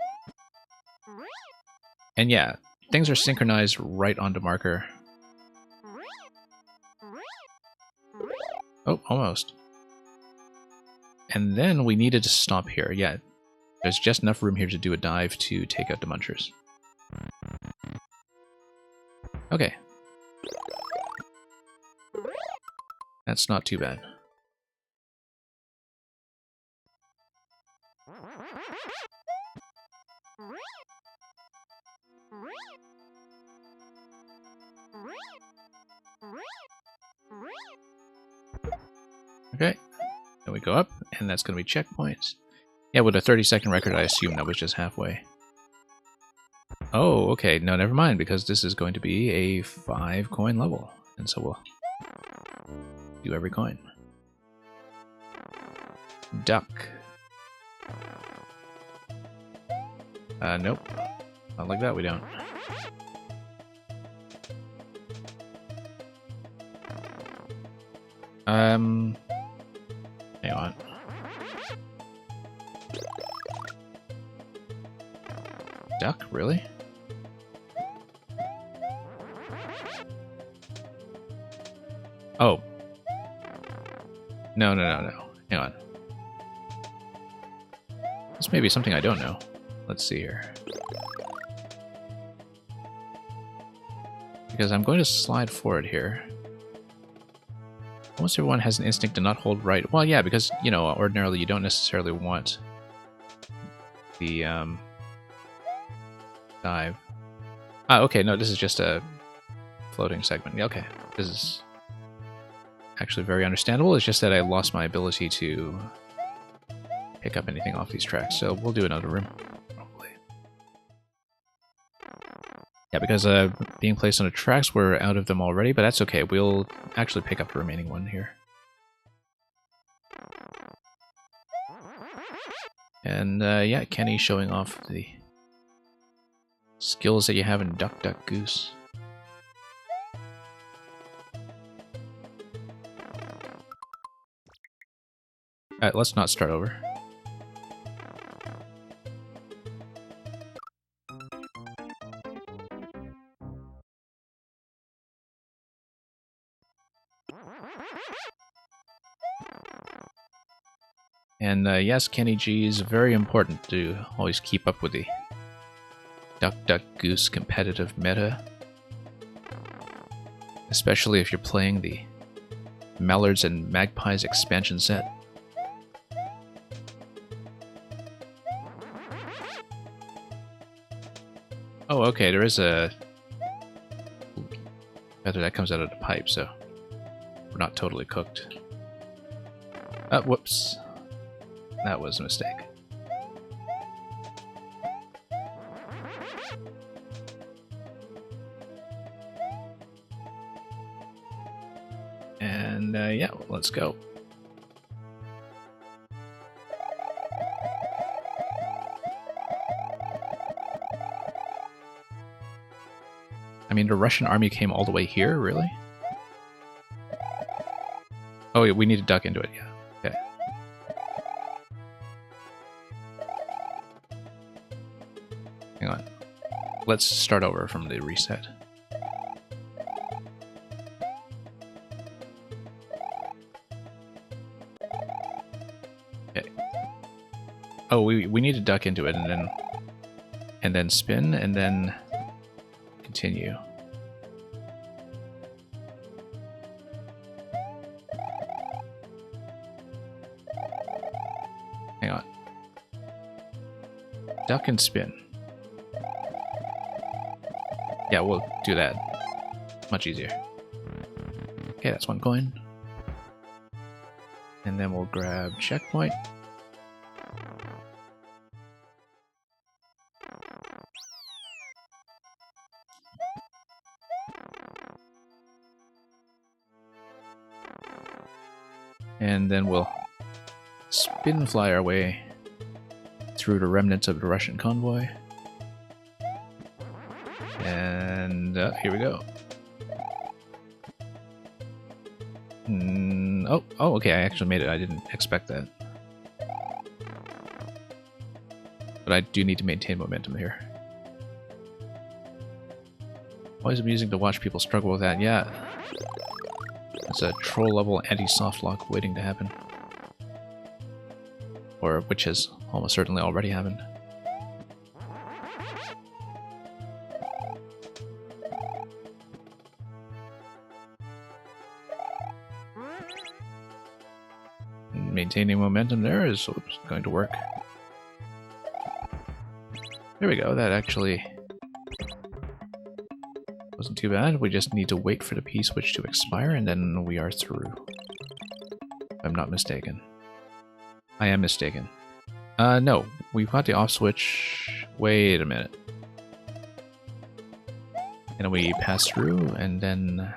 And yeah, things are synchronized right onto marker. Oh, almost. And then we needed to stop here. Yeah, there's just enough room here to do a dive to take out the munchers. Okay. That's not too bad. Okay. Then we go up, and that's going to be checkpoints. Yeah, with a 30-second record, I assume that was just halfway. Oh, okay. No, never mind, because this is going to be a 5-coin level. And so we'll do every coin. Duck. Nope. Not like that, we don't. Hang on. Duck, really? Oh. No. Hang on. This may be something I don't know. Let's see here. Because I'm going to slide forward here. Almost everyone has an instinct to not hold right. Well, yeah, because, you know, ordinarily you don't necessarily want the dive. Ah, okay, no, this is just a floating segment. Yeah, okay, this is actually very understandable. It's just that I lost my ability to pick up anything off these tracks, so we'll do another room, probably. Yeah, because being placed on the tracks, we're out of them already, but that's okay. We'll actually pick up the remaining one here. And yeah, Kenny showing off the skills that you have in Duck Duck Goose. Alright, let's not start over. And yes, Kenny G is very important to always keep up with the Duck Duck Goose competitive meta. Especially if you're playing the Mallards and Magpies expansion set. Oh, okay, there is a... Rather, that comes out of the pipe, so we're not totally cooked. Whoops. That was a mistake. And yeah, let's go. I mean, the Russian army came all the way here, really? Oh, yeah, we need to duck into it, yeah. Okay. Hang on. Let's start over from the reset. Okay. Oh, we need to duck into it and then spin and then continue. Hang on. Duck and spin. Yeah, we'll do that. Much easier. Okay, that's one coin. And then we'll grab checkpoint. And then we'll spin fly our way through the remnants of the Russian convoy. And here we go. Oh, okay, I actually made it. I didn't expect that. But I do need to maintain momentum here. Always amusing to watch people struggle with that. Yeah. It's a troll-level anti-soft lock waiting to happen. Or which has almost certainly already happened. Maintaining momentum there is going to work. There we go, that actually wasn't too bad. We just need to wait for the P-switch to expire and then we are through. If I'm not mistaken. I am mistaken. No, we've got the off switch. Wait a minute. And we pass through and then...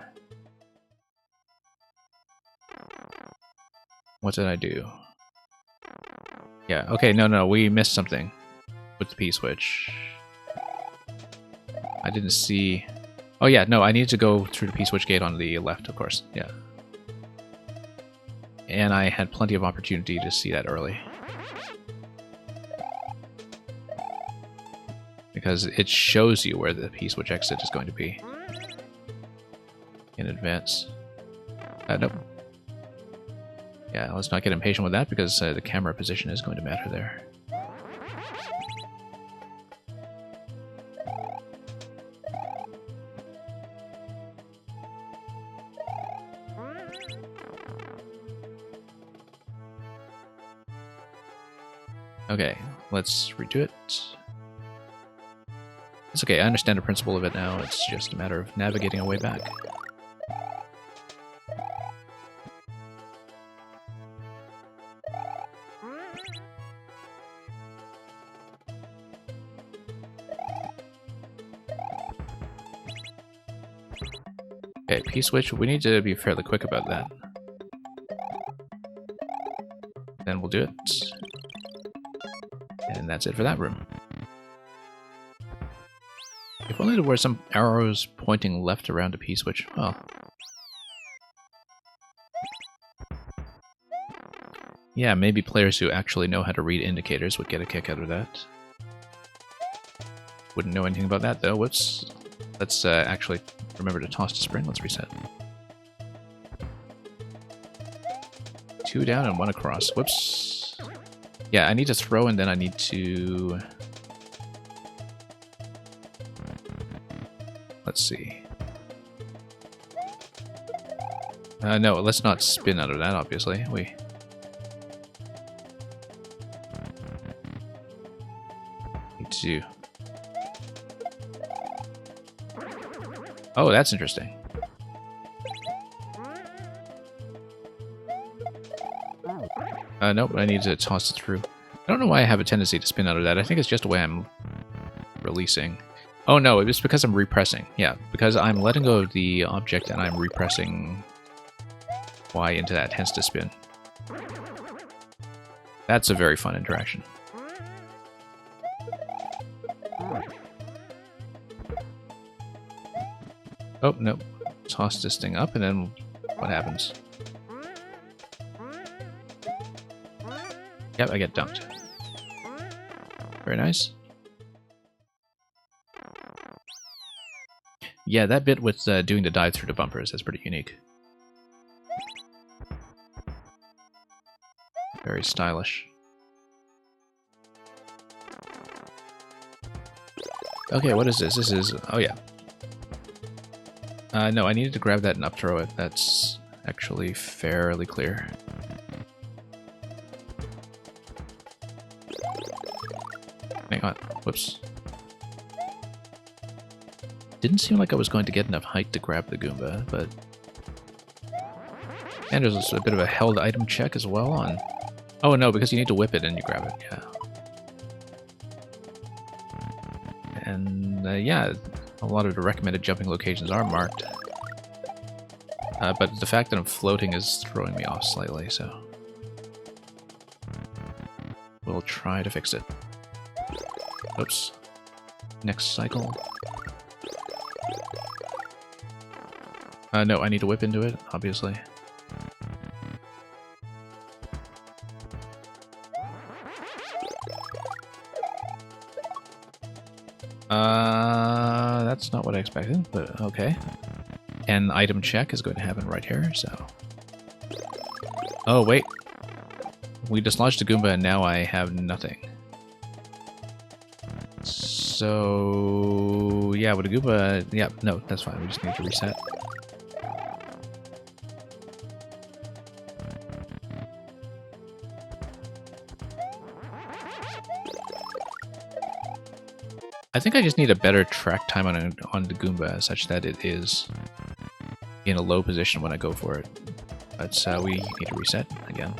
What did I do? Yeah, okay, no, we missed something with the P-switch. I didn't see... Oh yeah, no, I need to go through the P-switch gate on the left, of course, yeah. And I had plenty of opportunity to see that early. Because it shows you where the P-switch exit is going to be. In advance. Nope. Yeah, let's not get impatient with that because the camera position is going to matter there. Okay, let's redo it. It's okay, I understand the principle of it now, it's just a matter of navigating a way back. Okay, P-switch, we need to be fairly quick about that. Then we'll do it. And that's it for that room. If only there were some arrows pointing left around a P-switch. Well. Yeah, maybe players who actually know how to read indicators would get a kick out of that. Wouldn't know anything about that though. Whoops. Let's actually remember to toss the spring. Let's reset. 2 down and 1 across. Whoops. Yeah, I need to throw and then I need to... Let's see. No, let's not spin out of that, obviously. We... need to... Oh, that's interesting. Nope, I need to toss it through. I don't know why I have a tendency to spin out of that. I think it's just the way I'm releasing. Oh no, it's because I'm repressing. Yeah, because I'm letting go of the object and I'm repressing Y into that, hence to spin. That's a very fun interaction. Oh, no. Toss this thing up and then what happens? Yep, I get dumped. Very nice. Yeah, that bit with doing the dive through the bumpers is pretty unique. Very stylish. Okay, what is this? This is... oh yeah. No, I needed to grab that and up throw it. That's actually fairly clear. Hang on. Whoops. Didn't seem like I was going to get enough height to grab the Goomba, but... And there's a bit of a held item check as well on... Oh no, because you need to whip it and you grab it, yeah. And yeah, a lot of the recommended jumping locations are marked. But the fact that I'm floating is throwing me off slightly, so... We'll try to fix it. Oops. Next cycle. No, I need to whip into it, obviously. That's not what I expected, but okay. An item check is going to happen right here, so... Oh, wait. We dislodged the Goomba and now I have nothing. So... yeah, with the Goomba... yeah, no, that's fine. We just need to reset. I think I just need a better track time on the Goomba such that it is in a low position when I go for it. But we need to reset again.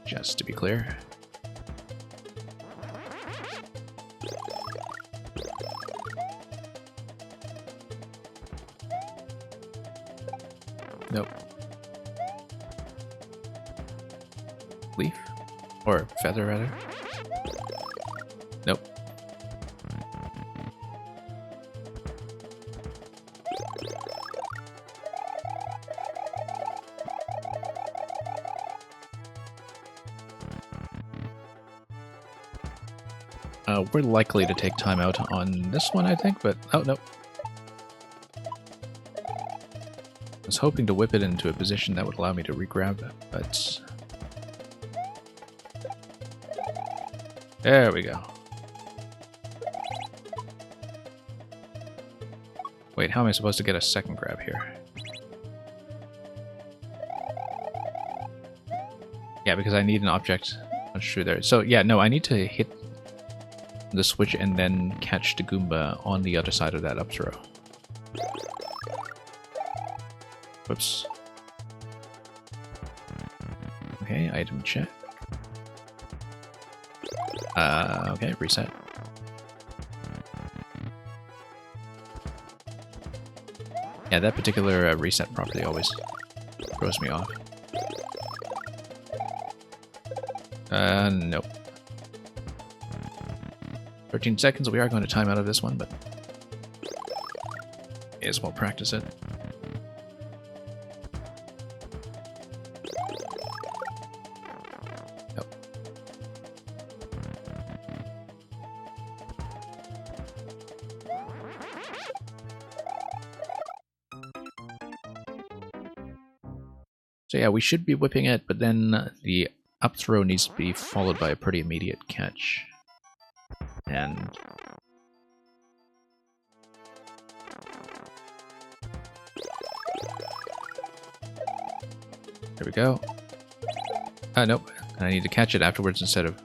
Just to be clear. Nope. Leaf? Or feather, rather. Nope. We're likely to take time out on this one, I think, but... oh, nope. I was hoping to whip it into a position that would allow me to regrab it, but... there we go. Wait, how am I supposed to get a second grab here? Yeah, because I need an object punched through there. So yeah, no, I need to hit the switch and then catch the Goomba on the other side of that up throw. Whoops. Okay, item check. Okay, reset. Yeah, that particular reset property always throws me off. Nope. 13 seconds, we are going to time out of this one, but may as well practice it. So yeah, we should be whipping it, but then the up throw needs to be followed by a pretty immediate catch. And there we go. Nope. I need to catch it afterwards instead of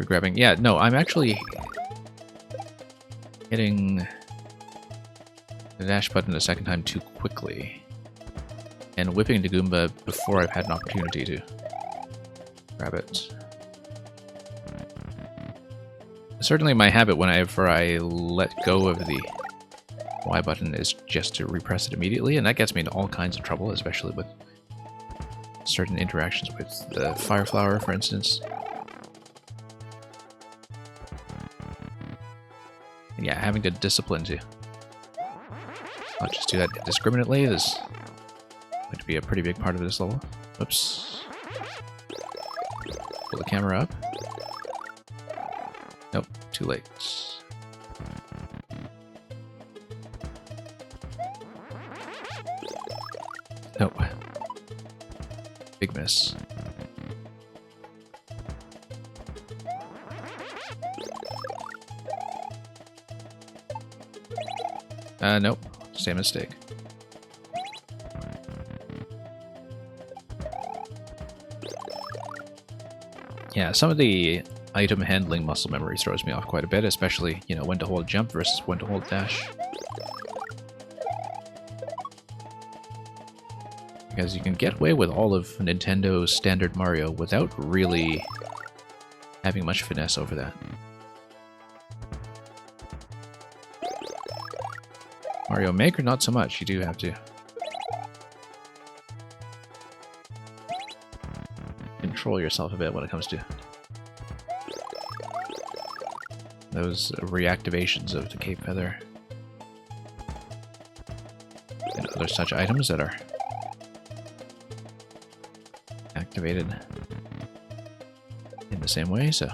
grabbing. Yeah, no, I'm actually hitting the dash button a second time too quickly. And whipping the Goomba before I've had an opportunity to grab it. Certainly my habit whenever I let go of the Y button is just to repress it immediately, and that gets me into all kinds of trouble, especially with certain interactions with the Fire Flower, for instance. And yeah, having the discipline to not just do that indiscriminately is going to be a pretty big part of this level. Oops. Pull the camera up. Nope, too late. Nope. Big miss. Nope. Same mistake. Yeah, some of the item handling muscle memory throws me off quite a bit, especially, you know, when to hold jump versus when to hold dash. Because you can get away with all of Nintendo's standard Mario without really having much finesse over that. Mario Maker, not so much. You do have to control yourself a bit when it comes to those reactivations of the Cape Feather and other such items that are activated in the same way. So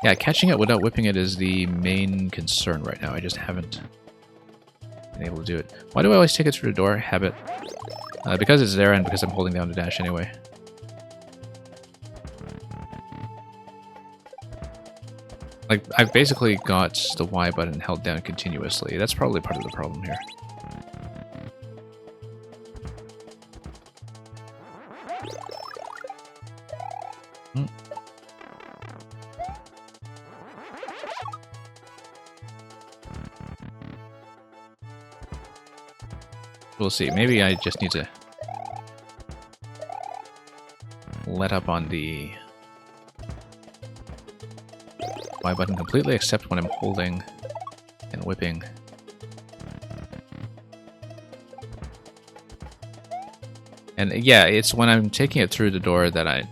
yeah, catching it without whipping it is the main concern right now. I just haven't been able to do it. Why do I always take it through the door? Habit. Because it's there and because I'm holding down the dash anyway. Like, I've basically got the Y button held down continuously. That's probably part of the problem here. We'll see. Maybe I just need to let up on the Y button completely, except when I'm holding and whipping. And yeah, it's when I'm taking it through the door that I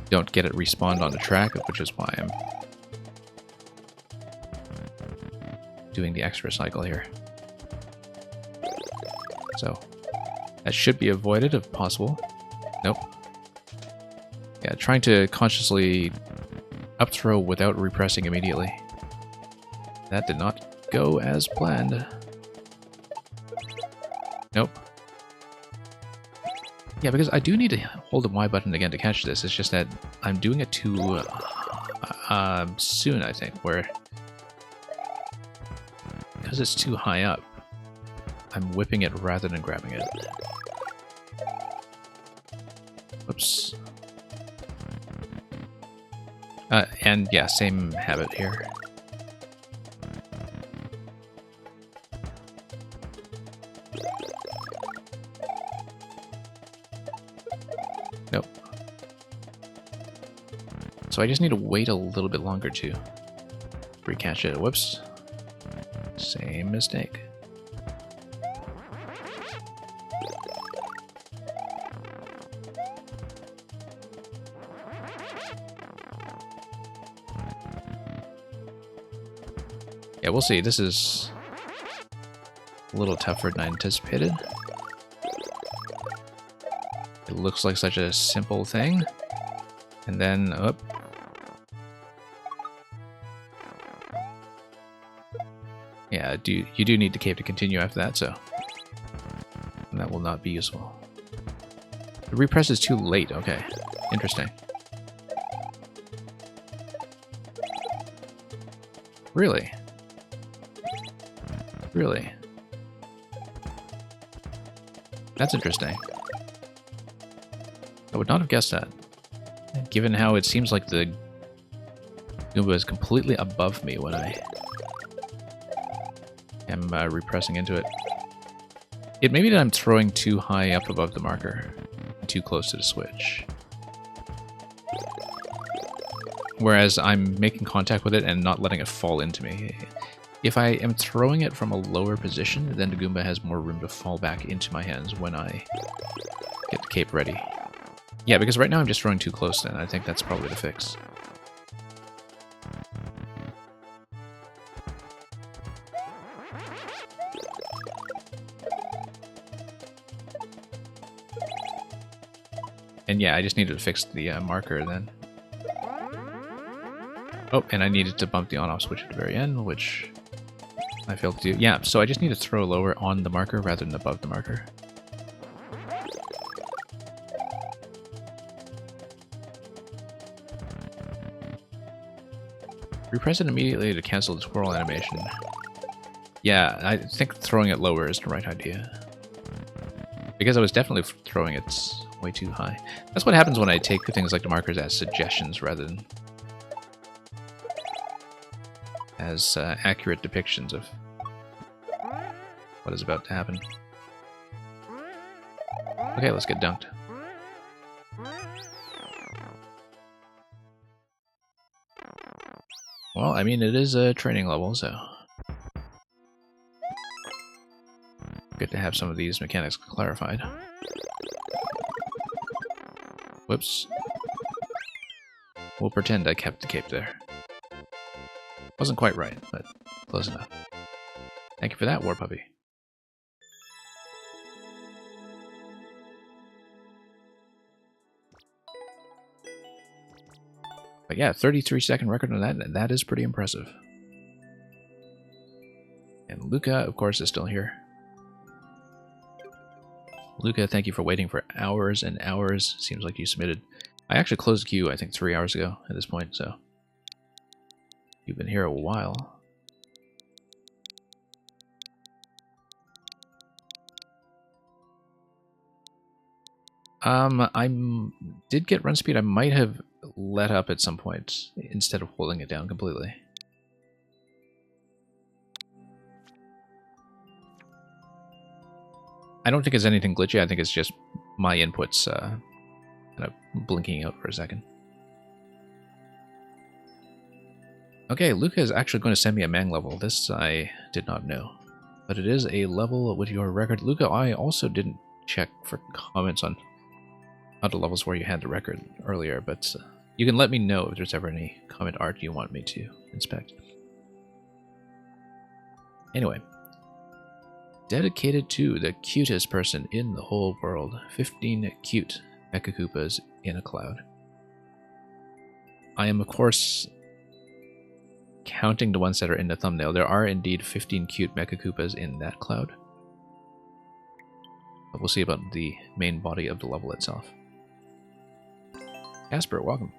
don't get it respawned on the track, which is why I'm doing the extra cycle here. So that should be avoided if possible. Nope. Yeah, trying to consciously up throw without repressing immediately. That did not go as planned. Nope. Yeah, because I do need to hold the Y button again to catch this. It's just that I'm doing it too soon, I think, where because it's too high up, I'm whipping it rather than grabbing it. Whoops. And yeah, same habit here. Nope. So I just need to wait a little bit longer to recatch it. Whoops. Same mistake. Yeah, we'll see. This is a little tougher than I anticipated. It looks like such a simple thing. And then, up. Yeah, you do need the cave to continue after that, so... And that will not be useful. The repress is too late, okay. Interesting. Really? Really? That's interesting. I would not have guessed that. Given how it seems like the Goomba is completely above me when I am repressing into it. It may be that I'm throwing too high up above the marker, too close to the switch. Whereas I'm making contact with it and not letting it fall into me. If I am throwing it from a lower position, then the Goomba has more room to fall back into my hands when I get the cape ready. Yeah, because right now I'm just throwing too close then. I think that's probably the fix. And yeah, I just needed to fix the marker then. Oh, and I needed to bump the on-off switch at the very end, which I failed to do. Yeah, so I just need to throw lower on the marker rather than above the marker. Repress it immediately to cancel the twirl animation. Yeah, I think throwing it lower is the right idea. Because I was definitely throwing it way too high. That's what happens when I take things like the markers as suggestions rather than as accurate depictions of what is about to happen. Okay, let's get dunked. Well, I mean, it is a training level, so good to have some of these mechanics clarified. Whoops. We'll pretend I kept the cape there. Wasn't quite right, but close enough. Thank you for that, War Puppy. But yeah, 33-second record on that, and that is pretty impressive. And Luca, of course, is still here. Luca, thank you for waiting for hours and hours. Seems like you submitted. I actually closed the queue, I think, 3 hours ago at this point, so you've been here a while. I did get run speed. I might have let up at some point instead of holding it down completely. I don't think it's anything glitchy. I think it's just my inputs kind of blinking out for a second. Okay, Luca is actually going to send me a Mang level. This I did not know. But it is a level with your record. Luca, I also didn't check for comments on other levels where you had the record earlier, but you can let me know if there's ever any comment art you want me to inspect. Anyway. Dedicated to the cutest person in the whole world. 15 cute Mecha Koopas in a cloud. I am, of course, counting the ones that are in the thumbnail. There are indeed 15 cute Mecha Koopas in that cloud. But we'll see about the main body of the level itself. Casper, welcome.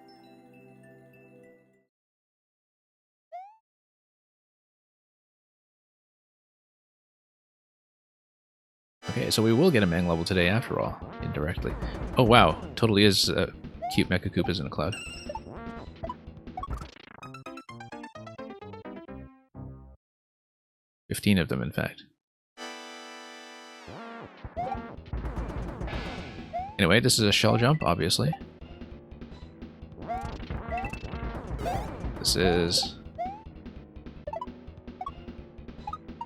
Okay, so we will get a Mang level today after all, indirectly. Oh wow, totally is cute Mecha Koopas in a cloud. $15 of them, in fact. Anyway, this is a shell jump, obviously. This is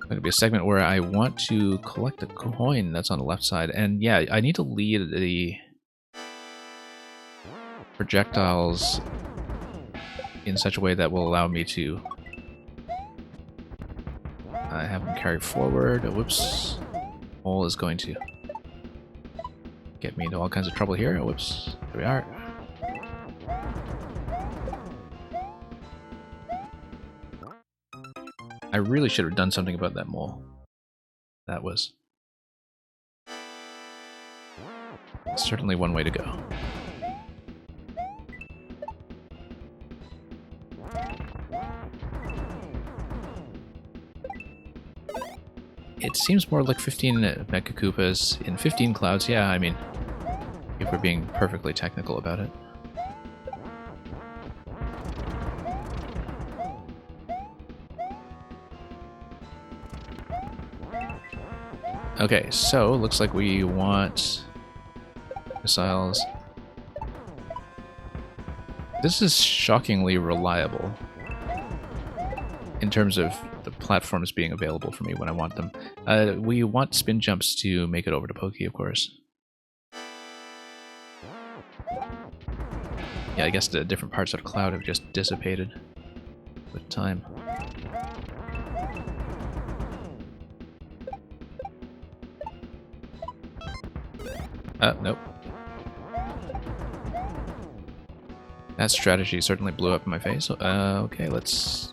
going to be a segment where I want to collect a coin that's on the left side. And yeah, I need to lead the projectiles in such a way that will allow me to have them carry forward. Whoops. Hole is going to get me into all kinds of trouble here. Whoops. There we are. I really should have done something about that mole. That was certainly one way to go. It seems more like 15 Mecha Koopas in 15 clouds. Yeah, I mean, if we're being perfectly technical about it. Okay, so looks like we want missiles. This is shockingly reliable in terms of the platforms being available for me when I want them. We want spin jumps to make it over to Pokey, of course. Yeah, I guess the different parts of the cloud have just dissipated with time. Nope. That strategy certainly blew up in my face. Okay, let's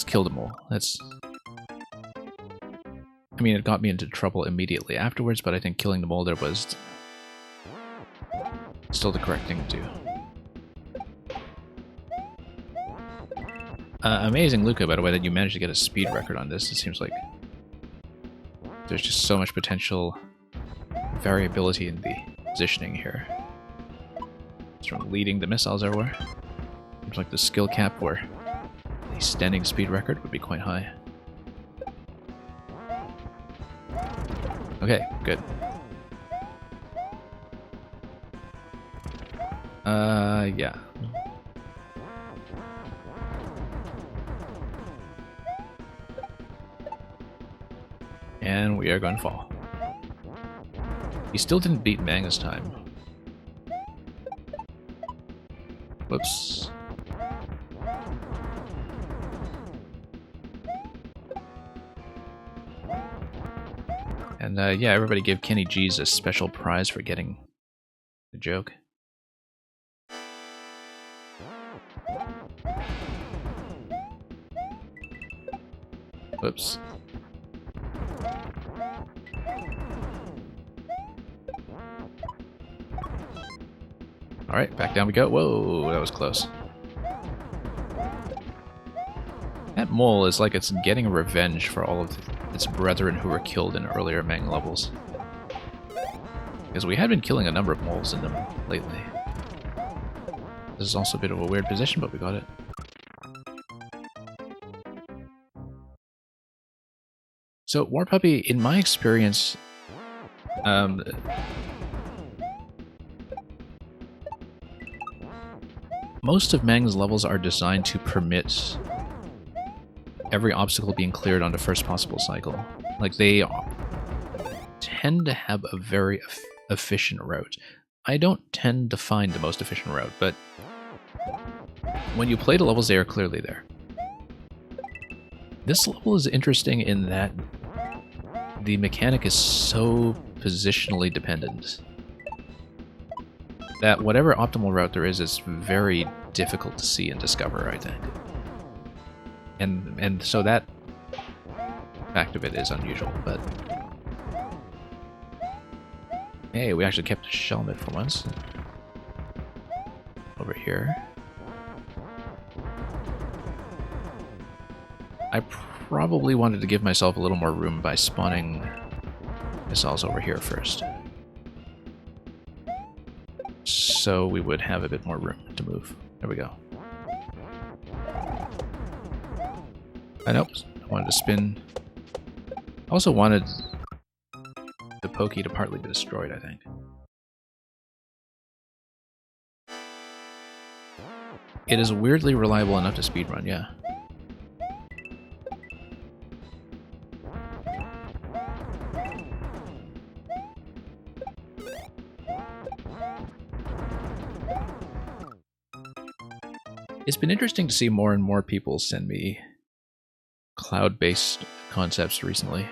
kill them all. I mean, it got me into trouble immediately afterwards, but I think killing the Molder was still the correct thing to do. Amazing, Luca, by the way, that you managed to get a speed record on this. It seems like there's just so much potential variability in the positioning here. It's from leading the missiles everywhere. Seems like the skill cap for a standing speed record would be quite high. Okay, good. Yeah. And we are going to fall. He still didn't beat Mang this time. Whoops. And yeah, everybody gave Kenny G's a special prize for getting the joke. Whoops. Alright, back down we go. Whoa, that was close. That mole is like it's getting revenge for all of its brethren who were killed in earlier Mang levels. Because we had been killing a number of moles in them lately. This is also a bit of a weird position, but we got it. So, War Puppy, in my experience, most of Mang's levels are designed to permit every obstacle being cleared on the first possible cycle. Like, they tend to have a very efficient route. I don't tend to find the most efficient route, but when you play the levels, they are clearly there. This level is interesting in that the mechanic is so positionally dependent that whatever optimal route there is very difficult to see and discover, I think. And so that fact of it is unusual, but hey, we actually kept a Shelmet for once. Over here. I probably wanted to give myself a little more room by spawning missiles over here first. So we would have a bit more room to move. There we go. I know. I wanted to spin. I also wanted the Pokey to partly be destroyed, I think. It is weirdly reliable enough to speedrun, yeah. It's been interesting to see more and more people send me cloud-based concepts recently.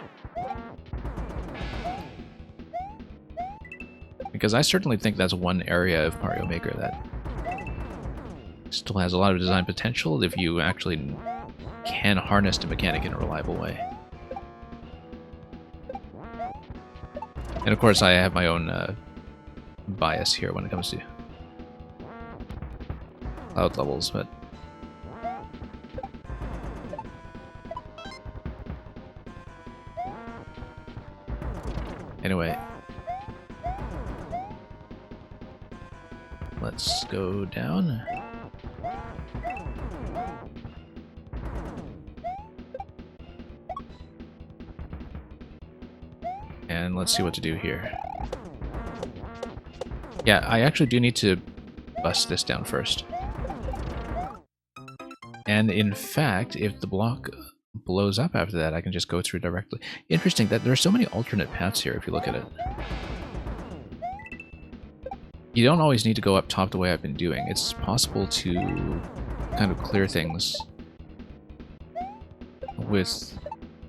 Because I certainly think that's one area of Mario Maker that Still has a lot of design potential if you actually can harness the mechanic in a reliable way. And of course I have my own bias here when it comes to cloud levels, but anyway, let's go down. And let's see what to do here. Yeah, I actually do need to bust this down first. And in fact, if the block blows up after that, I can just go through directly. Interesting that there are so many alternate paths here if you look at it. You don't always need to go up top the way I've been doing. It's possible to kind of clear things with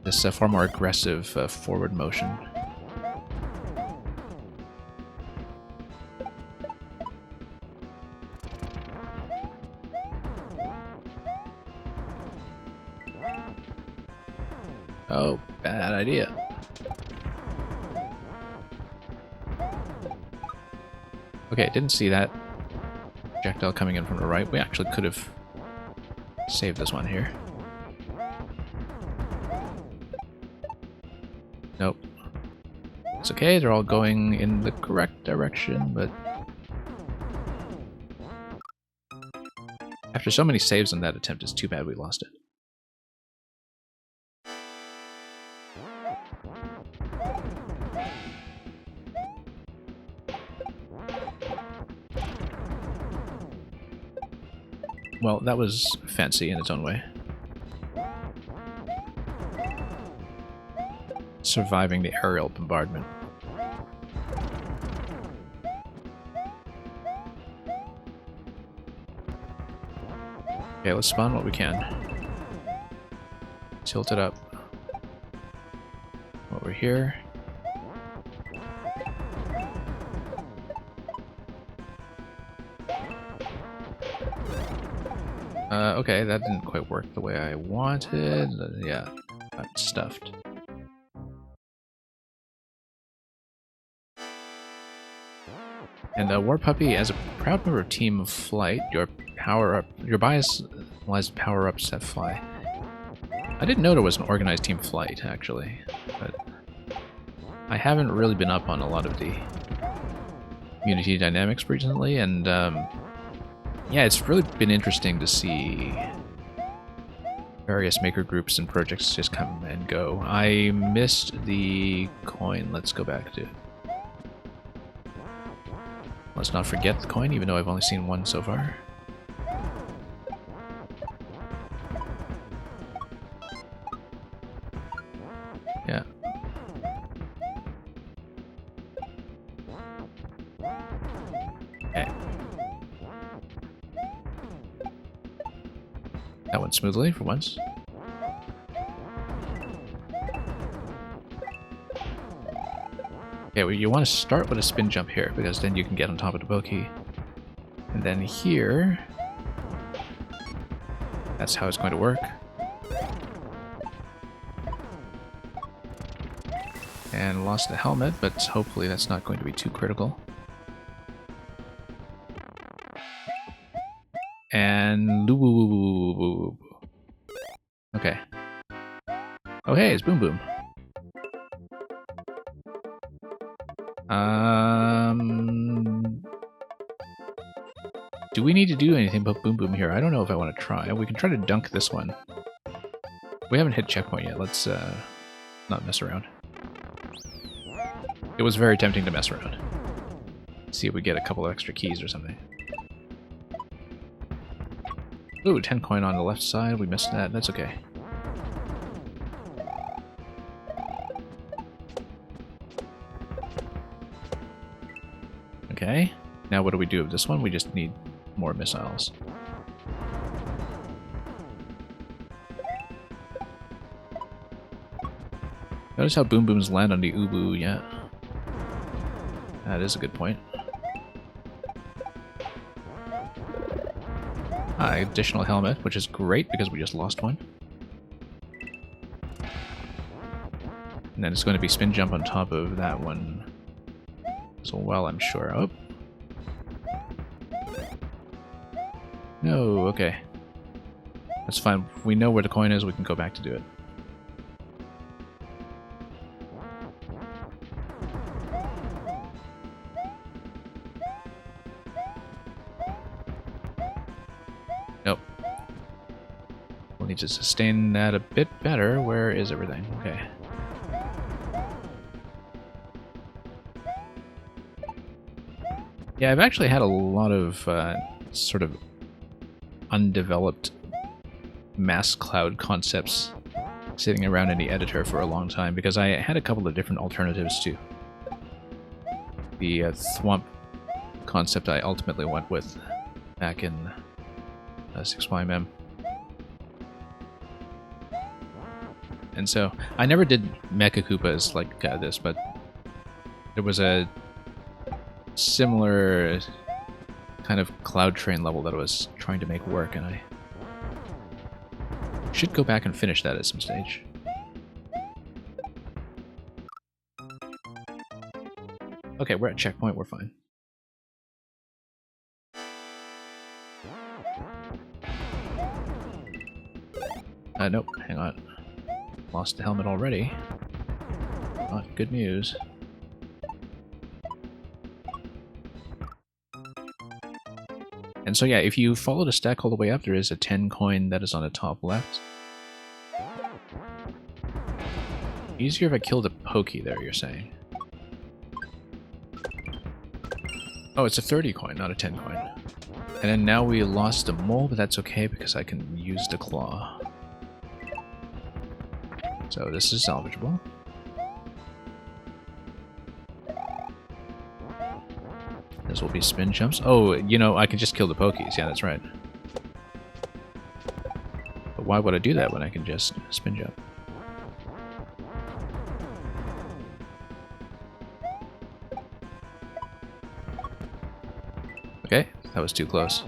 this far more aggressive forward motion. Oh, bad idea. Okay, didn't see that projectile coming in from the right. We actually could have saved this one here. Nope. It's okay, they're all going in the correct direction, but after so many saves on that attempt, it's too bad we lost it. Well, that was fancy in its own way. Surviving the aerial bombardment. Okay, let's spawn what we can. Tilt it up. While we're here. Okay, that didn't quite work the way I wanted. Yeah, I'm stuffed. And War Puppy, as a proud member of Team Flight, your bias lies power-ups that fly. I didn't know there was an organized Team Flight, actually, but I haven't really been up on a lot of the Unity dynamics recently, and yeah, it's really been interesting to see various maker groups and projects just come and go. I missed the coin. Let's go back to... Let's not forget the coin, even though I've only seen one so far. Yeah. Okay. That went smoothly for once. Okay, well, you want to start with a spin jump here, because then you can get on top of the bogey. And then here... That's how it's going to work. And lost the helmet, but hopefully that's not going to be too critical. And... Okay. Oh hey, it's Boom Boom. Do we need to do anything but Boom Boom here? I don't know if I want to try. We can try to dunk this one. We haven't hit checkpoint yet. Let's not mess around. It was very tempting to mess around. See if we get a couple of extra keys or something. Ooh, 10 coin on the left side. We missed that. That's okay. Okay. Now what do we do with this one? We just need more missiles. Notice how Boom Booms land on the Ubu, yeah. That is a good point. Additional helmet, which is great because we just lost one. And then it's going to be spin jump on top of that one as well, I'm sure. Oh. No, okay. That's fine. We know where the coin is, we can go back to do it. Nope. We'll need to sustain that a bit better. Where is everything? Okay. Yeah, I've actually had a lot of sort of undeveloped mass cloud concepts sitting around in the editor for a long time because I had a couple of different alternatives to the Thwomp concept I ultimately went with back in 6YMM. And so I never did Mecha Koopas like this, but there was a similar kind of Cloud Train level that I was trying to make work, and I should go back and finish that at some stage. Okay, we're at checkpoint, we're fine. Nope, hang on. Lost the helmet already. Not good news. And so yeah, if you follow the stack all the way up, there is a 10 coin that is on the top left. Easier if I kill the Pokey there, you're saying? Oh, it's a 30 coin, not a 10 coin. And then now we lost the mole, but that's okay because I can use the claw. So this is salvageable. This will be spin jumps. Oh, you know, I can just kill the Pokies. Yeah, that's right. But why would I do that when I can just spin jump? Okay, that was too close.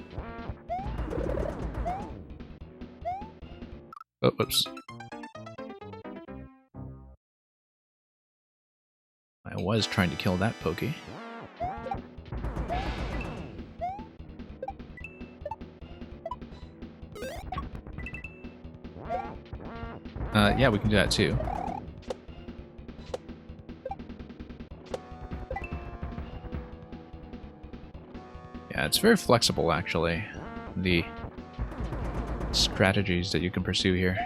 Oh, whoops. I was trying to kill that Pokey. Yeah, we can do that too. Yeah, it's very flexible actually, the strategies that you can pursue here.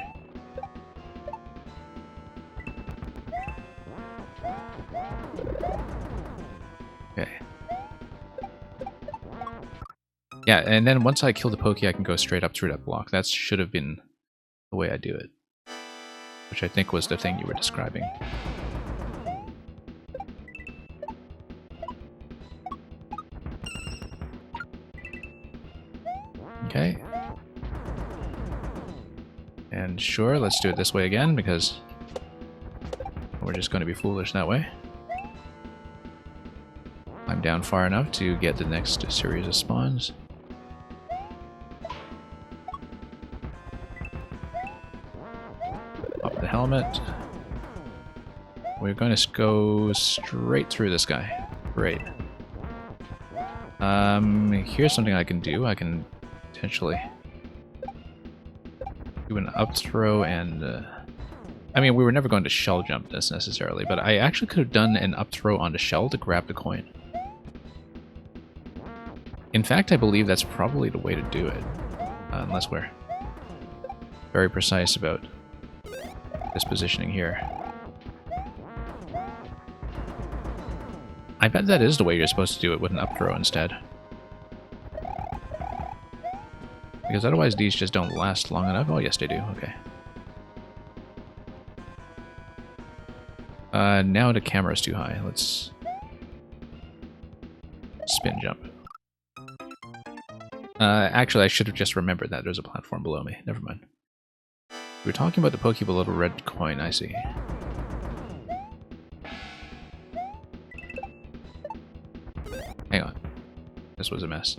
Okay. Yeah, and then once I kill the Pokey, I can go straight up through that block. That should have been the way I do it. Which I think was the thing you were describing. Okay. And sure, let's do it this way again, because we're just going to be foolish that way. I'm down far enough to get the next series of spawns. The helmet. We're going to go straight through this guy. Great. Here's something I can do. I can potentially do an up throw and... I mean, we were never going to shell jump this necessarily, but I actually could have done an up throw on the shell to grab the coin. In fact, I believe that's probably the way to do it. Unless we're very precise about this positioning here. I bet that is the way you're supposed to do it with an up throw instead. Because otherwise these just don't last long enough. Oh yes they do, okay. Now the camera's too high. Let's spin jump. Actually I should have just remembered that there's a platform below me. Never mind. We were talking about the Pokeball little red coin, I see. Hang on. This was a mess.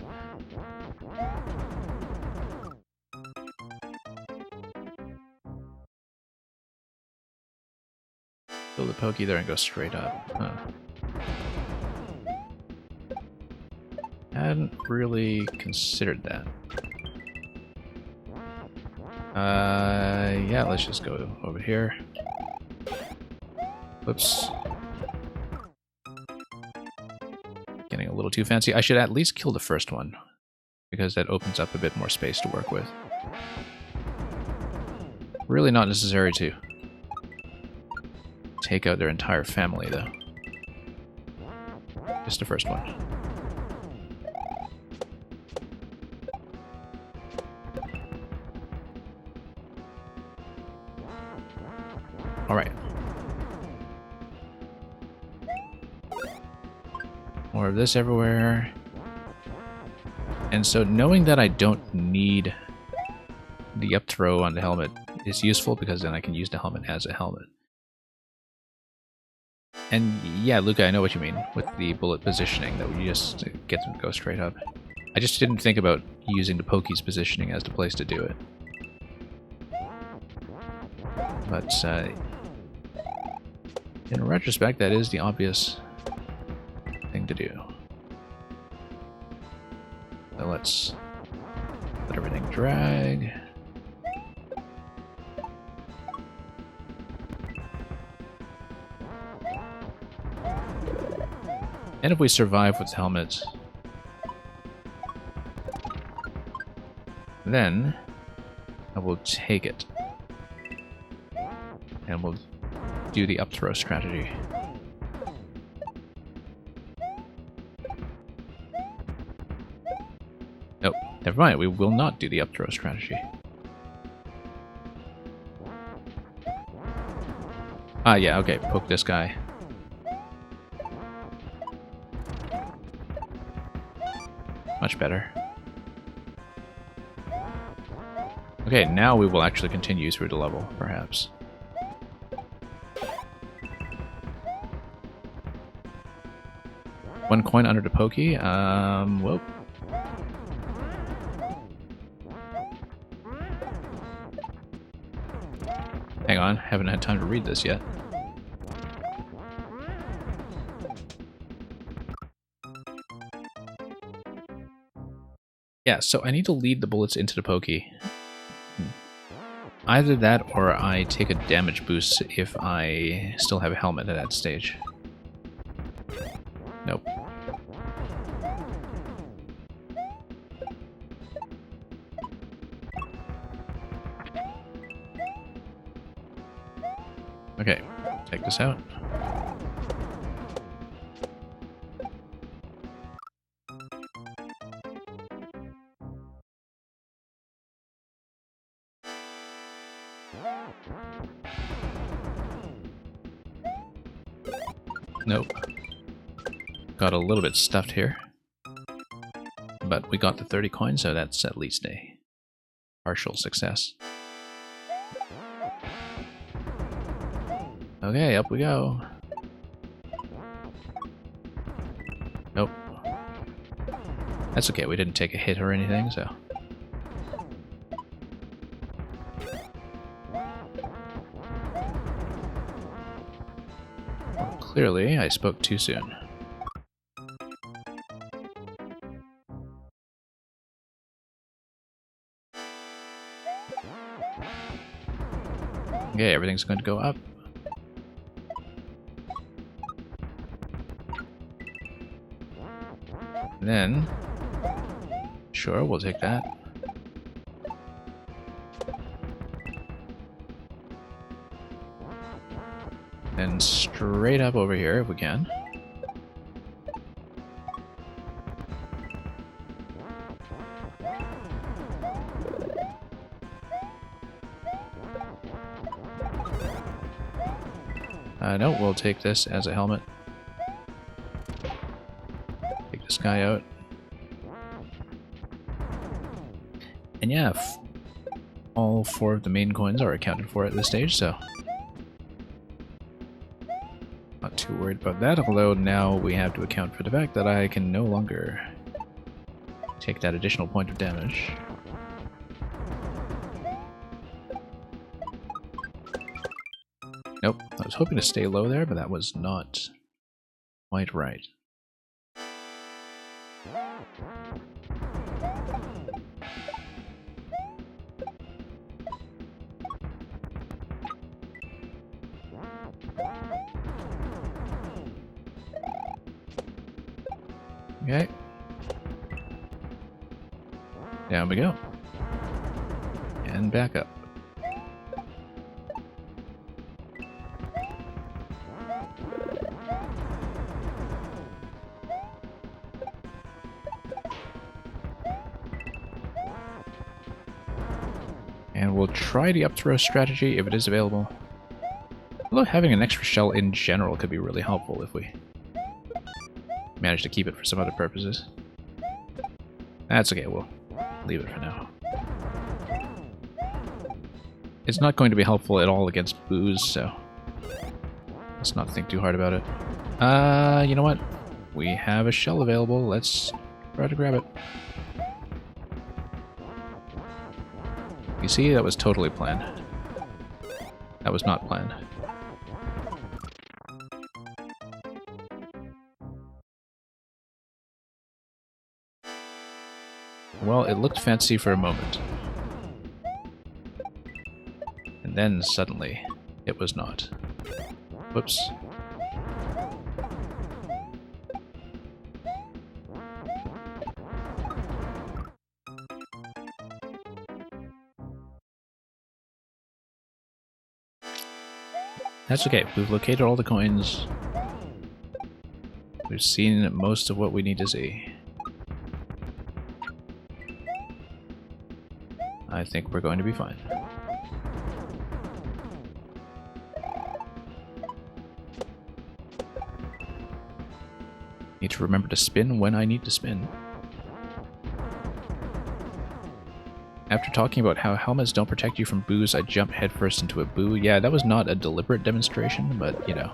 Kill the Pokey there and go straight up. Huh. Hadn't really considered that. Yeah, let's just go over here. Whoops. Getting a little too fancy. I should at least kill the first one, because that opens up a bit more space to work with. Really not necessary to take out their entire family, though. Just the first one. Alright. More of this everywhere. And so knowing that I don't need the up throw on the helmet is useful, because then I can use the helmet as a helmet. And yeah, Luca, I know what you mean with the bullet positioning, that you just get them to go straight up. I just didn't think about using the Pokey's positioning as the place to do it. But in retrospect, that is the obvious thing to do. So let's let everything drag. And if we survive with helmets, then I will take it. And we'll do the up throw strategy. Nope, never mind, we will not do the up throw strategy. Ah, yeah, okay, poke this guy. Much better. Okay, now we will actually continue through the level, perhaps. One coin under the Pokey. Whoop. Hang on, haven't had time to read this yet. Yeah, so I need to lead the bullets into the Pokey. Either that or I take a damage boost if I still have a helmet at that stage. Nope. Okay, take this out. Nope. Got a little bit stuffed here. But we got the 30 coins, so that's at least a partial success. Okay, up we go. Nope. That's okay, we didn't take a hit or anything, so... Well, clearly, I spoke too soon. Okay, everything's going to go up. Then, sure, we'll take that. And straight up over here if we can. No, we'll take this as a helmet. Take this guy out. And yeah, all 4 of the main coins are accounted for at this stage, so... not too worried about that, although now we have to account for the fact that I can no longer take that additional point of damage. Nope, I was hoping to stay low there, but that was not quite right. Okay. Down we go. And back up. And we'll try the up throw strategy if it is available. Although having an extra shell in general could be really helpful if we manage to keep it for some other purposes. That's okay, we'll leave it for now. It's not going to be helpful at all against boos, so let's not think too hard about it. You know what? We have a shell available. Let's try to grab it. You see, that was totally planned. That was not planned. Well, it looked fancy for a moment. And then suddenly, it was not. Whoops. That's okay, we've located all the coins. We've seen most of what we need to see. I think we're going to be fine. Need to remember to spin when I need to spin. After talking about how helmets don't protect you from boos, I jumped headfirst into a boo. Yeah, that was not a deliberate demonstration, but you know.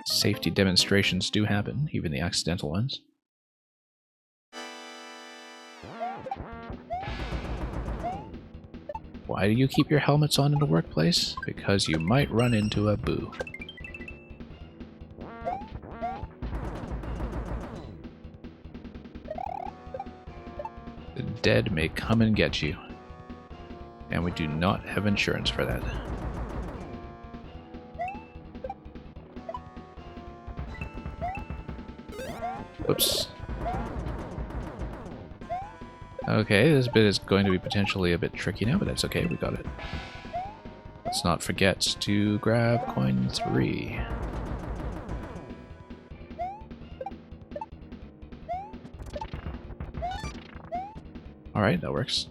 Safety demonstrations do happen, even the accidental ones. Why do you keep your helmets on in the workplace? Because you might run into a boo. The dead may come and get you. And we do not have insurance for that. Whoops. Okay, this bit is going to be potentially a bit tricky now, but that's okay, we got it. Let's not forget to grab coin 3. Alright, that works.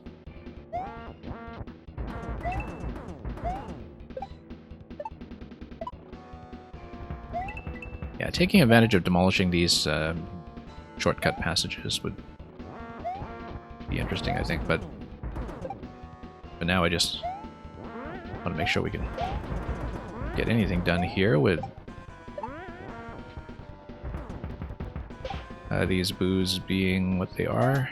Yeah, taking advantage of demolishing these shortcut passages would be interesting, I think, but for now I just want to make sure we can get anything done here with these boos being what they are.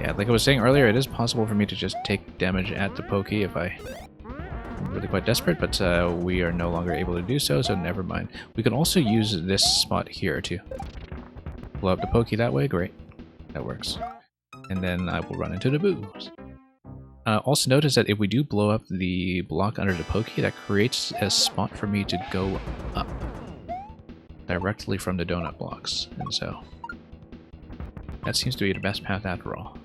Yeah, like I was saying earlier, it is possible for me to just take damage at the pokey if I'm really quite desperate, but we are no longer able to do so, so never mind. We can also use this spot here to blow up the pokey that way. Great. That works. And then I will run into the boos. Also notice that if we do blow up the block under the pokey, that creates a spot for me to go up directly from the donut blocks. And so that seems to be the best path after all.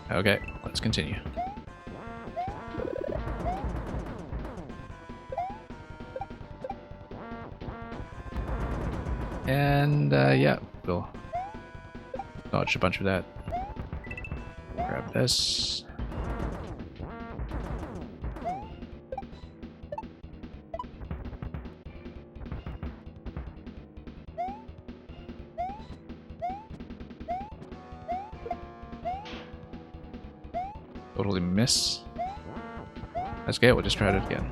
Okay, let's continue. And, yeah, we'll dodge a bunch of that. Grab this. Totally miss. That's okay, we'll just try it again.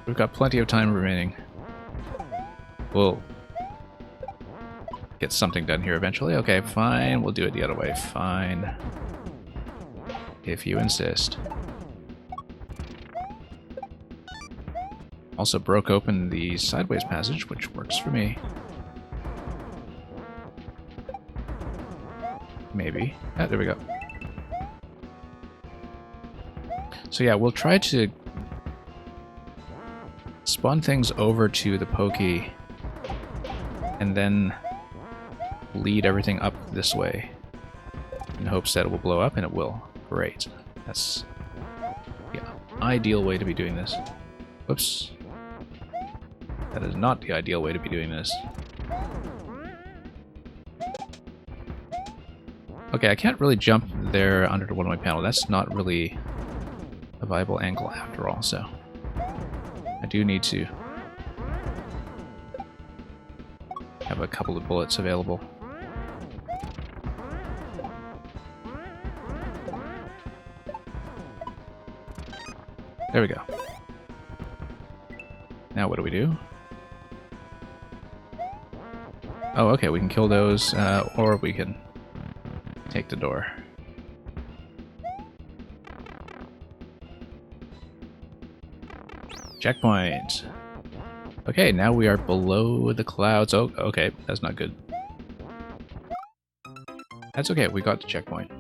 We've got plenty of time remaining. We'll get something done here eventually. Okay, fine. We'll do it the other way. Fine. If you insist. Also broke open the sideways passage, which works for me. Maybe. Ah, there we go. So yeah, we'll try to spawn things over to the Pokey and then lead everything up this way in hopes that it will blow up, and it will. Great. That's the ideal way to be doing this. Whoops. That is not the ideal way to be doing this. Okay, I can't really jump there under one of my panel. That's not really a viable angle after all, so I do need to have a couple of bullets available. There we go. Now what do we do? Oh, okay, we can kill those, or we can take the door. Checkpoint! Okay, now we are below the clouds. Oh, okay, that's not good. That's okay, we got the checkpoint.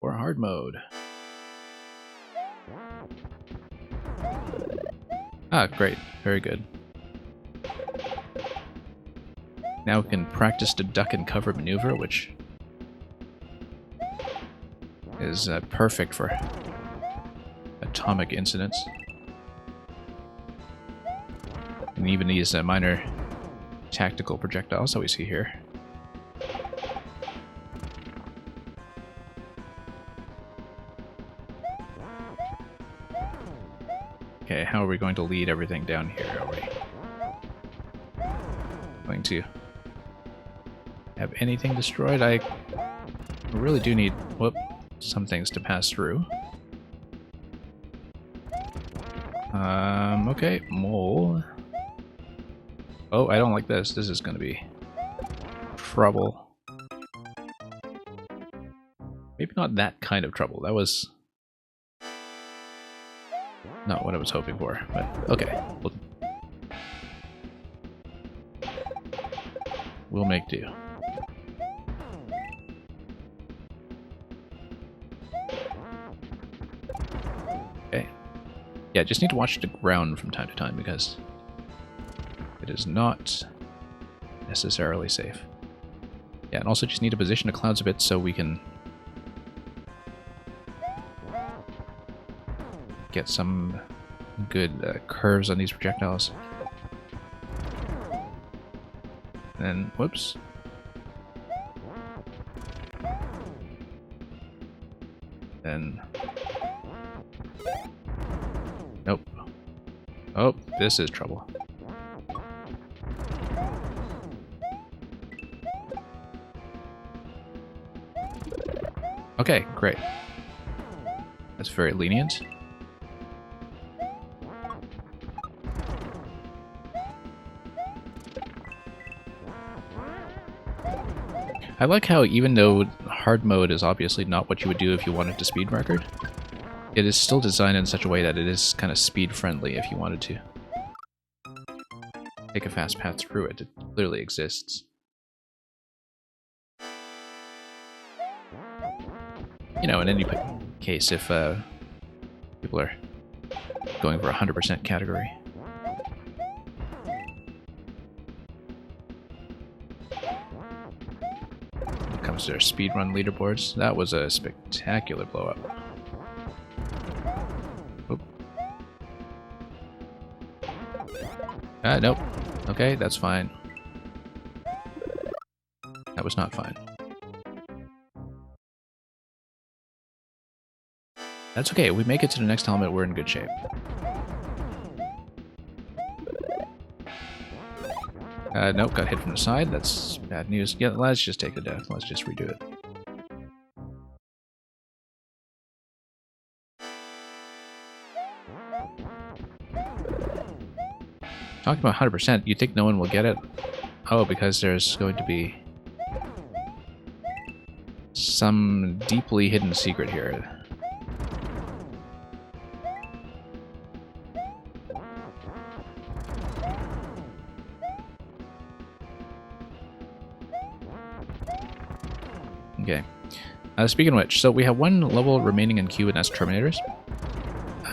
Or hard mode. Ah, great. Very good. Now we can practice the duck and cover maneuver, which is perfect for atomic incidents. And even these minor tactical projectiles that we see here. Okay, how are we going to lead everything down here? Are we going to have anything destroyed? I really do need, some things to pass through. Okay, mole. Oh, I don't like this. This is going to be trouble. Maybe not that kind of trouble. That was not what I was hoping for, but okay. We'll make do. Okay. Yeah, just need to watch the ground from time to time because it is not necessarily safe. Yeah, and also just need to position the clouds a bit so we can get some good curves on these projectiles. And whoops. Then nope. Oh, this is trouble. Okay, great. That's very lenient. I like how even though hard mode is obviously not what you would do if you wanted to speed record, it is still designed in such a way that it is kind of speed friendly if you wanted to take a fast path through it. It clearly exists. You know, in any case, if people are going for 100% category. When it comes to their speedrun leaderboards, that was a spectacular blow up. Oop. Nope. Okay, that's fine. That was not fine. That's okay. If we make it to the next helmet, we're in good shape. Nope, got hit from the side. That's bad news. Yeah, let's just take the death. Let's just redo it. Talking about 100%, you think no one will get it? Oh, because there's going to be some deeply hidden secret here. Okay. Speaking of which, so we have one level remaining in queue, and that's Terminators.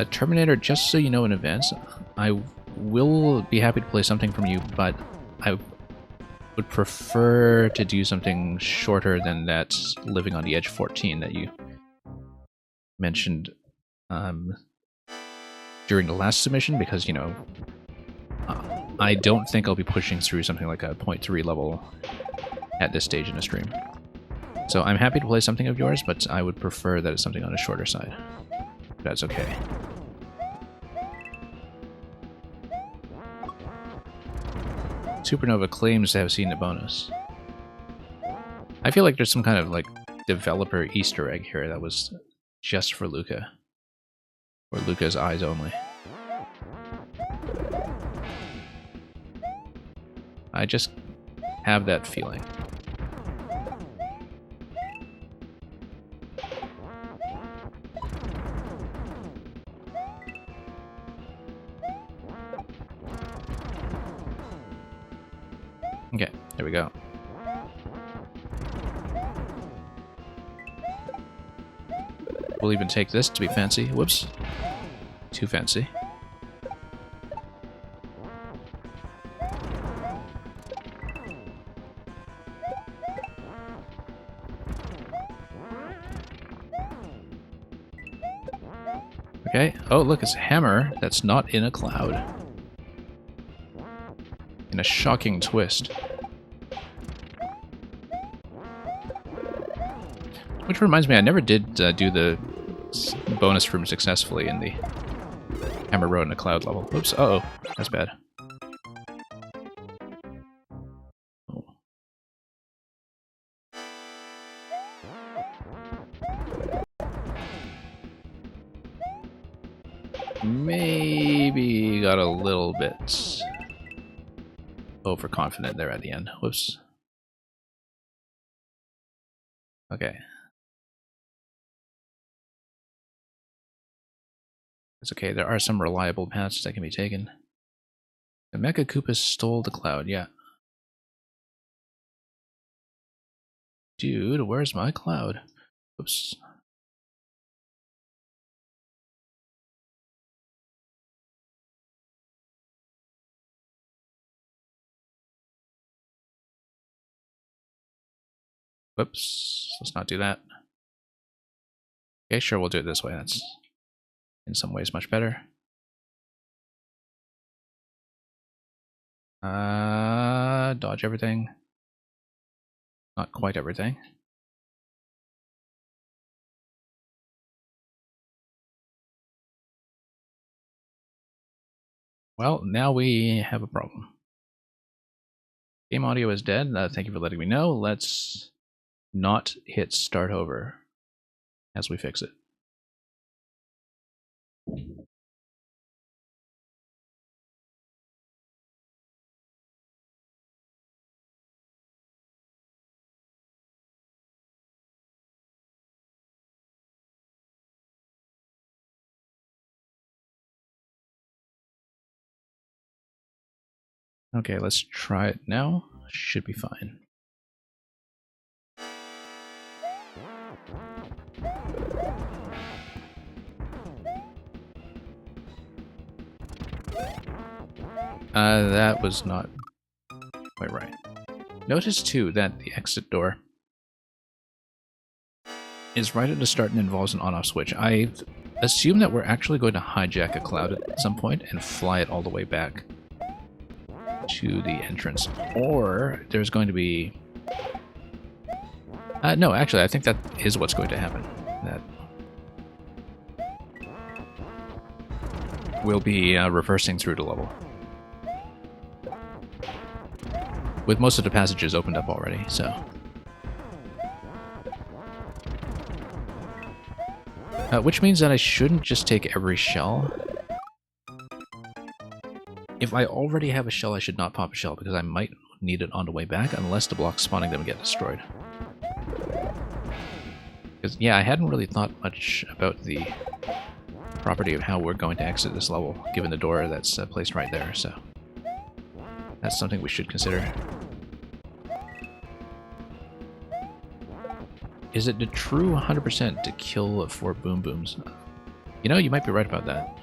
Terminator, just so you know in advance, I will be happy to play something from you, but I would prefer to do something shorter than that Living on the Edge 14 that you mentioned during the last submission, because, you know, I don't think I'll be pushing through something like a 0.3 level at this stage in the stream. So I'm happy to play something of yours, but I would prefer that it's something on the shorter side. That's okay. Supernova claims to have seen the bonus. I feel like there's some kind of like developer Easter egg here that was just for Luca. Or Luca's eyes only. I just have that feeling. Okay, there we go. We'll even take this to be fancy. Whoops. Too fancy. Okay. Oh, look, it's a hammer that's not in a cloud. In a shocking twist. Which reminds me, I never did do the bonus room successfully in the Hammer Road in a cloud level. Oops, uh-oh. That's bad. Oh. Maybe got a little bit overconfident there at the end. Whoops. Okay. It's okay, there are some reliable paths that can be taken. The Mecha Koopa stole the cloud, yeah. Dude, where's my cloud? Oops. Whoops, let's not do that. Okay, sure, we'll do it this way. That's in some ways much better. Dodge everything. Not quite everything. Well, now we have a problem. Game audio is dead. Thank you for letting me know. Let's not hit start over as we fix it. Okay, let's try it now. Should be fine. That was not quite right. Notice too that the exit door is right at the start and involves an on-off switch. I assume that we're actually going to hijack a cloud at some point and fly it all the way back to the entrance. Or there's going to be... no, actually, I think that is what's going to happen. That we'll be reversing through the level. With most of the passages opened up already, so... which means that I shouldn't just take every shell. If I already have a shell, I should not pop a shell, because I might need it on the way back, unless the blocks spawning them get destroyed. Because, yeah, I hadn't really thought much about the property of how we're going to exit this level, given the door that's placed right there, so... That's something we should consider. Is it the true 100% to kill 4 Boom Booms? You know, you might be right about that.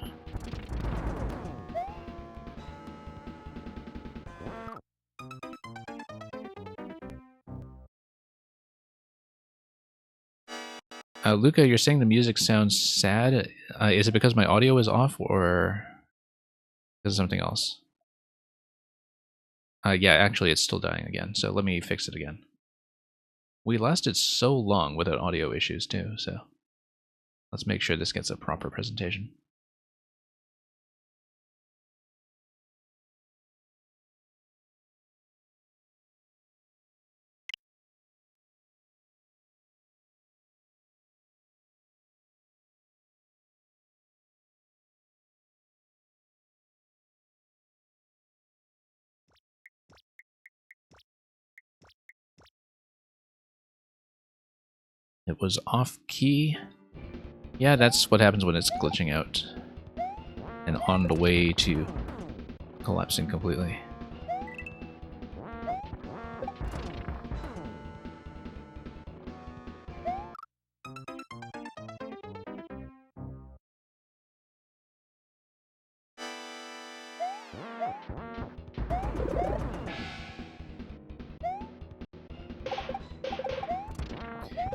Luca, you're saying the music sounds sad. Is it because my audio is off, or is it something else? Yeah, actually it's still dying again, so let me fix it again. We lasted so long without audio issues too, so let's make sure this gets a proper presentation. It was off key. Yeah, that's what happens when it's glitching out and on the way to collapsing completely.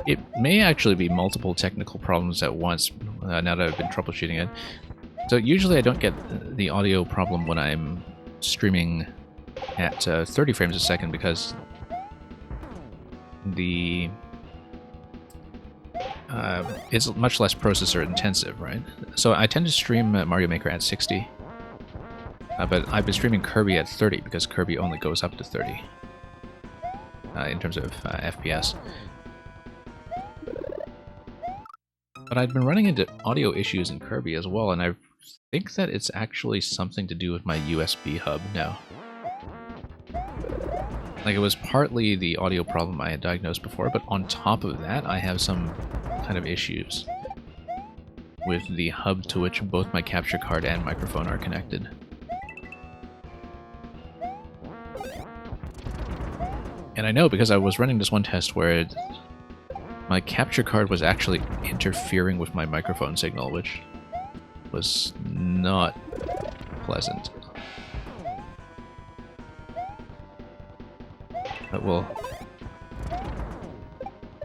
It may actually be multiple technical problems at once, now that I've been troubleshooting it. So usually I don't get the audio problem when I'm streaming at 30 frames a second, because the it's much less processor intensive, right? So I tend to stream Mario Maker at 60, but I've been streaming Kirby at 30 because Kirby only goes up to 30 in terms of FPS. But I've been running into audio issues in Kirby as well, and I think that it's actually something to do with my USB hub now. Like, it was partly the audio problem I had diagnosed before, but on top of that, I have some kind of issues with the hub to which both my capture card and microphone are connected. And I know because I was running this one test where my capture card was actually interfering with my microphone signal, which was not pleasant. But we'll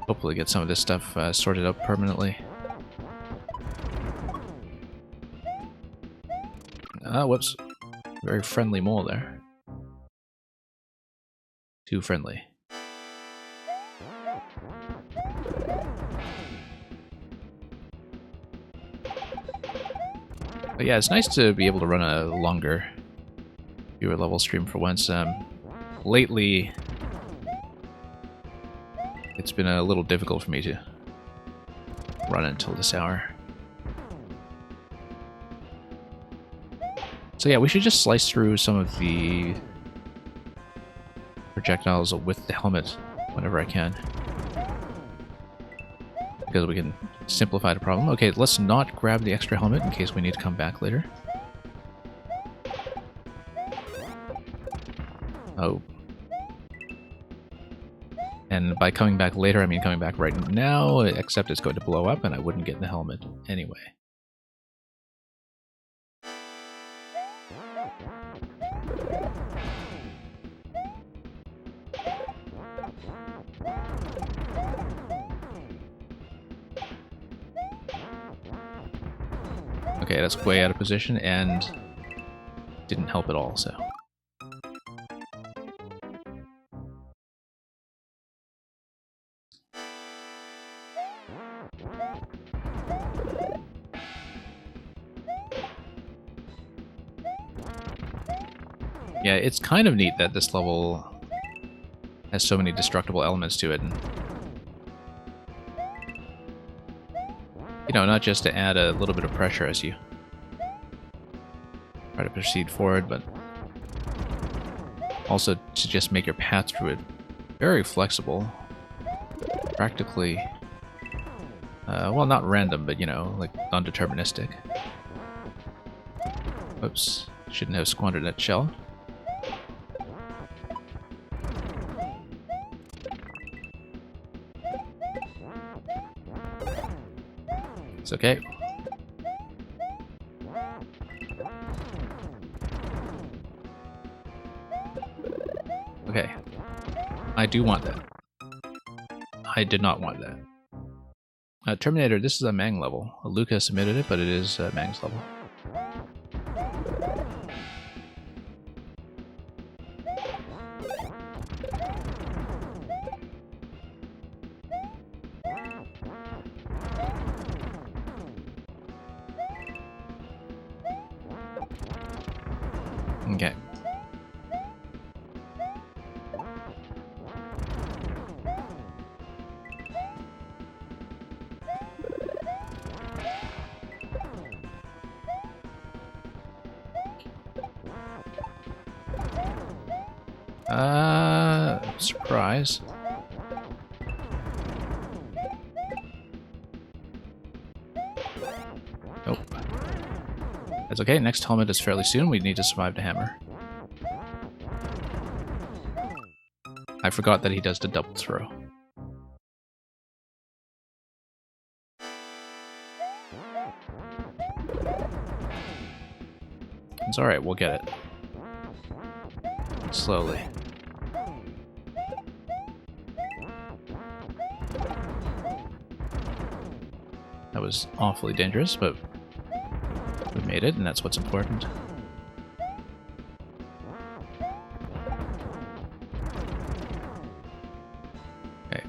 hopefully get some of this stuff sorted out permanently. Ah, whoops. Very friendly mole there. Too friendly. But yeah, it's nice to be able to run a longer, fewer level stream for once. Lately, it's been a little difficult for me to run until this hour. So yeah, we should just slice through some of the projectiles with the helmet whenever I can, because we can simplify the problem. Okay, let's not grab the extra helmet in case we need to come back later. Oh. And by coming back later, I mean coming back right now, except it's going to blow up and I wouldn't get the helmet anyway. Okay, that's way out of position and didn't help at all, so. Yeah, it's kind of neat that this level has so many destructible elements to it. And, you know, not just to add a little bit of pressure as you try to proceed forward, but also to just make your path through it very flexible. Practically, well, not random, but, you know, like non-deterministic. Oops, shouldn't have squandered that shell. It's okay. Okay. I do want that. I did not want that. Terminator, this is a Mang level. Luca submitted it, but it is Mang's level. Okay. Surprise. Nope. That's okay, next helmet is fairly soon. We need to survive the hammer. I forgot that he does the double throw. It's alright, we'll get it. Slowly. That was awfully dangerous, but we made it, and that's what's important. Okay.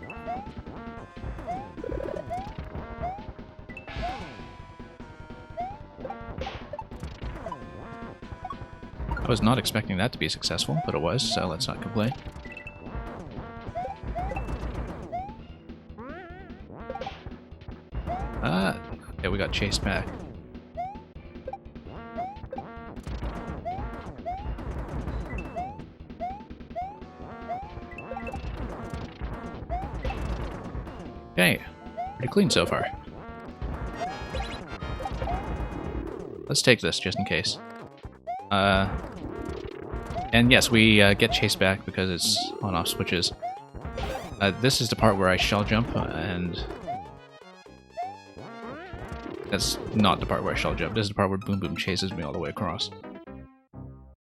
I was not expecting that to be successful, but it was, so let's not complain. Yeah, we got chased back. Okay, pretty clean so far. Let's take this just in case. And yes, we get chased back because it's on-off switches. This is the part where I shell jump, and that's not the part where I shell jump. This is the part where Boom Boom chases me all the way across.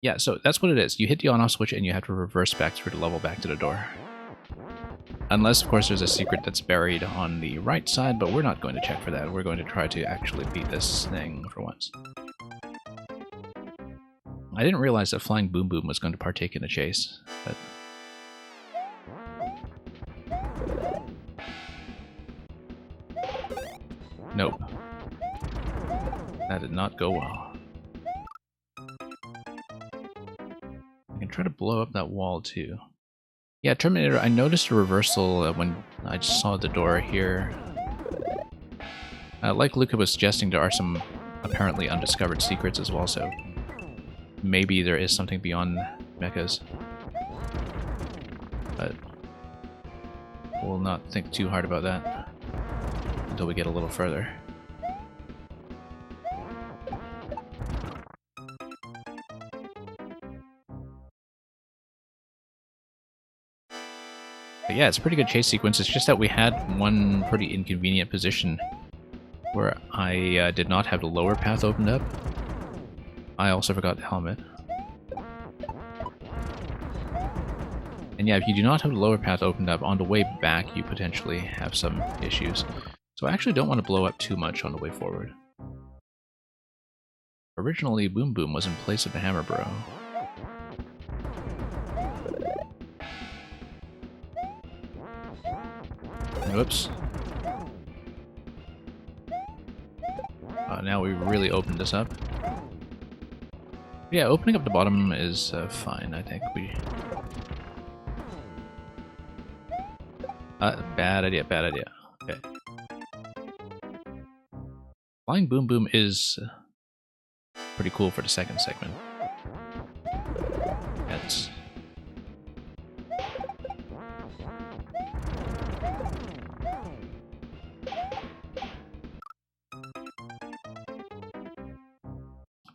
Yeah, so that's what it is. You hit the on-off switch and you have to reverse back through the level back to the door. Unless, of course, there's a secret that's buried on the right side, but we're not going to check for that. We're going to try to actually beat this thing for once. I didn't realize that Flying Boom Boom was going to partake in a chase, but... Nope. That did not go well. I can try to blow up that wall too. Yeah, Terminator, I noticed a reversal when I just saw the door here. Like Luca was suggesting, there are some apparently undiscovered secrets as well, so maybe there is something beyond mechas. But we'll not think too hard about that until we get a little further. But yeah, it's a pretty good chase sequence. It's just that we had one pretty inconvenient position where I did not have the lower path opened up. I also forgot the helmet. And yeah, if you do not have the lower path opened up, on the way back you potentially have some issues. So I actually don't want to blow up too much on the way forward. Originally, Boom Boom was in place of the Hammer Bro. Whoops. Now we really opened this up. Yeah, opening up the bottom is fine, I think. Bad idea, bad idea. Okay. Flying Boom Boom is pretty cool for the second segment. That's...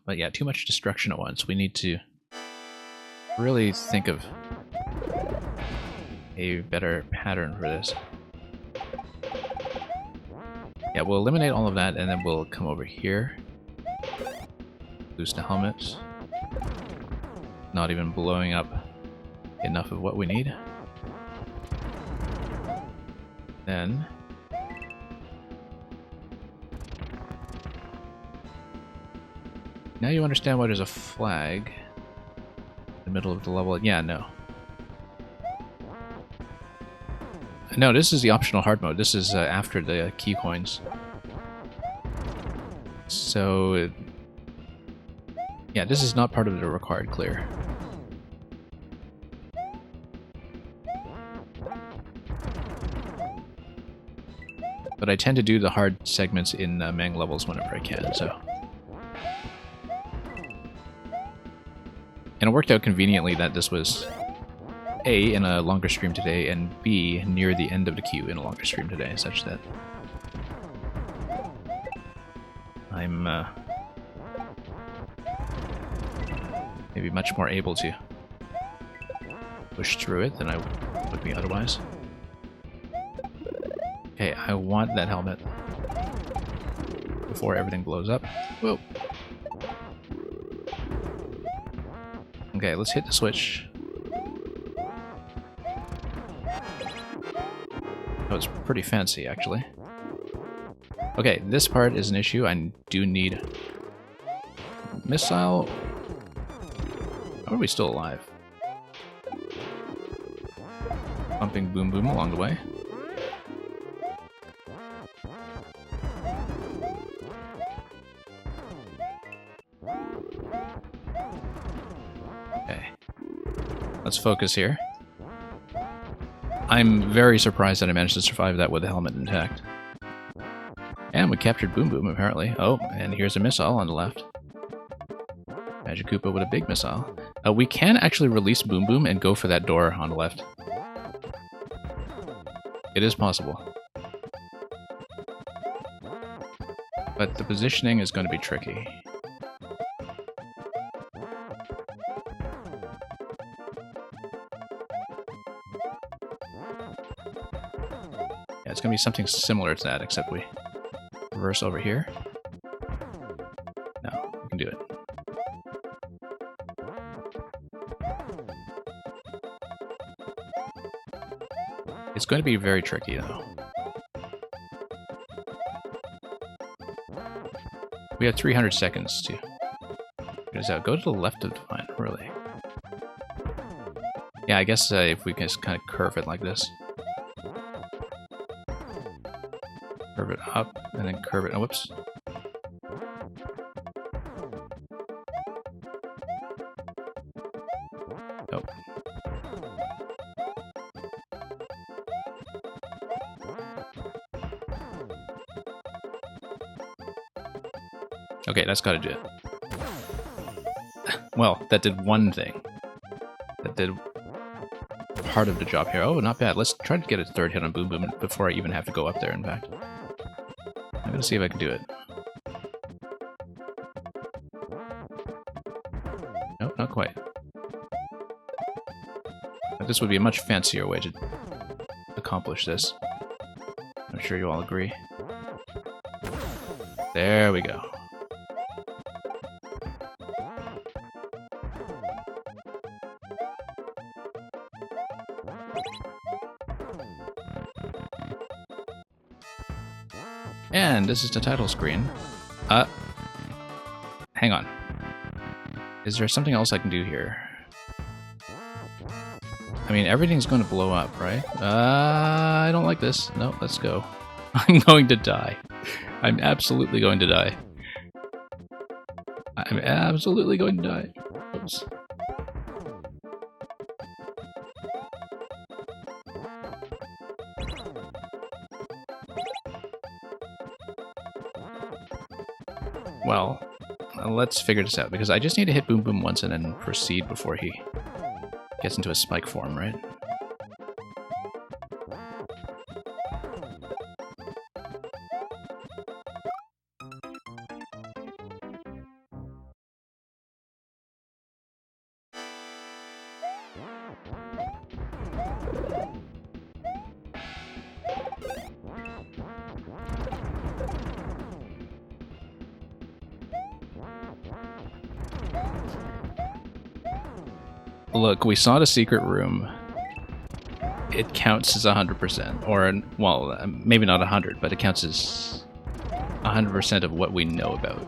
But yeah, too much destruction at once. We need to really think of a better pattern for this. Yeah, we'll eliminate all of that, and then we'll come over here. Boost the helmet. Not even blowing up enough of what we need. Then... Now you understand why there's a flag in the middle of the level. Yeah, no. No, this is the optional hard mode. This is after the key coins. So... yeah, this is not part of the required clear. But I tend to do the hard segments in Mang levels whenever I can, so... And it worked out conveniently that this was A, in a longer stream today, and B, near the end of the queue in a longer stream today, such that I'm maybe much more able to push through it than I would be otherwise. Okay, I want that helmet before everything blows up. Whoa. Okay, let's hit the switch. Oh, it's pretty fancy, actually. Okay, this part is an issue. I do need... missile... How are we still alive? Pumping Boom Boom along the way. Okay. Let's focus here. I'm very surprised that I managed to survive that with the helmet intact. And we captured Boom Boom, apparently. Oh, and here's a missile on the left. Magic Koopa with a big missile. We can actually release Boom Boom and go for that door on the left. It is possible. But the positioning is going to be tricky. Yeah, it's going to be something similar to that, except we reverse over here. No, we can do it. It's going to be very tricky, though. We have 300 seconds to figure this out. Go to the left of the line, really. Yeah, I guess if we can just kind of curve it like this. Curve it up, and then curve it... Oh, whoops. Oh. Okay, that's gotta do it. Well, that did one thing. That did part of the job here. Oh, not bad. Let's try to get a third hit on Boom Boom before I even have to go up there, in fact. I'm gonna see if I can do it. Nope, not quite. But this would be a much fancier way to accomplish this. I'm sure you all agree. There we go. And this is the title screen. Hang on. Is there something else I can do here? I mean, everything's going to blow up, right? I don't like this. No, let's go. I'm going to die. I'm absolutely going to die. I'm absolutely going to die. Oops. Well, let's figure this out, because I just need to hit Boom Boom once and then proceed before he gets into a spike form, right? Look, we saw the secret room. It counts as 100%, or, well, maybe not 100, but it counts as 100% of what we know about.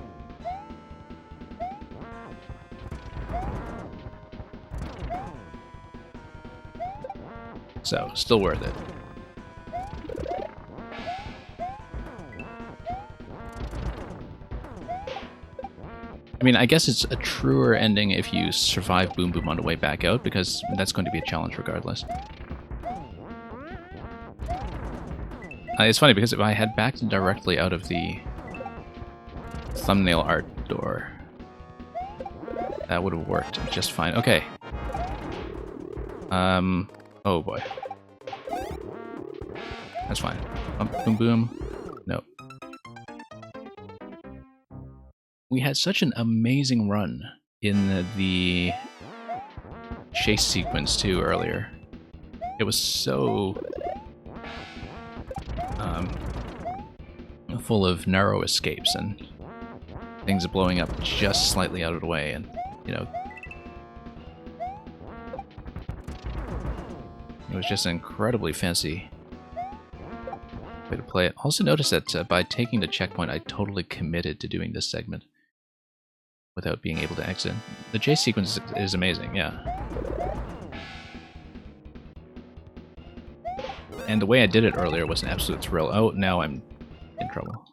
So, still worth it. I mean, I guess it's a truer ending if you survive Boom Boom on the way back out, because that's going to be a challenge regardless. It's funny, because if I had backed directly out of the thumbnail art door, that would have worked just fine. Okay. Oh boy. That's fine. Boom Boom. Nope. We had such an amazing run in the chase sequence too earlier. It was so full of narrow escapes and things blowing up just slightly out of the way, and you know, it was just an incredibly fancy way to play it. Also notice that by taking the checkpoint, I totally committed to doing this segment without being able to exit. The chase sequence is amazing, yeah. And the way I did it earlier was an absolute thrill. Oh, now I'm in trouble.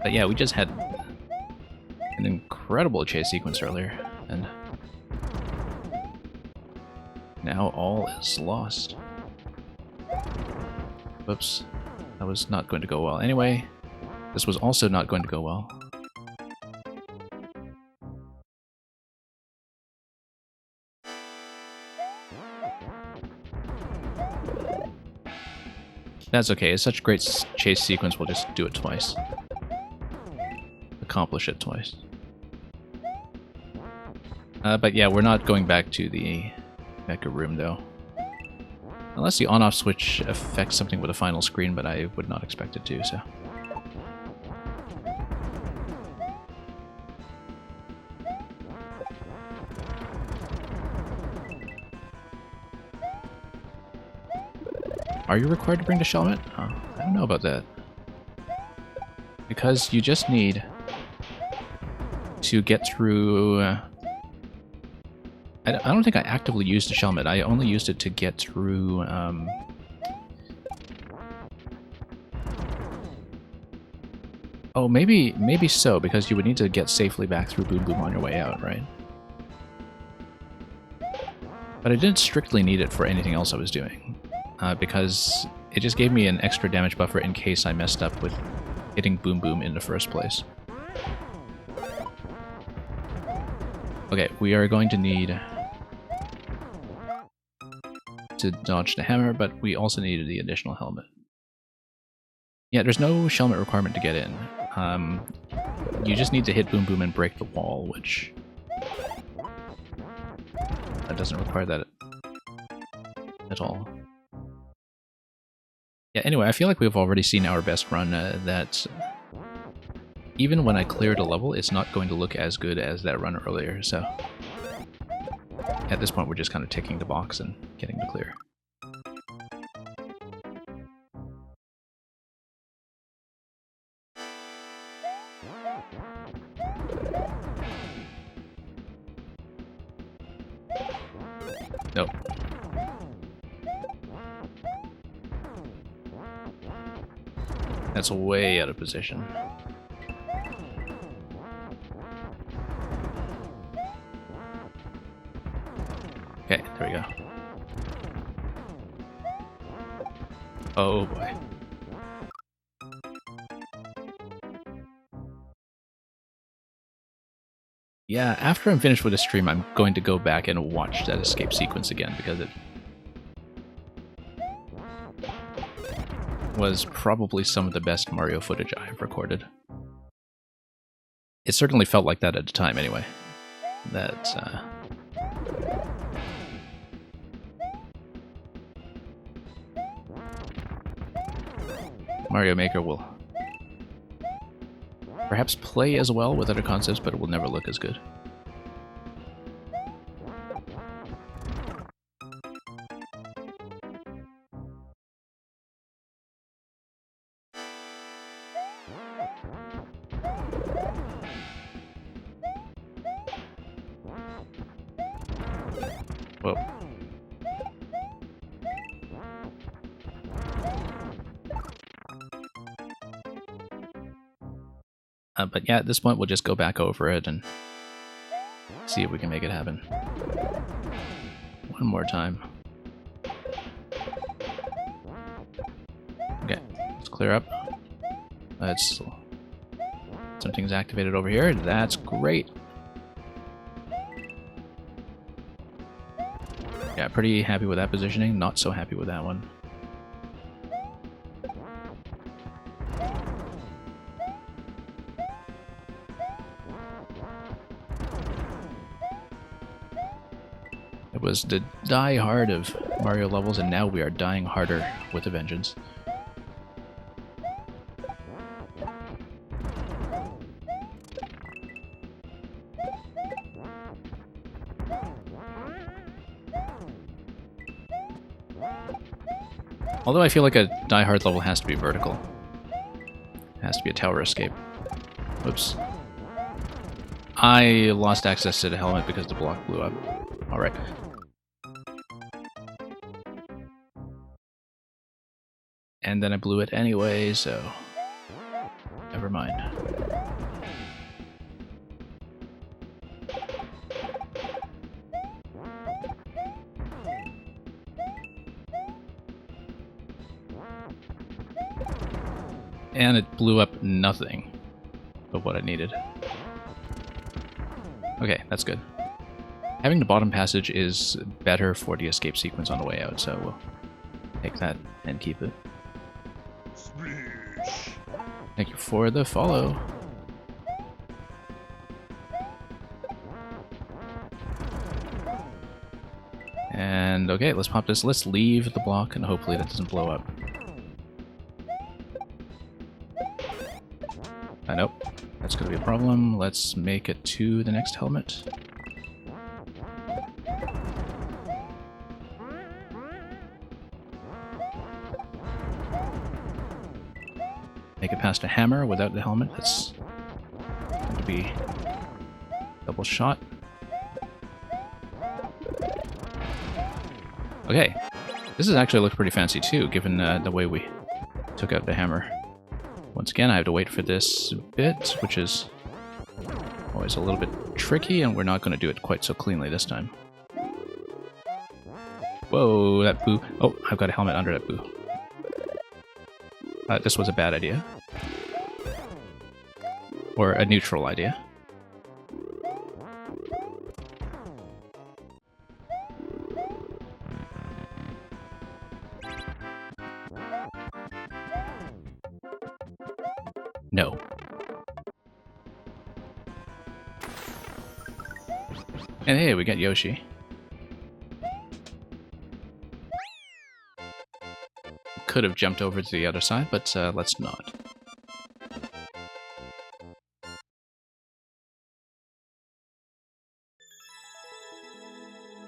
But yeah, we just had an incredible chase sequence earlier, and now all is lost. Whoops. That was not going to go well. Anyway, this was also not going to go well. That's okay. It's such a great chase sequence, we'll just do it twice. Accomplish it twice. But yeah, we're not going back to the mecha room, though. Unless the on-off switch affects something with the final screen, but I would not expect it to, so... Are you required to bring the Shelmet? Oh, I don't know about that. Because you just need to get through... I don't think I actively used the Shelmet. I only used it to get through... Oh, maybe so, because you would need to get safely back through Boom Boom on your way out, right? But I didn't strictly need it for anything else I was doing, because it just gave me an extra damage buffer in case I messed up with hitting Boom Boom in the first place. Okay, we are going to need to dodge the hammer, but we also needed the additional helmet. Yeah, there's no Shelmet requirement to get in. You just need to hit Boom Boom and break the wall, which... that doesn't require that at all. Yeah, anyway, I feel like we've already seen our best run, that even when I cleared a level, it's not going to look as good as that run earlier, so... At this point, we're just kind of ticking the box and getting to clear. Nope. That's way out of position. Okay, there we go. Oh boy. Yeah, after I'm finished with the stream, I'm going to go back and watch that escape sequence again because it was probably some of the best Mario footage I have recorded. It certainly felt like that at the time anyway. That, Mario Maker will perhaps play as well with other concepts, but it will never look as good. Whoa. But yeah, at this point we'll just go back over it and see if we can make it happen. One more time. Okay, let's clear up. Let's... Something's activated over here. That's great. Yeah, pretty happy with that positioning. Not so happy with that one. It was the die hard of Mario levels, and now we are dying harder with a vengeance. Although I feel like a die hard level has to be vertical. It has to be a tower escape. Whoops. I lost access to the helmet because the block blew up. Alright. And then I blew it anyway, so... never mind. And it blew up nothing of what I needed. Okay, that's good. Having the bottom passage is better for the escape sequence on the way out, so we'll take that and keep it. Thank you for the follow. And okay, let's pop this. Let's leave the block and hopefully that doesn't blow up. Nope, that's going to be a problem. Let's make it to the next helmet. Make it past a hammer without the helmet. That's going to be double shot. Okay, this has actually looked pretty fancy too, given the way we took out the hammer. Once again, I have to wait for this bit, which is always a little bit tricky, and we're not going to do it quite so cleanly this time. Whoa, that boo. Oh, I've got a helmet under that boo. This was a bad idea. Or a neutral idea. No. And hey, we got Yoshi. Could have jumped over to the other side, but let's not.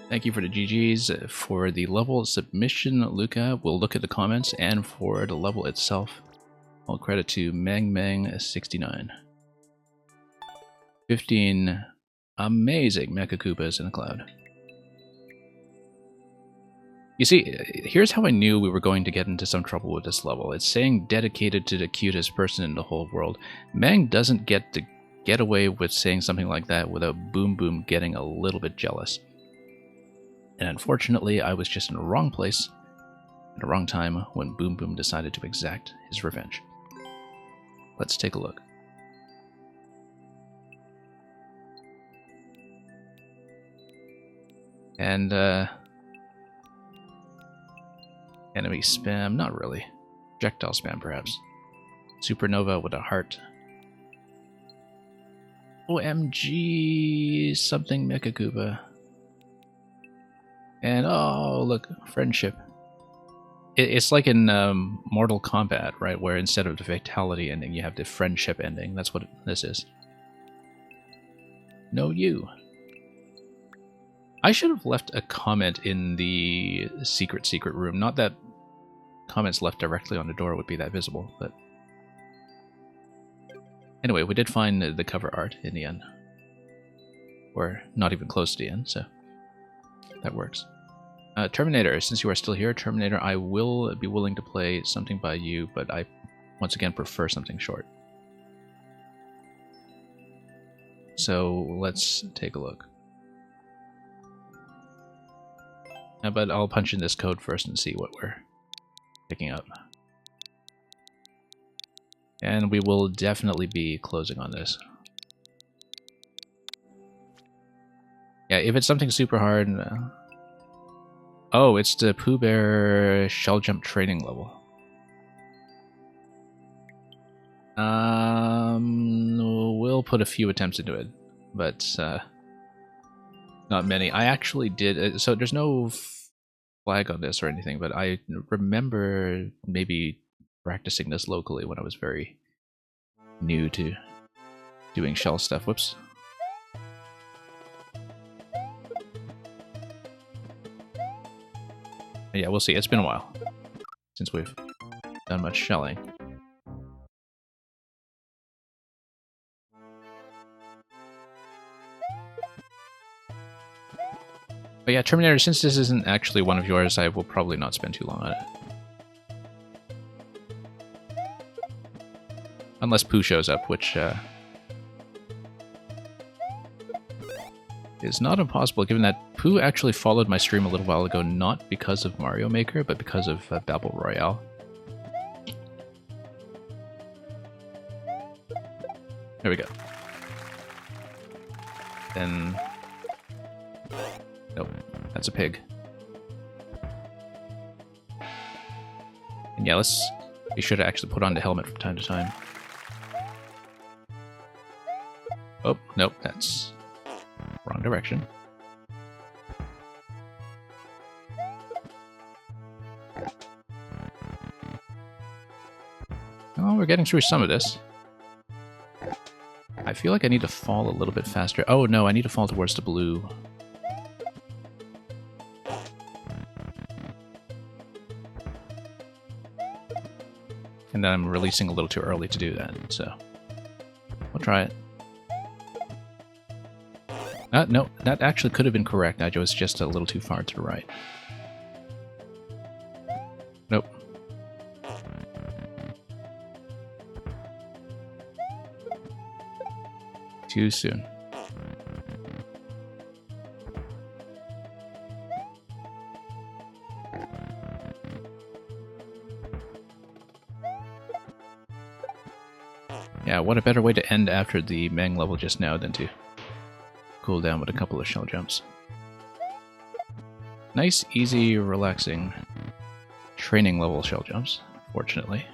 Thank you for the GGs. For the level submission, Luca, we'll look at the comments, and for the level itself, all credit to MangMang69. 15 amazing Mecha Koopas in the cloud. You see, here's how I knew we were going to get into some trouble with this level. It's saying dedicated to the cutest person in the whole world. Mang doesn't get to get away with saying something like that without Boom Boom getting a little bit jealous. And unfortunately, I was just in the wrong place at the wrong time when Boom Boom decided to exact his revenge. Let's take a look. And, enemy spam, not really. Projectile spam, perhaps. Supernova with a heart. OMG, something Mecha Koopa. And, oh, look, friendship. It's like in Mortal Kombat, right, where instead of the fatality ending, you have the friendship ending. That's what this is. No, you. I should have left a comment in the secret room. Not that comments left directly on the door would be that visible, but... Anyway, we did find the cover art in the end. We're not even close to the end, so that works. Terminator, since you are still here, Terminator, I will be willing to play something by you, but I, once again, prefer something short. So let's take a look. But I'll punch in this code first and see what we're picking up. And we will definitely be closing on this. Yeah, if it's something super hard... Oh, it's the Pooh Bear Shell Jump training level. We'll put a few attempts into it, but not many. I actually did... So there's no flag on this or anything, but I remember maybe practicing this locally when I was very new to doing shell stuff. Whoops. Yeah, we'll see. It's been a while since we've done much shelling. But yeah, Terminator, since this isn't actually one of yours, I will probably not spend too long on it. Unless Pooh shows up, which is not impossible, given that Pooh actually followed my stream a little while ago, not because of Mario Maker, but because of Battle Royale. There we go. Then... Nope, that's a pig. And yeah, let's be sure to actually put on the helmet from time to time. Oh, nope, that's wrong direction. Oh, we're getting through some of this. I feel like I need to fall a little bit faster. Oh no, I need to fall towards the blue. And then I'm releasing a little too early to do that, so we'll try it. No, that actually could have been correct. I was just a little too far to the right. Nope. Too soon. Yeah, what a better way to end after the Mang level just now than to cool down with a couple of shell jumps. Nice, easy, relaxing training level shell jumps, fortunately.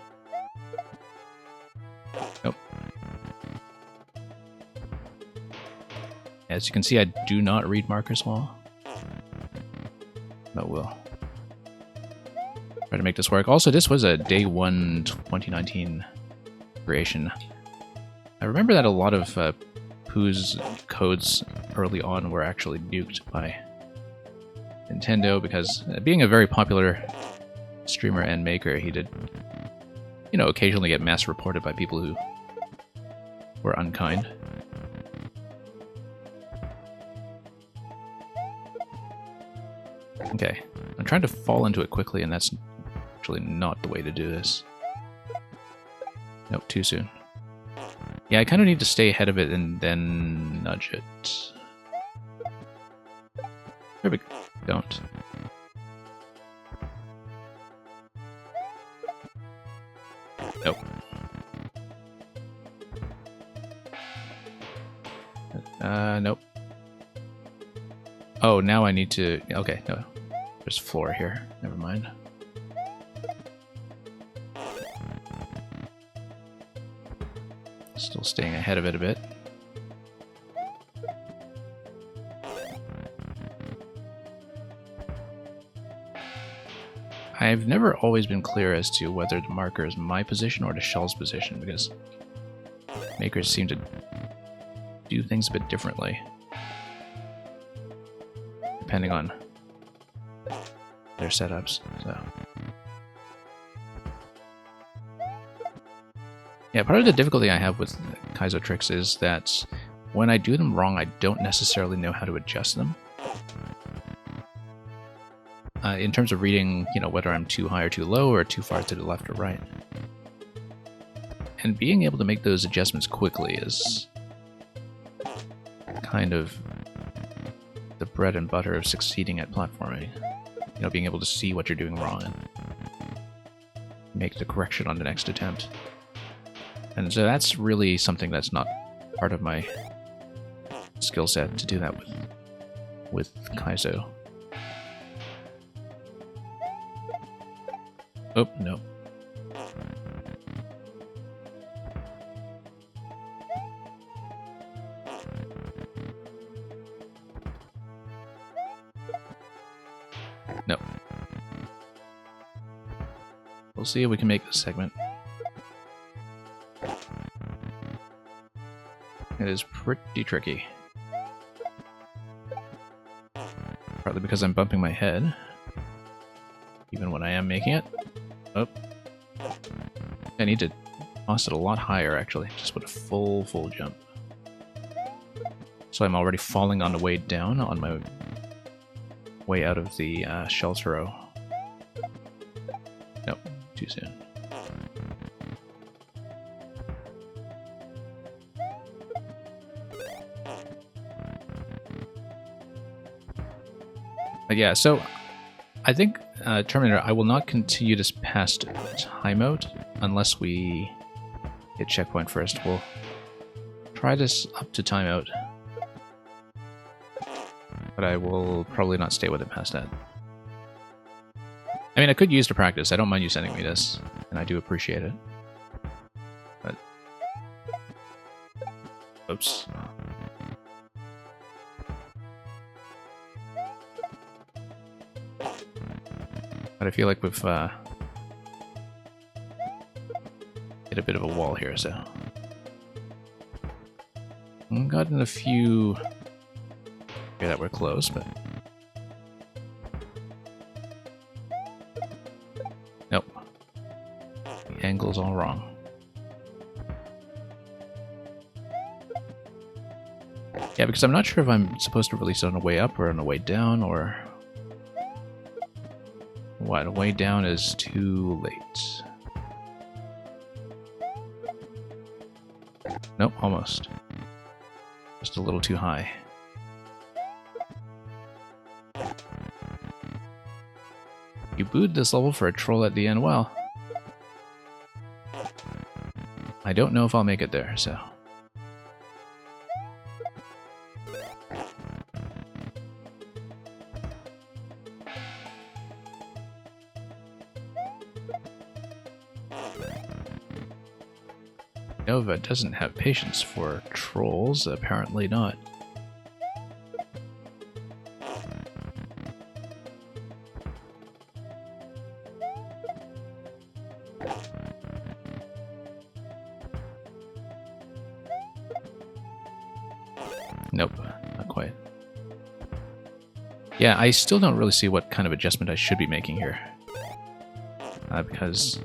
Nope. As you can see, I do not read markers well. But we'll try to make this work. Also, this was a day 1 2019 creation. I remember that a lot of Pooh's codes early on were actually nuked by Nintendo because being a very popular streamer and maker, he did, you know, occasionally get mass reported by people who were unkind. Okay, I'm trying to fall into it quickly, and that's actually not the way to do this. Nope, too soon. Yeah, I kind of need to stay ahead of it and then nudge it. There we go. Don't. Nope. Nope. Oh, now I need to... Okay, no. There's floor here. Never mind. Still staying ahead of it a bit. I've never always been clear as to whether the marker is my position or the shell's position, because makers seem to do things a bit differently, depending on their setups. So, yeah, part of the difficulty I have with Kaizo tricks is that when I do them wrong, I don't necessarily know how to adjust them. In terms of reading, you know, whether I'm too high or too low or too far to the left or right. And being able to make those adjustments quickly is kind of the bread and butter of succeeding at platforming. You know, being able to see what you're doing wrong and make the correction on the next attempt. And so that's really something that's not part of my skill set to do that with Kaizo. Oh, no. No. We'll see if we can make this segment. It is pretty tricky. Partly because I'm bumping my head, even when I am making it. Oh. I need to toss it a lot higher, actually. Just with a full jump. So I'm already falling on the way down on my way out of the shell throw. Nope, too soon. But yeah, so I think Terminator, I will not continue this past timeout unless we hit checkpoint first. We'll try this up to timeout, but I will probably not stay with it past that. I mean, I could use to practice. I don't mind you sending me this, and I do appreciate it. But oops. But I feel like we've hit a bit of a wall here, so I've gotten a few that were close, but nope. The angle's all wrong. Yeah, because I'm not sure if I'm supposed to release it on the way up or on the way down, or what? The way down is too late. Nope, almost. Just a little too high. You booed this level for a troll at the end. Well, I don't know if I'll make it there, so. Nova doesn't have patience for trolls, apparently not. Nope, not quite. Yeah, I still don't really see what kind of adjustment I should be making here. Because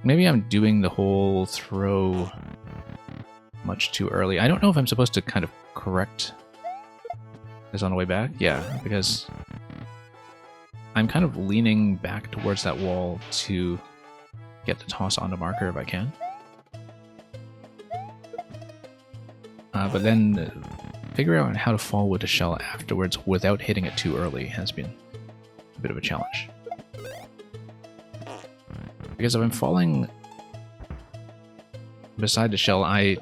maybe I'm doing the whole throw much too early. I don't know if I'm supposed to kind of correct Is on the way back? Yeah, because I'm kind of leaning back towards that wall to get the toss on the marker if I can. But then figuring out how to fall with the shell afterwards without hitting it too early has been a bit of a challenge. Because if I'm falling beside the shell, I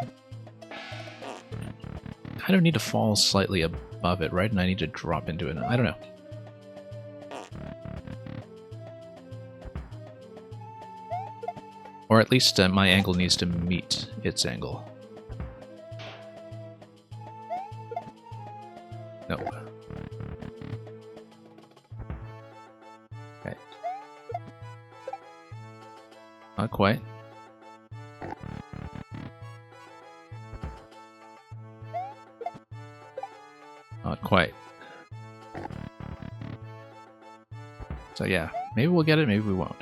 kind of need to fall slightly above it, right? And I need to drop into it. I don't know. Or at least my angle needs to meet its angle. Nope. Okay. Not quite. Not quite. So yeah, maybe we'll get it, maybe we won't.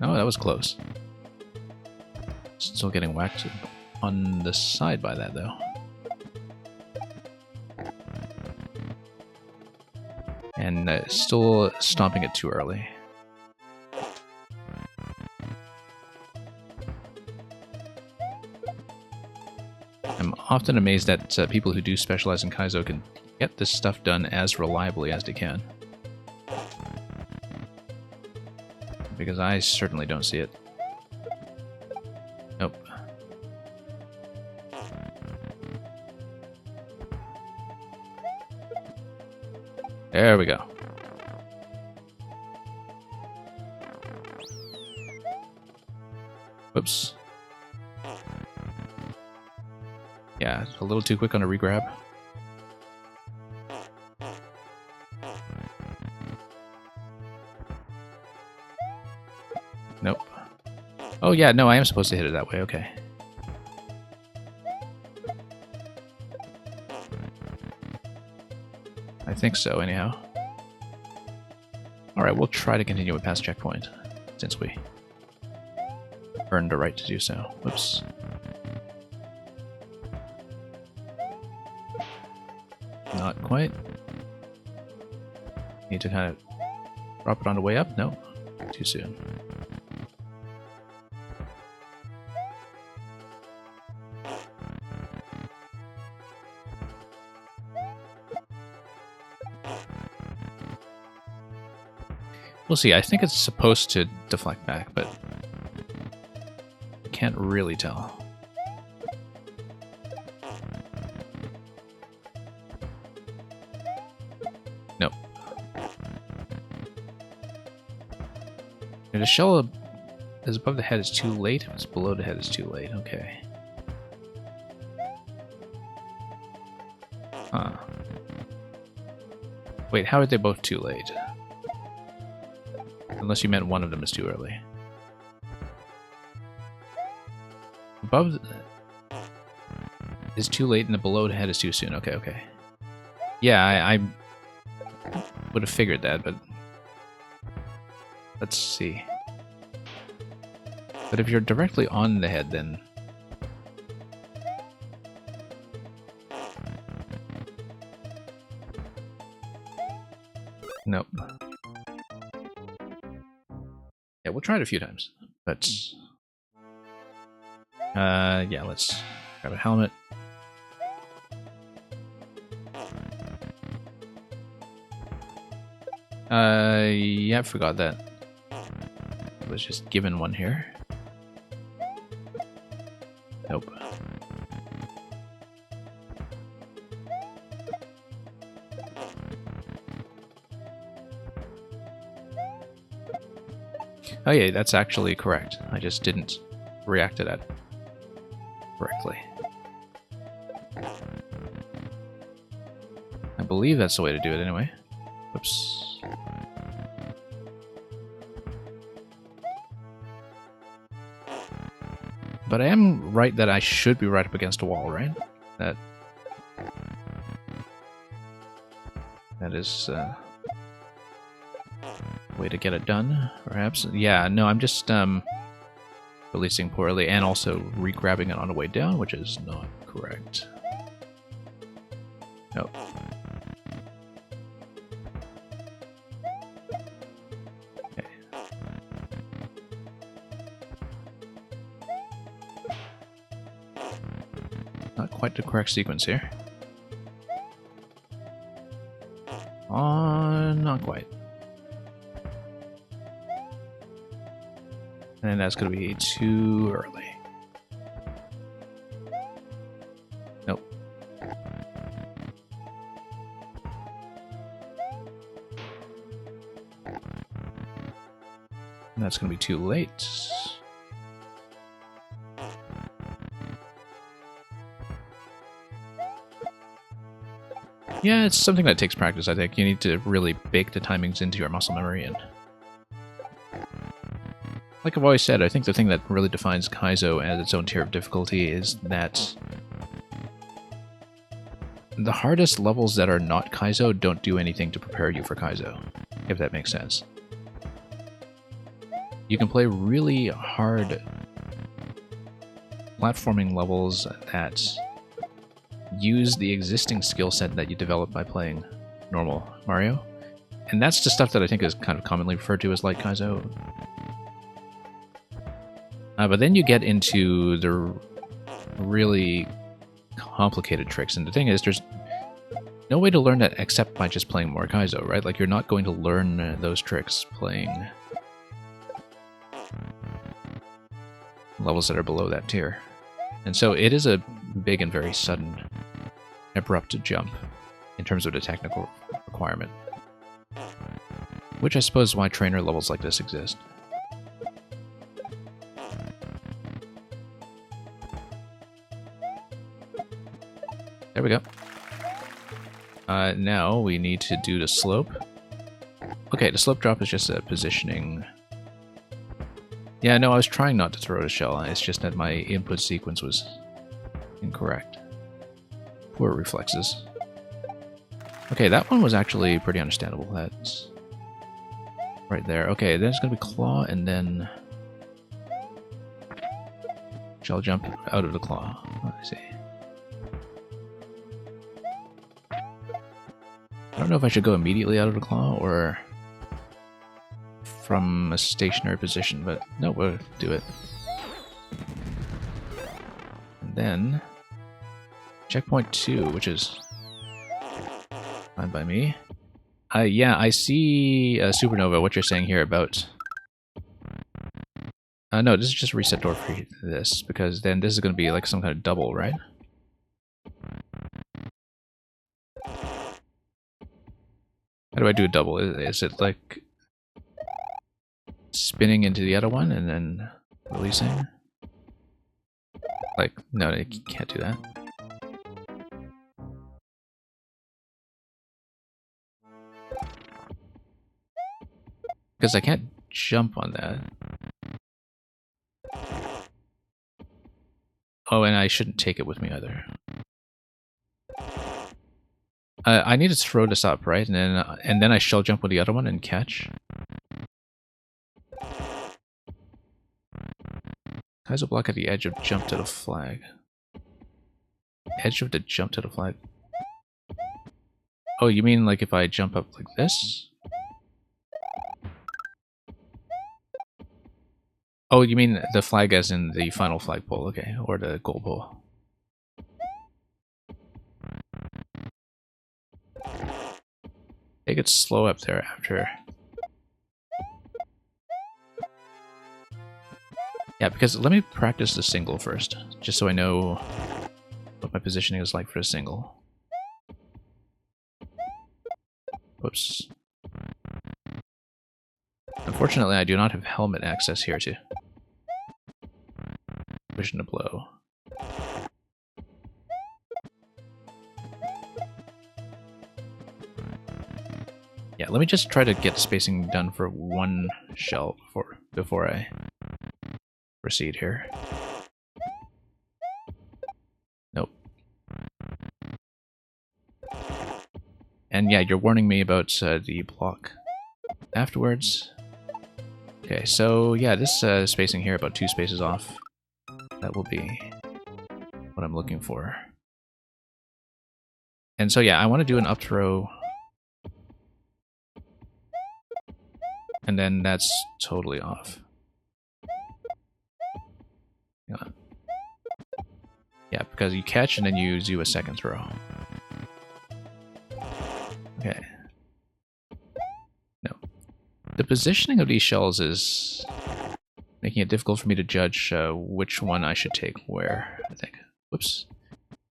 Oh, that was close. Still getting whacked on the side by that, though. And still stomping it too early. I'm often amazed that people who do specialize in Kaizo can get this stuff done as reliably as they can. Because I certainly don't see it. Nope. There we go. Whoops. Yeah, a little too quick on a regrab. Nope. Oh yeah, no, I am supposed to hit it that way, okay. I think so, anyhow. Alright, we'll try to continue with past checkpoint, since we earned the right to do so. Whoops. Not quite. Need to kind of drop it on the way up? No, too soon. We'll see. I think it's supposed to deflect back, but I can't really tell. Nope. And the shell is above the head is too late. If it's below the head is too late. Okay. Huh. Wait, how are they both too late? Unless you meant one of them is too early. Above is too late and the below the head is too soon. Okay, okay. Yeah, I would have figured that, but let's see. But if you're directly on the head, then nope. Yeah, we'll try it a few times, but yeah, let's grab a helmet. Yeah, I forgot that. I was just given one here. Nope. Oh yeah, that's actually correct. I just didn't react to that correctly. I believe that's the way to do it anyway. Oops. But I am right that I should be right up against a wall, right? That is way to get it done, perhaps. Yeah, no, I'm just releasing poorly and also re-grabbing it on the way down, which is not correct. Nope. Okay. Not quite the correct sequence here. Not quite. And that's going to be too early. Nope. And that's going to be too late. Yeah, it's something that takes practice, I think. You need to really bake the timings into your muscle memory. And like I've always said, I think the thing that really defines Kaizo as its own tier of difficulty is that the hardest levels that are not Kaizo don't do anything to prepare you for Kaizo, if that makes sense. You can play really hard platforming levels that use the existing skill set that you develop by playing normal Mario. And that's the stuff that I think is kind of commonly referred to as light Kaizo. But then you get into the really complicated tricks. And the thing is, there's no way to learn that except by just playing more Kaizo, right? Like, you're not going to learn those tricks playing levels that are below that tier. And so it is a big and very sudden, abrupt jump in terms of the technical requirement. Which I suppose is why trainer levels like this exist. There we go. Now we need to do the slope. Okay, the slope drop is just a positioning. Yeah, no, I was trying not to throw the shell. It's just that my input sequence was incorrect. Poor reflexes. Okay, that one was actually pretty understandable. That's right there. Okay, then it's going to be claw and then shell jump out of the claw. Let me see. I don't know if I should go immediately out of the claw or from a stationary position, but no, we'll do it. And then checkpoint 2, which is fine by me. Yeah, I see Supernova, what you're saying here about... no, this is just a reset door for this, because then this is going to be like some kind of double, right? How do I do a double? Is it like spinning into the other one and then releasing? Like, no, you can't do that. Because I can't jump on that. Oh, and I shouldn't take it with me either. I need to throw this up, right? And then I shell jump with the other one and catch. Kaizo block at the edge of jump to the flag. Edge of the jump to the flag. Oh, you mean like if I jump up like this? Oh, you mean the flag as in the final flagpole, okay, or the goal pole. Take it slow up there after. Yeah, because let me practice the single first, just so I know what my positioning is like for a single. Whoops. Unfortunately, I do not have helmet access here to vision to blow. Yeah, let me just try to get spacing done for one shell before I proceed here. Nope. And yeah, you're warning me about the block afterwards. Okay, so yeah, this spacing here, about 2 spaces off. That will be what I'm looking for. And so yeah, I want to do an up throw. And then that's totally off. Hang on. Yeah, because you catch and then you do a second throw. Okay. No. The positioning of these shells is making it difficult for me to judge which one I should take where, I think. Whoops.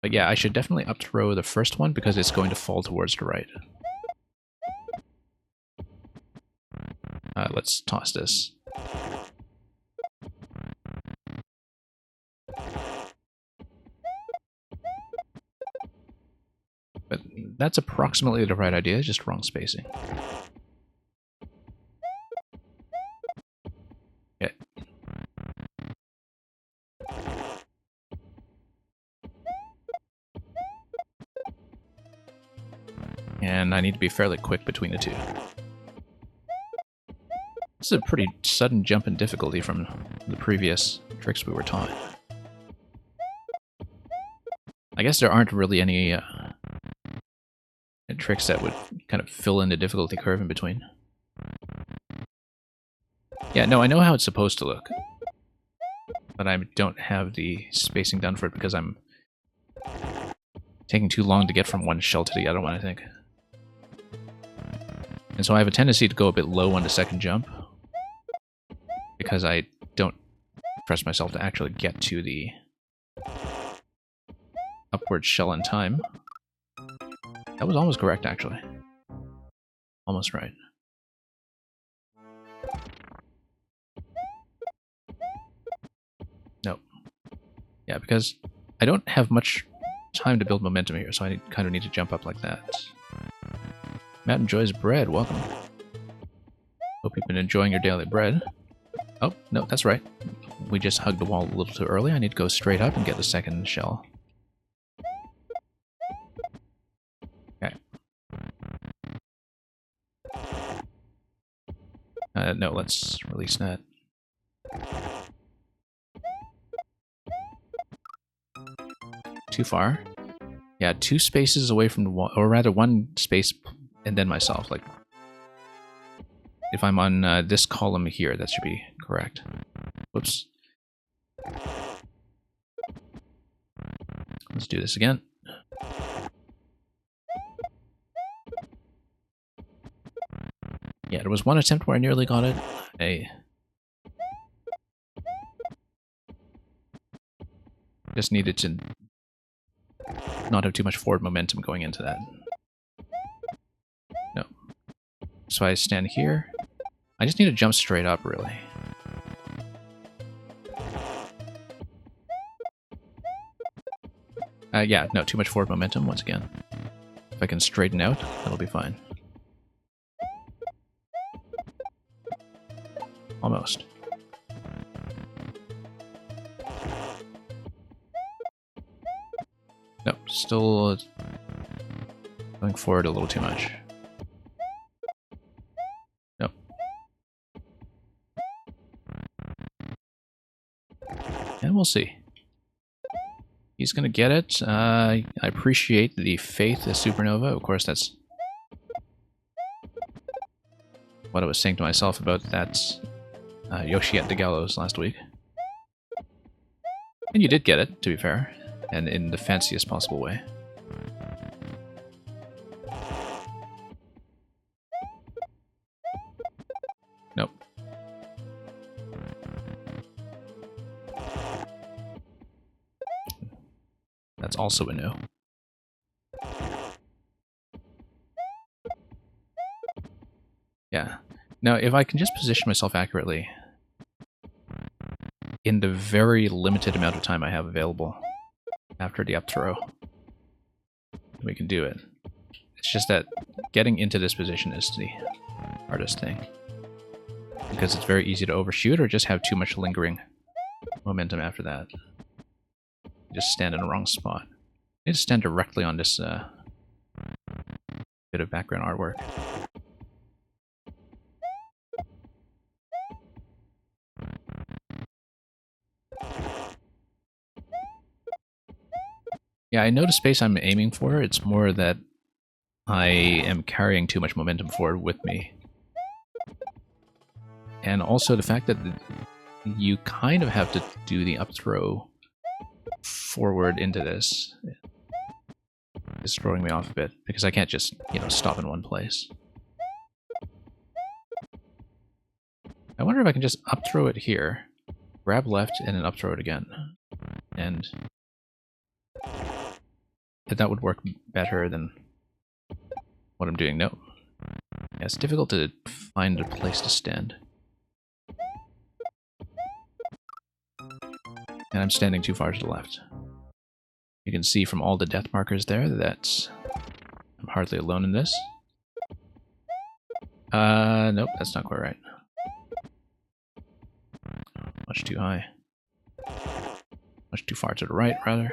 But yeah, I should definitely up throw the first one because it's going to fall towards the right. Let's toss this. But that's approximately the right idea, just wrong spacing. Okay. And I need to be fairly quick between the two. This is a pretty sudden jump in difficulty from the previous tricks we were taught. I guess there aren't really any tricks that would kind of fill in the difficulty curve in between. Yeah, no, I know how it's supposed to look. But I don't have the spacing done for it because I'm taking too long to get from one shell to the other one, I think. And so I have a tendency to go a bit low on the second jump. Because I don't trust myself to actually get to the upward shell in time. That was almost correct, actually. Almost right. Nope. Yeah, because I don't have much time to build momentum here, so I kind of need to jump up like that. Matt enjoys bread. Welcome. Hope you've been enjoying your daily bread. Oh, no, that's right. We just hugged the wall a little too early. I need to go straight up and get the second shell. Okay. No, let's release that. Too far. Yeah, 2 spaces away from the wall, or rather 1 space and then myself. Like, if I'm on this column here, that should be correct. Whoops. Let's do this again. Yeah, there was one attempt where I nearly got it. I just needed to not have too much forward momentum going into that. No. So I stand here. I just need to jump straight up, really. Yeah, no, too much forward momentum once again. If I can straighten out, that'll be fine. Almost. Nope, still going forward a little too much. Nope. And we'll see. He's gonna get it. I appreciate the faith of Supernova. Of course, that's what I was saying to myself about that Yoshi at the Gallows last week. And you did get it, to be fair, and in the fanciest possible way. Nope. That's also a no. Yeah. Now, if I can just position myself accurately in the very limited amount of time I have available after the up throw, we can do it. It's just that getting into this position is the hardest thing. Because it's very easy to overshoot or just have too much lingering momentum after that. Just stand in the wrong spot. I need to stand directly on this bit of background artwork. Yeah, I know the space I'm aiming for. It's more that I am carrying too much momentum forward with me. And also the fact that you kind of have to do the up throw forward into this is throwing me off a bit, because I can't just, you know, stop in one place. I wonder if I can just up throw it here, grab left, and then up throw it again. And that would work better than what I'm doing. No. Yeah, it's difficult to find a place to stand. And I'm standing too far to the left. You can see from all the death markers there that I'm hardly alone in this. Nope, that's not quite right. Much too high. Much too far to the right, rather.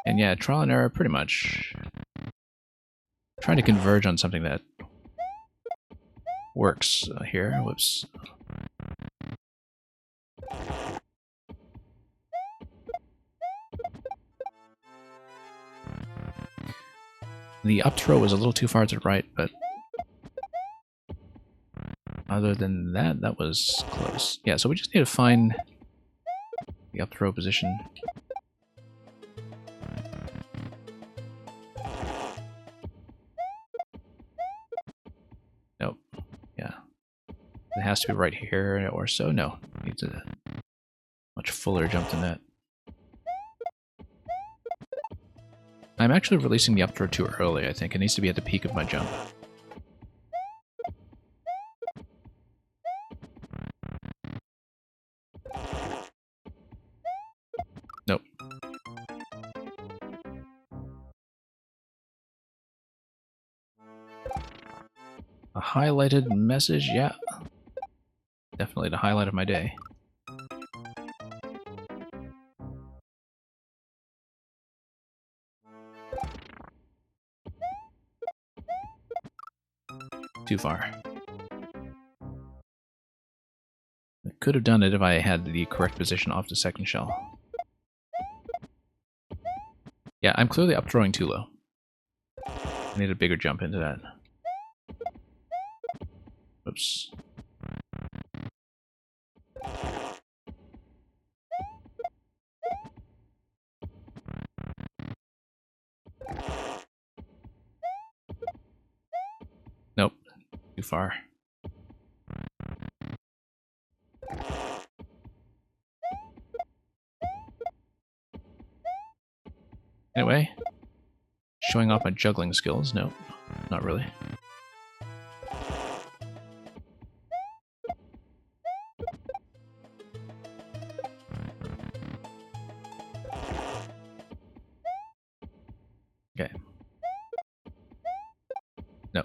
And yeah, trial and error, pretty much. Trying to converge on something that works here. Whoops. The up throw was a little too far to the right, but other than that, that was close. Yeah, so we just need to find the up throw position. Nope. Yeah. It has to be right here or so. No. It needs a much fuller jump than that. I'm actually releasing the up throw too early, I think. It needs to be at the peak of my jump. Nope. A highlighted message? Yeah. Definitely the highlight of my day. Too far. I could have done it if I had the correct position off the second shell. Yeah, I'm clearly up throwing too low. I need a bigger jump into that. Oops. Nope. Too far. Anyway, showing off my juggling skills. No, not really. Okay. No.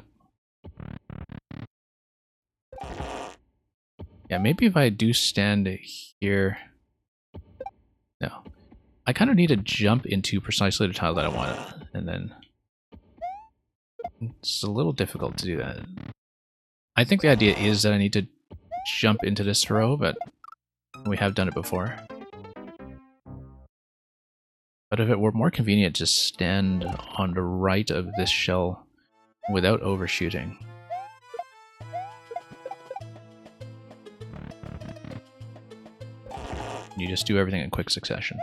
Yeah, maybe if I do stand here... No. I kind of need to jump into precisely the tile that I want, and then... It's a little difficult to do that. I think the idea is that I need to jump into this throw, but we have done it before. But if it were more convenient to stand on the right of this shell without overshooting... You just do everything in quick succession.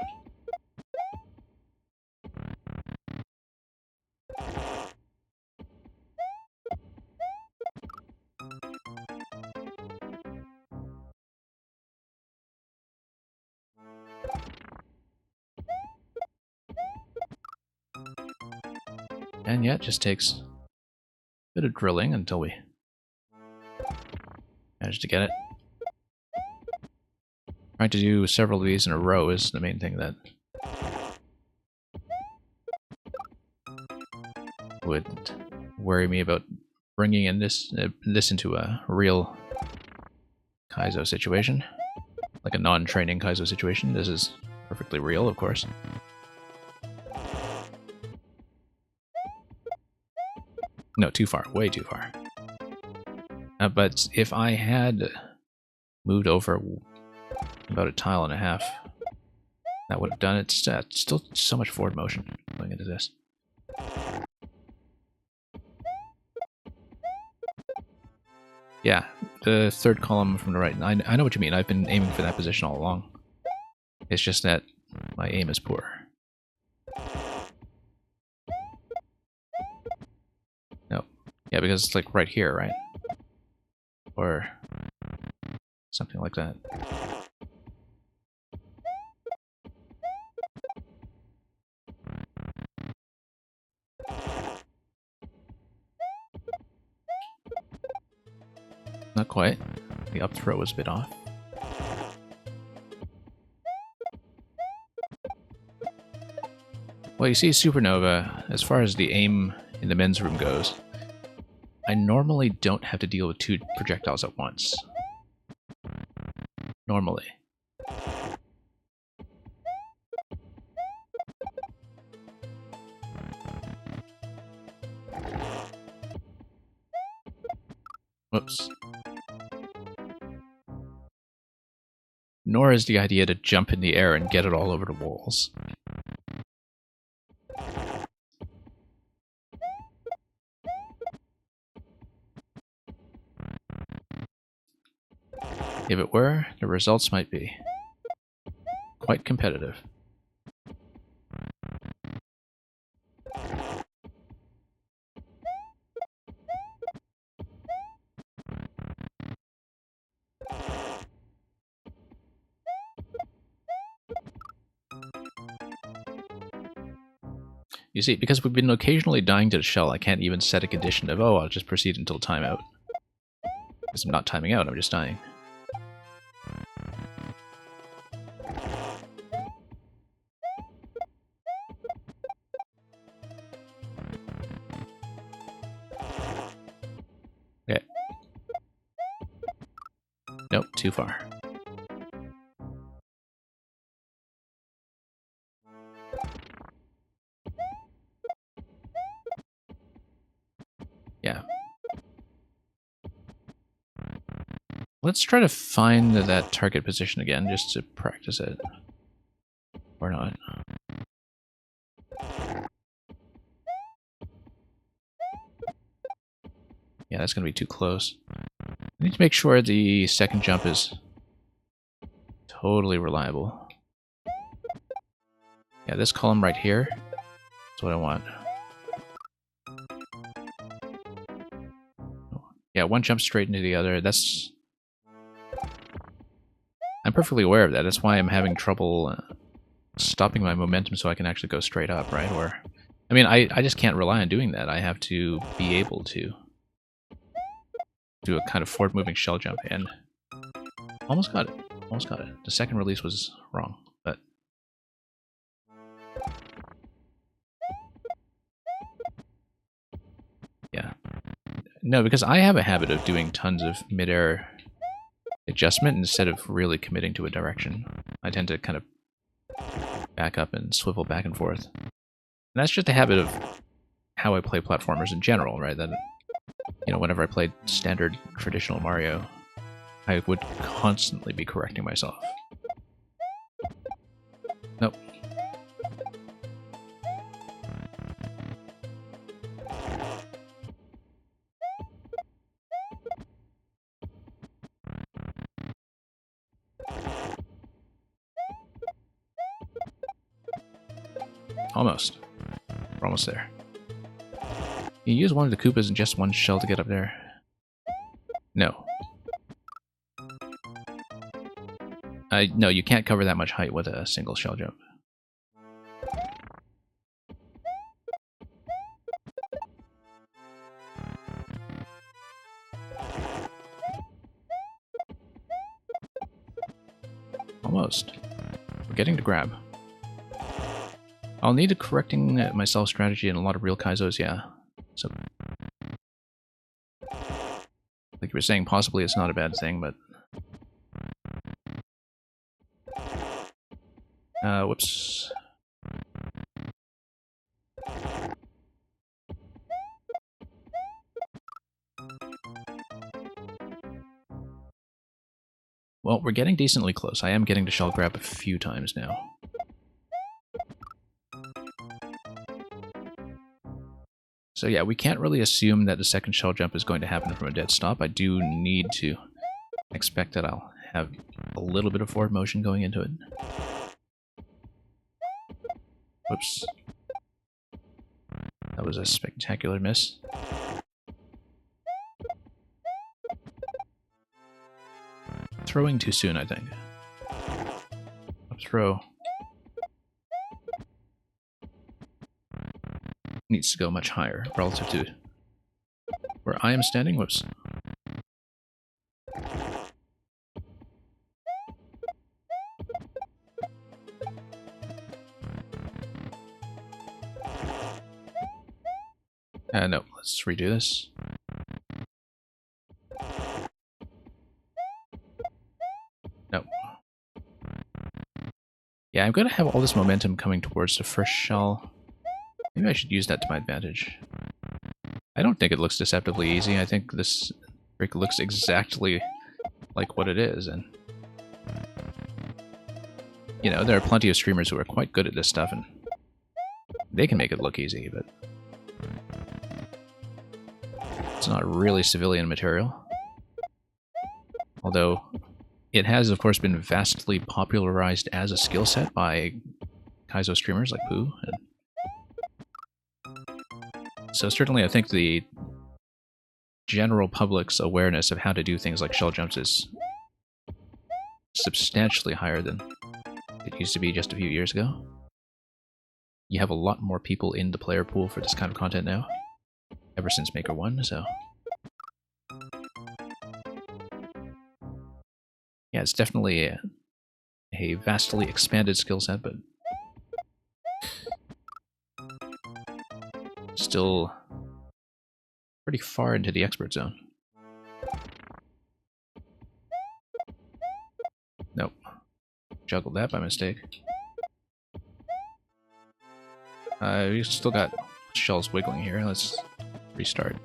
And yeah, it just takes a bit of drilling until we manage to get it. Trying to do several of these in a row is the main thing that would worry me about bringing in this into a real Kaizo situation. Like a non-training Kaizo situation. This is perfectly real, of course. No, too far. Way too far. But if I had moved over about a tile and a half, that would have done it. Still so much forward motion going into this. Yeah, the third column from the right. I know what you mean. I've been aiming for that position all along. It's just that my aim is poor. No. Yeah, because it's like right here, right? Or something like that. Not quite. The up throw was a bit off. Well, you see, Supernova, as far as the aim in the men's room goes, I normally don't have to deal with two projectiles at once. Normally. Whoops. Nor is the idea to jump in the air and get it all over the walls. If it were, the results might be quite competitive. You see, because we've been occasionally dying to the shell, I can't even set a condition of, oh, I'll just proceed until timeout. Because I'm not timing out, I'm just dying. Okay. Nope, too far. Yeah. Let's try to find that target position again, just to practice it. Or not. Yeah, that's going to be too close. I need to make sure the second jump is totally reliable. Yeah, this column right here is what I want. Yeah, one jump straight into the other. That's... I'm perfectly aware of that. That's why I'm having trouble stopping my momentum so I can actually go straight up, right? Or, I mean, I just can't rely on doing that. I have to be able to do a kind of forward-moving shell jump, and almost got it. Almost got it. The second release was wrong, but... Yeah. No, because I have a habit of doing tons of mid-air adjustment instead of really committing to a direction. I tend to kind of back up and swivel back and forth. And that's just a habit of how I play platformers in general, right? That, you know, whenever I played standard traditional Mario, I would constantly be correcting myself. Nope. Almost. We're almost there. You use one of the Koopas and just one shell to get up there. No. No, you can't cover that much height with a single shell jump. Almost. We're getting to grab. I'll need a correcting myself strategy in a lot of real Kaizos, yeah. So, like you were saying, possibly it's not a bad thing, but... whoops. Well, we're getting decently close. I am getting to shell grab a few times now. So yeah, we can't really assume that the second shell jump is going to happen from a dead stop. I do need to expect that I'll have a little bit of forward motion going into it. Whoops. That was a spectacular miss. Throwing too soon, I think. Up throw. Needs to go much higher relative to where I am standing. Whoops. No, let's redo this. No. Yeah, I'm going to have all this momentum coming towards the first shell. Maybe I should use that to my advantage. I don't think it looks deceptively easy. I think this trick looks exactly like what it is, and you know, there are plenty of streamers who are quite good at this stuff, and they can make it look easy, but it's not really civilian material. Although it has, of course, been vastly popularized as a skill set by Kaizo streamers like Pooh. So certainly I think the general public's awareness of how to do things like shell jumps is substantially higher than it used to be just a few years ago. You have a lot more people in the player pool for this kind of content now, ever since Maker 1, so... yeah, it's definitely a vastly expanded skill set, but still pretty far into the expert zone. Nope. Juggled that by mistake. We still got shells wiggling here. Let's restart.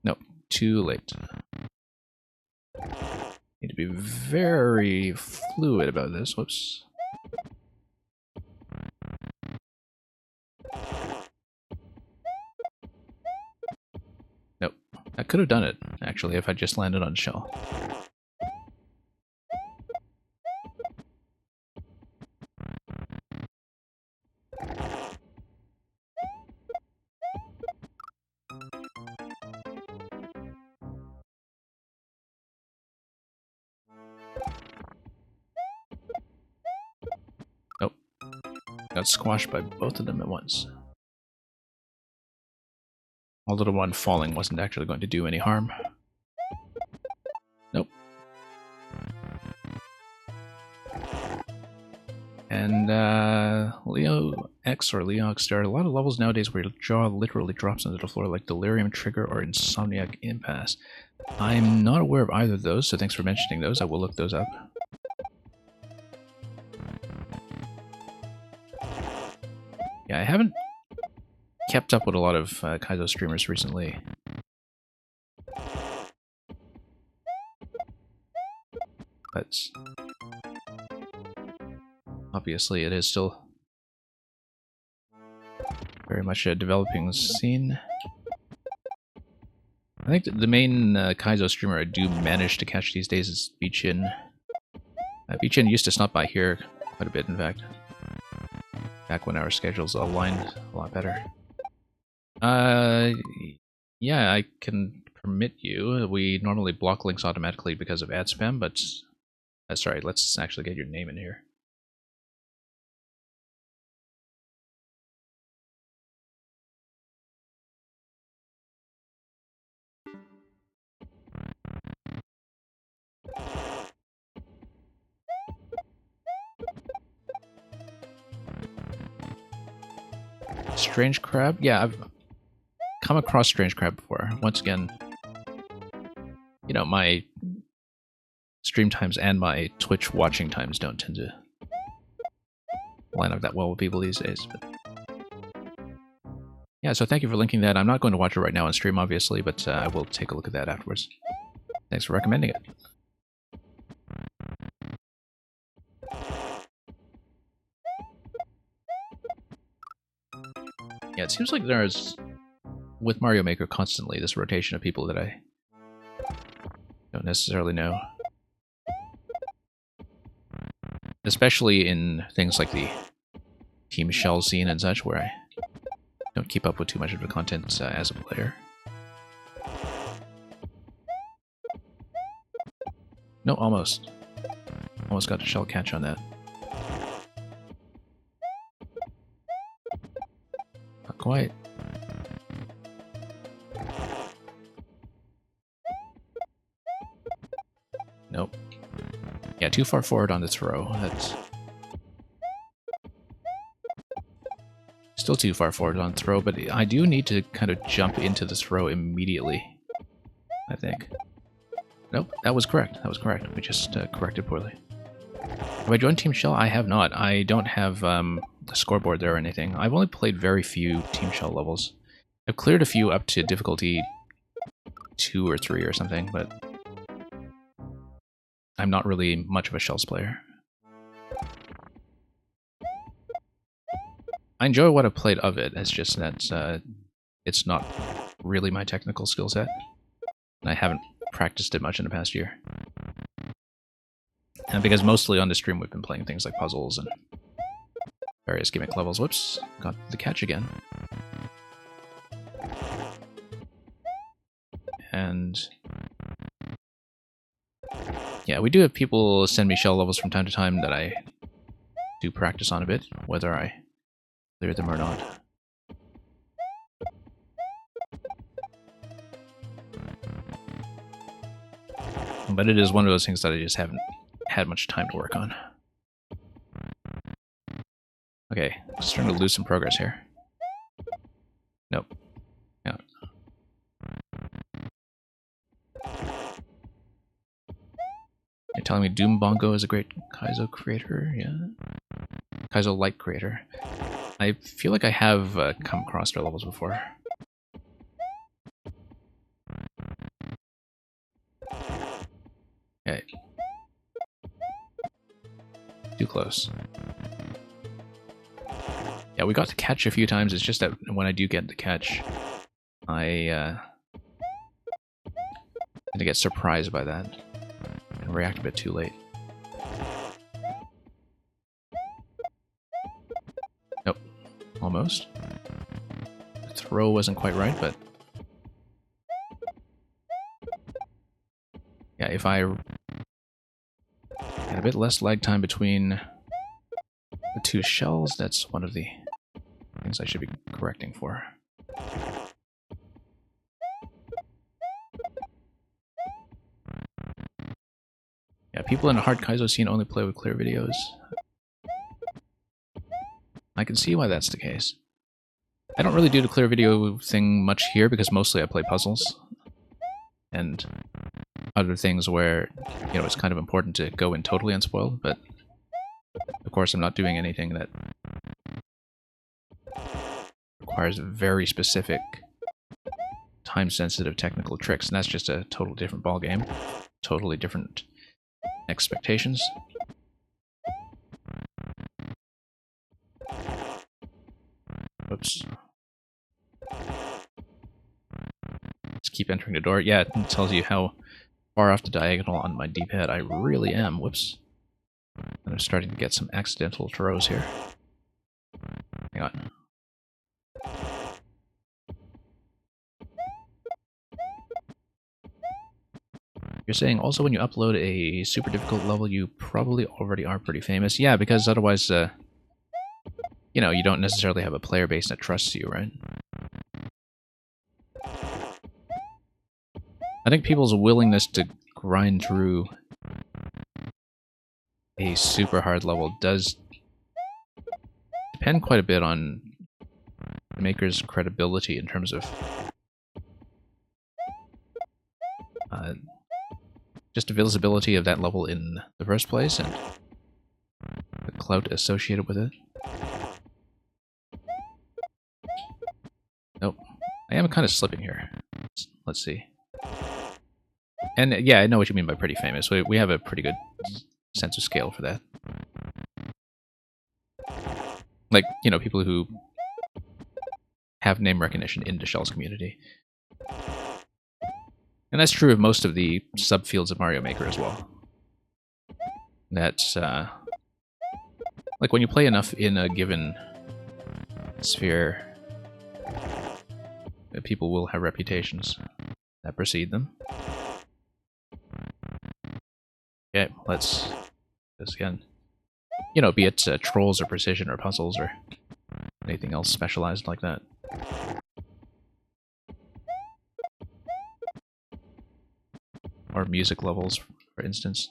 Nope. Too late. Need to be very fluid about this. Whoops. Nope. I could have done it, actually, if I just landed on shell. Nope. Got squashed by both of them at once. Although the one falling wasn't actually going to do any harm. Nope. And Leo X or Leox, there are a lot of levels nowadays where your jaw literally drops onto the floor like Delirium Trigger or Insomniac Impasse. I'm not aware of either of those, so thanks for mentioning those. I will look those up. Yeah, I haven't kept up with a lot of Kaizo streamers recently. But obviously it is still very much a developing scene. I think the main Kaizo streamer I do manage to catch these days is Beachin. Beachin used to stop by here quite a bit, in fact. Back when our schedules aligned a lot better. Yeah, I can permit you. We normally block links automatically because of ad spam, but... sorry, let's actually get your name in here. Strange Crab? Yeah, I've come across Strange Crab before. Once again, you know, my stream times and my Twitch watching times don't tend to line up that well with people these days. But Yeah, so thank you for linking that. I'm not going to watch it right now on stream, obviously, but I will take a look at that afterwards. Thanks for recommending it. Yeah, it seems like there's, with Mario Maker, constantly this rotation of people that I don't necessarily know. Especially in things like the Team Shell scene and such, where I don't keep up with too much of the content as a player. No, almost. Almost got a shell catch on that. Not quite. Nope. Yeah, too far forward on the throw. That's still too far forward on throw, but I do need to kind of jump into the throw immediately, I think. Nope, that was correct. That was correct. We just corrected poorly. Have I joined Team Shell? I have not. I don't have a scoreboard there or anything. I've only played very few Team Shell levels. I've cleared a few up to difficulty 2 or 3 or something, but I'm not really much of a Shells player. I enjoy what I've played of it, it's just that it's not really my technical skill set. And I haven't practiced it much in the past year. And because mostly on the stream we've been playing things like puzzles and various gimmick levels. Whoops, got the catch again. And yeah, we do have people send me shell levels from time to time that I do practice on a bit, whether I clear them or not. But it is one of those things that I just haven't had much time to work on. Okay, just trying to lose some progress here. Nope. No. You're telling me Doom Bongo is a great Kaizo creator? Yeah. Kaizo-like creator. I feel like I have come across their levels before. Okay. Too close. Yeah, we got to catch a few times. It's just that when I do get the catch, I tend to get surprised by that and react a bit too late. Nope. Almost. The throw wasn't quite right, but yeah, if I had a bit less lag time between the two shells, that's one of the things I should be correcting for. Yeah, people in the hard Kaizo scene only play with clear videos. I can see why that's the case. I don't really do the clear video thing much here because mostly I play puzzles and other things where, you know, it's kind of important to go in totally unspoiled, but of course I'm not doing anything that requires very specific time-sensitive technical tricks, and that's just a totally different ballgame, totally different expectations. Oops. Let's keep entering the door. Yeah, it tells you how far off the diagonal on my D-pad I really am. Whoops. And I'm starting to get some accidental throws here. Hang on. You're saying also when you upload a super difficult level, you probably already are pretty famous. Yeah, because otherwise, you know, you don't necessarily have a player base that trusts you, right? I think people's willingness to grind through a super hard level does depend quite a bit on the maker's credibility in terms of just the visibility of that level in the first place and the clout associated with it. I'm kind of slipping here. Let's see. And yeah, I know what you mean by pretty famous. We have a pretty good sense of scale for that. Like, you know, people who have name recognition in the Shells community. And that's true of most of the subfields of Mario Maker as well. That's, like, when you play enough in a given sphere, people will have reputations that precede them. Okay, let's do this again. You know, be it trolls or precision or puzzles or anything else specialized like that. Or music levels, for instance.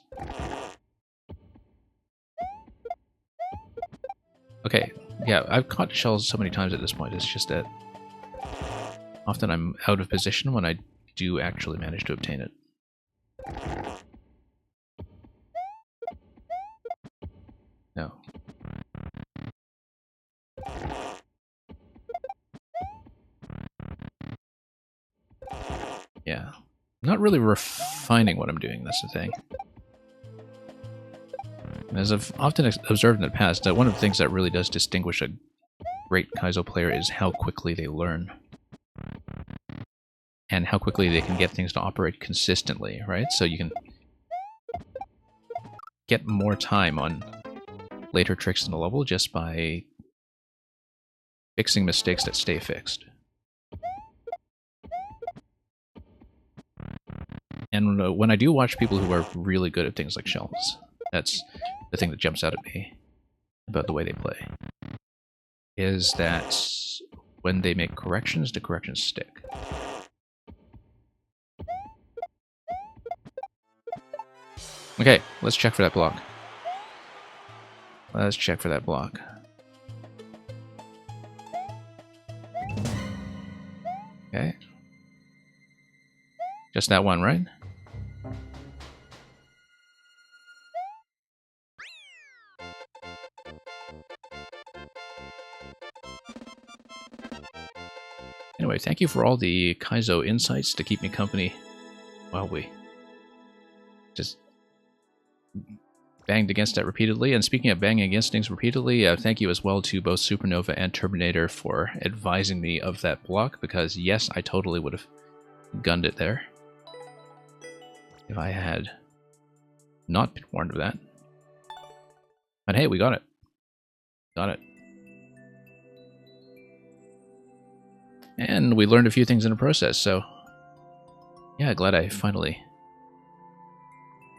Okay, yeah, I've caught shells so many times at this point, it's just that often I'm out of position when I do actually manage to obtain it. No. Yeah. I'm not really refining what I'm doing, that's the thing. And as I've often observed in the past, that one of the things that really does distinguish a great Kaizo player is how quickly they learn. And how quickly they can get things to operate consistently, right? So you can get more time on later tricks in the level just by fixing mistakes that stay fixed. And when I do watch people who are really good at things like shells, that's the thing that jumps out at me about the way they play, is that when they make corrections, the corrections stick. Okay, let's check for that block. Let's check for that block. Okay. Just that one, right? Anyway, thank you for all the Kaizo insights to keep me company while we just banged against that repeatedly. And speaking of banging against things repeatedly, thank you as well to both Supernova and Terminator for advising me of that block, because yes, I totally would have gunned it there if I had not been warned of that. But hey, we got it. Got it. And we learned a few things in the process, so yeah, glad I finally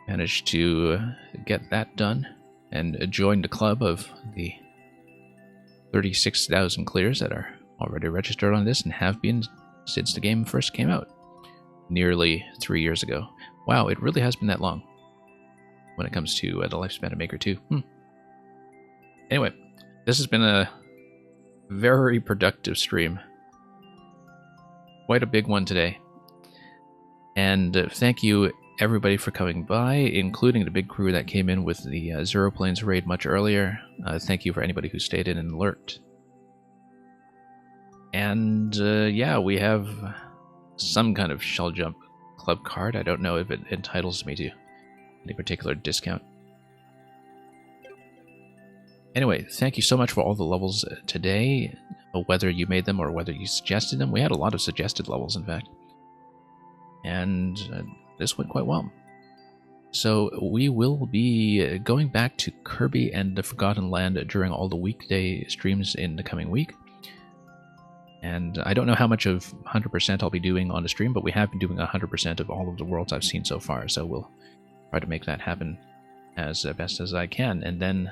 managed to get that done and join the club of the 36,000 clears that are already registered on this and have been since the game first came out, nearly 3 years ago. Wow, it really has been that long when it comes to the lifespan of Maker 2. Anyway, this has been a very productive stream. Quite a big one today. And thank you everybody for coming by, including the big crew that came in with the Zero Planes raid much earlier. Thank you for anybody who stayed in and lurked. And yeah, we have some kind of Shell Jump Club card. I don't know if it entitles me to any particular discount. Anyway, thank you so much for all the levels today, whether you made them or whether you suggested them. We had a lot of suggested levels, in fact. And this went quite well. So we will be going back to Kirby and the Forgotten Land during all the weekday streams in the coming week. And I don't know how much of 100% I'll be doing on the stream, but we have been doing 100% of all of the worlds I've seen so far, so we'll try to make that happen as best as I can. And then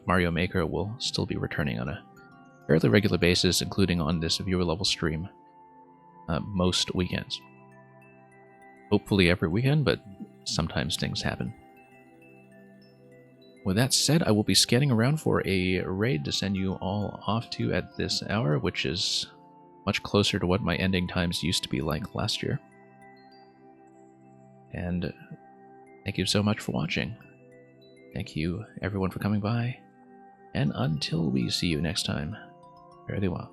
Mario Maker will still be returning on a fairly regular basis, including on this viewer level stream most weekends. Hopefully every weekend, but sometimes things happen. With that said, I will be scanning around for a raid to send you all off to at this hour, which is much closer to what my ending times used to be like last year. And thank you so much for watching. Thank you everyone for coming by. And until we see you next time, fare thee well.